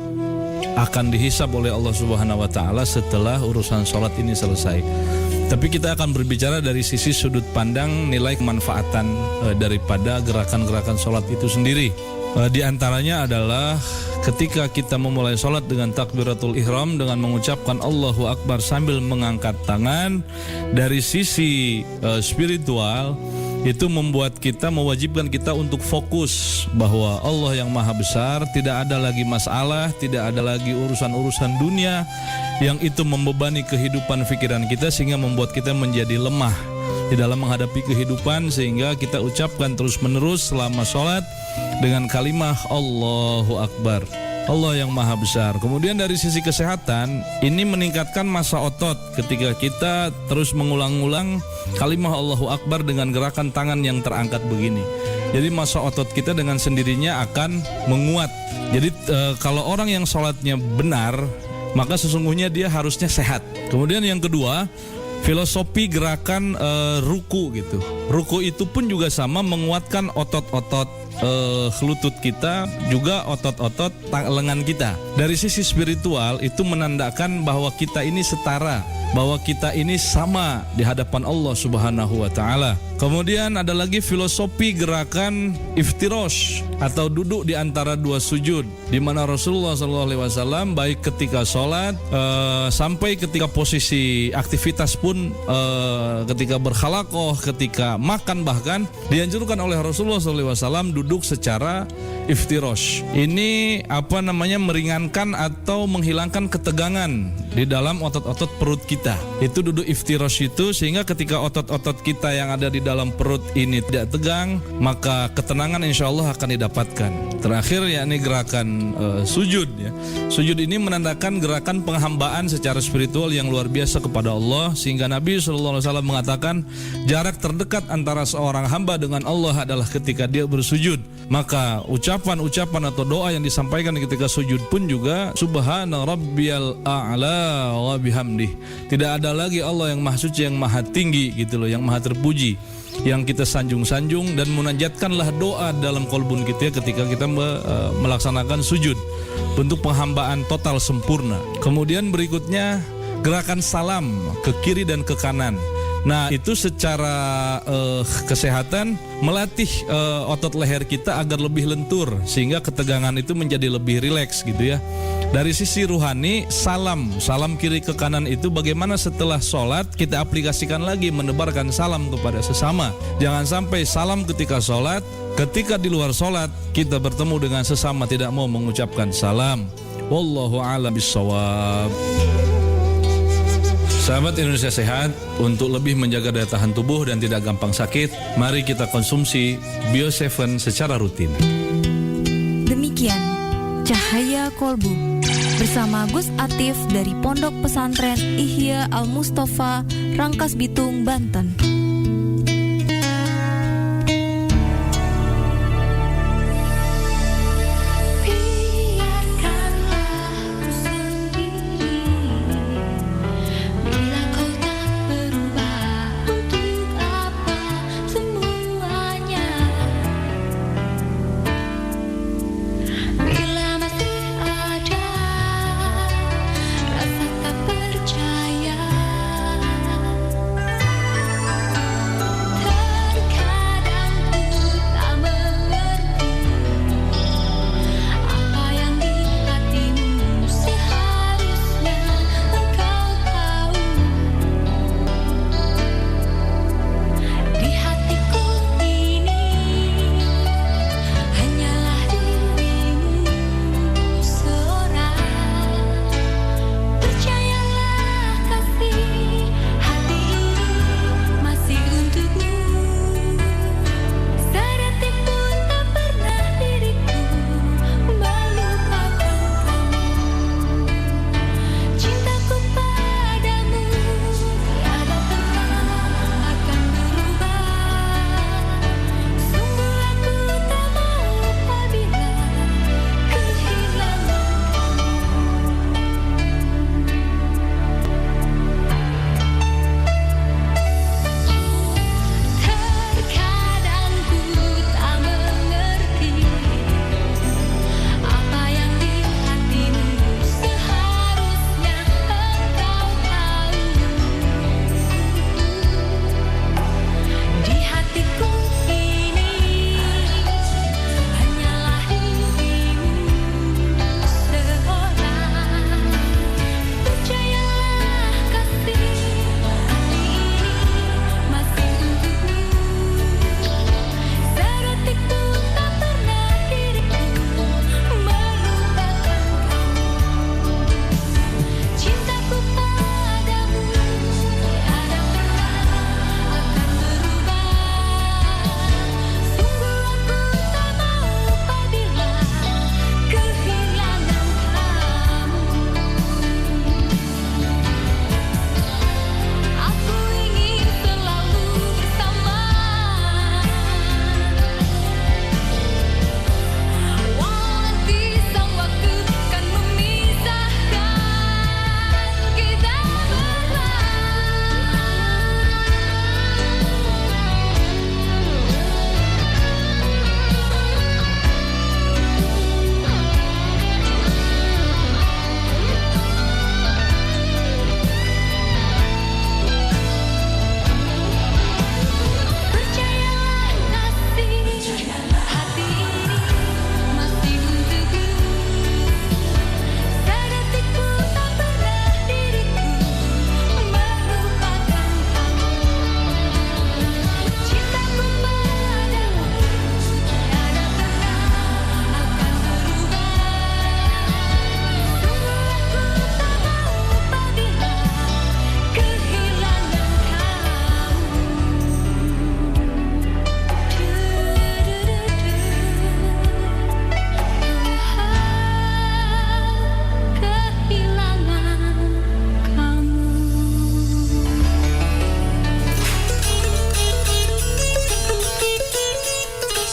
S5: akan dihisab oleh Allah Subhanahu wa taala setelah urusan sholat ini selesai. Tapi kita akan berbicara dari sisi sudut pandang nilai kemanfaatan daripada gerakan-gerakan sholat itu sendiri. Di antaranya adalah ketika kita memulai sholat dengan takbiratul ihram dengan mengucapkan Allahu Akbar sambil mengangkat tangan, dari sisi spiritual itu membuat kita, mewajibkan kita untuk fokus bahwa Allah yang maha besar, tidak ada lagi masalah, tidak ada lagi urusan-urusan dunia yang itu membebani kehidupan pikiran kita sehingga membuat kita menjadi lemah di dalam menghadapi kehidupan, sehingga kita ucapkan terus-menerus selama sholat dengan kalimah Allahu Akbar, Allah yang maha besar. Kemudian dari sisi kesehatan, ini meningkatkan massa otot ketika kita terus mengulang-ulang kalimah Allahu Akbar dengan gerakan tangan yang terangkat begini. Jadi massa otot kita dengan sendirinya akan menguat. Jadi kalau orang yang sholatnya benar, maka sesungguhnya dia harusnya sehat. Kemudian yang kedua, filosofi gerakan ruku gitu. Ruku itu pun juga sama, menguatkan otot-otot lutut kita, juga otot-otot lengan kita. Dari sisi spiritual itu menandakan bahwa kita ini setara, bahwa kita ini sama di hadapan Allah Subhanahu wa taala. Kemudian ada lagi filosofi gerakan iftirosh atau duduk di antara dua sujud, di mana Rasulullah SAW baik ketika sholat sampai ketika posisi aktivitas pun, ketika berkhalakoh, ketika makan, bahkan dianjurkan oleh Rasulullah SAW duduk secara Iftirosh. Ini meringankan atau menghilangkan ketegangan di dalam otot-otot perut kita. Itu duduk iftirosh itu, sehingga ketika otot-otot kita yang ada di dalam perut ini tidak tegang, maka ketenangan insya Allah akan didapatkan. Terakhir yakni gerakan sujud ya. Sujud ini menandakan gerakan penghambaan secara spiritual yang luar biasa kepada Allah, sehingga Nabi SAW mengatakan jarak terdekat antara seorang hamba dengan Allah adalah ketika dia bersujud. Maka ucapan-ucapan atau doa yang disampaikan ketika sujud pun juga subhana rabbiyal a'la wa bihamdih. Tidak ada lagi Allah yang maha suci, yang maha tinggi gitu loh, yang maha terpuji, yang kita sanjung-sanjung, dan munajatkanlah doa dalam kolbun kita ketika kita melaksanakan sujud, bentuk penghambaan total sempurna. Kemudian berikutnya gerakan salam ke kiri dan ke kanan. Nah, itu secara kesehatan melatih otot leher kita agar lebih lentur, sehingga ketegangan itu menjadi lebih rileks gitu ya. Dari sisi ruhani, salam kiri ke kanan itu bagaimana setelah sholat kita aplikasikan lagi menebarkan salam kepada sesama. Jangan sampai salam ketika sholat, ketika di luar sholat kita bertemu dengan sesama tidak mau mengucapkan salam. Wallahu a'lam bishawab. Sahabat Indonesia Sehat, untuk lebih menjaga daya tahan tubuh dan tidak gampang sakit, mari kita konsumsi Bio7 secara rutin.
S6: Demikian Cahaya Kolbu bersama Gus Atif dari Pondok Pesantren Ihya Al-Mustafa, Rangkas Bitung, Banten.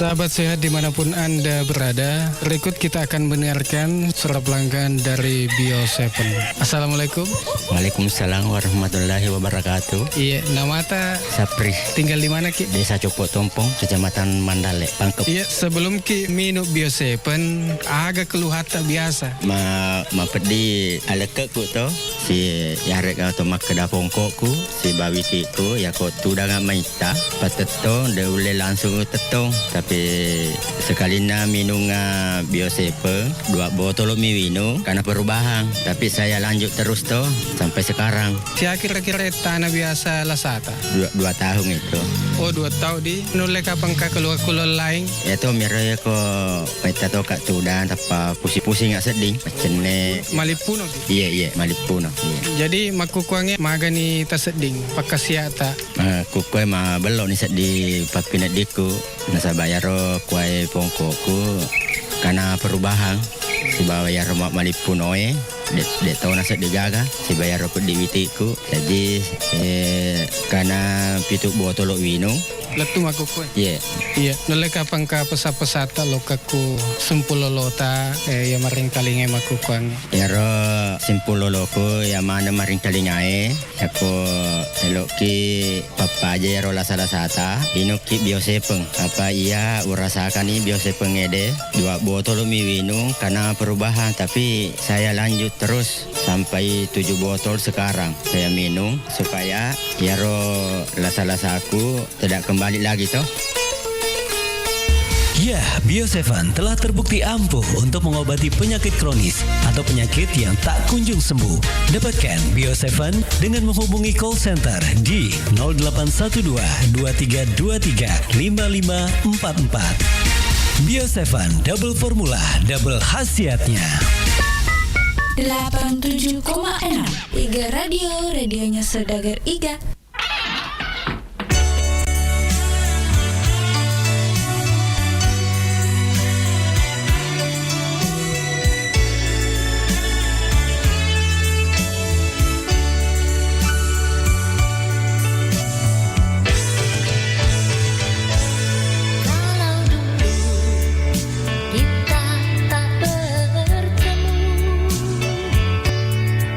S2: Sahabat sehat dimanapun Anda berada, berikut kita akan mendengarkan suara pelanggan dari Bio7. Assalamualaikum.
S13: Waalaikumsalam warahmatullahi wabarakatuh.
S2: Iya, nama ta
S13: Sapri.
S2: Tinggal di mana Ki?
S13: Desa Copot Tompong, Kecamatan Mandale, Pangkep.
S2: Iya, sebelum Ki minum Bio7, agak keluhan tak biasa.
S13: Ma pedi aleke ku to, si yarek atau mak kedapong kokku, si bawiti ku ya ko tu dengan maita, patetong de ule langsung tetong. Tapi sekali na minum Bio7 2 botol minum karena perubahan. Tapi saya lanjut terus toh sampai sekarang.
S2: Saya kira-kira tanah biasa lasata.
S13: 2 tahun itu.
S2: Oh 2 tahun di nulek kapang ka keluar lain.
S13: Ya to miraya ko maita to kak tu dan tapa pusing-pusing ngak seding. Macene
S2: Malipuno.
S13: Iya Malipuno. Iya.
S2: Jadi makukuangnya magani taseding pakasiata.
S13: Kukuai ma belok ni di papinat diku. Nasa bayar kuai pongkoku karena perubahan si bayar mak Malipuno dek tahu nasa digaga si bayar aku di witiku jadi karena pitu botol wino
S2: letu aku kue.
S13: Iya.
S2: Nolek kapang ka pesata lokaku sempulolota ya maring kalinge makukuang.
S13: Ya ro simpuloloko ya mana maring kalingae aku eloki papa aja ya ro lasata inoki Bio7 apa iya urasakan ini Bio7 ede 2 botol wino karena perubahan tapi saya lanjut terus sampai 7 botol sekarang saya minum supaya ya ro lasa-lasaku tidak kembali lagi toh.
S7: Ya, Bio7 telah terbukti ampuh untuk mengobati penyakit kronis atau penyakit yang tak kunjung sembuh. Dapatkan Bio7 dengan menghubungi call center di 0812 2323 5544. Bio7 double formula, double khasiatnya.
S1: 87,6 Iga Radio, radionya Saudagar Iga.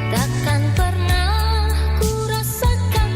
S21: Takkan pernah ku rasakan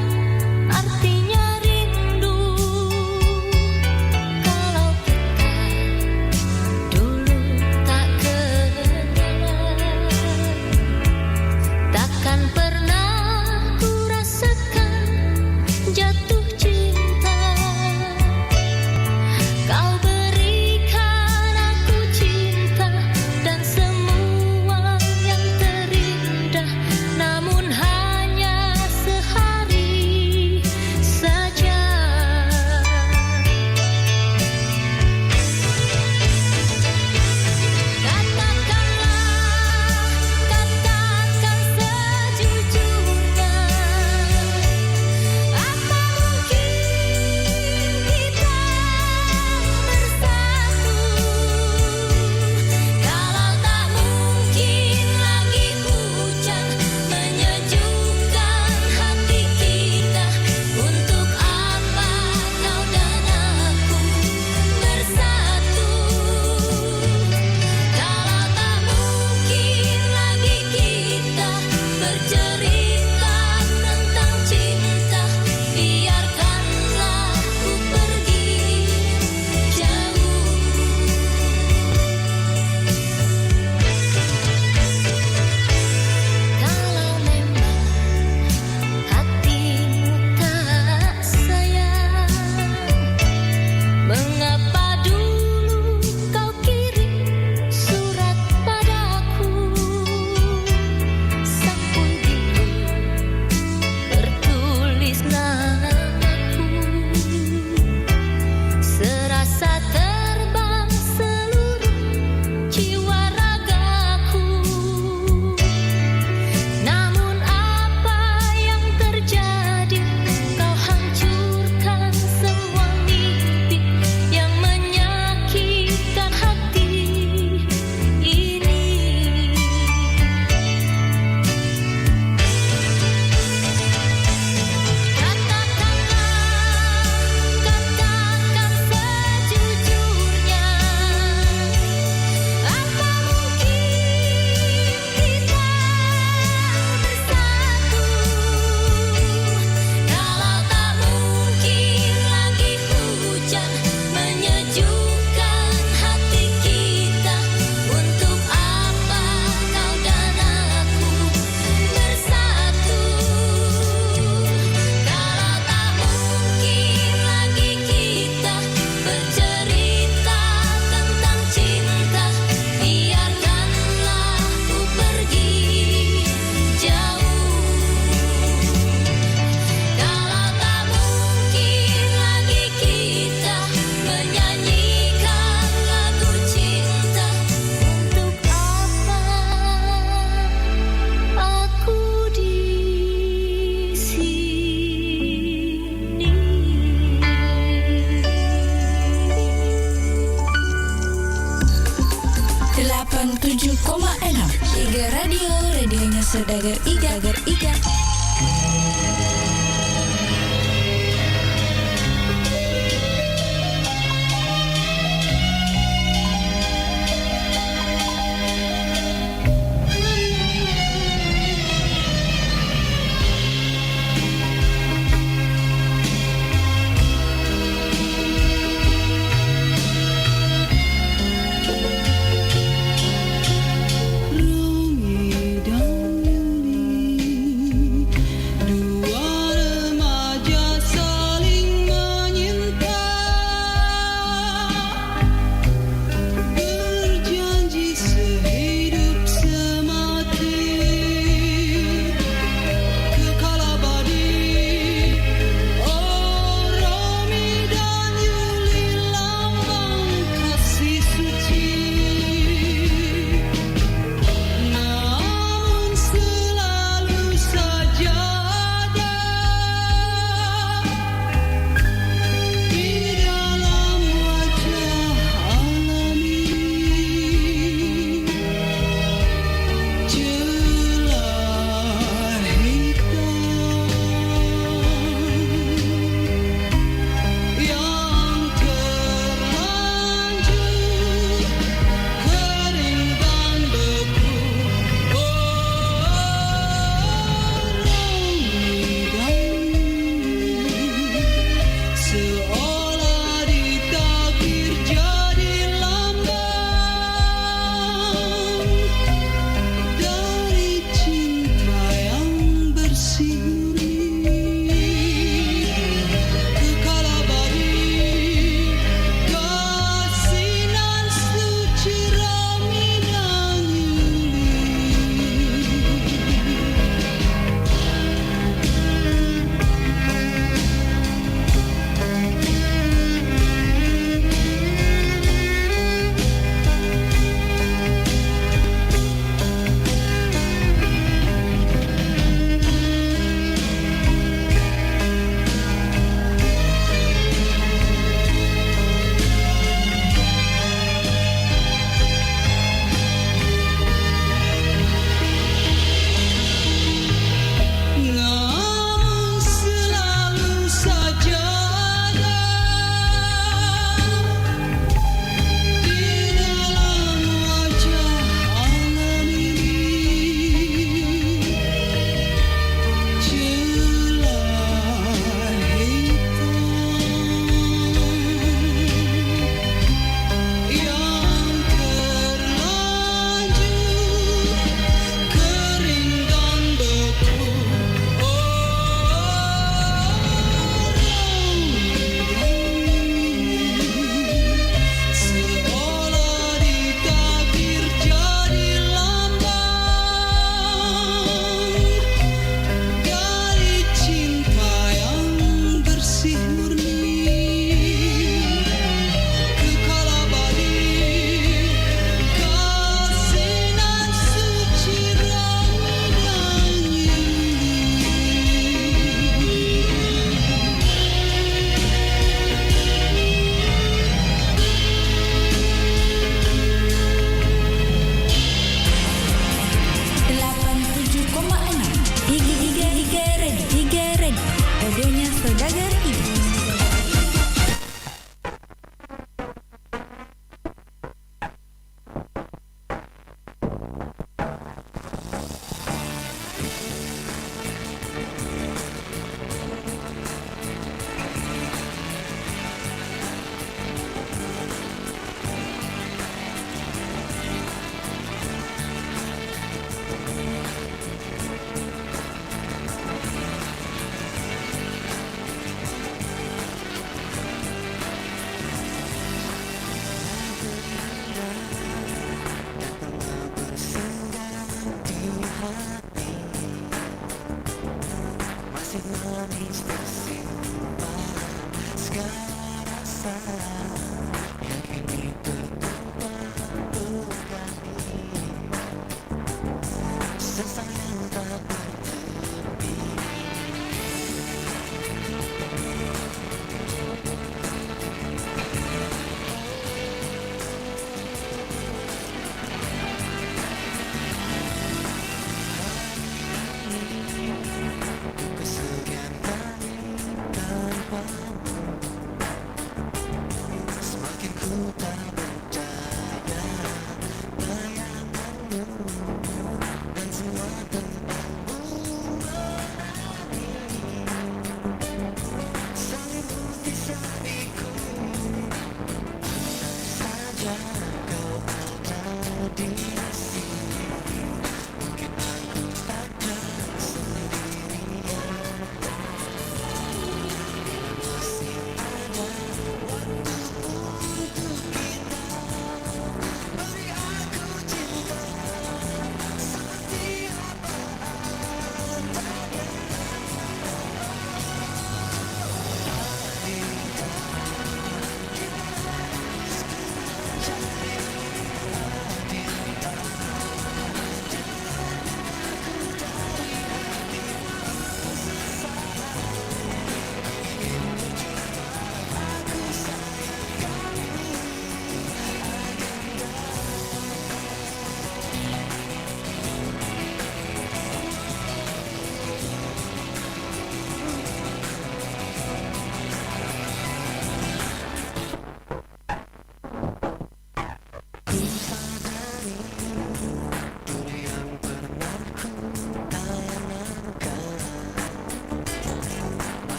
S1: Iga Radio, radionya Saudagar Iga.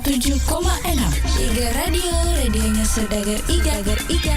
S1: 87,6 Iga Radio, radionya Saudagar Iga.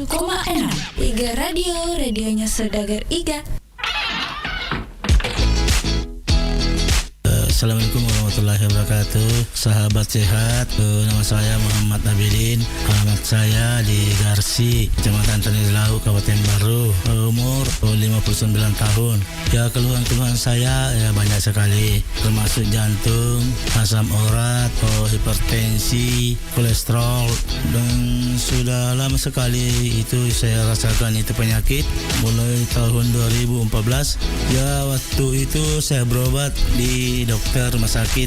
S1: Iga Radio, radionya Saudagar Iga.
S3: Assalamualaikum warahmatullahi wabarakatuh. Sahabat sehat, nama saya Muhammad Abidin. Alamat saya di Garsi, Kecamatan Tanilau, Kabupaten Baru. Umur 59 tahun. Ya, keluhan-keluhan saya ya banyak sekali, termasuk jantung, asam urat, hipertensi, kolesterol, dan sudah lama sekali itu saya rasakan itu penyakit. Mulai tahun 2014. Ya, waktu itu saya berobat di dokter rumah sakit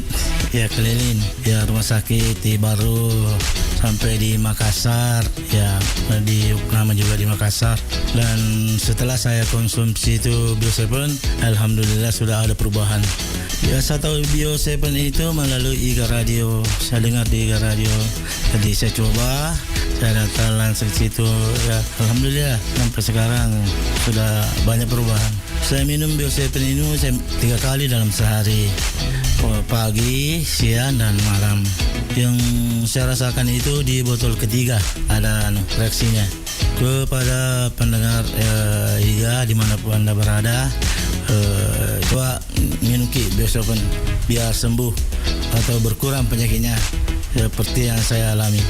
S3: ya keliling ya, rumah sakit di Baru sampai di Makassar ya, di Uknama juga di Makassar. Dan setelah saya konsumsi itu Bio7, alhamdulillah sudah ada perubahan ya. Saya tahu Bio7 itu melalui Iga Radio, saya dengar di Iga Radio, jadi saya coba, saya datang langsung situ ya, alhamdulillah sampai sekarang sudah banyak perubahan. Saya minum Bio7 ini 3 kali dalam sehari, pagi, siang, dan malam. Yang saya rasakan itu di botol ketiga ada reaksinya. Kepada pendengar Iga dimanapun Anda berada, coba minum Bio7 biar sembuh atau berkurang penyakitnya seperti yang saya alami.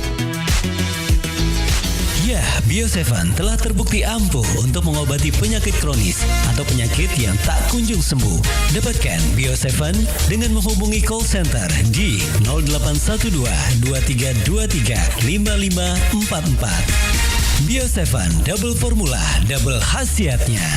S7: Ya, Bio7 telah terbukti ampuh untuk mengobati penyakit kronis atau penyakit yang tak kunjung sembuh. Dapatkan Bio7 dengan menghubungi call center di 0812 2323 5544. Bio7 double formula, double khasiatnya.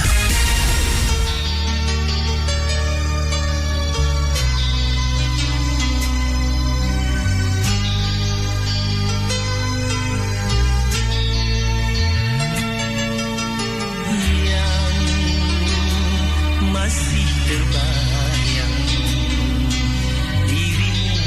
S10: Masih terbayang dirimu,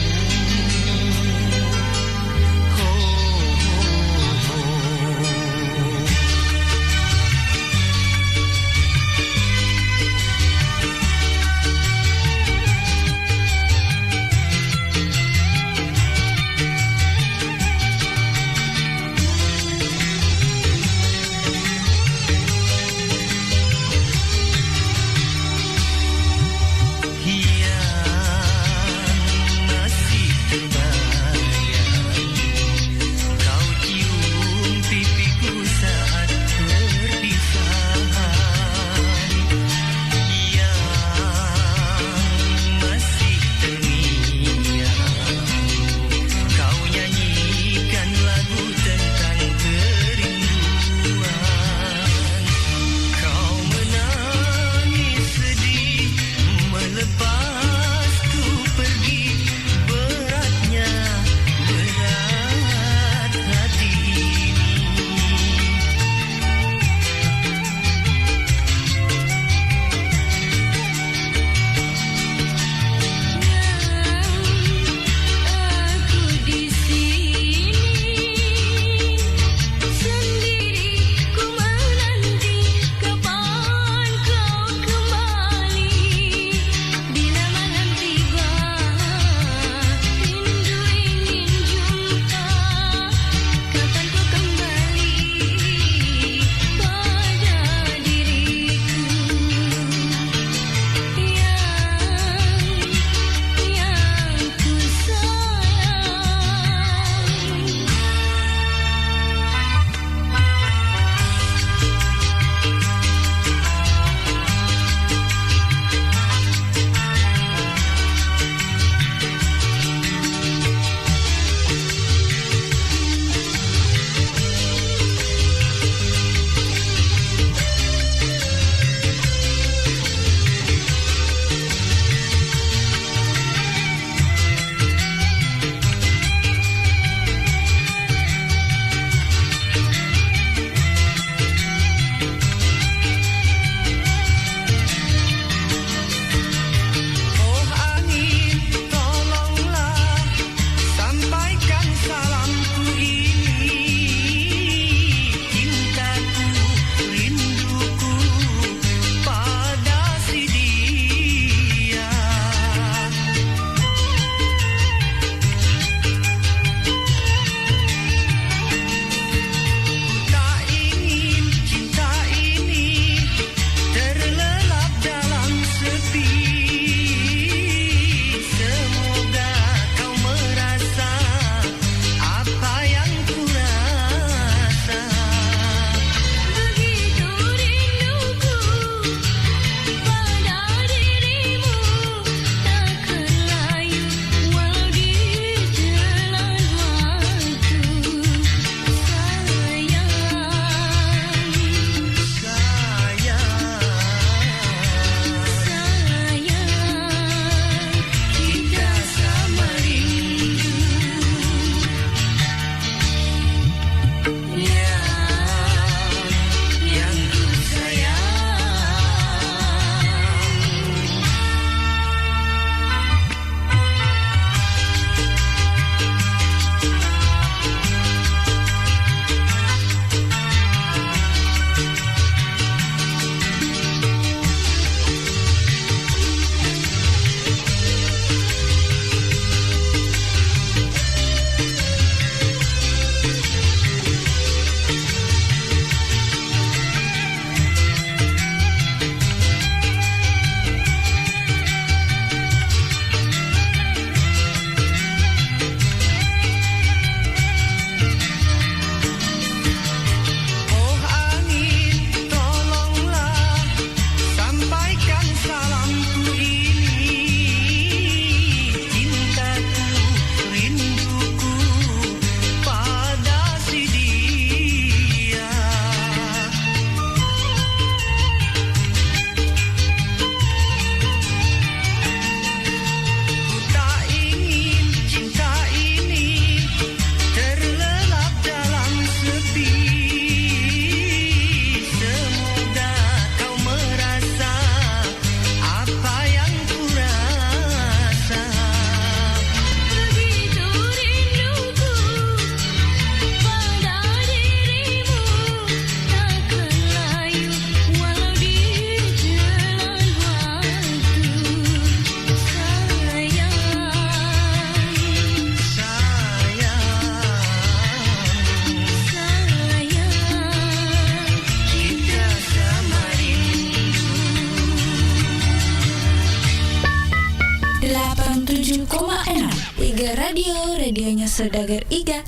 S1: Iga Radio, radionya Saudagar Iga.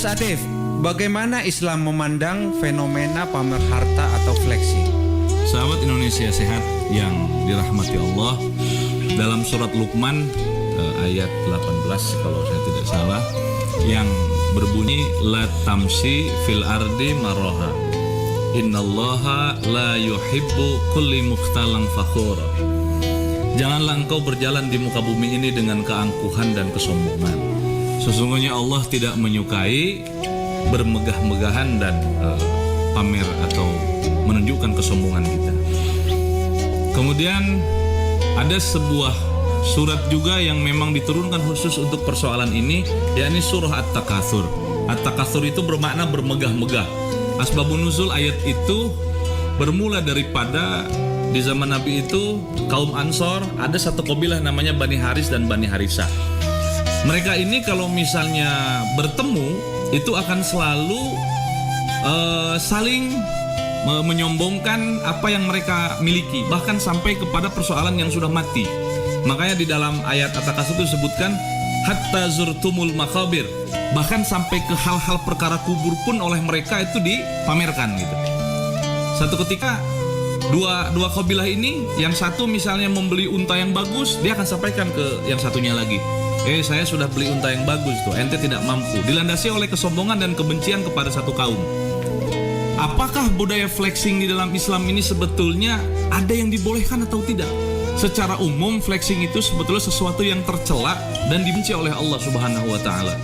S8: Atif, bagaimana Islam memandang fenomena pamer harta atau flexing?
S5: Sahabat Indonesia sehat yang dirahmati Allah, dalam surat Luqman ayat 18 kalau saya tidak salah, yang berbunyi la tamsi fil ardi maraha innallaha la yuhibbu kulli mukhtalan fakhur. Janganlah engkau berjalan di muka bumi ini dengan keangkuhan dan kesombongan. Sesungguhnya Allah tidak menyukai bermegah-megahan dan pamer atau menunjukkan kesombongan kita. Kemudian ada sebuah surat juga yang memang diturunkan khusus untuk persoalan ini, yakni surah At-Takatsur. At-Takatsur itu bermakna bermegah-megah. Asbabun nuzul ayat itu bermula daripada di zaman Nabi itu kaum Ansor ada satu kabilah namanya Bani Haris dan Bani Harisah. Mereka ini kalau misalnya bertemu itu akan selalu saling menyombongkan apa yang mereka miliki, bahkan sampai kepada persoalan yang sudah mati. Makanya di dalam ayat At-Takatsur itu disebutkan hatta zurtumul maqabir, bahkan sampai ke hal-hal perkara kubur pun oleh mereka itu dipamerkan gitu. Satu ketika dua kabilah ini, yang satu misalnya membeli unta yang bagus, dia akan sampaikan ke yang satunya lagi, saya sudah beli unta yang bagus tuh, ente tidak mampu. Dilandasi oleh kesombongan dan kebencian kepada satu kaum. Apakah budaya flexing di dalam Islam ini sebetulnya ada yang dibolehkan atau tidak? Secara umum flexing itu sebetulnya sesuatu yang tercela dan dibenci oleh Allah Subhanahu wa taala.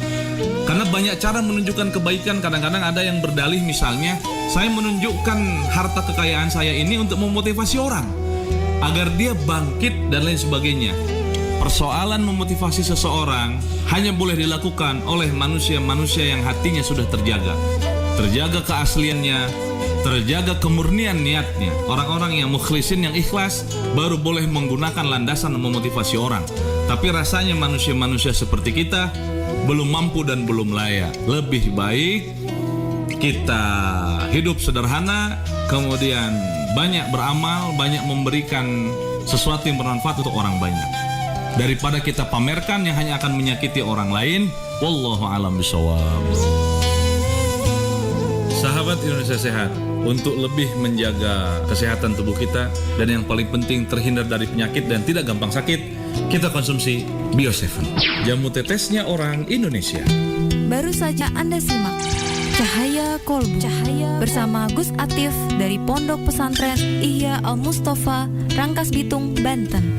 S5: Karena banyak cara menunjukkan kebaikan. Kadang-kadang ada yang berdalih, misalnya saya menunjukkan harta kekayaan saya ini untuk memotivasi orang agar dia bangkit dan lain sebagainya. Persoalan memotivasi seseorang hanya boleh dilakukan oleh manusia-manusia yang hatinya sudah terjaga keasliannya, terjaga kemurnian niatnya. Orang-orang yang mukhlisin, yang ikhlas, baru boleh menggunakan landasan memotivasi orang. Tapi rasanya manusia-manusia seperti kita belum mampu dan belum layak. Lebih baik kita hidup sederhana, kemudian banyak beramal, banyak memberikan sesuatu yang bermanfaat untuk orang banyak, daripada kita pamerkan yang hanya akan menyakiti orang lain. Wallahu a'lam bishawab. Sahabat Indonesia sehat, untuk lebih menjaga kesehatan tubuh kita dan yang paling penting terhindar dari penyakit dan tidak gampang sakit, kita konsumsi Bio7, jamu tetesnya orang Indonesia.
S6: Baru saja Anda simak Cahaya Kolbu bersama Gus Atif dari Pondok Pesantren Ihya Al-Mustafa, Rangkas Bitung, Banten.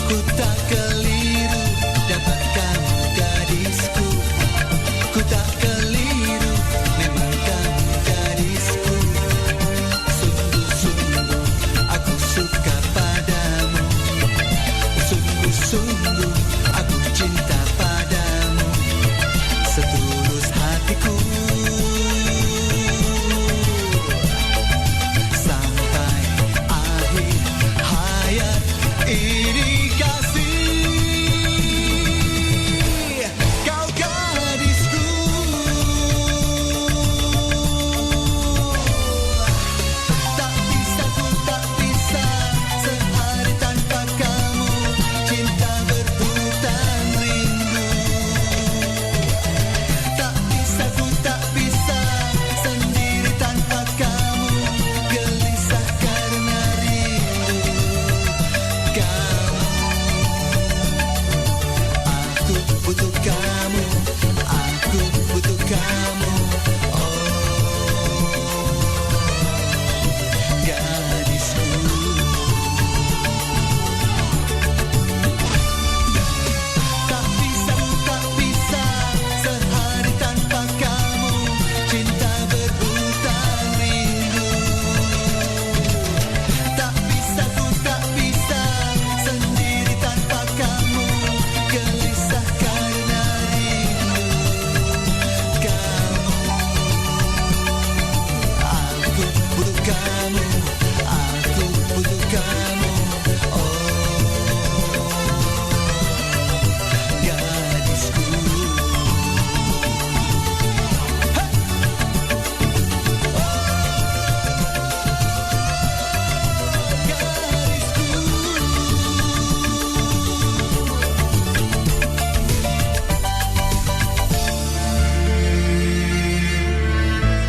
S4: Ku tak keliru dapatkan gadisku. Ku tak keliru memang kamu gadisku. Sungguh-sungguh aku suka padamu. Sungguh-sungguh aku cinta padamu. Setulus hatiku. Sampai akhir hayat ini kasih. Kau gadisku. Tak bisa ku tak bisa sehari tanpa kamu. Cinta berhutang rindu. Tak bisa ku tak bisa sendiri tanpa kamu. Gelisah karena rindu kamu. Aku butuh kamu. Aku butuh kamu. Oh, gadisku. Tak bisa ku tak bisa sehari tanpa kamu. Cinta berhutang rindu. Tak bisa ku tak bisa sendiri tanpa kamu. Gelisah karena rindu kamu. Aku butuh kamu. Aku butuh kamu. Oh, gadisku.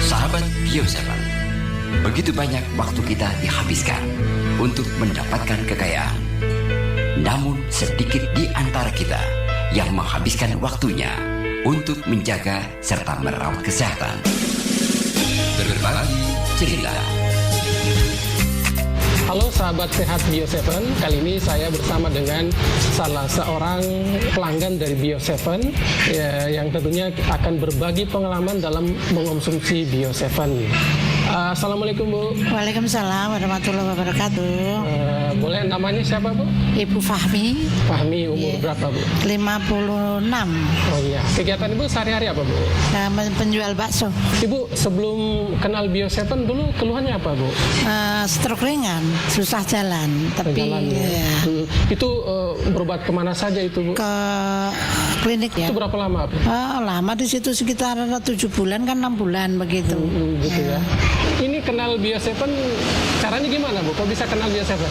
S11: Sahabat Bioseven, begitu banyak waktu kita dihabiskan untuk mendapatkan kekayaan. Namun sedikit di antara kita yang menghabiskan waktunya untuk menjaga serta merawat kesehatan. Berbagi cerita.
S12: Halo sahabat sehat Bioseven, kali ini saya bersama dengan salah seorang pelanggan dari Bioseven yang tentunya akan berbagi pengalaman dalam mengonsumsi Bioseven. Assalamualaikum Bu.
S15: Waalaikumsalam warahmatullahi wabarakatuh.
S12: Boleh namanya siapa Bu?
S15: Ibu Fahmi.
S12: Fahmi, umur berapa Bu?
S15: 56.
S12: Oh iya. Kegiatan Ibu sehari-hari apa Bu?
S15: Penjual bakso.
S12: Ibu sebelum kenal Bioseven dulu keluhannya apa Bu?
S15: Stroke ringan, susah jalan. Tapi ya.
S12: Itu berobat kemana saja itu Bu?
S15: Ke klinik ya.
S12: Itu berapa lama Bu?
S15: Lama di situ sekitar 7 bulan kan 6 bulan begitu.
S12: Gitu ya. Ini kenal Bioseven caranya gimana Bu? Kok bisa kenal Bioseven?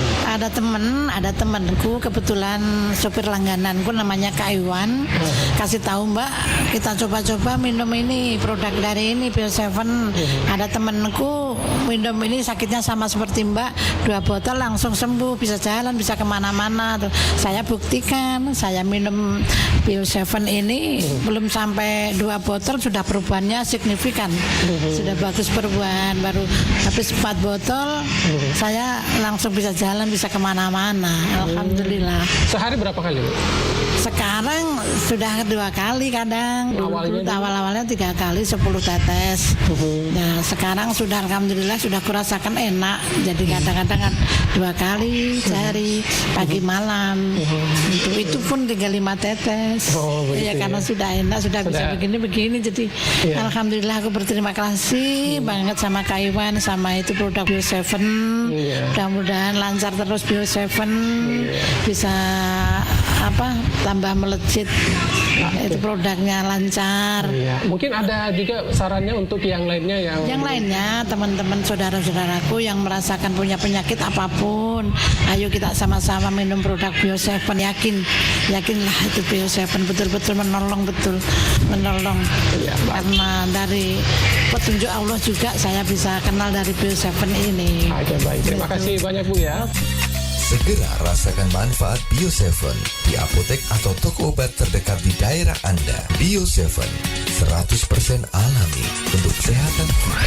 S15: Ada temanku kebetulan sopir langgananku namanya Kak Iwan. Kasih tahu Mbak, kita coba-coba minum ini produk dari ini Bioseven. Ada temanku minum ini sakitnya sama seperti Mbak, 2 botol langsung sembuh, bisa jalan, bisa kemana-mana. Saya buktikan, saya minum Bioseven ini belum sampai 2 botol sudah perubahannya signifikan, sudah bagus perubahan. Baru habis 4 botol saya langsung bisa jalan, bisa kemana-mana. Alhamdulillah.
S12: Sehari berapa kali Bu?
S15: Sekarang sudah 2 kali kadang. Awal-awalnya 3 kali 10 tetes. Nah sekarang sudah alhamdulillah sudah kurasakan enak. Jadi kadang-kadang 2 kali sehari, pagi malam. Itu pun tinggal 5 tetes. Ya karena sudah enak, sudah bisa begini-begini. Jadi alhamdulillah aku berterima kasih banget sama Kak Iwan, sama itu produk Bioseven. Mudah-mudahan lancar terus Bioseven, bisa tambah melejit. Itu produknya lancar.
S12: Mungkin ada juga sarannya untuk yang lainnya
S15: yang lainnya teman-teman saudara-saudaraku yang merasakan punya penyakit apapun, ayo kita sama-sama minum produk Bioseven. Yakinlah itu Bioseven betul-betul menolong karena dari petunjuk Allah juga saya bisa kenal dari Bioseven ini.
S12: Oke, baik. Terima kasih banyak Bu ya.
S18: Segera rasakan manfaat Bioseven di apotek atau toko obat terdekat di daerah Anda. Bioseven 100% alami untuk kesehatan kita.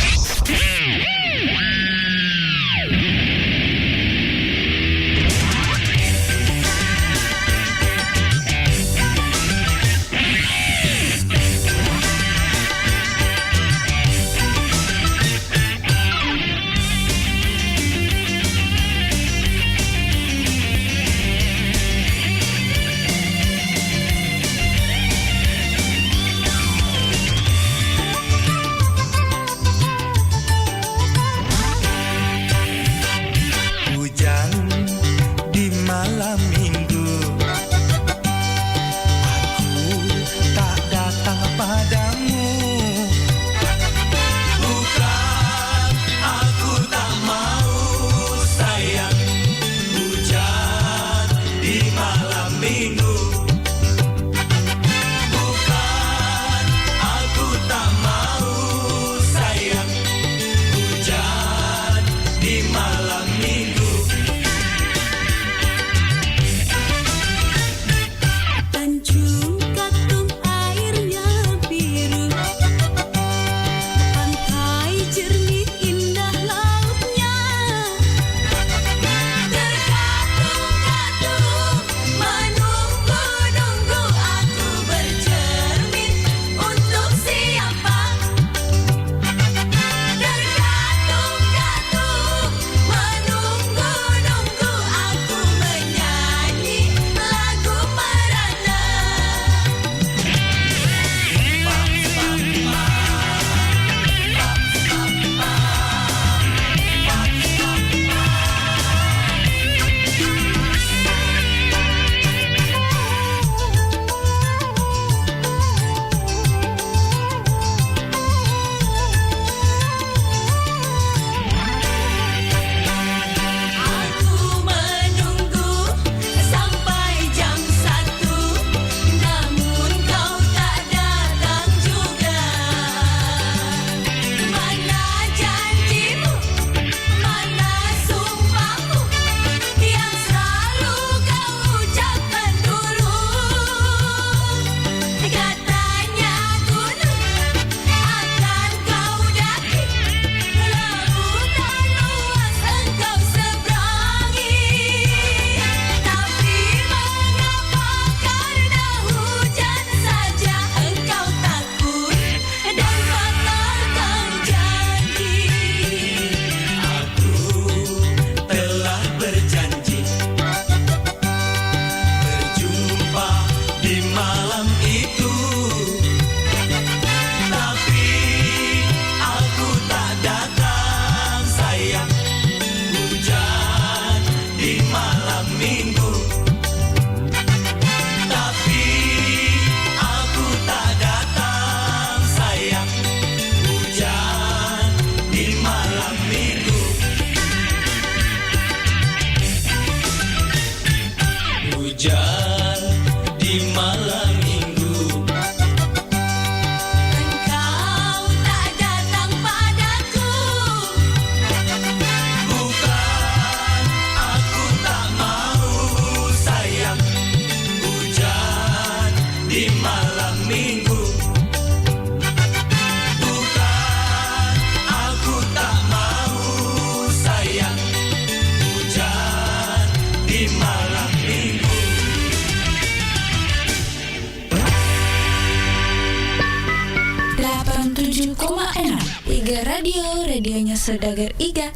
S10: Bukan aku tak mau sayang, hujan di malam minggu.
S14: Tanjung Katung airnya biru, pantai jernih indah lautnya. Terkatung-katung menunggu-nunggu aku bercermin untuk siapa. Terkatung-katung menunggu-nunggu aku menyanyi lagu merana. Aku menunggu sampai jam 1, namun kau tak datang juga. Mana janjimu, mana sumpahmu yang selalu kau ucapkan dulu. Katanya gunung akan kau daki, lautan luas engkau seberangi. Tapi mengapa karena hujan saja engkau takut dan batalkan janji?
S10: Aku telah berjanji berjumpa di malam itu, tapi aku tak datang sayang, hujan di malam minggu. Tapi aku tak datang sayang, hujan di malam minggu. Hujan di malam minggu.
S14: Engkau tak datang padaku.
S10: Bukan aku tak mau sayang, hujan di malam minggu. Bukan aku tak mau sayang, hujan di malam minggu.
S1: 87,6 Iga Radio, radionya Saudagar Iga.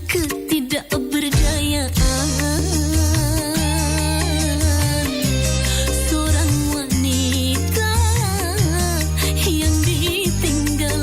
S14: ketidakberdayaan seorang wanita yang ditinggalkan.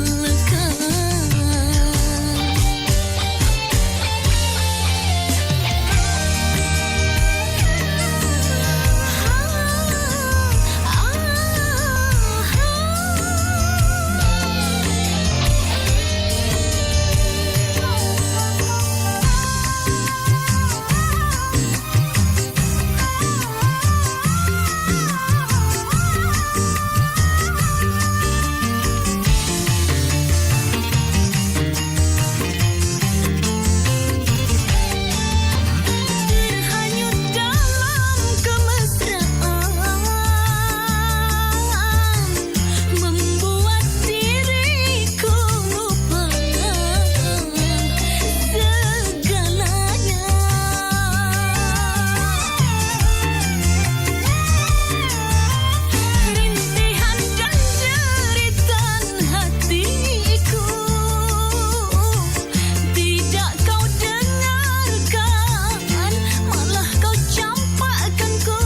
S14: Terhanyut dalam kemesraan membuat diriku lupa segalanya. Rintihan dan jeritan hatiku tidak kau dengarkan, malah kau campakkanku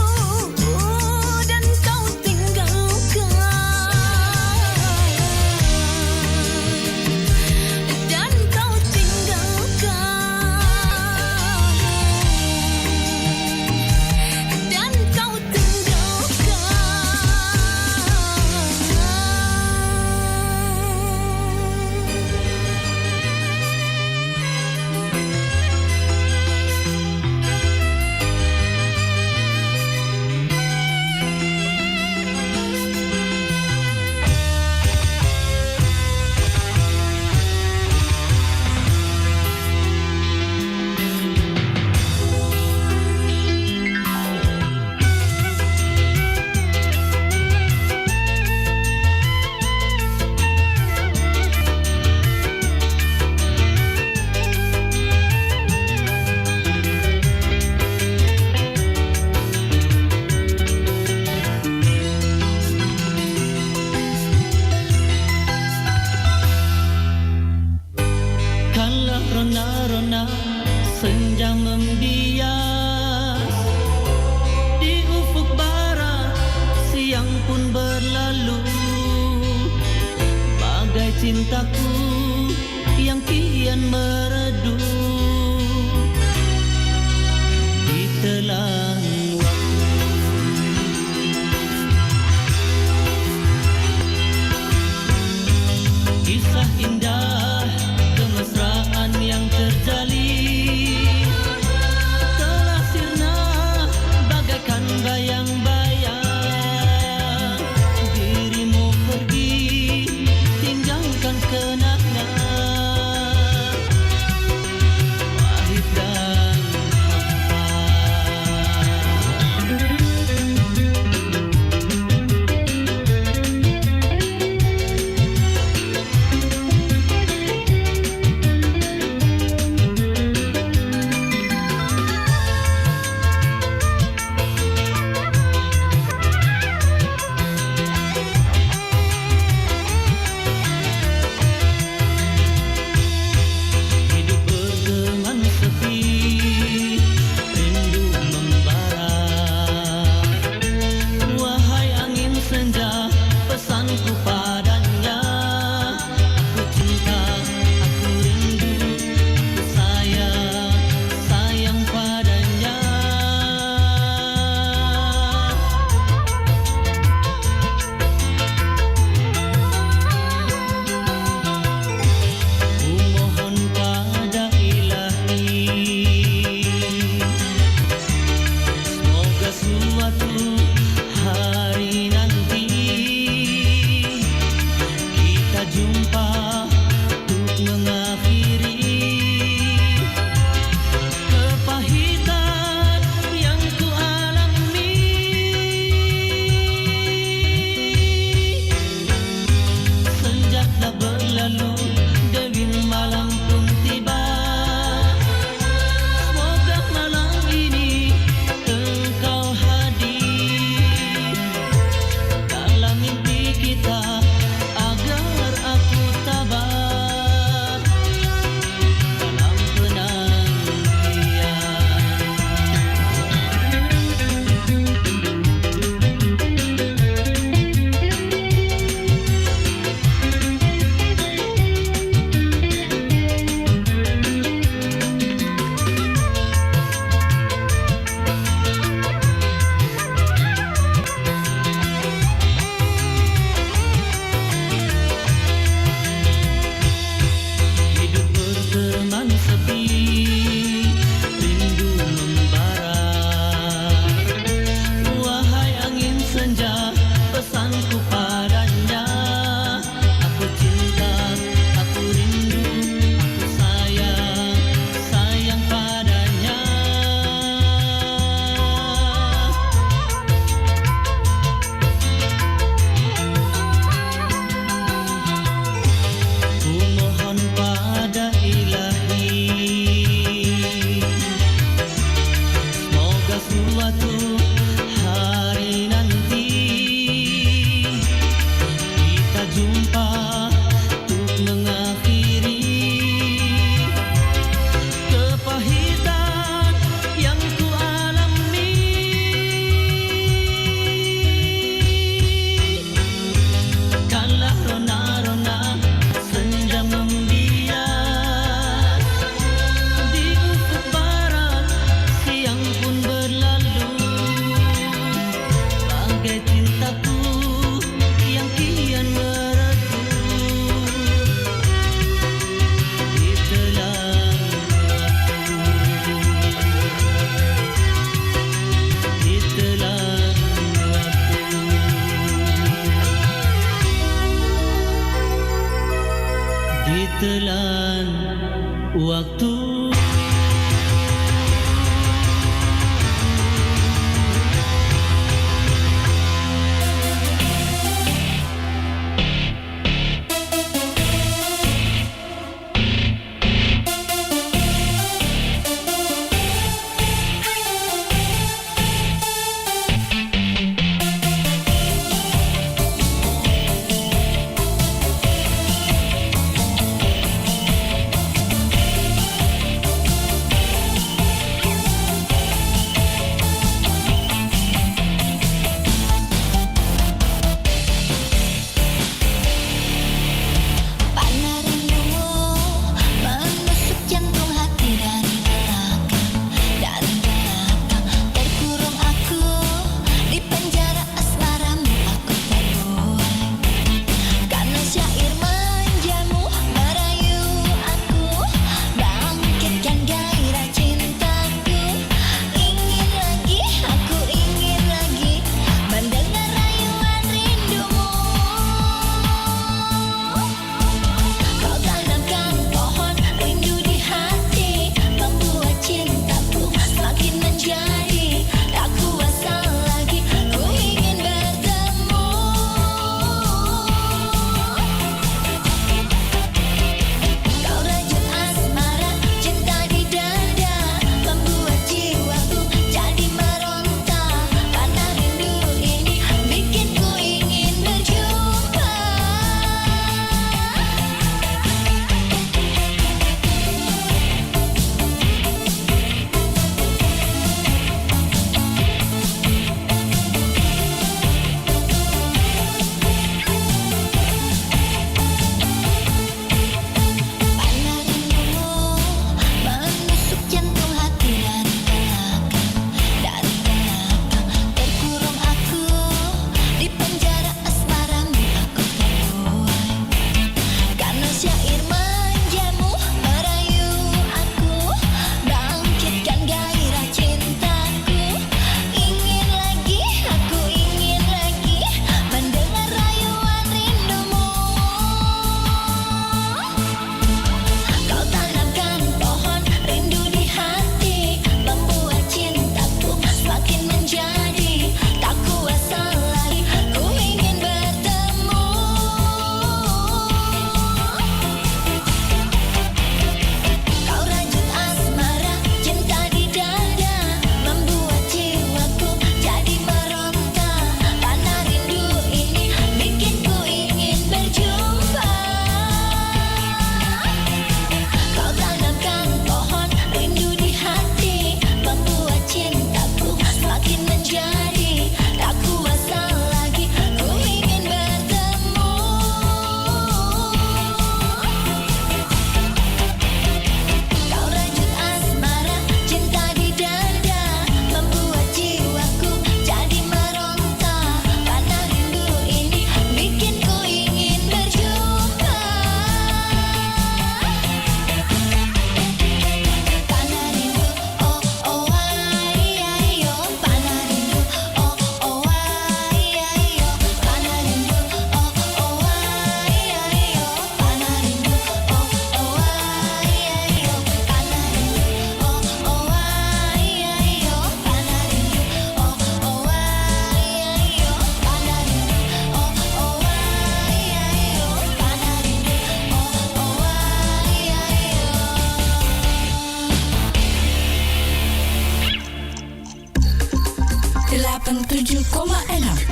S14: dan kau tinggalkan. Dan kau tinggalkan. Dan kau
S4: Kala rona-rona senja membias di ufuk barat, siang pun berlalu. Bagai cintaku yang kian meredu ditelan kisah indah kemesraan yang terjalin telah sirna bagaikan bayang-bayang. Dirimu pergi tinggalkan kenangan pahit dan hampa. dengan waktu.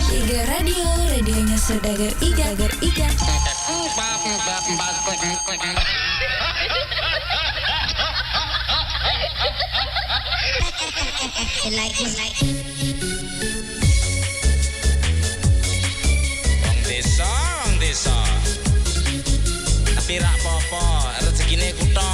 S1: Iga Radio, radionya Saudagar Iga.
S9: Wong desa. Tapi rak apa-apa, rezekine kutho.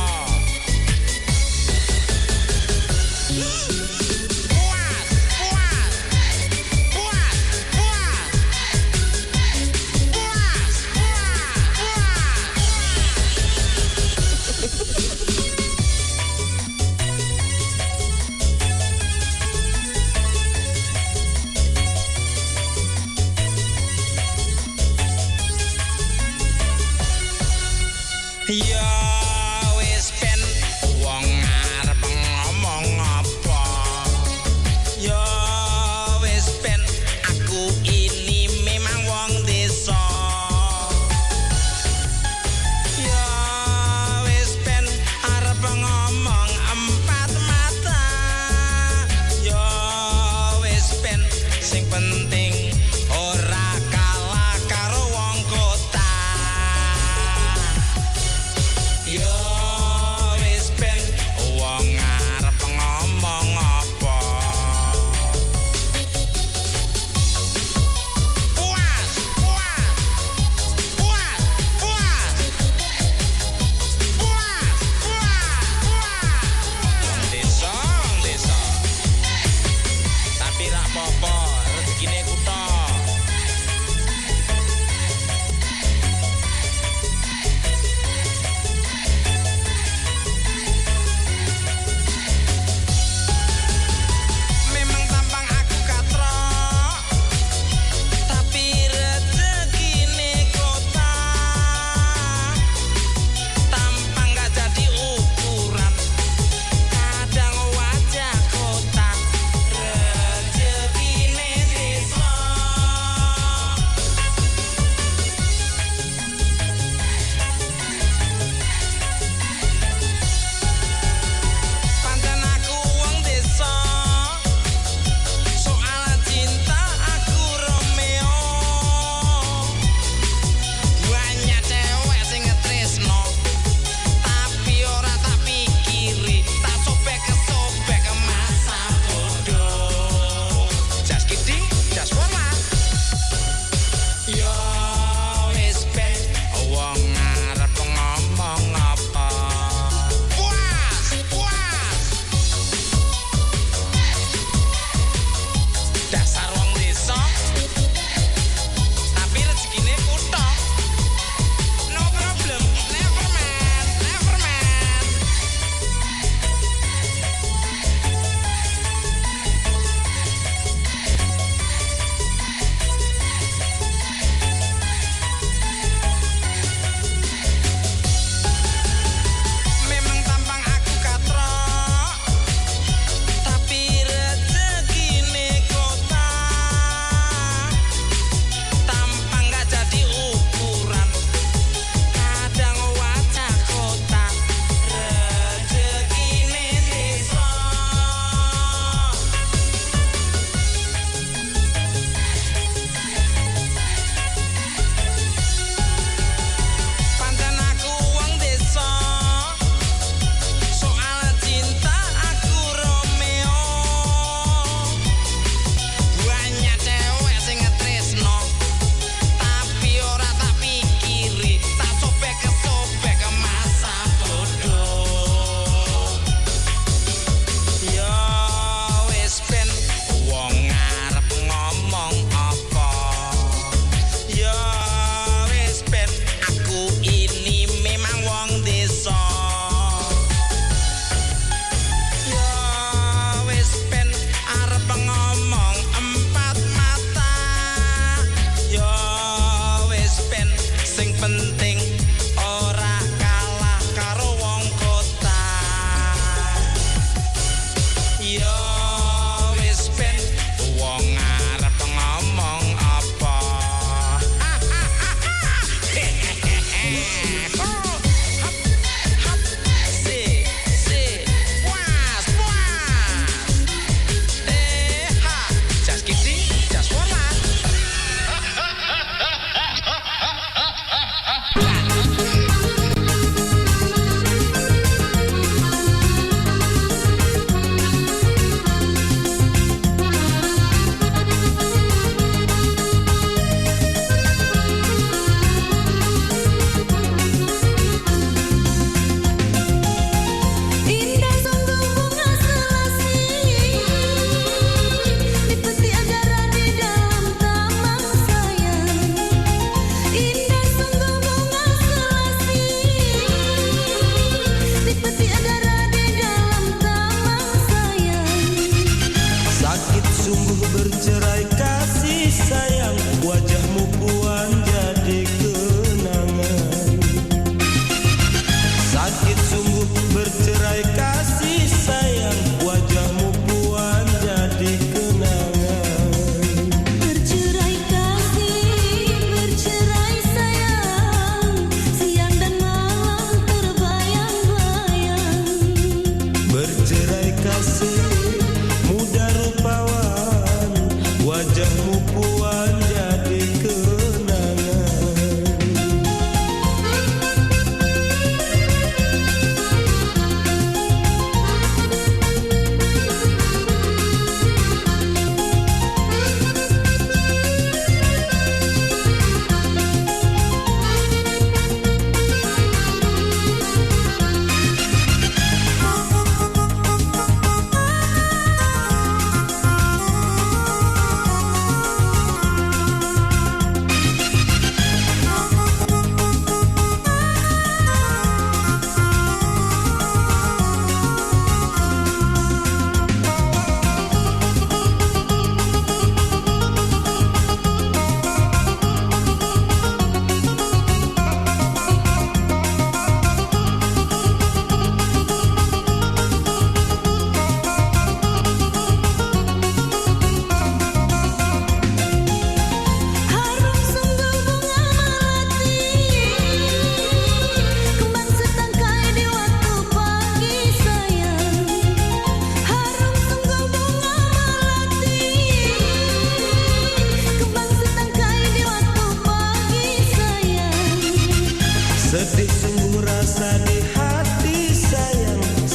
S9: Ya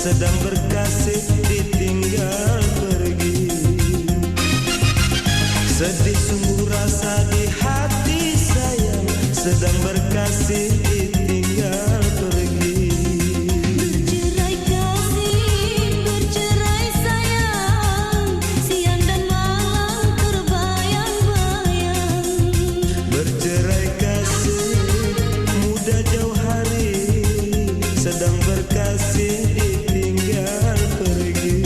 S10: sedang berkasih ditinggal pergi. Sedih sungguh rasa di hati sayang, sedang berkasih ditinggal pergi.
S14: Bercerai kasih, bercerai sayang, siang dan malam terbayang-bayang.
S10: Bercerai kasih, muda jauh hari, sedang berkasih ditinggal pergi.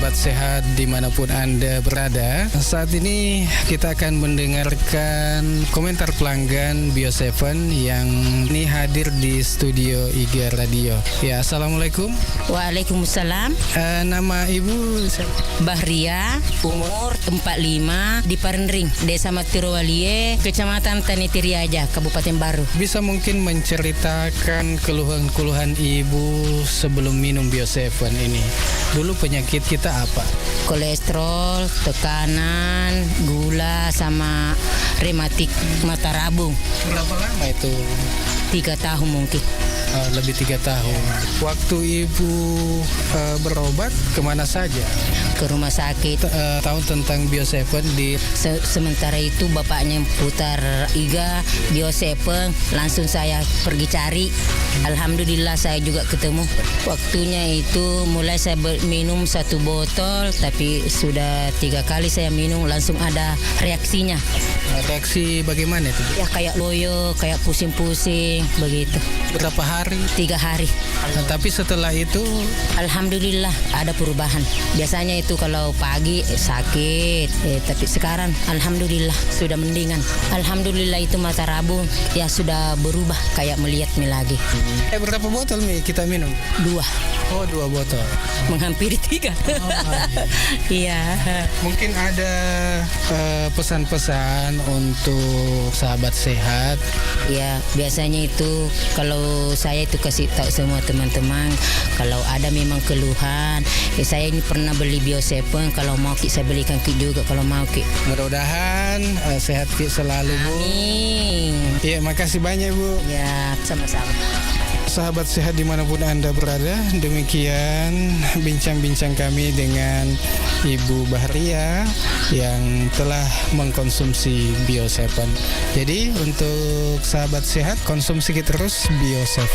S2: sahabat sehat dimanapun Anda berada. Saat ini kita akan mendengarkan komentar pelanggan Bio7 yang ini hadir di studio IGA Radio. Ya, Assalamualaikum.
S16: Waalaikumsalam.
S2: Nama Ibu?
S16: Bahria, umur 45, di Parenring, Desa Matirowalie, Kecamatan Tanitiriaja, Kabupaten Baru.
S2: Bisa mungkin menceritakan keluhan-keluhan Ibu sebelum minum Bio7 ini. Dulu penyakit kita apa?
S16: Kolesterol, tekanan, gula, sama rematik mata rabung.
S2: Berapa lama itu?
S16: 3 tahun mungkin.
S2: Lebih 3 tahun. Waktu Ibu berobat kemana saja?
S16: Ke rumah sakit.
S2: Tahu tentang Bio7 di
S16: sementara itu bapaknya putar IGA Bio7, langsung saya pergi cari. Alhamdulillah saya juga ketemu. Waktunya itu mulai saya minum 1 botol, tapi sudah 3 kali saya minum langsung ada reaksinya.
S2: Reaksi bagaimana itu?
S16: Ya kayak loyo, kayak pusing-pusing begitu.
S2: Berapa hari?
S16: 3 hari.
S2: Tapi setelah itu
S16: alhamdulillah ada perubahan. Biasanya itu kalau pagi sakit, tapi sekarang alhamdulillah sudah mendingan. Alhamdulillah itu mata rabung ya sudah berubah kayak melihat lagi.
S2: Berapa botol kita minum?
S16: 2.
S2: Oh, 2 botol.
S16: Menghampiri 3. Iya.
S2: Mungkin ada pesan-pesan untuk sahabat sehat.
S16: Ya, biasanya itu kalau saya itu kasih tahu semua teman-teman kalau ada memang keluhan, saya ini pernah beli Bio7, kalau mau saya belikan juga kalau mau.
S2: Mudah-mudahan sehat selalu, Bu.
S16: Amin.
S2: Iya, makasih banyak, Bu.
S16: Ya, sama-sama.
S2: Sahabat sehat dimanapun Anda berada, demikian bincang-bincang kami dengan Ibu Bahria yang telah mengkonsumsi Bio7. Jadi untuk sahabat sehat, konsumsi terus Bio7.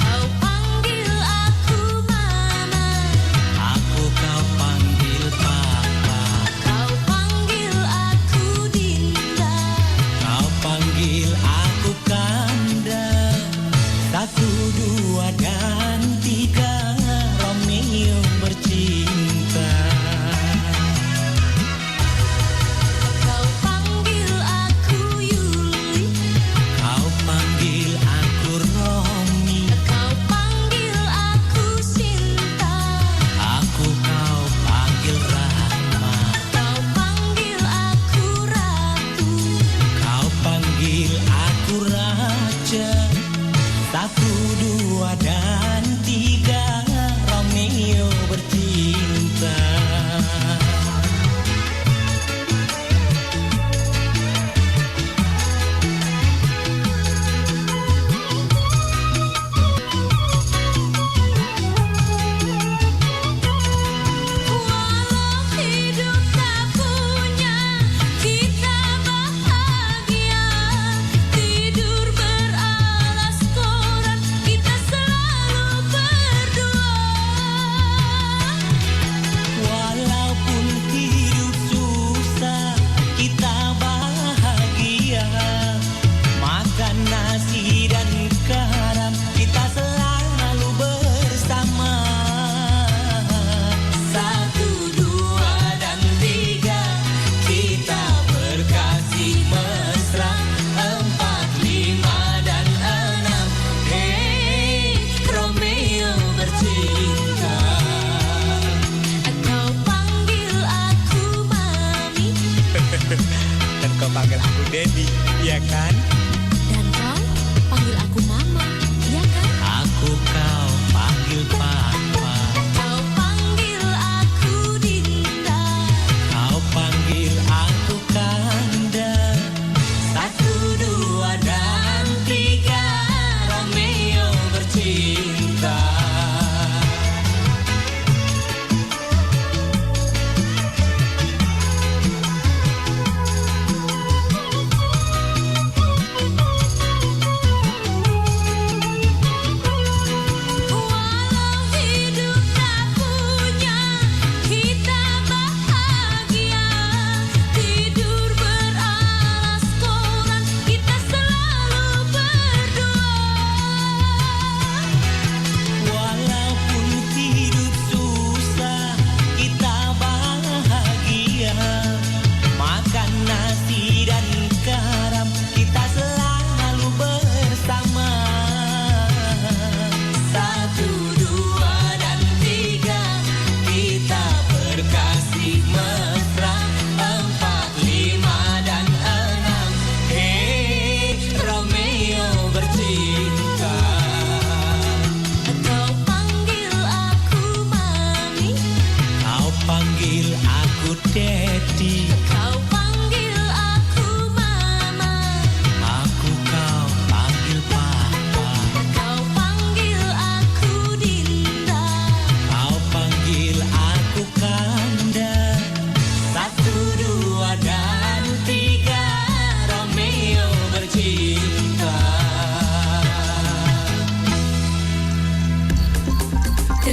S14: Kau panggil aku mama.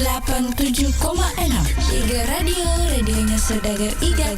S1: 87,6 Iga Radio, radionya Saudagar Iga.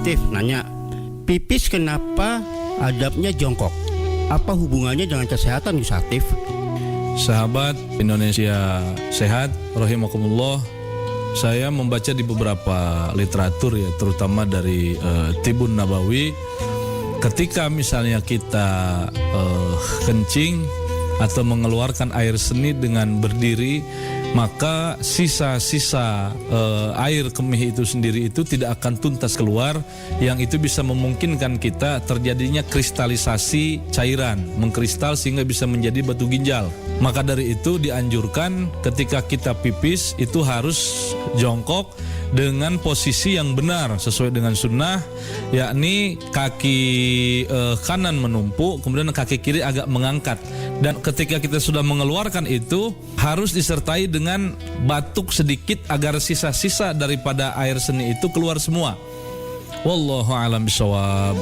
S17: Nanya, pipis kenapa adabnya jongkok? Apa hubungannya dengan kesehatan, Gus Atif?
S5: Sahabat Indonesia Sehat, rahimakumullah. Saya membaca di beberapa literatur ya, terutama dari Tibun Nabawi. Ketika misalnya kita kencing atau mengeluarkan air seni dengan berdiri, maka sisa-sisa air kemih itu sendiri itu tidak akan tuntas keluar, yang itu bisa memungkinkan kita terjadinya kristalisasi cairan, mengkristal sehingga bisa menjadi batu ginjal. Maka dari itu dianjurkan ketika kita pipis itu harus jongkok dengan posisi yang benar sesuai dengan sunnah, yakni kaki kanan menumpuk, kemudian kaki kiri agak mengangkat. Dan ketika kita sudah mengeluarkan itu harus disertai dengan batuk sedikit agar sisa-sisa daripada air seni itu keluar semua. Wallahu a'lam bishawab.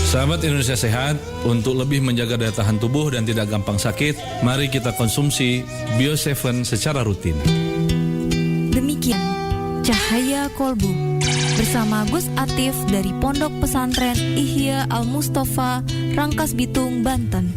S5: Sahabat Indonesia Sehat, untuk lebih menjaga daya tahan tubuh dan tidak gampang sakit, mari kita konsumsi Bio7 secara rutin.
S6: Demikian Cahaya Kolbu bersama Gus Atif dari Pondok Pesantren Ihya Al Mustafa, Rangkas Bitung, Banten.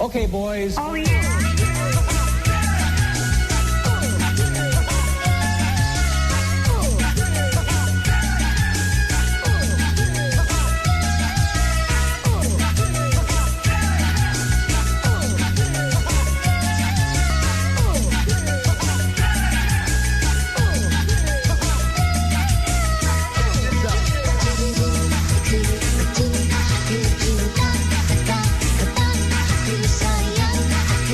S19: Okay, boys. Oh, yeah.
S14: Sayang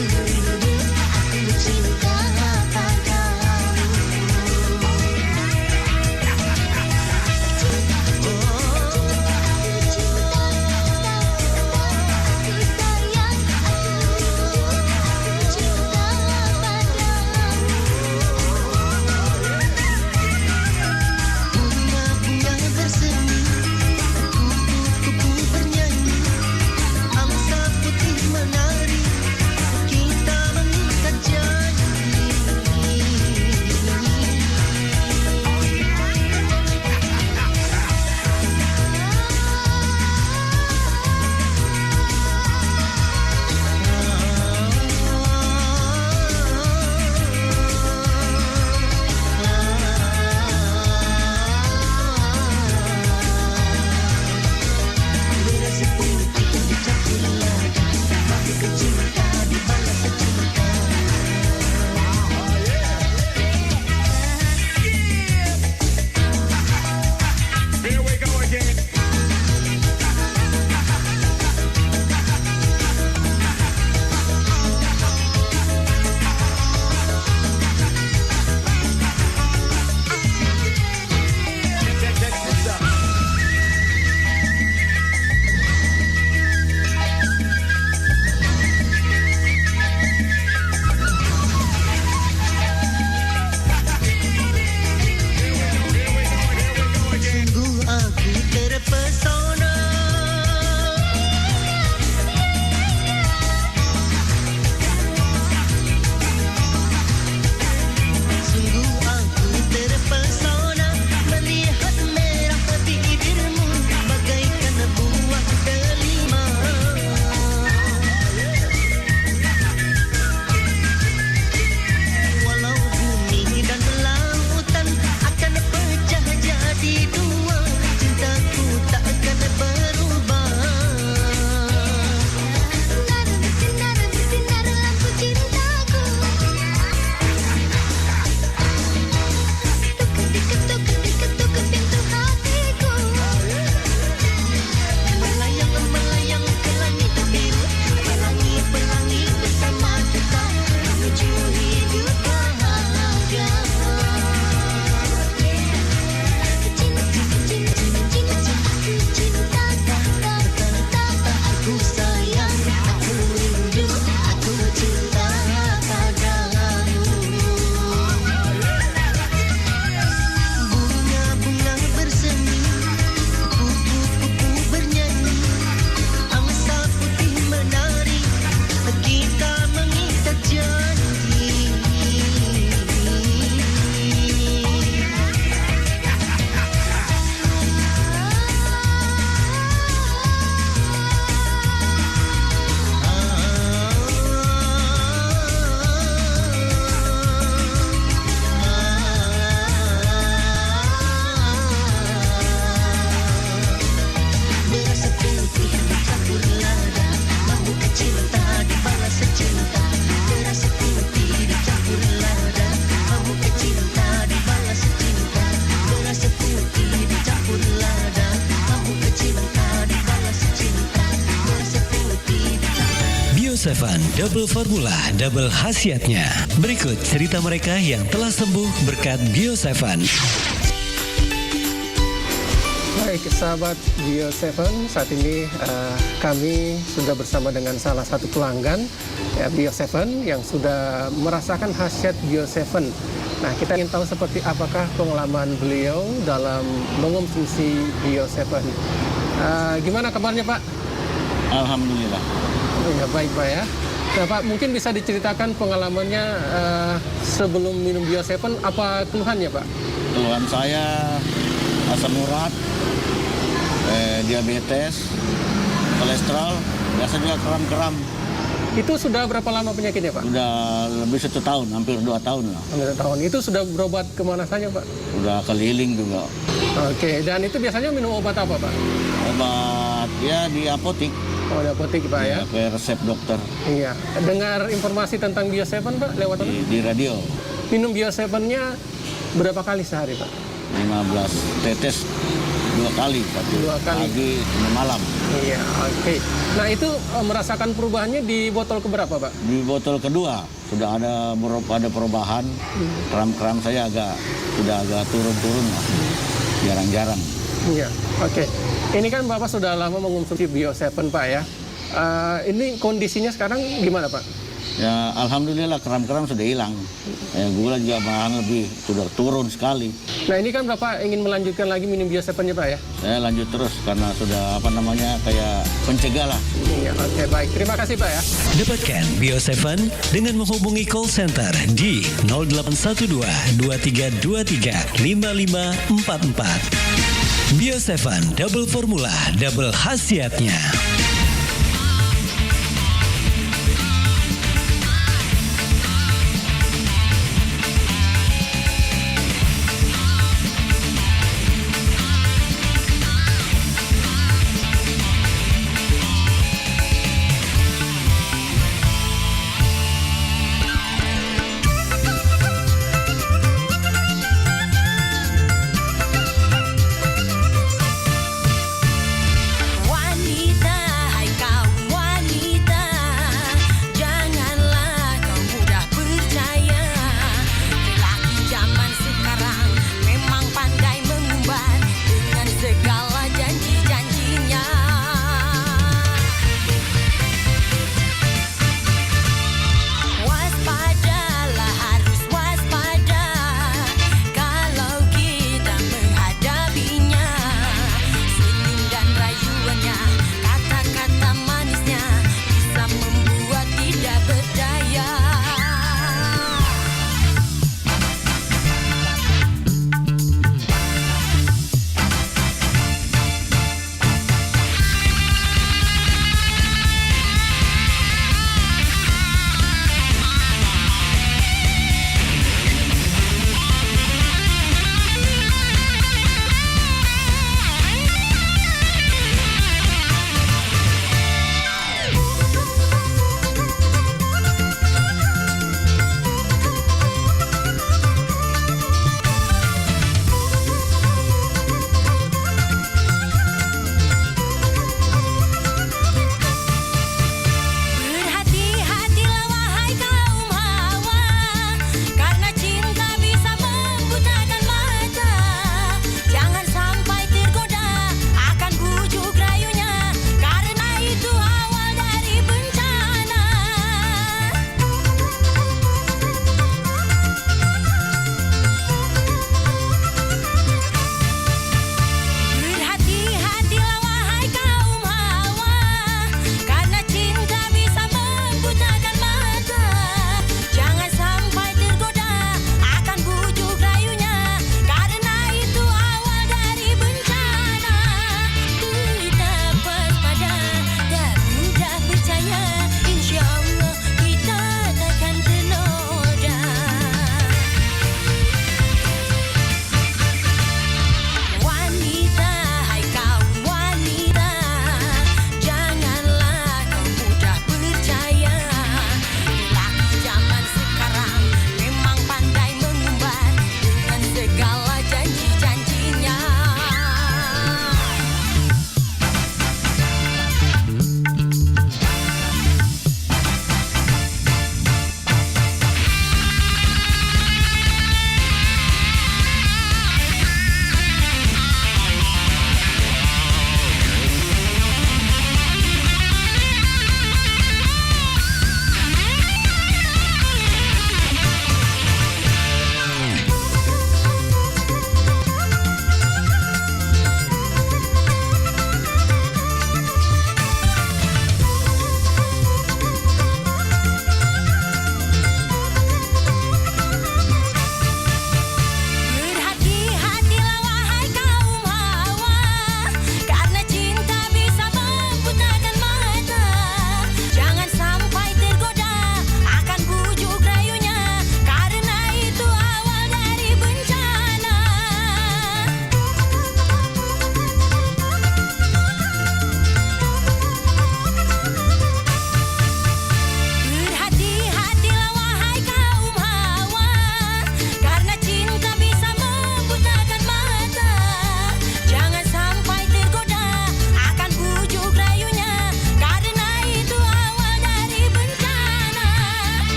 S7: Bio7 Double Formula Double Khasiatnya. Berikut cerita mereka yang telah sembuh berkat Bio7.
S12: Baik, sahabat Bio7, saat ini kami sudah bersama dengan salah satu pelanggan Bio7 yang sudah merasakan khasiat Bio7. Nah, kita ingin tahu seperti apakah pengalaman beliau dalam mengonsumsi Bio7. Gimana kabarnya, Pak?
S17: Alhamdulillah.
S12: Oh, ya, baik, Pak ya. Nah, Pak, mungkin bisa diceritakan pengalamannya sebelum minum Bio7, apa keluhannya, Pak?
S17: Keluhan saya asam urat, diabetes, kolesterol, biasa juga kram-kram.
S12: Itu sudah berapa lama penyakitnya, Pak?
S17: Sudah lebih 1 tahun, hampir 2 tahun lah.
S12: Hampir 1 tahun. Itu sudah berobat kemana saja, Pak?
S17: Udah keliling juga.
S12: Oke, dan itu biasanya minum obat apa, Pak?
S17: Obat ya di apotik.
S12: Oh, di apotik, Pak ya?
S17: Pakai resep dokter.
S12: Iya. Dengar informasi tentang Bio7, Pak, lewat apa?
S17: Di radio.
S12: Minum Bio7-nya berapa kali sehari, Pak?
S17: 15 tetes 2 kali,
S12: 2 kali.
S17: pagi, 1 malam.
S12: Iya, oke. Nah, itu merasakan perubahannya di botol keberapa, Pak?
S17: Di botol kedua sudah ada perubahan. Kram-kram saya sudah agak turun-turun lah. Jarang-jarang.
S12: Iya, oke. Ini kan Bapak sudah lama mengonsumsi Bio7, Pak ya. Ini kondisinya sekarang gimana, Pak?
S17: Ya, alhamdulillah kram-kram sudah hilang. Gula juga malahan sudah turun sekali.
S12: Nah, ini kan Bapak ingin melanjutkan lagi minum Bio7-nya, Pak ya?
S17: Saya lanjut terus karena sudah kayak pencegah lah.
S12: Iya, oke, baik. Terima kasih, Pak ya.
S7: Dapatkan Bio7 dengan menghubungi call center di 0812 2323 5544. Bio7 Double Formula Double Khasiatnya.
S14: Wanita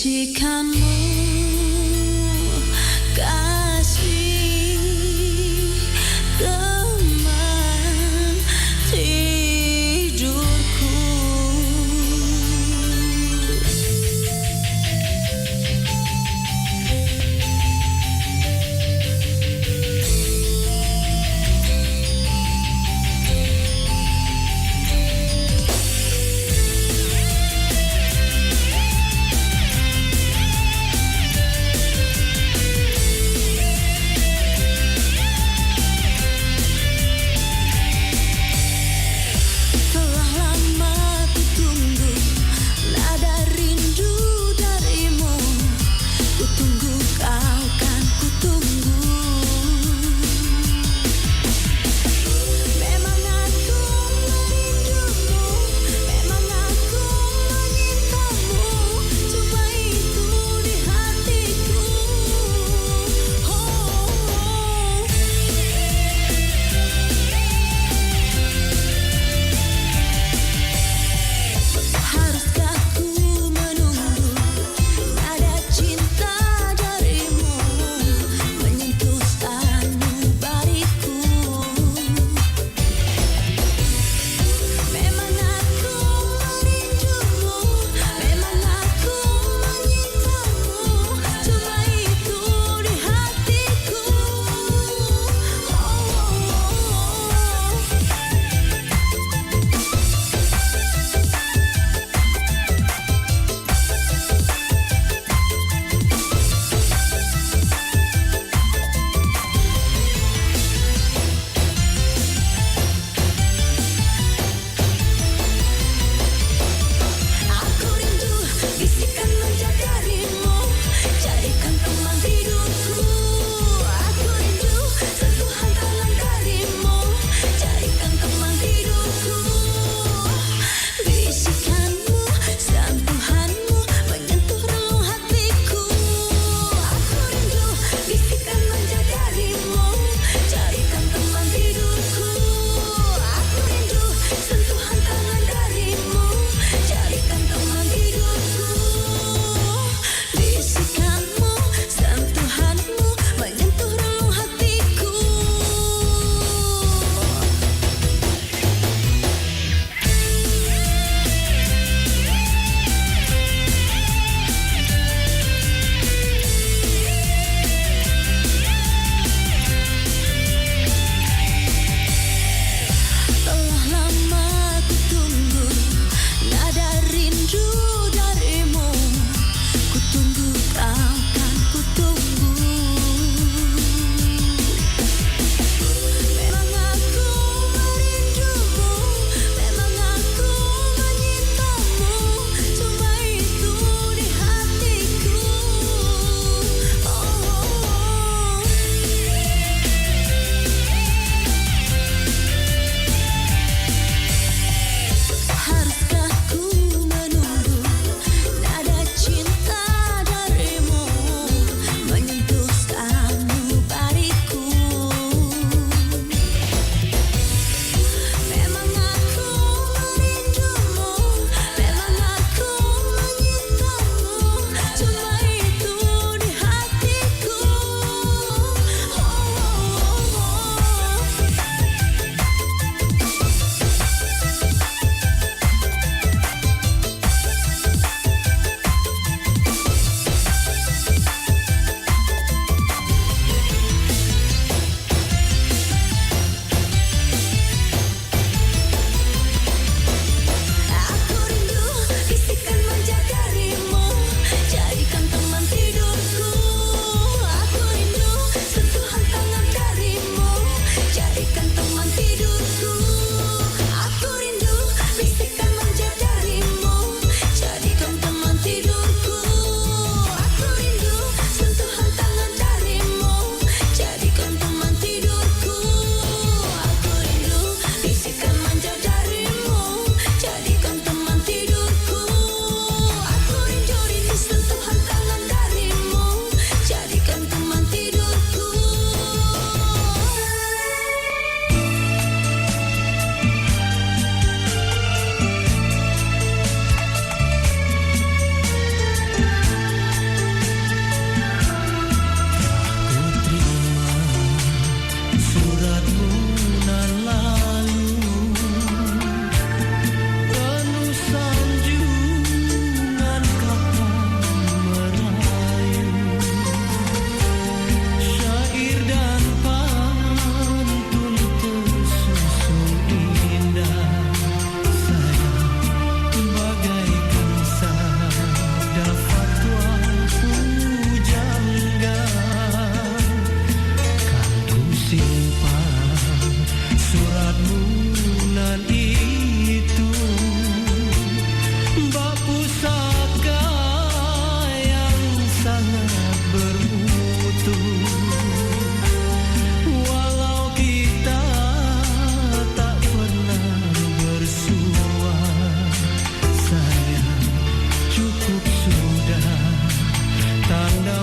S14: Sucikanmu kasih teman tidurku.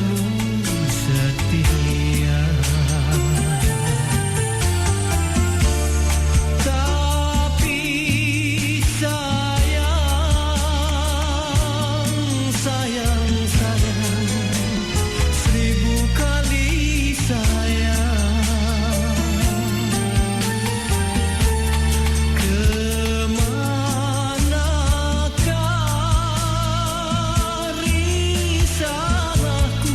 S10: namun setia. Tapi sayang, seribu kali sayang. Kemanakah risalahku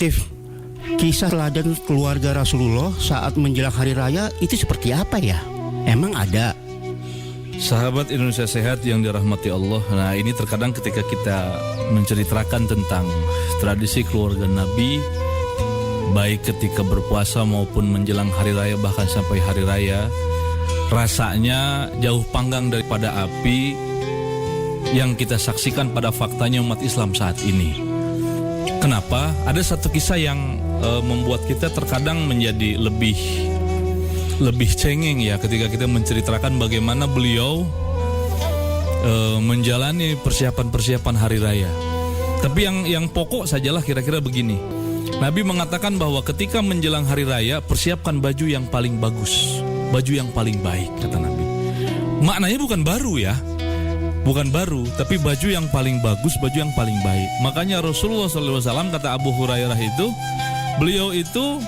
S20: Atif, kisah teladan keluarga Rasulullah saat menjelang hari raya itu seperti apa ya? Emang ada?
S5: Sahabat Indonesia Sehat yang dirahmati Allah. Nah, ini terkadang ketika kita menceritakan tentang tradisi keluarga Nabi, baik ketika berpuasa maupun menjelang hari raya, bahkan sampai hari raya, rasanya jauh panggang daripada api yang kita saksikan pada faktanya umat Islam saat ini. Kenapa? Ada satu kisah yang membuat kita terkadang menjadi lebih cengeng ya ketika kita menceritakan bagaimana beliau menjalani persiapan hari raya. Tapi yang pokok sajalah kira-kira begini. Nabi mengatakan bahwa ketika menjelang hari raya, persiapkan baju yang paling bagus, baju yang paling baik, kata Nabi. Maknanya bukan baru ya, bukan baru, tapi baju yang paling bagus, baju yang paling baik. Makanya Rasulullah SAW, kata Abu Hurairah itu, beliau itu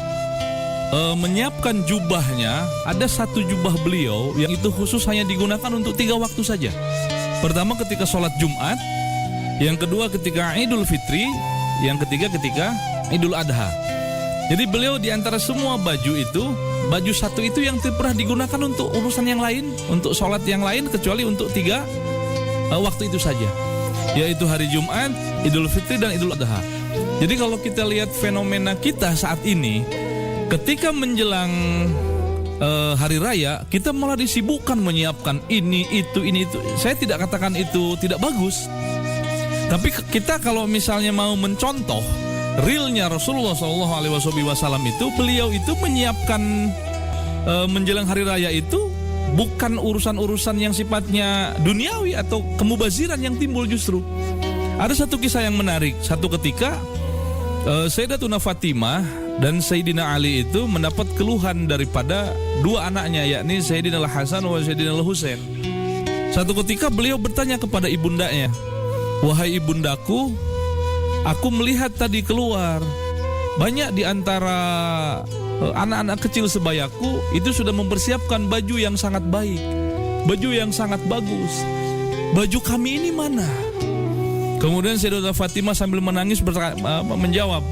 S5: menyiapkan jubahnya. Ada satu jubah beliau yang itu khusus hanya digunakan untuk 3 waktu saja. Pertama ketika sholat Jumat, yang kedua ketika Idul Fitri, yang ketiga ketika Idul Adha. Jadi beliau di antara semua baju itu, baju satu itu yang tidak pernah digunakan untuk urusan yang lain, untuk sholat yang lain, kecuali untuk 3 waktu itu saja, yaitu hari Jumat, Idul Fitri, dan Idul Adha. Jadi kalau kita lihat fenomena kita saat ini, ketika menjelang hari raya, kita malah disibukkan menyiapkan ini, itu. Saya tidak katakan itu tidak bagus, tapi kita kalau misalnya mau mencontoh realnya Rasulullah SAW itu, beliau itu menyiapkan menjelang hari raya itu bukan urusan-urusan yang sifatnya duniawi atau kemubaziran yang timbul justru. Ada satu kisah yang menarik. Satu ketika Sayyidatuna Fatimah dan Sayyidina Ali itu mendapat keluhan daripada 2 anaknya, yakni Sayyidina Al-Hasan dan Sayyidina Al-Husain. Satu ketika beliau bertanya kepada ibundanya, "Wahai ibundaku, aku melihat tadi keluar banyak di antara anak-anak kecil sebayaku itu sudah mempersiapkan baju yang sangat baik, baju yang sangat bagus. Baju kami ini mana?" Kemudian Sayyidatuna Fatimah sambil menangis menjawab,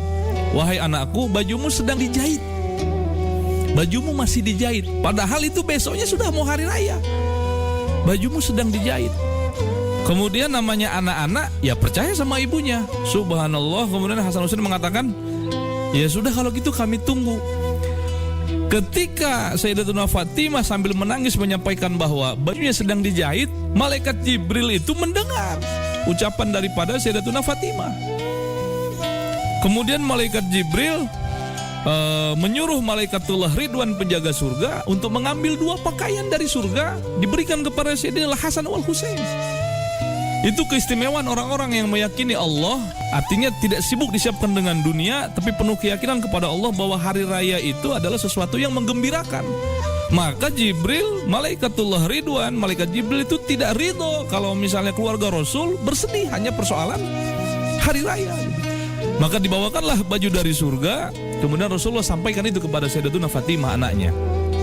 S5: "Wahai anakku, bajumu sedang dijahit. Bajumu masih dijahit. Padahal itu besoknya sudah mau hari raya. Bajumu sedang dijahit." Kemudian namanya anak-anak ya percaya sama ibunya. Subhanallah. Kemudian Hasan Husain mengatakan, "Ya sudah kalau gitu kami tunggu." Ketika Sayyidatuna Fatimah sambil menangis menyampaikan bahwa bajunya sedang dijahit, malaikat Jibril itu mendengar ucapan daripada Sayyidatuna Fatimah. Kemudian malaikat Jibril menyuruh malaikatullah Ridwan penjaga surga untuk mengambil 2 pakaian dari surga diberikan kepada Sayyidina Hasan wal Husain. Itu keistimewaan orang-orang yang meyakini Allah, artinya tidak sibuk disiapkan dengan dunia, tapi penuh keyakinan kepada Allah bahwa hari raya itu adalah sesuatu yang menggembirakan. Maka Jibril, malaikatullah Ridwan, malaikat Jibril itu tidak ridho kalau misalnya keluarga Rasul bersedih hanya persoalan hari raya. Maka dibawakanlah baju dari surga. Kemudian Rasulullah sampaikan itu kepada Sayyidatuna Fatimah anaknya.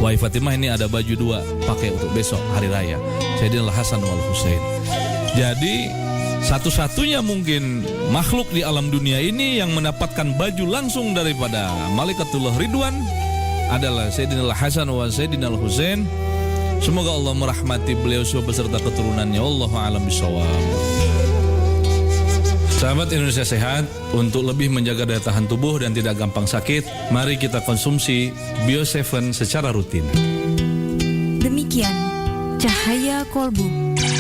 S5: "Wahai Fatimah, ini ada baju 2 pakai untuk besok hari raya, Sayyidina Hasan wal Husain." Jadi satu-satunya mungkin makhluk di alam dunia ini yang mendapatkan baju langsung daripada malaikatullah Ridwan adalah Sayyidina Hasan wa Sayyidina Husain. Semoga Allah merahmati beliau semua beserta keturunannya. Wallahu a'lam bishawab. Sahabat Indonesia Sehat, untuk lebih menjaga daya tahan tubuh dan tidak gampang sakit, mari kita konsumsi Bio7 secara rutin.
S6: Demikian Cahaya Kolbu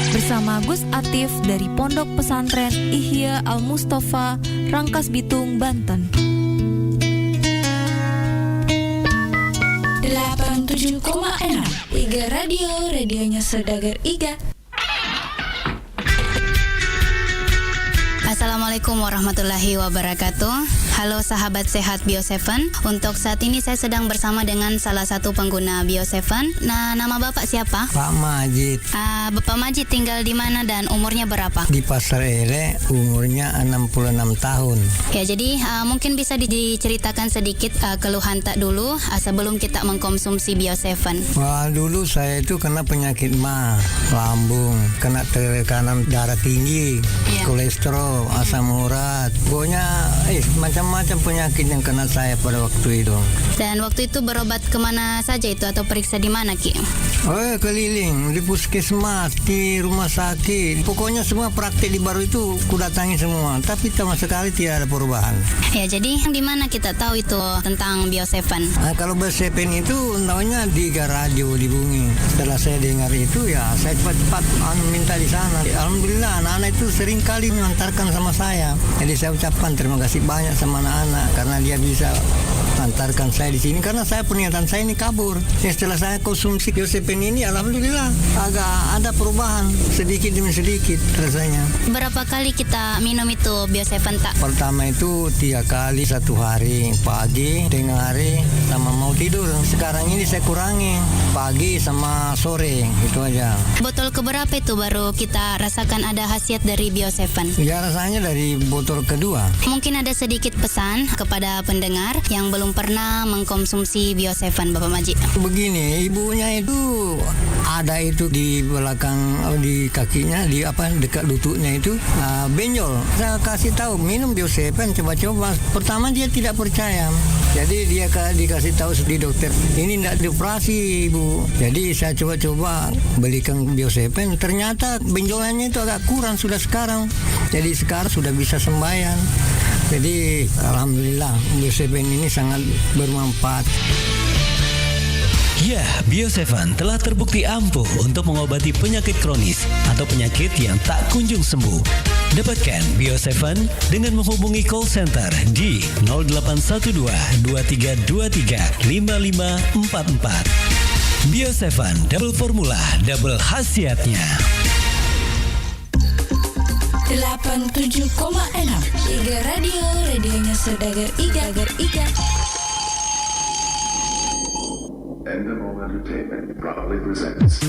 S6: bersama Gus Atif dari Pondok Pesantren Ihya Al-Mustafa, Rangkas Bitung, Banten.
S1: 87,6 Iga Radio, radionya Saudagar Iga.
S22: Assalamualaikum warahmatullahi wabarakatuh. Halo sahabat sehat Bio7. Untuk saat ini saya sedang bersama dengan salah satu pengguna Bio7. Nah, nama Bapak siapa?
S23: Pak Majid.
S22: Bapak Majid tinggal di mana dan umurnya berapa?
S23: Di Pasar Ele, umurnya 66 tahun.
S22: Ya, jadi mungkin bisa diceritakan sedikit keluhan tak dulu sebelum kita mengkonsumsi Bio7.
S23: Wah, dulu saya itu kena penyakit MA, lambung, kena tekanan darah tinggi, kolesterol, asam urat, pokoknya macam macam penyakit yang kena saya pada waktu itu.
S22: Dan waktu itu berobat kemana saja itu atau periksa di mana Ki?
S23: Keliling di puskesmas, di rumah sakit. Pokoknya semua praktek di Baru itu kudatangi semua, tapi sama sekali tidak ada perubahan.
S22: Ya, jadi di mana kita tahu itu tentang Bio7?
S23: Kalau Bio7 itu namanya di radio di Bungi. Setelah saya dengar itu ya saya cepat-cepat minta di sana. Alhamdulillah anak-anak itu sering kali mengantarkan sama saya. Jadi saya ucapkan terima kasih banyak sama anak-anak karena dia bisa antarkan saya di sini karena saya pernyataan saya ini kabur. Setelah saya konsumsi Bio7 ini alhamdulillah agak ada perubahan sedikit demi sedikit rasanya.
S22: Berapa kali kita minum itu Bio7 tak?
S23: Pertama itu 3 kali satu hari, pagi, tengah hari, sama mau tidur. Sekarang ini saya kurangi pagi sama sore, itu aja.
S22: Botol keberapa itu baru kita rasakan ada khasiat dari Bio7?
S23: Ya rasanya dari botol kedua.
S22: Mungkin ada sedikit pesan kepada pendengar yang belum pernah mengkonsumsi Bio7 Bapak Maji.
S23: Begini, ibunya itu ada itu di belakang di kakinya di dekat lututnya itu benjol. Saya kasih tahu minum Bio7 coba-coba. Pertama dia tidak percaya. Jadi dia dikasih tahu di dokter, ini tidak dioperasi ibu. Jadi saya coba-coba belikan Bio7. Ternyata benjolannya itu agak kurang sudah sekarang. Jadi sekarang sudah bisa sembahyang. Jadi alhamdulillah Bio7 ini sangat bermanfaat.
S7: Ya, Bio7 telah terbukti ampuh untuk mengobati penyakit kronis atau penyakit yang tak kunjung sembuh. Dapatkan Bio7 dengan menghubungi call center di 0812 2323 5544. Bio7 double formula, double khasiatnya.
S1: 87,6 Iga Radio, radionya Saudagar Iga.
S3: Endemol Entertainment proudly presents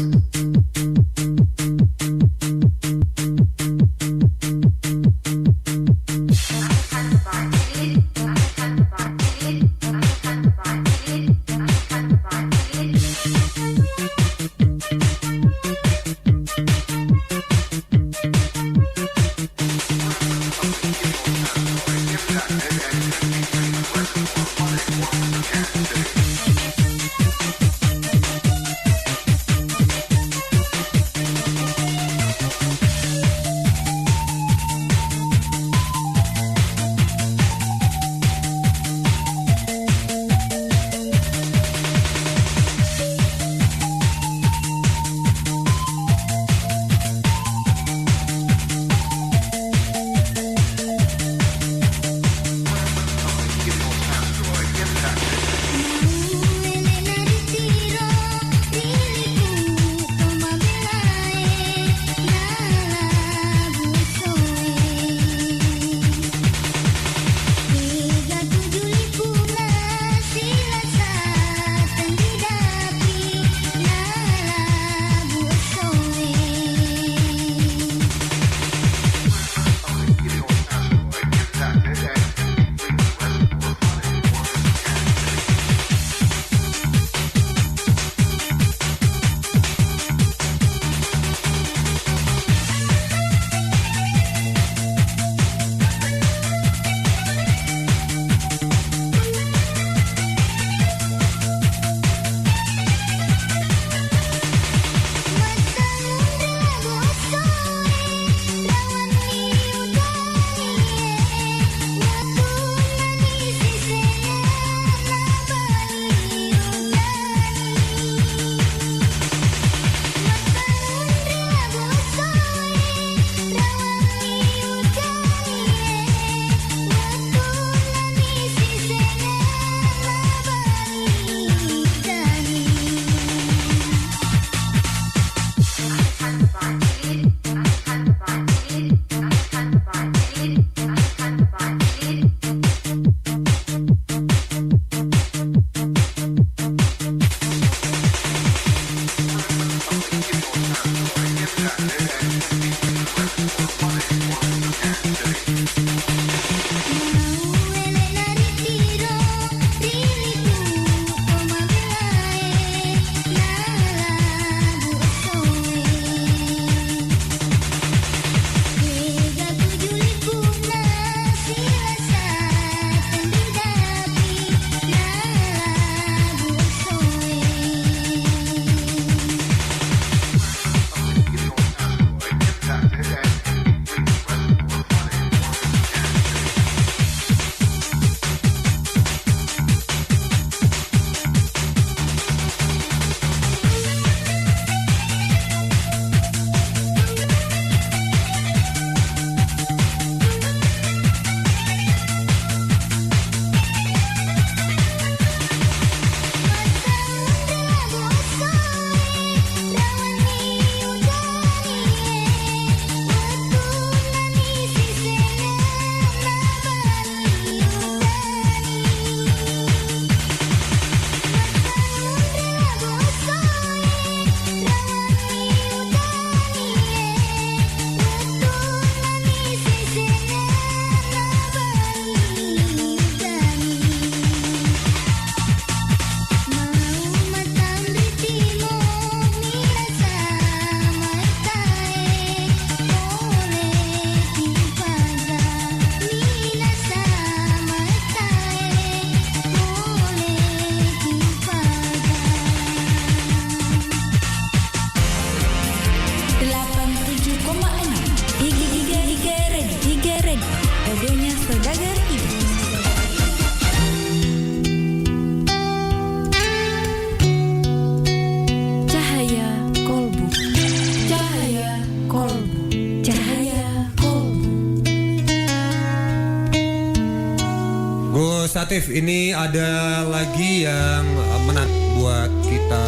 S8: Atif, ini ada lagi yang menarik buat kita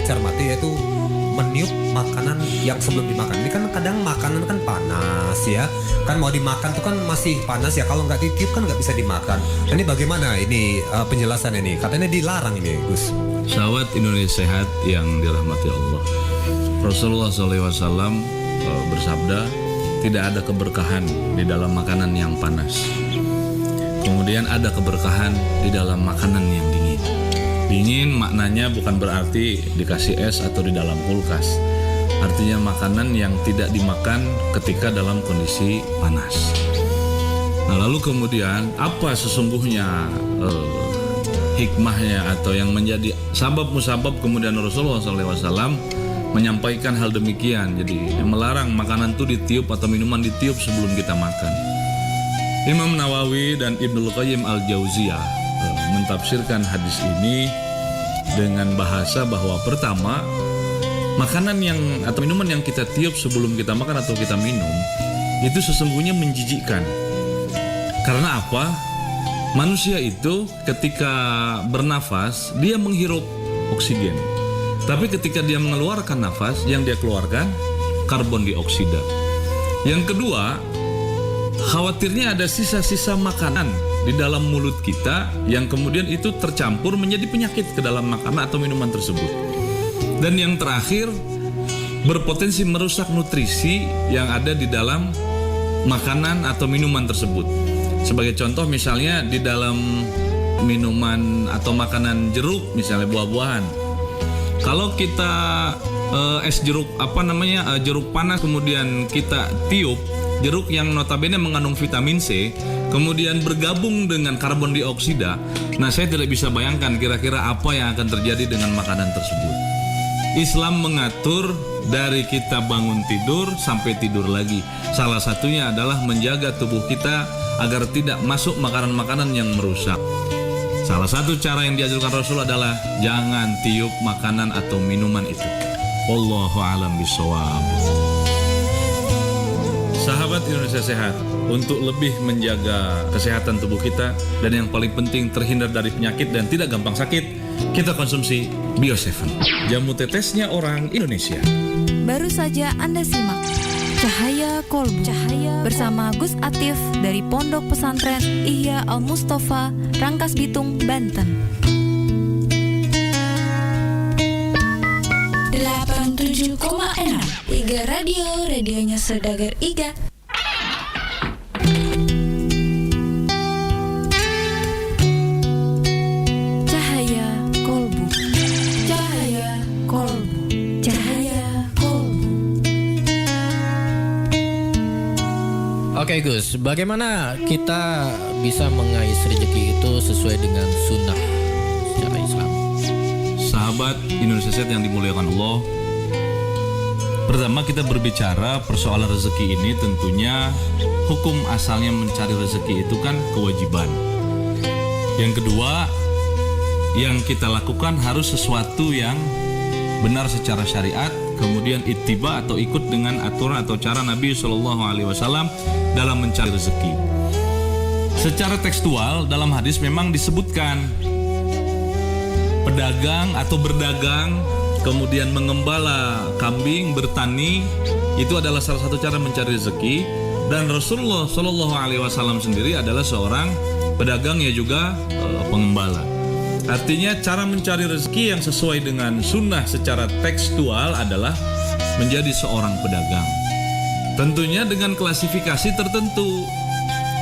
S8: cermati, yaitu meniup makanan yang sebelum dimakan. Ini kan kadang makanan kan panas ya, kan mau dimakan tuh kan masih panas ya, kalau nggak ditiup kan nggak bisa dimakan. Ini bagaimana ini penjelasan ini? Katanya dilarang ini, Gus.
S5: Sahabat Indonesia Sehat yang dirahmati Allah, Rasulullah SAW bersabda, tidak ada keberkahan di dalam makanan yang panas. Kemudian ada keberkahan di dalam makanan yang dingin. Dingin maknanya bukan berarti dikasih es atau di dalam kulkas. Artinya makanan yang tidak dimakan ketika dalam kondisi panas. Nah, lalu kemudian apa sesungguhnya hikmahnya atau yang menjadi sabab musabab kemudian Rasulullah SAW menyampaikan hal demikian. Jadi yang melarang makanan itu ditiup atau minuman ditiup sebelum kita makan. Imam Nawawi dan Ibnul Qayyim Al-Jauziyah mentafsirkan hadis ini dengan bahasa bahwa pertama, makanan yang atau minuman yang kita tiup sebelum kita makan atau kita minum itu sesungguhnya menjijikkan. Karena apa? Manusia itu ketika bernafas dia menghirup oksigen. Tapi ketika dia mengeluarkan nafas, yang dia keluarkan karbon dioksida. Yang kedua, khawatirnya ada sisa-sisa makanan di dalam mulut kita yang kemudian itu tercampur menjadi penyakit ke dalam makanan atau minuman tersebut. Dan yang terakhir, berpotensi merusak nutrisi yang ada di dalam makanan atau minuman tersebut. Sebagai contoh misalnya di dalam minuman atau makanan jeruk, misalnya buah-buahan. Kalau kita es jeruk jeruk panas kemudian kita tiup, jeruk yang notabene mengandung vitamin C kemudian bergabung dengan karbon dioksida. Nah, saya tidak bisa bayangkan kira-kira apa yang akan terjadi dengan makanan tersebut. Islam mengatur dari kita bangun tidur sampai tidur lagi. Salah satunya adalah menjaga tubuh kita agar tidak masuk makanan-makanan yang merusak. Salah satu cara yang diajarkan Rasul adalah jangan tiup makanan atau minuman itu. Wallahu a'lam bishawab. Sahabat Indonesia Sehat, untuk lebih menjaga kesehatan tubuh kita dan yang paling penting terhindar dari penyakit dan tidak gampang sakit, kita konsumsi Bio7, jamu tetesnya orang Indonesia.
S6: Baru saja Anda simak Cahaya Kolbu bersama Gus Atif dari Pondok Pesantren Ihya Al-Mustafa, Rangkas Bitung, Banten.
S1: 87,6 Iga Radio, radionya Saudagar Iga.
S6: Cahaya Kolbu, Cahaya Kolbu, Cahaya Kolbu.
S13: Oke Gus, bagaimana kita bisa mengais rezeki itu sesuai dengan sunnah secara Islam?
S5: Sahabat Indonesia Sehat yang dimuliakan Allah, pertama kita berbicara persoalan rezeki ini, tentunya hukum asalnya mencari rezeki itu kan kewajiban. Yang kedua, yang kita lakukan harus sesuatu yang benar secara syariat, kemudian ittiba atau ikut dengan aturan atau cara Nabi SAW dalam mencari rezeki. Secara tekstual dalam hadis memang disebutkan pedagang atau berdagang, kemudian mengembala kambing, bertani, itu adalah salah satu cara mencari rezeki. Dan Rasulullah SAW sendiri adalah seorang pedagang yang juga pengembala. Artinya cara mencari rezeki yang sesuai dengan sunnah secara tekstual adalah menjadi seorang pedagang. Tentunya dengan klasifikasi tertentu.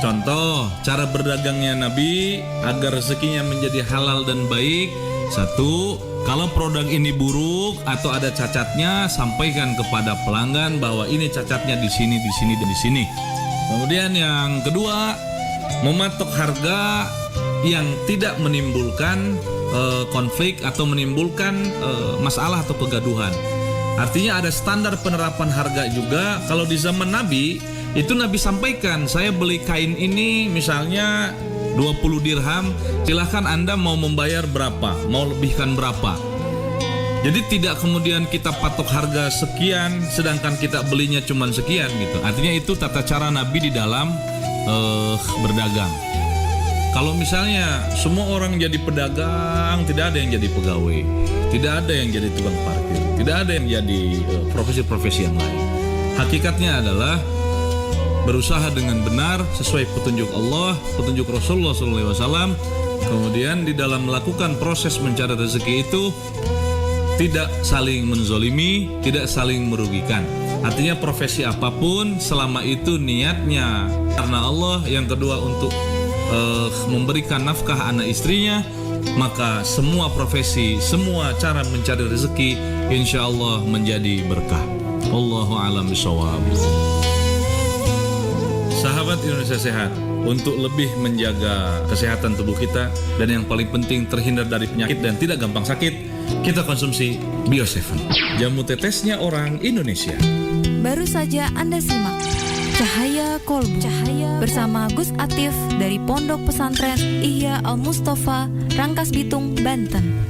S5: Contoh, cara berdagangnya Nabi agar rezekinya menjadi halal dan baik. Satu, kalau produk ini buruk atau ada cacatnya, sampaikan kepada pelanggan bahwa ini cacatnya di sini, di sini, dan di sini. Kemudian yang kedua, mematok harga yang tidak menimbulkan konflik atau menimbulkan masalah atau kegaduhan. Artinya ada standar penerapan harga juga. Kalau di zaman Nabi, itu Nabi sampaikan, saya beli kain ini misalnya 20 dirham, silahkan Anda mau membayar berapa, mau lebihkan berapa. Jadi tidak kemudian kita patok harga sekian, sedangkan kita belinya cuma sekian gitu. Artinya itu tata cara Nabi di dalam berdagang. Kalau misalnya semua orang jadi pedagang, tidak ada yang jadi pegawai, tidak ada yang jadi tukang parkir, tidak ada yang jadi profesi-profesi yang lain. Hakikatnya adalah berusaha dengan benar sesuai petunjuk Allah, petunjuk Rasulullah SAW. Kemudian di dalam melakukan proses mencari rezeki itu tidak saling menzolimi, tidak saling merugikan. Artinya profesi apapun selama itu niatnya karena Allah, yang kedua untuk memberikan nafkah anak istrinya, maka semua profesi, semua cara mencari rezeki insya Allah menjadi berkah. Wallahu a'lam bishawab. Sahabat Indonesia Sehat, untuk lebih menjaga kesehatan tubuh kita dan yang paling penting terhindar dari penyakit dan tidak gampang sakit, kita konsumsi Bio7, jamu tetesnya orang Indonesia.
S6: Baru saja Anda simak Cahaya Kolbu bersama Gus Atif dari Pondok Pesantren Ihya Al Mustafa, Rangkas Bitung, Banten.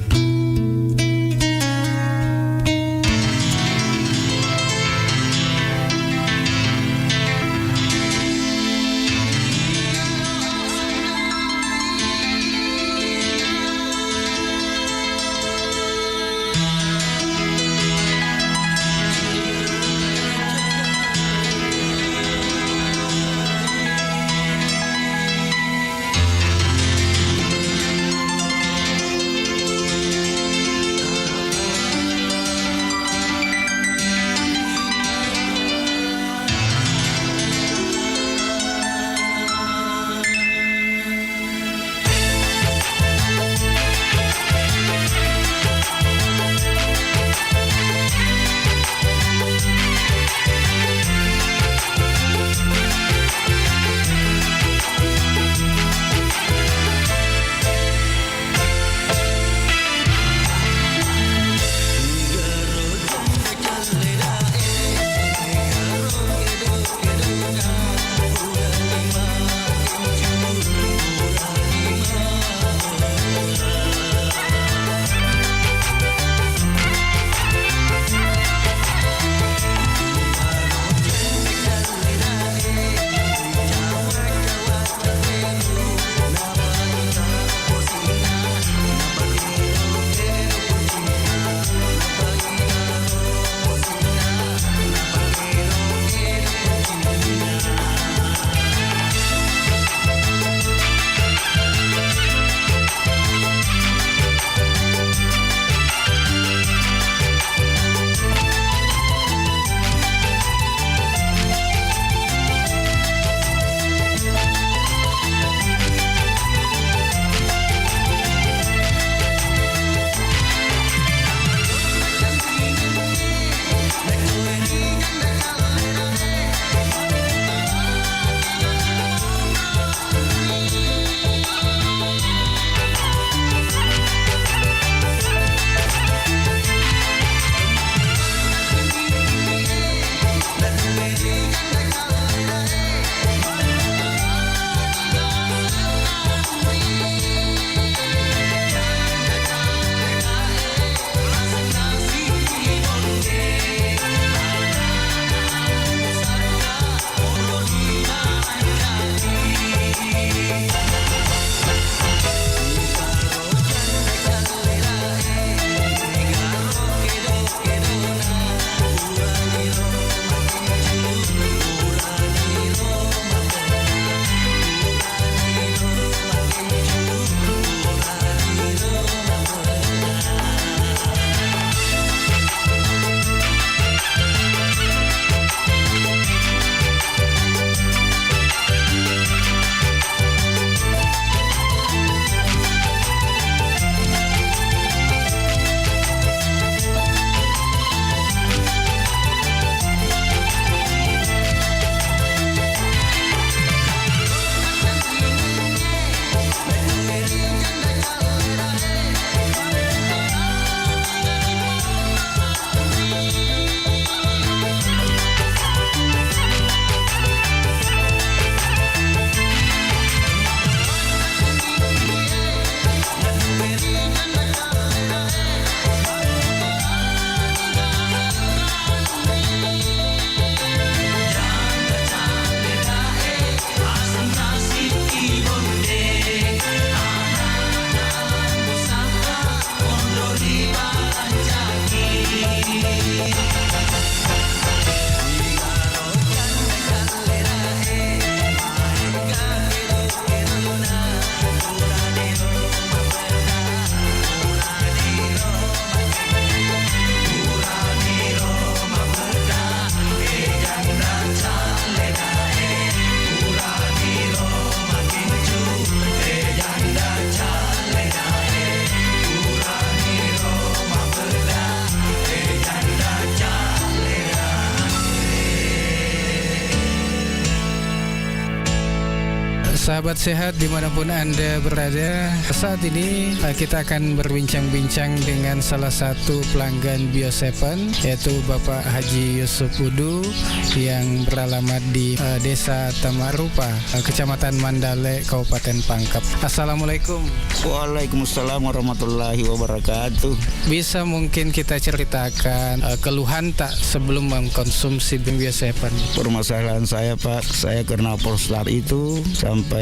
S2: Sahabat sehat dimanapun Anda berada, saat ini kita akan berbincang-bincang dengan salah satu pelanggan Bio7, yaitu Bapak Haji Yusuf Udu yang beralamat di Desa Tamarupa, Kecamatan Mandale, Kabupaten Pangkep. Assalamualaikum.
S11: Waalaikumsalam warahmatullahi wabarakatuh.
S2: Bisa mungkin kita ceritakan keluhan tak sebelum mengkonsumsi Bio7?
S11: Permasalahan saya Pak, saya kena prostat itu sampai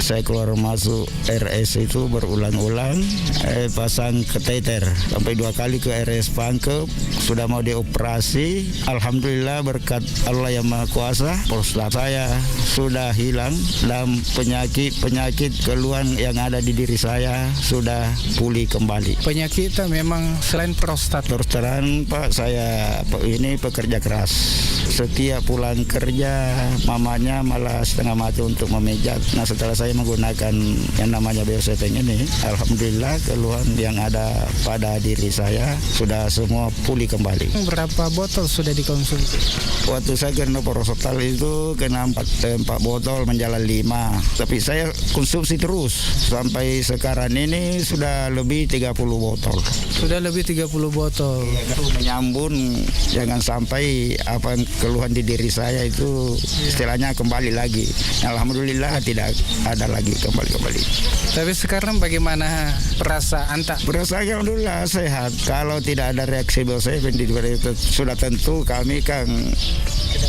S11: saya keluar masuk RS itu berulang-ulang, pasang kateter sampai 2 kali ke RS Pangkep, sudah mau dioperasi. Alhamdulillah berkat Allah yang Maha Kuasa, prostat saya sudah hilang dan penyakit keluhan yang ada di diri saya sudah pulih kembali.
S2: Penyakit itu memang selain prostat.
S11: Terus terang Pak, saya ini pekerja keras. Setiap pulang kerja, mamanya malah setengah mati untuk memijat. Nah, setelah saya menggunakan yang namanya Bio7 ini, alhamdulillah keluhan yang ada pada diri saya sudah semua pulih kembali.
S2: Berapa botol sudah dikonsumsi?
S11: Waktu saya kena prostat itu kena 4 botol menjalan 5. Tapi saya konsumsi terus sampai sekarang ini sudah lebih 30 botol.
S2: Sudah lebih 30 botol.
S11: Menyambung jangan sampai apa keluhan di diri saya itu istilahnya kembali lagi. Alhamdulillah tidak ada lagi kembali.
S2: Tapi sekarang bagaimana perasaan tak?
S11: Perasaan alhamdulillah sehat. Kalau tidak ada reaksi Bio7 itu sudah tentu kami kan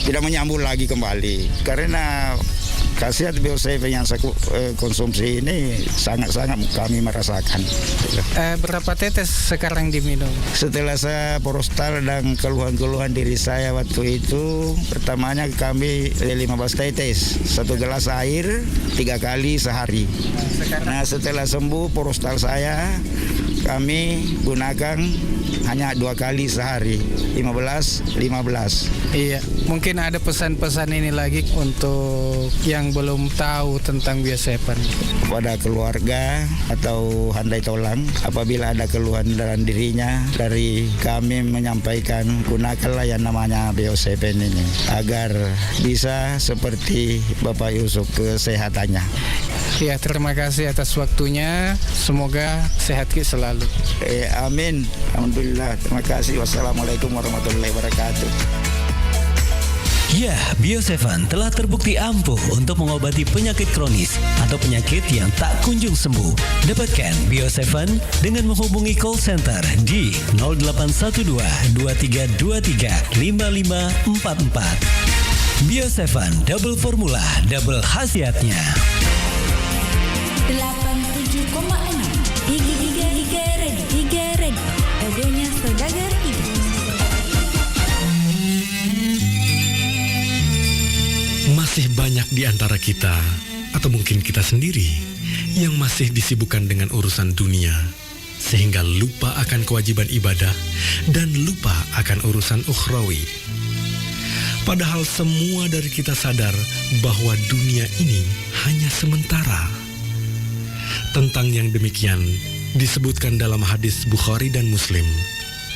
S11: tidak menyambung lagi kembali. Karena khasiat Bio7 yang saya konsumsi ini sangat-sangat kami merasakan.
S2: Berapa tetes sekarang diminum?
S11: Setelah saya prostat dan keluhan-keluhan diri saya waktu itu, pertamanya kami 15 tetes, 1 gelas air 3 kali sehari. Nah, setelah sembuh prostat saya, kami gunakan hanya 2 kali sehari, 15.
S2: Iya, mungkin ada pesan-pesan ini lagi untuk yang belum tahu tentang Bio7.
S11: Pada keluarga atau handai tolang, apabila ada keluhan dalam dirinya, dari kami menyampaikan gunakanlah yang namanya Bio7 ini agar bisa seperti Bapak Yusuf kesehatannya.
S2: Ya, terima kasih atas waktunya. Semoga sehat selalu.
S11: Amin. Alhamdulillah. Terima kasih. Wassalamualaikum warahmatullahi wabarakatuh.
S7: Ya, Bio7 telah terbukti ampuh untuk mengobati penyakit kronis atau penyakit yang tak kunjung sembuh. Dapatkan Bio7 dengan menghubungi call center di 0812 2323 5544. Bio7 double formula, double khasiatnya.
S1: 87,6 Iga Ready. Radionya Saudagar Iga.
S15: Masih banyak di antara kita, atau mungkin kita sendiri, yang masih disibukkan dengan urusan dunia, sehingga lupa akan kewajiban ibadah dan lupa akan urusan ukhrawi. Padahal semua dari kita sadar bahwa dunia ini hanya sementara. Tentang yang demikian disebutkan dalam hadis Bukhari dan Muslim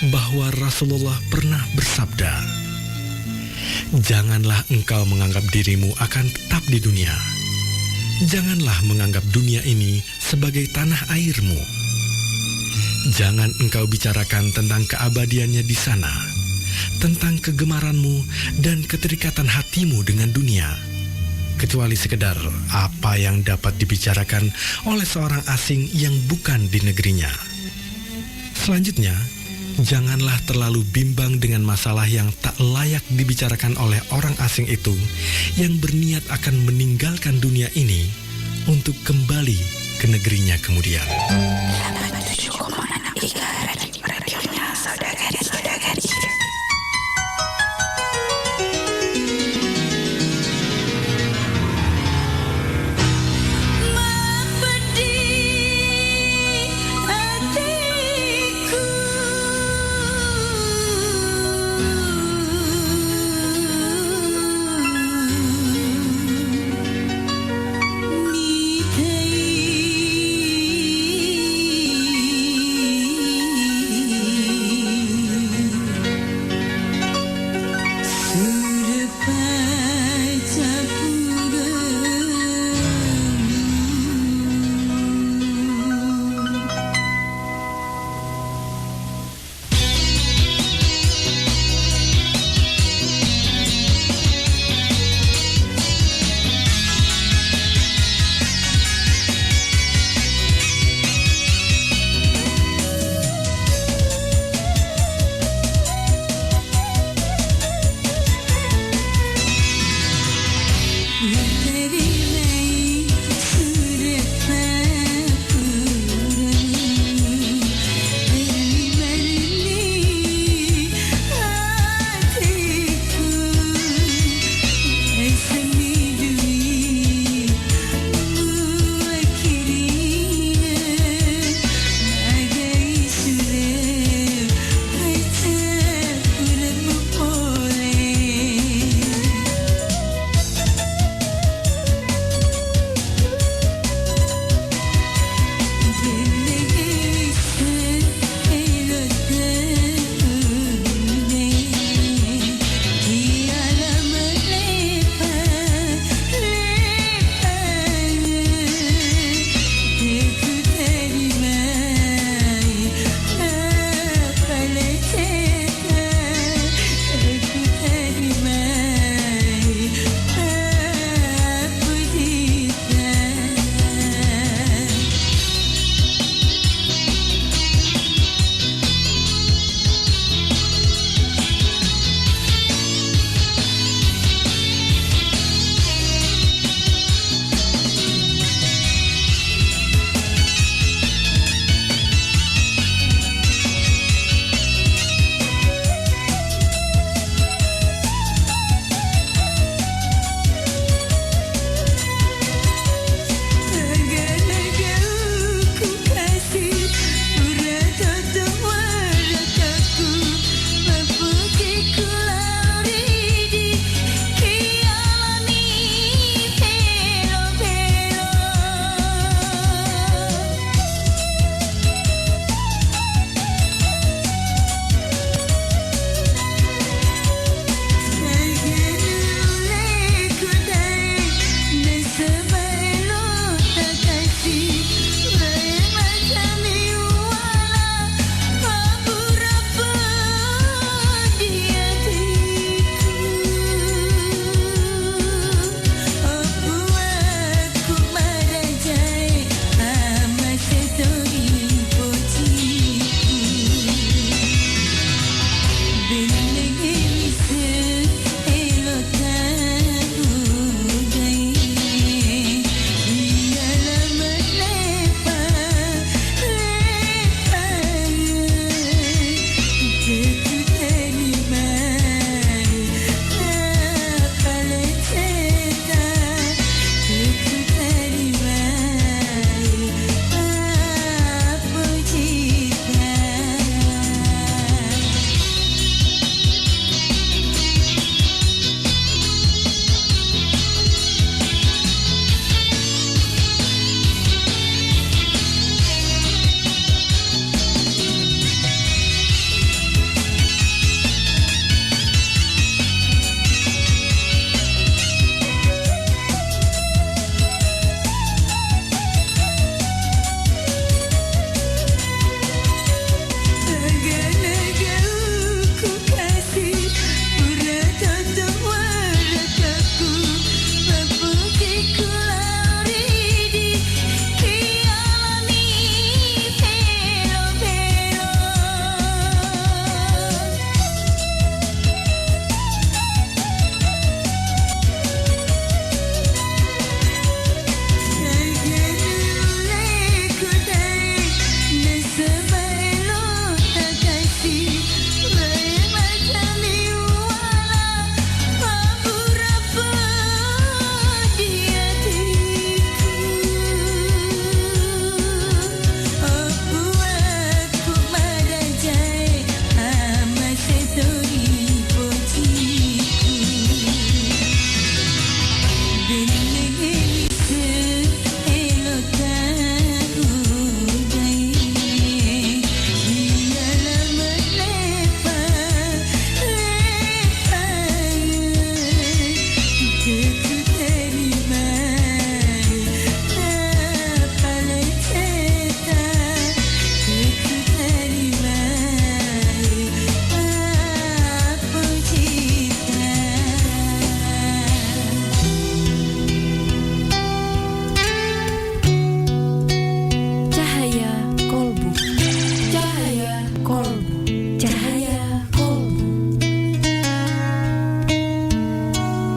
S15: bahwa Rasulullah pernah bersabda, "Janganlah engkau menganggap dirimu akan tetap di dunia. Janganlah menganggap dunia ini sebagai tanah airmu. Jangan engkau bicarakan tentang keabadiannya di sana, tentang kegemaranmu dan keterikatan hatimu dengan dunia, kecuali sekedar apa yang dapat dibicarakan oleh seorang asing yang bukan di negerinya. Selanjutnya, janganlah terlalu bimbang dengan masalah yang tak layak dibicarakan oleh orang asing itu yang berniat akan meninggalkan dunia ini untuk kembali ke negerinya kemudian."
S1: 87,6 radionya Saudagar Iga.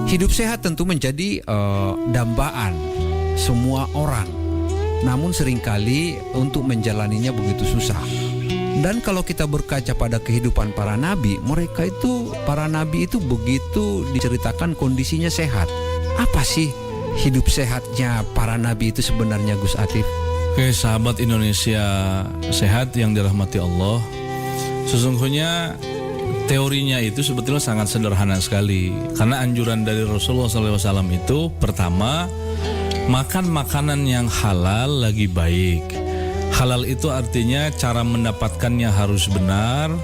S8: Hidup sehat tentu menjadi dambaan semua orang. Namun seringkali untuk menjalaninya begitu susah. Dan kalau kita berkaca pada kehidupan para nabi, para nabi itu begitu diceritakan kondisinya sehat. Apa sih hidup sehatnya para nabi itu sebenarnya, Gus Atif?
S5: Oke, sahabat Indonesia sehat yang dirahmati Allah. Sesungguhnya teorinya itu sebetulnya sangat sederhana sekali. Karena anjuran dari Rasulullah SAW itu pertama, makan makanan yang halal lagi baik. Halal itu artinya cara mendapatkannya harus benar.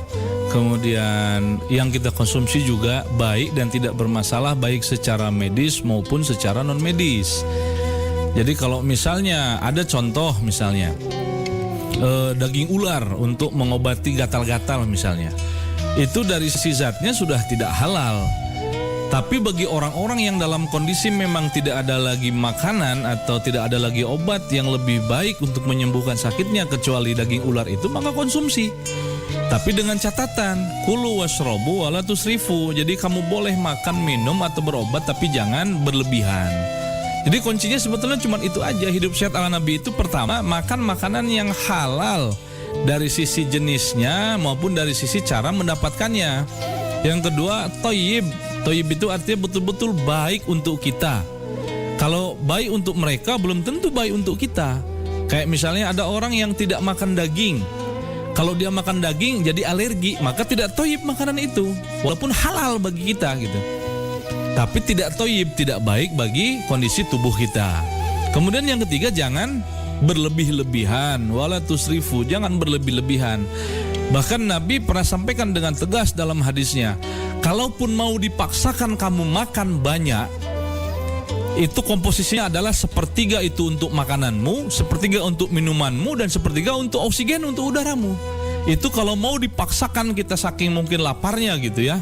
S5: Kemudian yang kita konsumsi juga baik dan tidak bermasalah, baik secara medis maupun secara non medis. Jadi kalau misalnya ada contoh misalnya daging ular untuk mengobati gatal-gatal misalnya, itu dari sisi zatnya sudah tidak halal. Tapi bagi orang-orang yang dalam kondisi memang tidak ada lagi makanan atau tidak ada lagi obat yang lebih baik untuk menyembuhkan sakitnya kecuali daging ular itu, maka konsumsi. Tapi dengan catatan, kulu washrobu wala tusrifu. Jadi kamu boleh makan, minum atau berobat tapi jangan berlebihan. Jadi kuncinya sebetulnya cuma itu aja. Hidup sehat ala Nabi itu pertama, makan makanan yang halal dari sisi jenisnya maupun dari sisi cara mendapatkannya. Yang kedua, toyib. Toyib itu artinya betul-betul baik untuk kita. Kalau baik untuk mereka, belum tentu baik untuk kita. Kayak misalnya ada orang yang tidak makan daging. Kalau dia makan daging jadi alergi, maka tidak toyib makanan itu. Walaupun halal bagi kita gitu. Tapi tidak toyib, tidak baik bagi kondisi tubuh kita. Kemudian yang ketiga, jangan berlebih-lebihan. Wala tusrifu, jangan berlebih-lebihan. Bahkan Nabi pernah sampaikan dengan tegas dalam hadisnya, kalaupun mau dipaksakan kamu makan banyak, itu komposisinya adalah sepertiga itu untuk makananmu, sepertiga untuk minumanmu, dan sepertiga untuk oksigen untuk udaramu. Itu kalau mau dipaksakan kita saking mungkin laparnya gitu ya.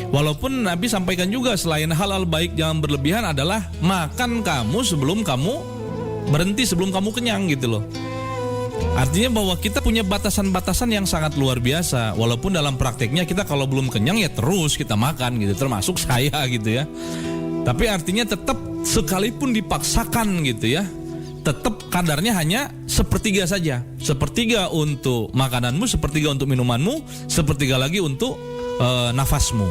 S5: Walaupun Nabi sampaikan juga selain halal baik jangan berlebihan adalah makan kamu sebelum kamu berhenti, sebelum kamu kenyang gitu loh. Artinya bahwa kita punya batasan-batasan yang sangat luar biasa. Walaupun dalam prakteknya kita kalau belum kenyang ya terus kita makan gitu, termasuk saya gitu ya. Tapi artinya tetap sekalipun dipaksakan gitu ya, tetap kadarnya hanya sepertiga saja. Sepertiga untuk makananmu, sepertiga untuk minumanmu, sepertiga lagi untuk nafasmu.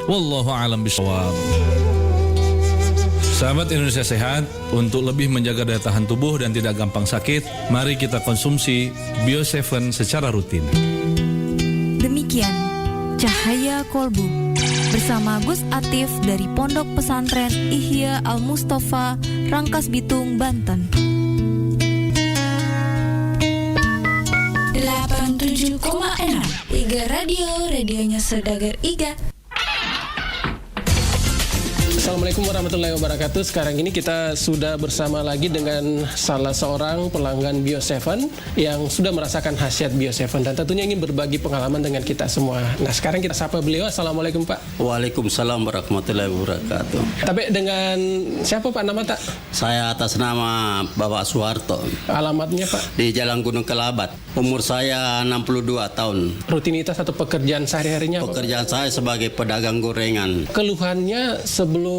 S5: Wallahu a'lam bishawab. Sahabat Indonesia sehat, untuk lebih menjaga daya tahan tubuh dan tidak gampang sakit, mari kita konsumsi Bio7 secara rutin.
S6: Demikian Cahaya Kolbu bersama Gus Atif dari Pondok Pesantren Ihya Al Mustafa, Rangkas Bitung, Banten.
S1: 87,6 Iga Radio, radionya Saudagar Iga.
S12: Assalamualaikum warahmatullahi wabarakatuh. Sekarang ini kita sudah bersama lagi dengan salah seorang pelanggan Bio7 yang sudah merasakan khasiat Bio7 dan tentunya ingin berbagi pengalaman dengan kita semua. Nah, sekarang kita sapa beliau. Assalamualaikum Pak.
S4: Waalaikumsalam warahmatullahi wabarakatuh.
S12: Tapi dengan siapa Pak nama tak?
S4: Saya atas nama Bapak Soeharto.
S12: Alamatnya Pak?
S4: Di Jalan Gunung Kelabat. Umur saya 62 tahun.
S12: Rutinitas atau pekerjaan sehari-harinya?
S4: Pekerjaan saya sebagai pedagang gorengan.
S12: Keluhannya sebelum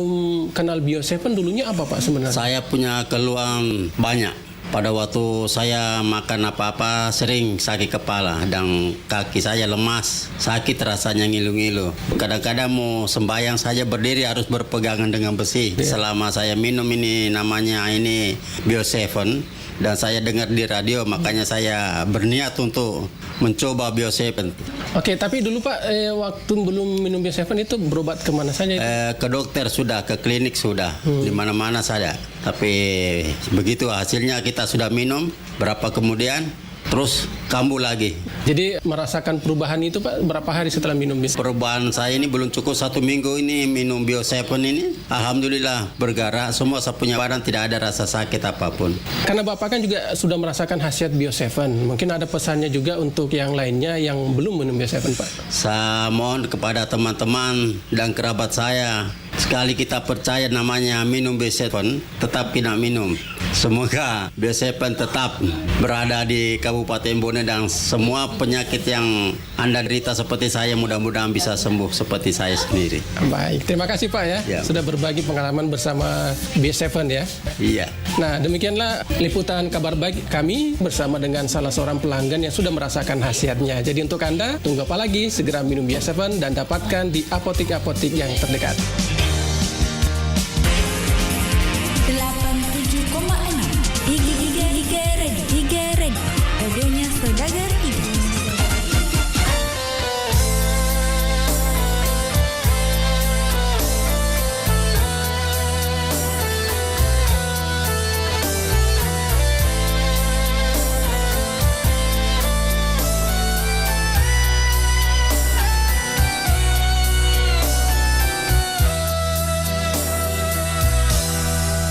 S12: kenal Bio7 dulunya apa Pak sebenarnya?
S4: Saya punya keluhan banyak. Pada waktu saya makan apa-apa sering sakit kepala dan kaki saya lemas, sakit rasanya ngilu-ngilu. Kadang-kadang mau sembahyang saja berdiri harus berpegangan dengan besi. Selama saya minum ini namanya ini Bio7 dan saya dengar di radio, makanya saya berniat untuk mencoba Bio7.
S12: Oke, tapi dulu Pak, waktu belum minum Bio7 itu berobat kemana saja?
S4: Ke dokter sudah, ke klinik sudah, di mana-mana saja. Tapi begitu hasilnya kita sudah minum, berapa kemudian terus kambuh lagi.
S12: Jadi merasakan perubahan itu Pak berapa hari setelah minum Bio7?
S4: Perubahan saya ini belum cukup 1 minggu ini minum Bio7 ini. Alhamdulillah bergerak, semua saya punya badan tidak ada rasa sakit apapun.
S12: Karena Bapak kan juga sudah merasakan khasiat Bio7. Mungkin ada pesannya juga untuk yang lainnya yang belum minum Bio7 Pak.
S4: Saya mohon kepada teman-teman dan kerabat saya Sekali kita percaya namanya minum B7, tetap kita minum. Semoga B7 tetap berada di Kabupaten Bone dan semua penyakit yang Anda derita seperti saya mudah-mudahan bisa sembuh seperti saya sendiri.
S12: Baik, terima kasih Pak ya, sudah berbagi pengalaman bersama B7 ya.
S4: Iya.
S12: Nah, demikianlah liputan kabar baik kami bersama dengan salah seorang pelanggan yang sudah merasakan khasiatnya. Jadi untuk Anda, tunggu apa lagi? Segera minum B7 dan dapatkan di apotik-apotik yang terdekat.
S1: 87,6 Iga Ready, radionya Saudagar Iga.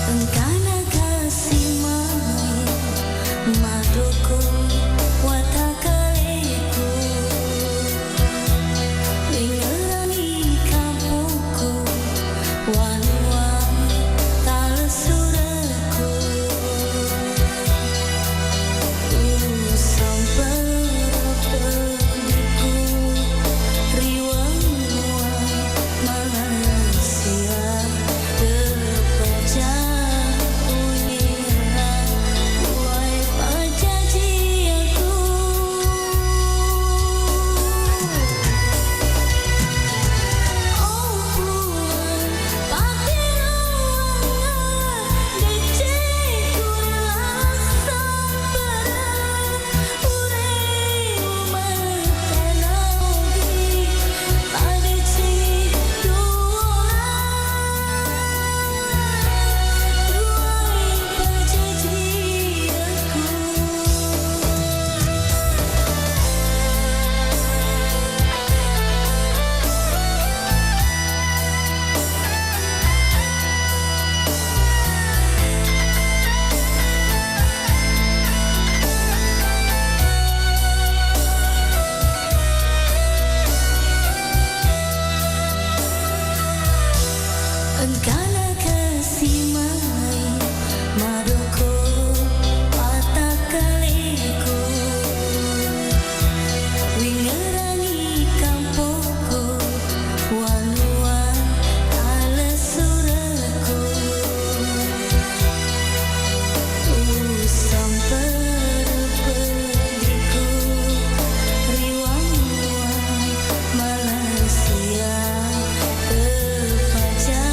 S14: Engkana kasih maduku watakaleku lingelani kampungku wanua talesuraku samperiku riwangwa Malaysia terpecah. Engkana kasih maduku watakaleku wingerangi kampungku wanua talesuraku samperiku riwangwa Malaysia terpecah.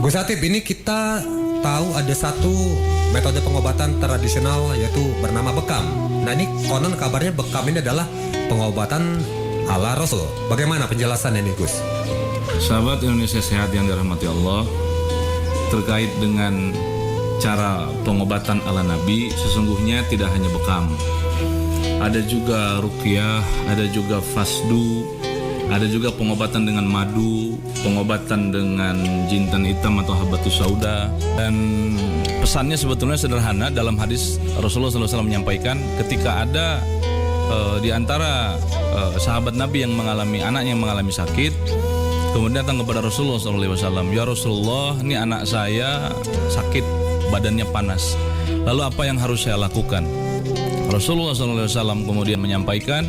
S8: Gus Atip, ini kita tahu ada satu metode pengobatan tradisional yaitu bernama bekam. Nah ini konon kabarnya bekam ini adalah pengobatan ala Rasul. Bagaimana penjelasan ini Gus?
S5: Sahabat Indonesia Sehat yang dirahmati Allah, terkait dengan cara pengobatan ala Nabi, sesungguhnya tidak hanya bekam. Ada juga ruqyah, ada juga fasdu, ada juga pengobatan dengan madu, pengobatan dengan jintan hitam atau habatus sauda. Dan pesannya sebetulnya sederhana. Dalam hadis Rasulullah SAW menyampaikan ketika ada di antara sahabat Nabi yang mengalami, anaknya yang mengalami sakit, kemudian datang kepada Rasulullah SAW, ya Rasulullah, ini anak saya sakit, badannya panas, lalu apa yang harus saya lakukan? Rasulullah SAW kemudian menyampaikan,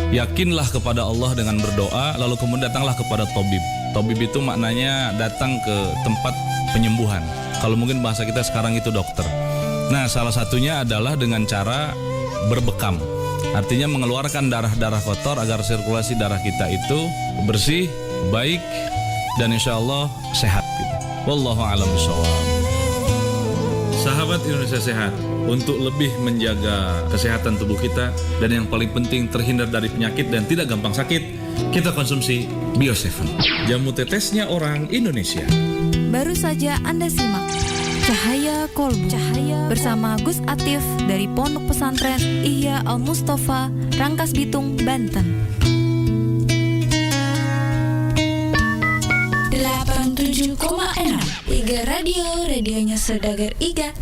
S5: yakinlah kepada Allah dengan berdoa, lalu kemudian datanglah kepada tabib. Tabib itu maknanya datang ke tempat penyembuhan. Kalau mungkin bahasa kita sekarang itu dokter. Nah, salah satunya adalah dengan cara berbekam. Artinya mengeluarkan darah-darah kotor agar sirkulasi darah kita itu bersih, baik, dan insya Allah sehat. Wallahu a'lam bishawab. Sahabat Indonesia Sehat, untuk lebih menjaga kesehatan tubuh kita dan yang paling penting terhindar dari penyakit dan tidak gampang sakit, kita konsumsi Bio7, jamu tetesnya orang Indonesia.
S6: Baru saja Anda simak Cahaya Kolbu bersama Gus Atif dari Pondok Pesantren Ihya Al Mustafa, Rangkas Bitung, Banten.
S1: 87,6 Iga Radio, radionya Saudagar Iga.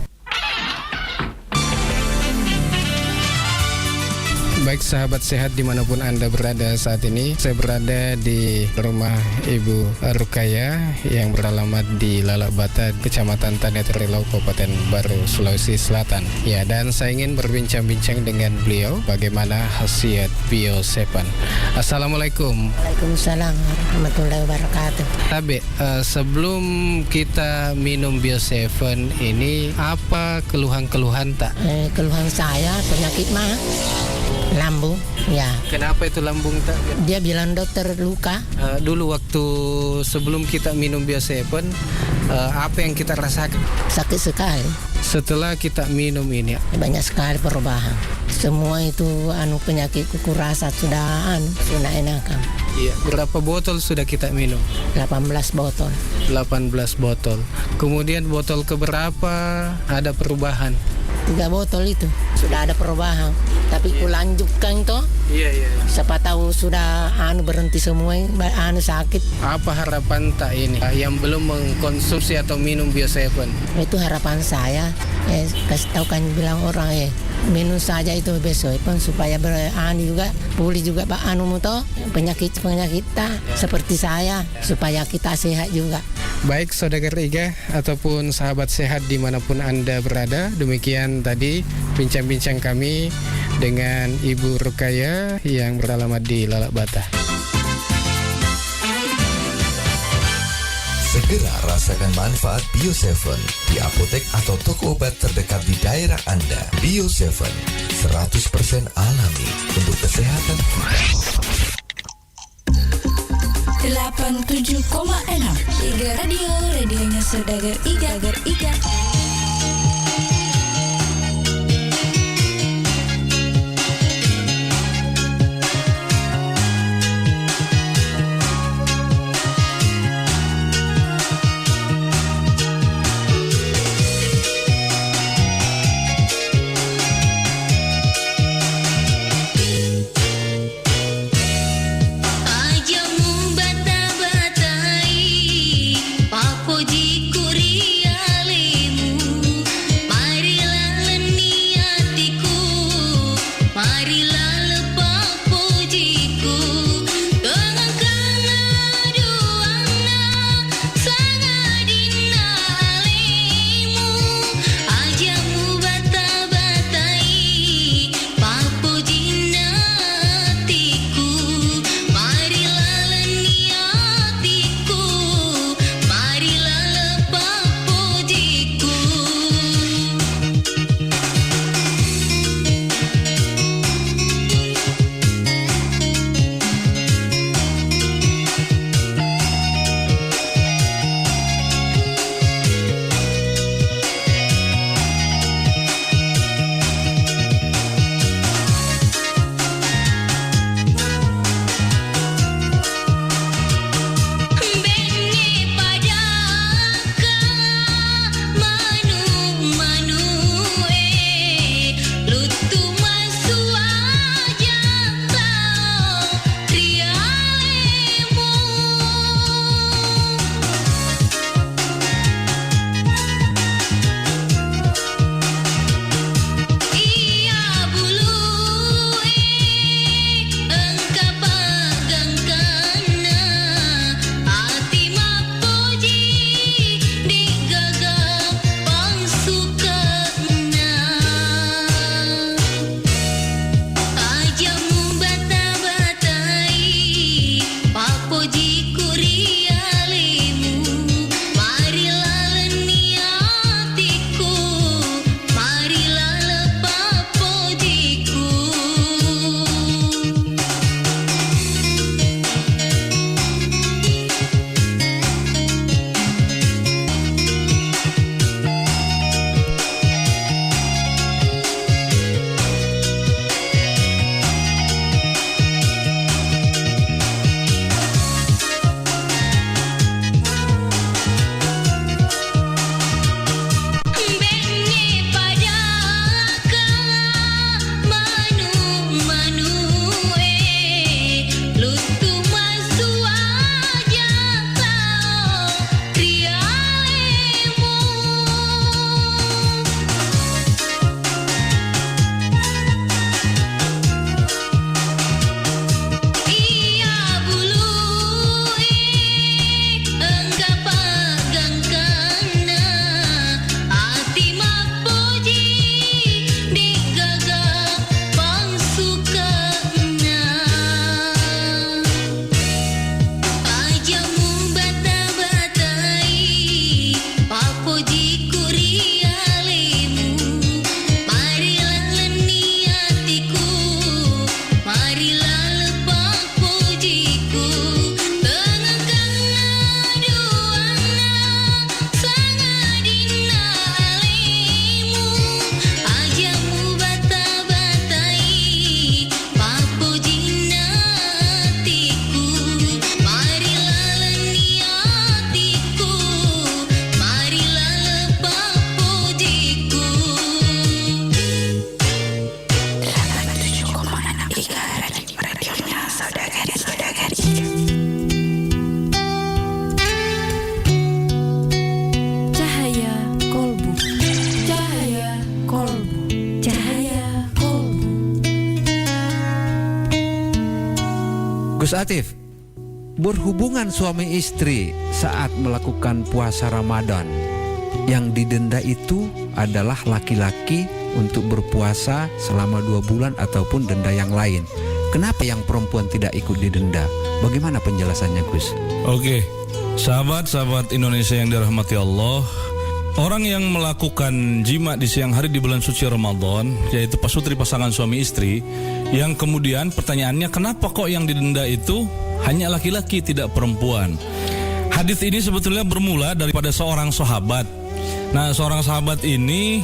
S2: Baik sahabat sehat dimanapun Anda berada saat ini, saya berada di rumah Ibu Rukaya yang beralamat di Lalabata, Kecamatan Tanetrilau, Kabupaten Baru, Sulawesi Selatan. Ya, dan saya ingin berbincang-bincang dengan beliau bagaimana khasiat Bio7. Assalamualaikum.
S9: Waalaikumsalam warahmatullahi wabarakatuh.
S2: Tabe, sebelum kita minum Bio7 ini, apa keluhan-keluhan tak?
S9: Keluhan saya penyakit mah lambung, ya.
S2: Kenapa itu lambung tak?
S9: Dia bilang dokter luka.
S2: Dulu waktu sebelum kita minum Bio7, apa yang kita rasakan?
S9: Sakit sekali.
S2: Setelah kita minum ini,
S9: banyak sekali perubahan. Semua itu penyakit kuku rasa sudah enakan.
S2: Iya, berapa botol sudah kita minum?
S9: 18 botol.
S2: 18 botol. Kemudian botol keberapa ada perubahan?
S9: 3 botol itu sudah ada perubahan, tapi ku lanjutkan toh.
S2: Iya.
S9: Siapa tahu sudah berhenti semua sakit.
S2: Apa harapan tak ini yang belum mengkonsumsi atau minum Bio7?
S9: Itu harapan saya. Kasih tahu kan bilang orang minum saja itu besok supaya juga pulih juga toh penyakit tak seperti saya, supaya kita sehat juga.
S2: Baik Saudagar Iga ataupun sahabat sehat dimanapun Anda berada, demikian tadi bincang-bincang kami dengan Ibu Rukaya yang beralamat di Lalabata.
S18: Segera rasakan manfaat Bio7 di apotek atau toko obat terdekat di daerah Anda. Bio7 100% alami untuk kesehatan kita.
S1: 87,6 Iga Radio, radionya Saudagar Iga.
S14: Papo di Korea lemu
S8: Gus Atif, berhubungan suami istri saat melakukan puasa Ramadan, yang didenda itu adalah laki-laki untuk berpuasa selama 2 bulan ataupun denda yang lain. Kenapa yang perempuan tidak ikut didenda? Bagaimana penjelasannya, Gus?
S5: Oke, sahabat-sahabat Indonesia yang dirahmati Allah, orang yang melakukan jima di siang hari di bulan suci Ramadan, yaitu pasutri pasangan suami istri, yang kemudian pertanyaannya kenapa kok yang didenda itu hanya laki-laki tidak perempuan? Hadis ini sebetulnya bermula daripada seorang sahabat. Nah, seorang sahabat ini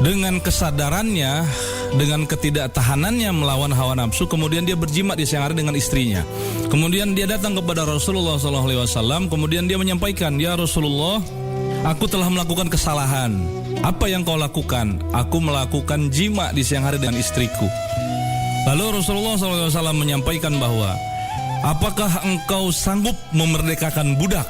S5: dengan kesadarannya, dengan ketidaktahanannya melawan hawa nafsu, kemudian dia berjima di siang hari dengan istrinya. Kemudian dia datang kepada Rasulullah SAW, kemudian dia menyampaikan, "Ya Rasulullah, aku telah melakukan kesalahan. Apa yang kau lakukan?" "Aku melakukan jima di siang hari dengan istriku." Lalu Rasulullah SAW menyampaikan bahwa, "Apakah engkau sanggup memerdekakan budak?"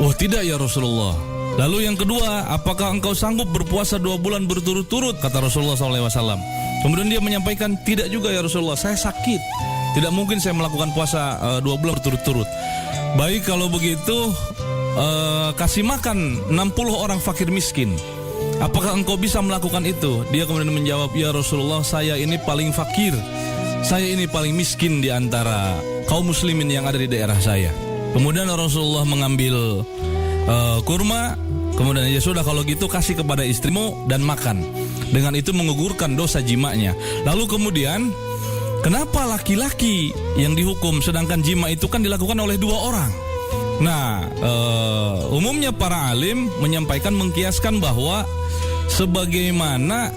S5: "Oh tidak ya Rasulullah." Lalu yang kedua, "Apakah engkau sanggup berpuasa 2 bulan berturut-turut?" kata Rasulullah SAW. Kemudian dia menyampaikan, "Tidak juga ya Rasulullah, saya sakit. Tidak mungkin saya melakukan puasa 2 bulan berturut-turut." "Baik kalau begitu, kasih makan 60 orang fakir miskin. Apakah engkau bisa melakukan itu?" Dia kemudian menjawab, "Ya Rasulullah, saya ini paling fakir. Saya ini paling miskin di antara kaum muslimin yang ada di daerah saya." Kemudian Rasulullah mengambil kurma, kemudian ya sudah kalau gitu kasih kepada istrimu dan makan. Dengan itu menggugurkan dosa jimanya. Lalu kemudian, kenapa laki-laki yang dihukum sedangkan jima itu kan dilakukan oleh 2 orang? Nah, umumnya para alim menyampaikan, mengkiaskan bahwa sebagaimana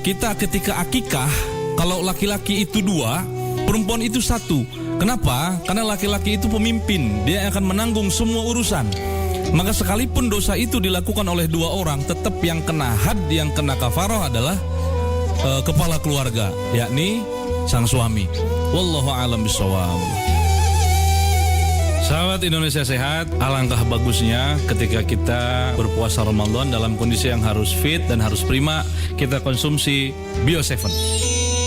S5: kita ketika akikah, kalau laki-laki itu 2, perempuan itu 1. Kenapa? Karena laki-laki itu pemimpin, dia akan menanggung semua urusan. Maka sekalipun dosa itu dilakukan oleh 2 orang, tetap yang kena had, yang kena kafarah adalah kepala keluarga, yakni sang suami. Wallahu a'lam bishawab. Sahabat Indonesia Sehat, alangkah bagusnya ketika kita berpuasa Ramadan dalam kondisi yang harus fit dan harus prima, kita konsumsi Bio7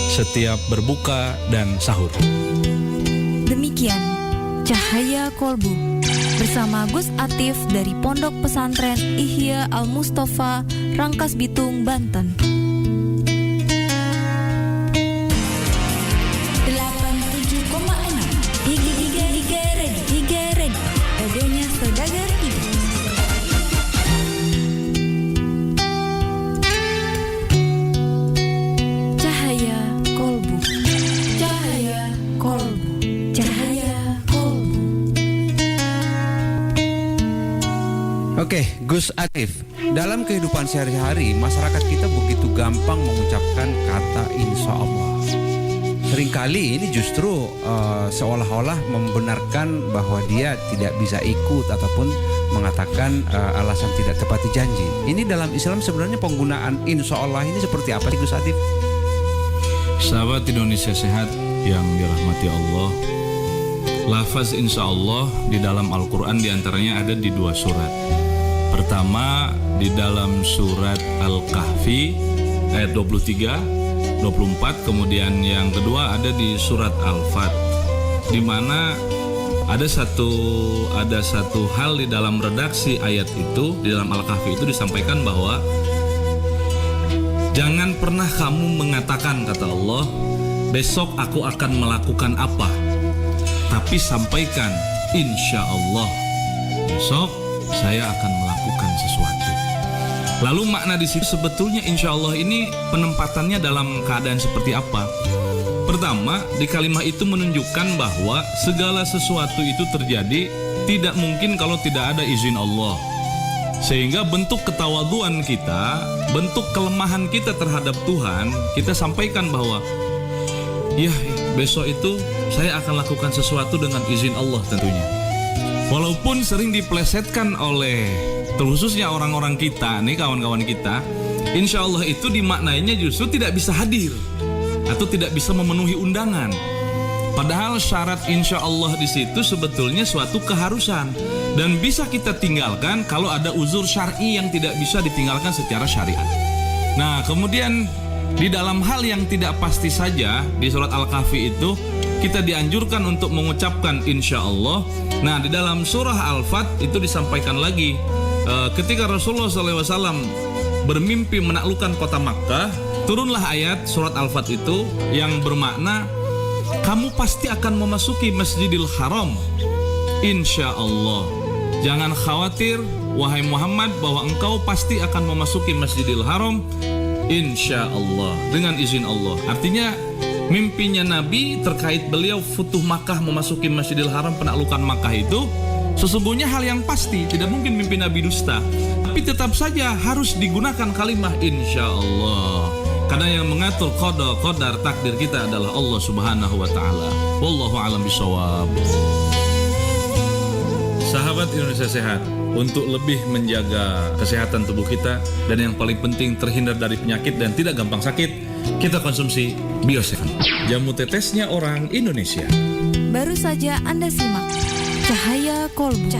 S5: setiap berbuka dan sahur.
S6: Demikian Cahaya Kolbu bersama Gus Atif dari Pondok Pesantren Ihya Al-Mustafa, Rangkas Bitung, Banten.
S1: 87,6 Iga Ready, radionya Saudagar Iga.
S6: Cahaya Kolbu, Cahaya Kolbu, Cahaya Kolbu.
S8: Oke, Gus Atif, dalam kehidupan sehari-hari masyarakat kita begitu gampang mengucapkan kata insya Allah. Seringkali ini justru seolah-olah membenarkan bahwa dia tidak bisa ikut ataupun mengatakan alasan tidak tepati janji. Ini dalam Islam sebenarnya penggunaan insya Allah ini seperti apa sih, Gus Atif?
S5: Sahabat Indonesia Sehat yang dirahmati Allah, lafaz insya Allah di dalam Al-Quran diantaranya ada di 2 surat. Pertama di dalam surat Al-Kahfi ayat 23, 24, kemudian yang kedua ada di surat Al-Fat, di mana ada satu hal di dalam redaksi ayat itu, di dalam Al-Kahfi itu disampaikan bahwa jangan pernah kamu mengatakan, kata Allah, besok aku akan melakukan apa, tapi sampaikan insya Allah besok saya akan melakukan sesuatu. Lalu makna di situ sebetulnya insya Allah ini penempatannya dalam keadaan seperti apa? Pertama, di kalimat itu menunjukkan bahwa segala sesuatu itu terjadi tidak mungkin kalau tidak ada izin Allah. Sehingga bentuk ketawaduan kita, bentuk kelemahan kita terhadap Tuhan, kita sampaikan bahwa ya besok itu saya akan lakukan sesuatu dengan izin Allah tentunya. Walaupun sering diplesetkan oleh terkhususnya orang-orang kita, nih kawan-kawan kita, insya Allah itu dimaknainya justru tidak bisa hadir atau tidak bisa memenuhi undangan. Padahal syarat insya Allah di situ sebetulnya suatu keharusan dan bisa kita tinggalkan kalau ada uzur syar'i yang tidak bisa ditinggalkan secara syariat. Nah, kemudian di dalam hal yang tidak pasti saja di surat Al-Kahfi itu kita dianjurkan untuk mengucapkan insya Allah. Nah, di dalam surah Al-Fat itu disampaikan lagi ketika Rasulullah SAW bermimpi menaklukkan kota Makkah, turunlah ayat surat Al-Fat itu yang bermakna kamu pasti akan memasuki Masjidil Haram insya Allah. Jangan khawatir wahai Muhammad bahwa engkau pasti akan memasuki Masjidil Haram insya Allah, dengan izin Allah. Artinya mimpinya Nabi terkait beliau futuh Makkah, memasuki Masjidil Haram, penaklukan Makkah itu sesungguhnya hal yang pasti, tidak mungkin mimpi Nabi dusta. Tapi tetap saja harus digunakan kalimat insya Allah, karena yang mengatur qadar takdir kita adalah Allah Subhanahu wa taala. Wallahu a'lam bishawab. Sahabat Indonesia Sehat, untuk lebih menjaga kesehatan tubuh kita dan yang paling penting terhindar dari penyakit dan tidak gampang sakit, kita konsumsi Bio7, jamu tetesnya orang Indonesia.
S6: Baru saja Anda simak Cahaya Kolbu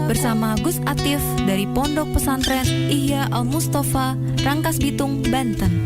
S6: bersama Gus Atif dari Pondok Pesantren Ihya Al Mustafa, Rangkas Bitung, Banten.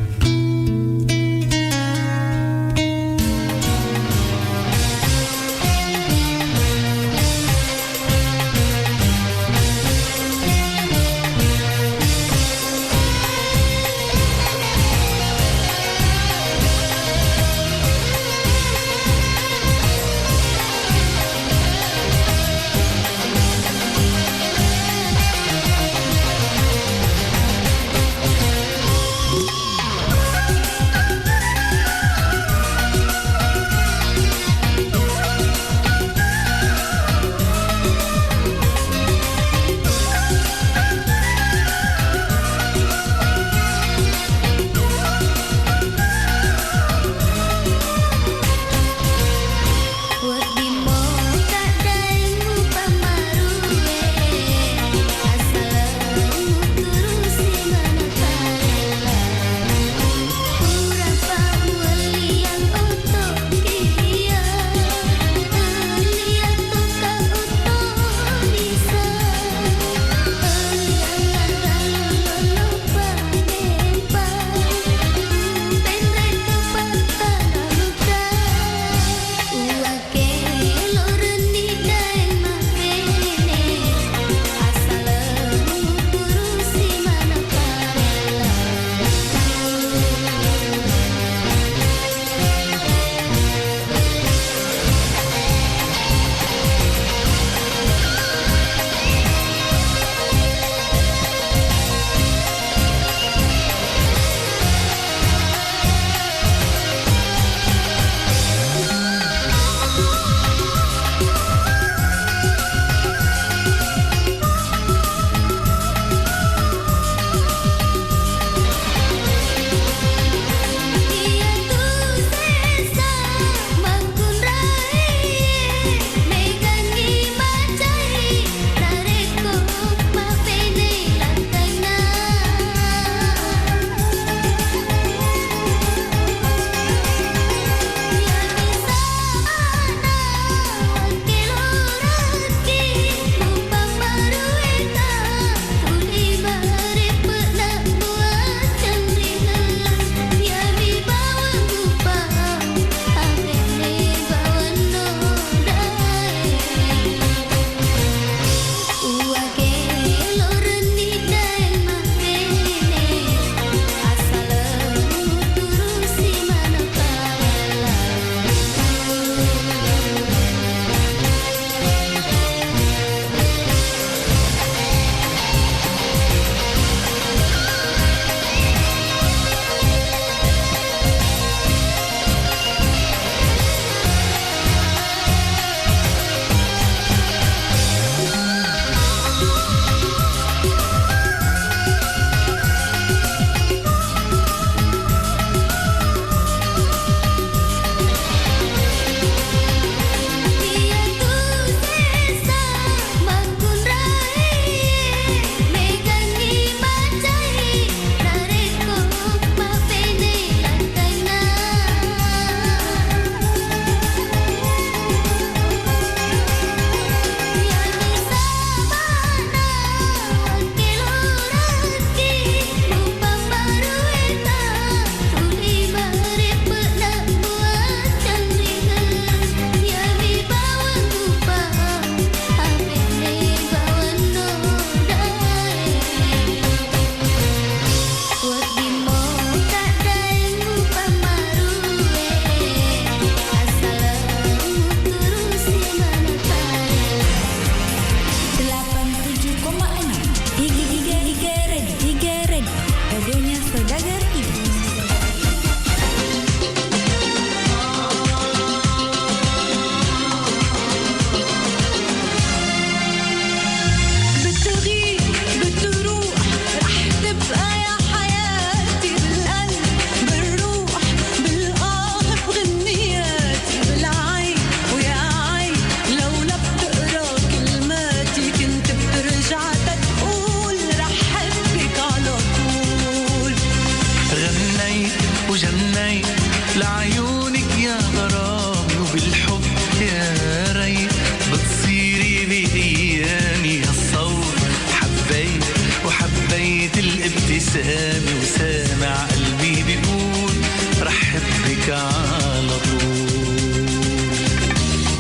S10: وحبيت الابتسامة وسامع قلبي بيقول رح بك على طول.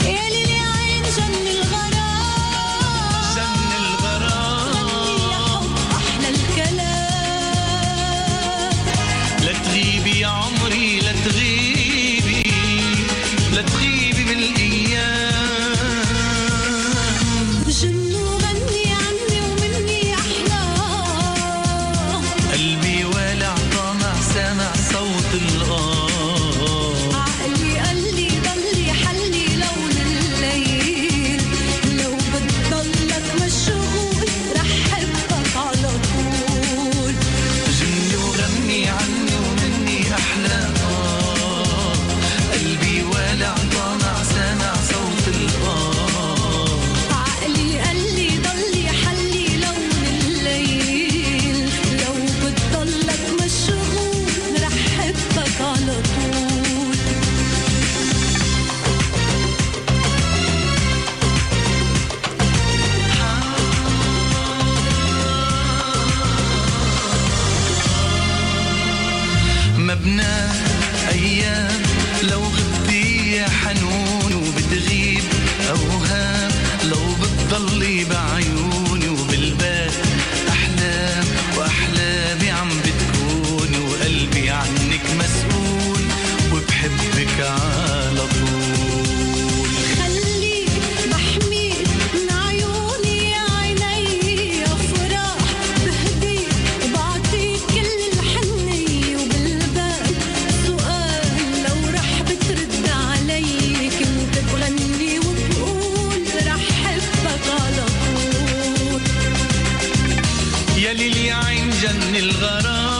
S14: يا ليلي عين جن الغرام
S10: جن الغرام
S14: غني يا حب أحلى الكلام.
S10: لا تغيبي يا عمري لا تغيبي لا تغيبي من الأيام.
S14: جن وغني عني ومني أحلام.
S10: قلبي والع طامع سامع صوت الآه.
S14: عقلي قال لي ضلي حلي لون الليل. لو بتضلك مشغول رح حبك على طول.
S10: جني وغني عني ومني أحلى قلبي والع طامع سامع صوت الآه.
S14: عقلي قال لي ضلي حلي لون الليل. لو بتضلك مشغول رح حبك على طول.
S10: مبنى أيام لو غبتي يا حنون وبتغيب أوهام. لو بتضلي بعيوني وبالبال أحلام وأحلامي عم بتكون وقلبي عنك مسؤول وبحبك على طول.
S14: خليك محميك من عيوني يا عيني يا فراح. بهديك وبعطيك كل الحنية وبالبال سؤال لو رح بترد علي. كنت بغني وبقول رح حبك على طول.
S10: يا ليلي عين جن الغرام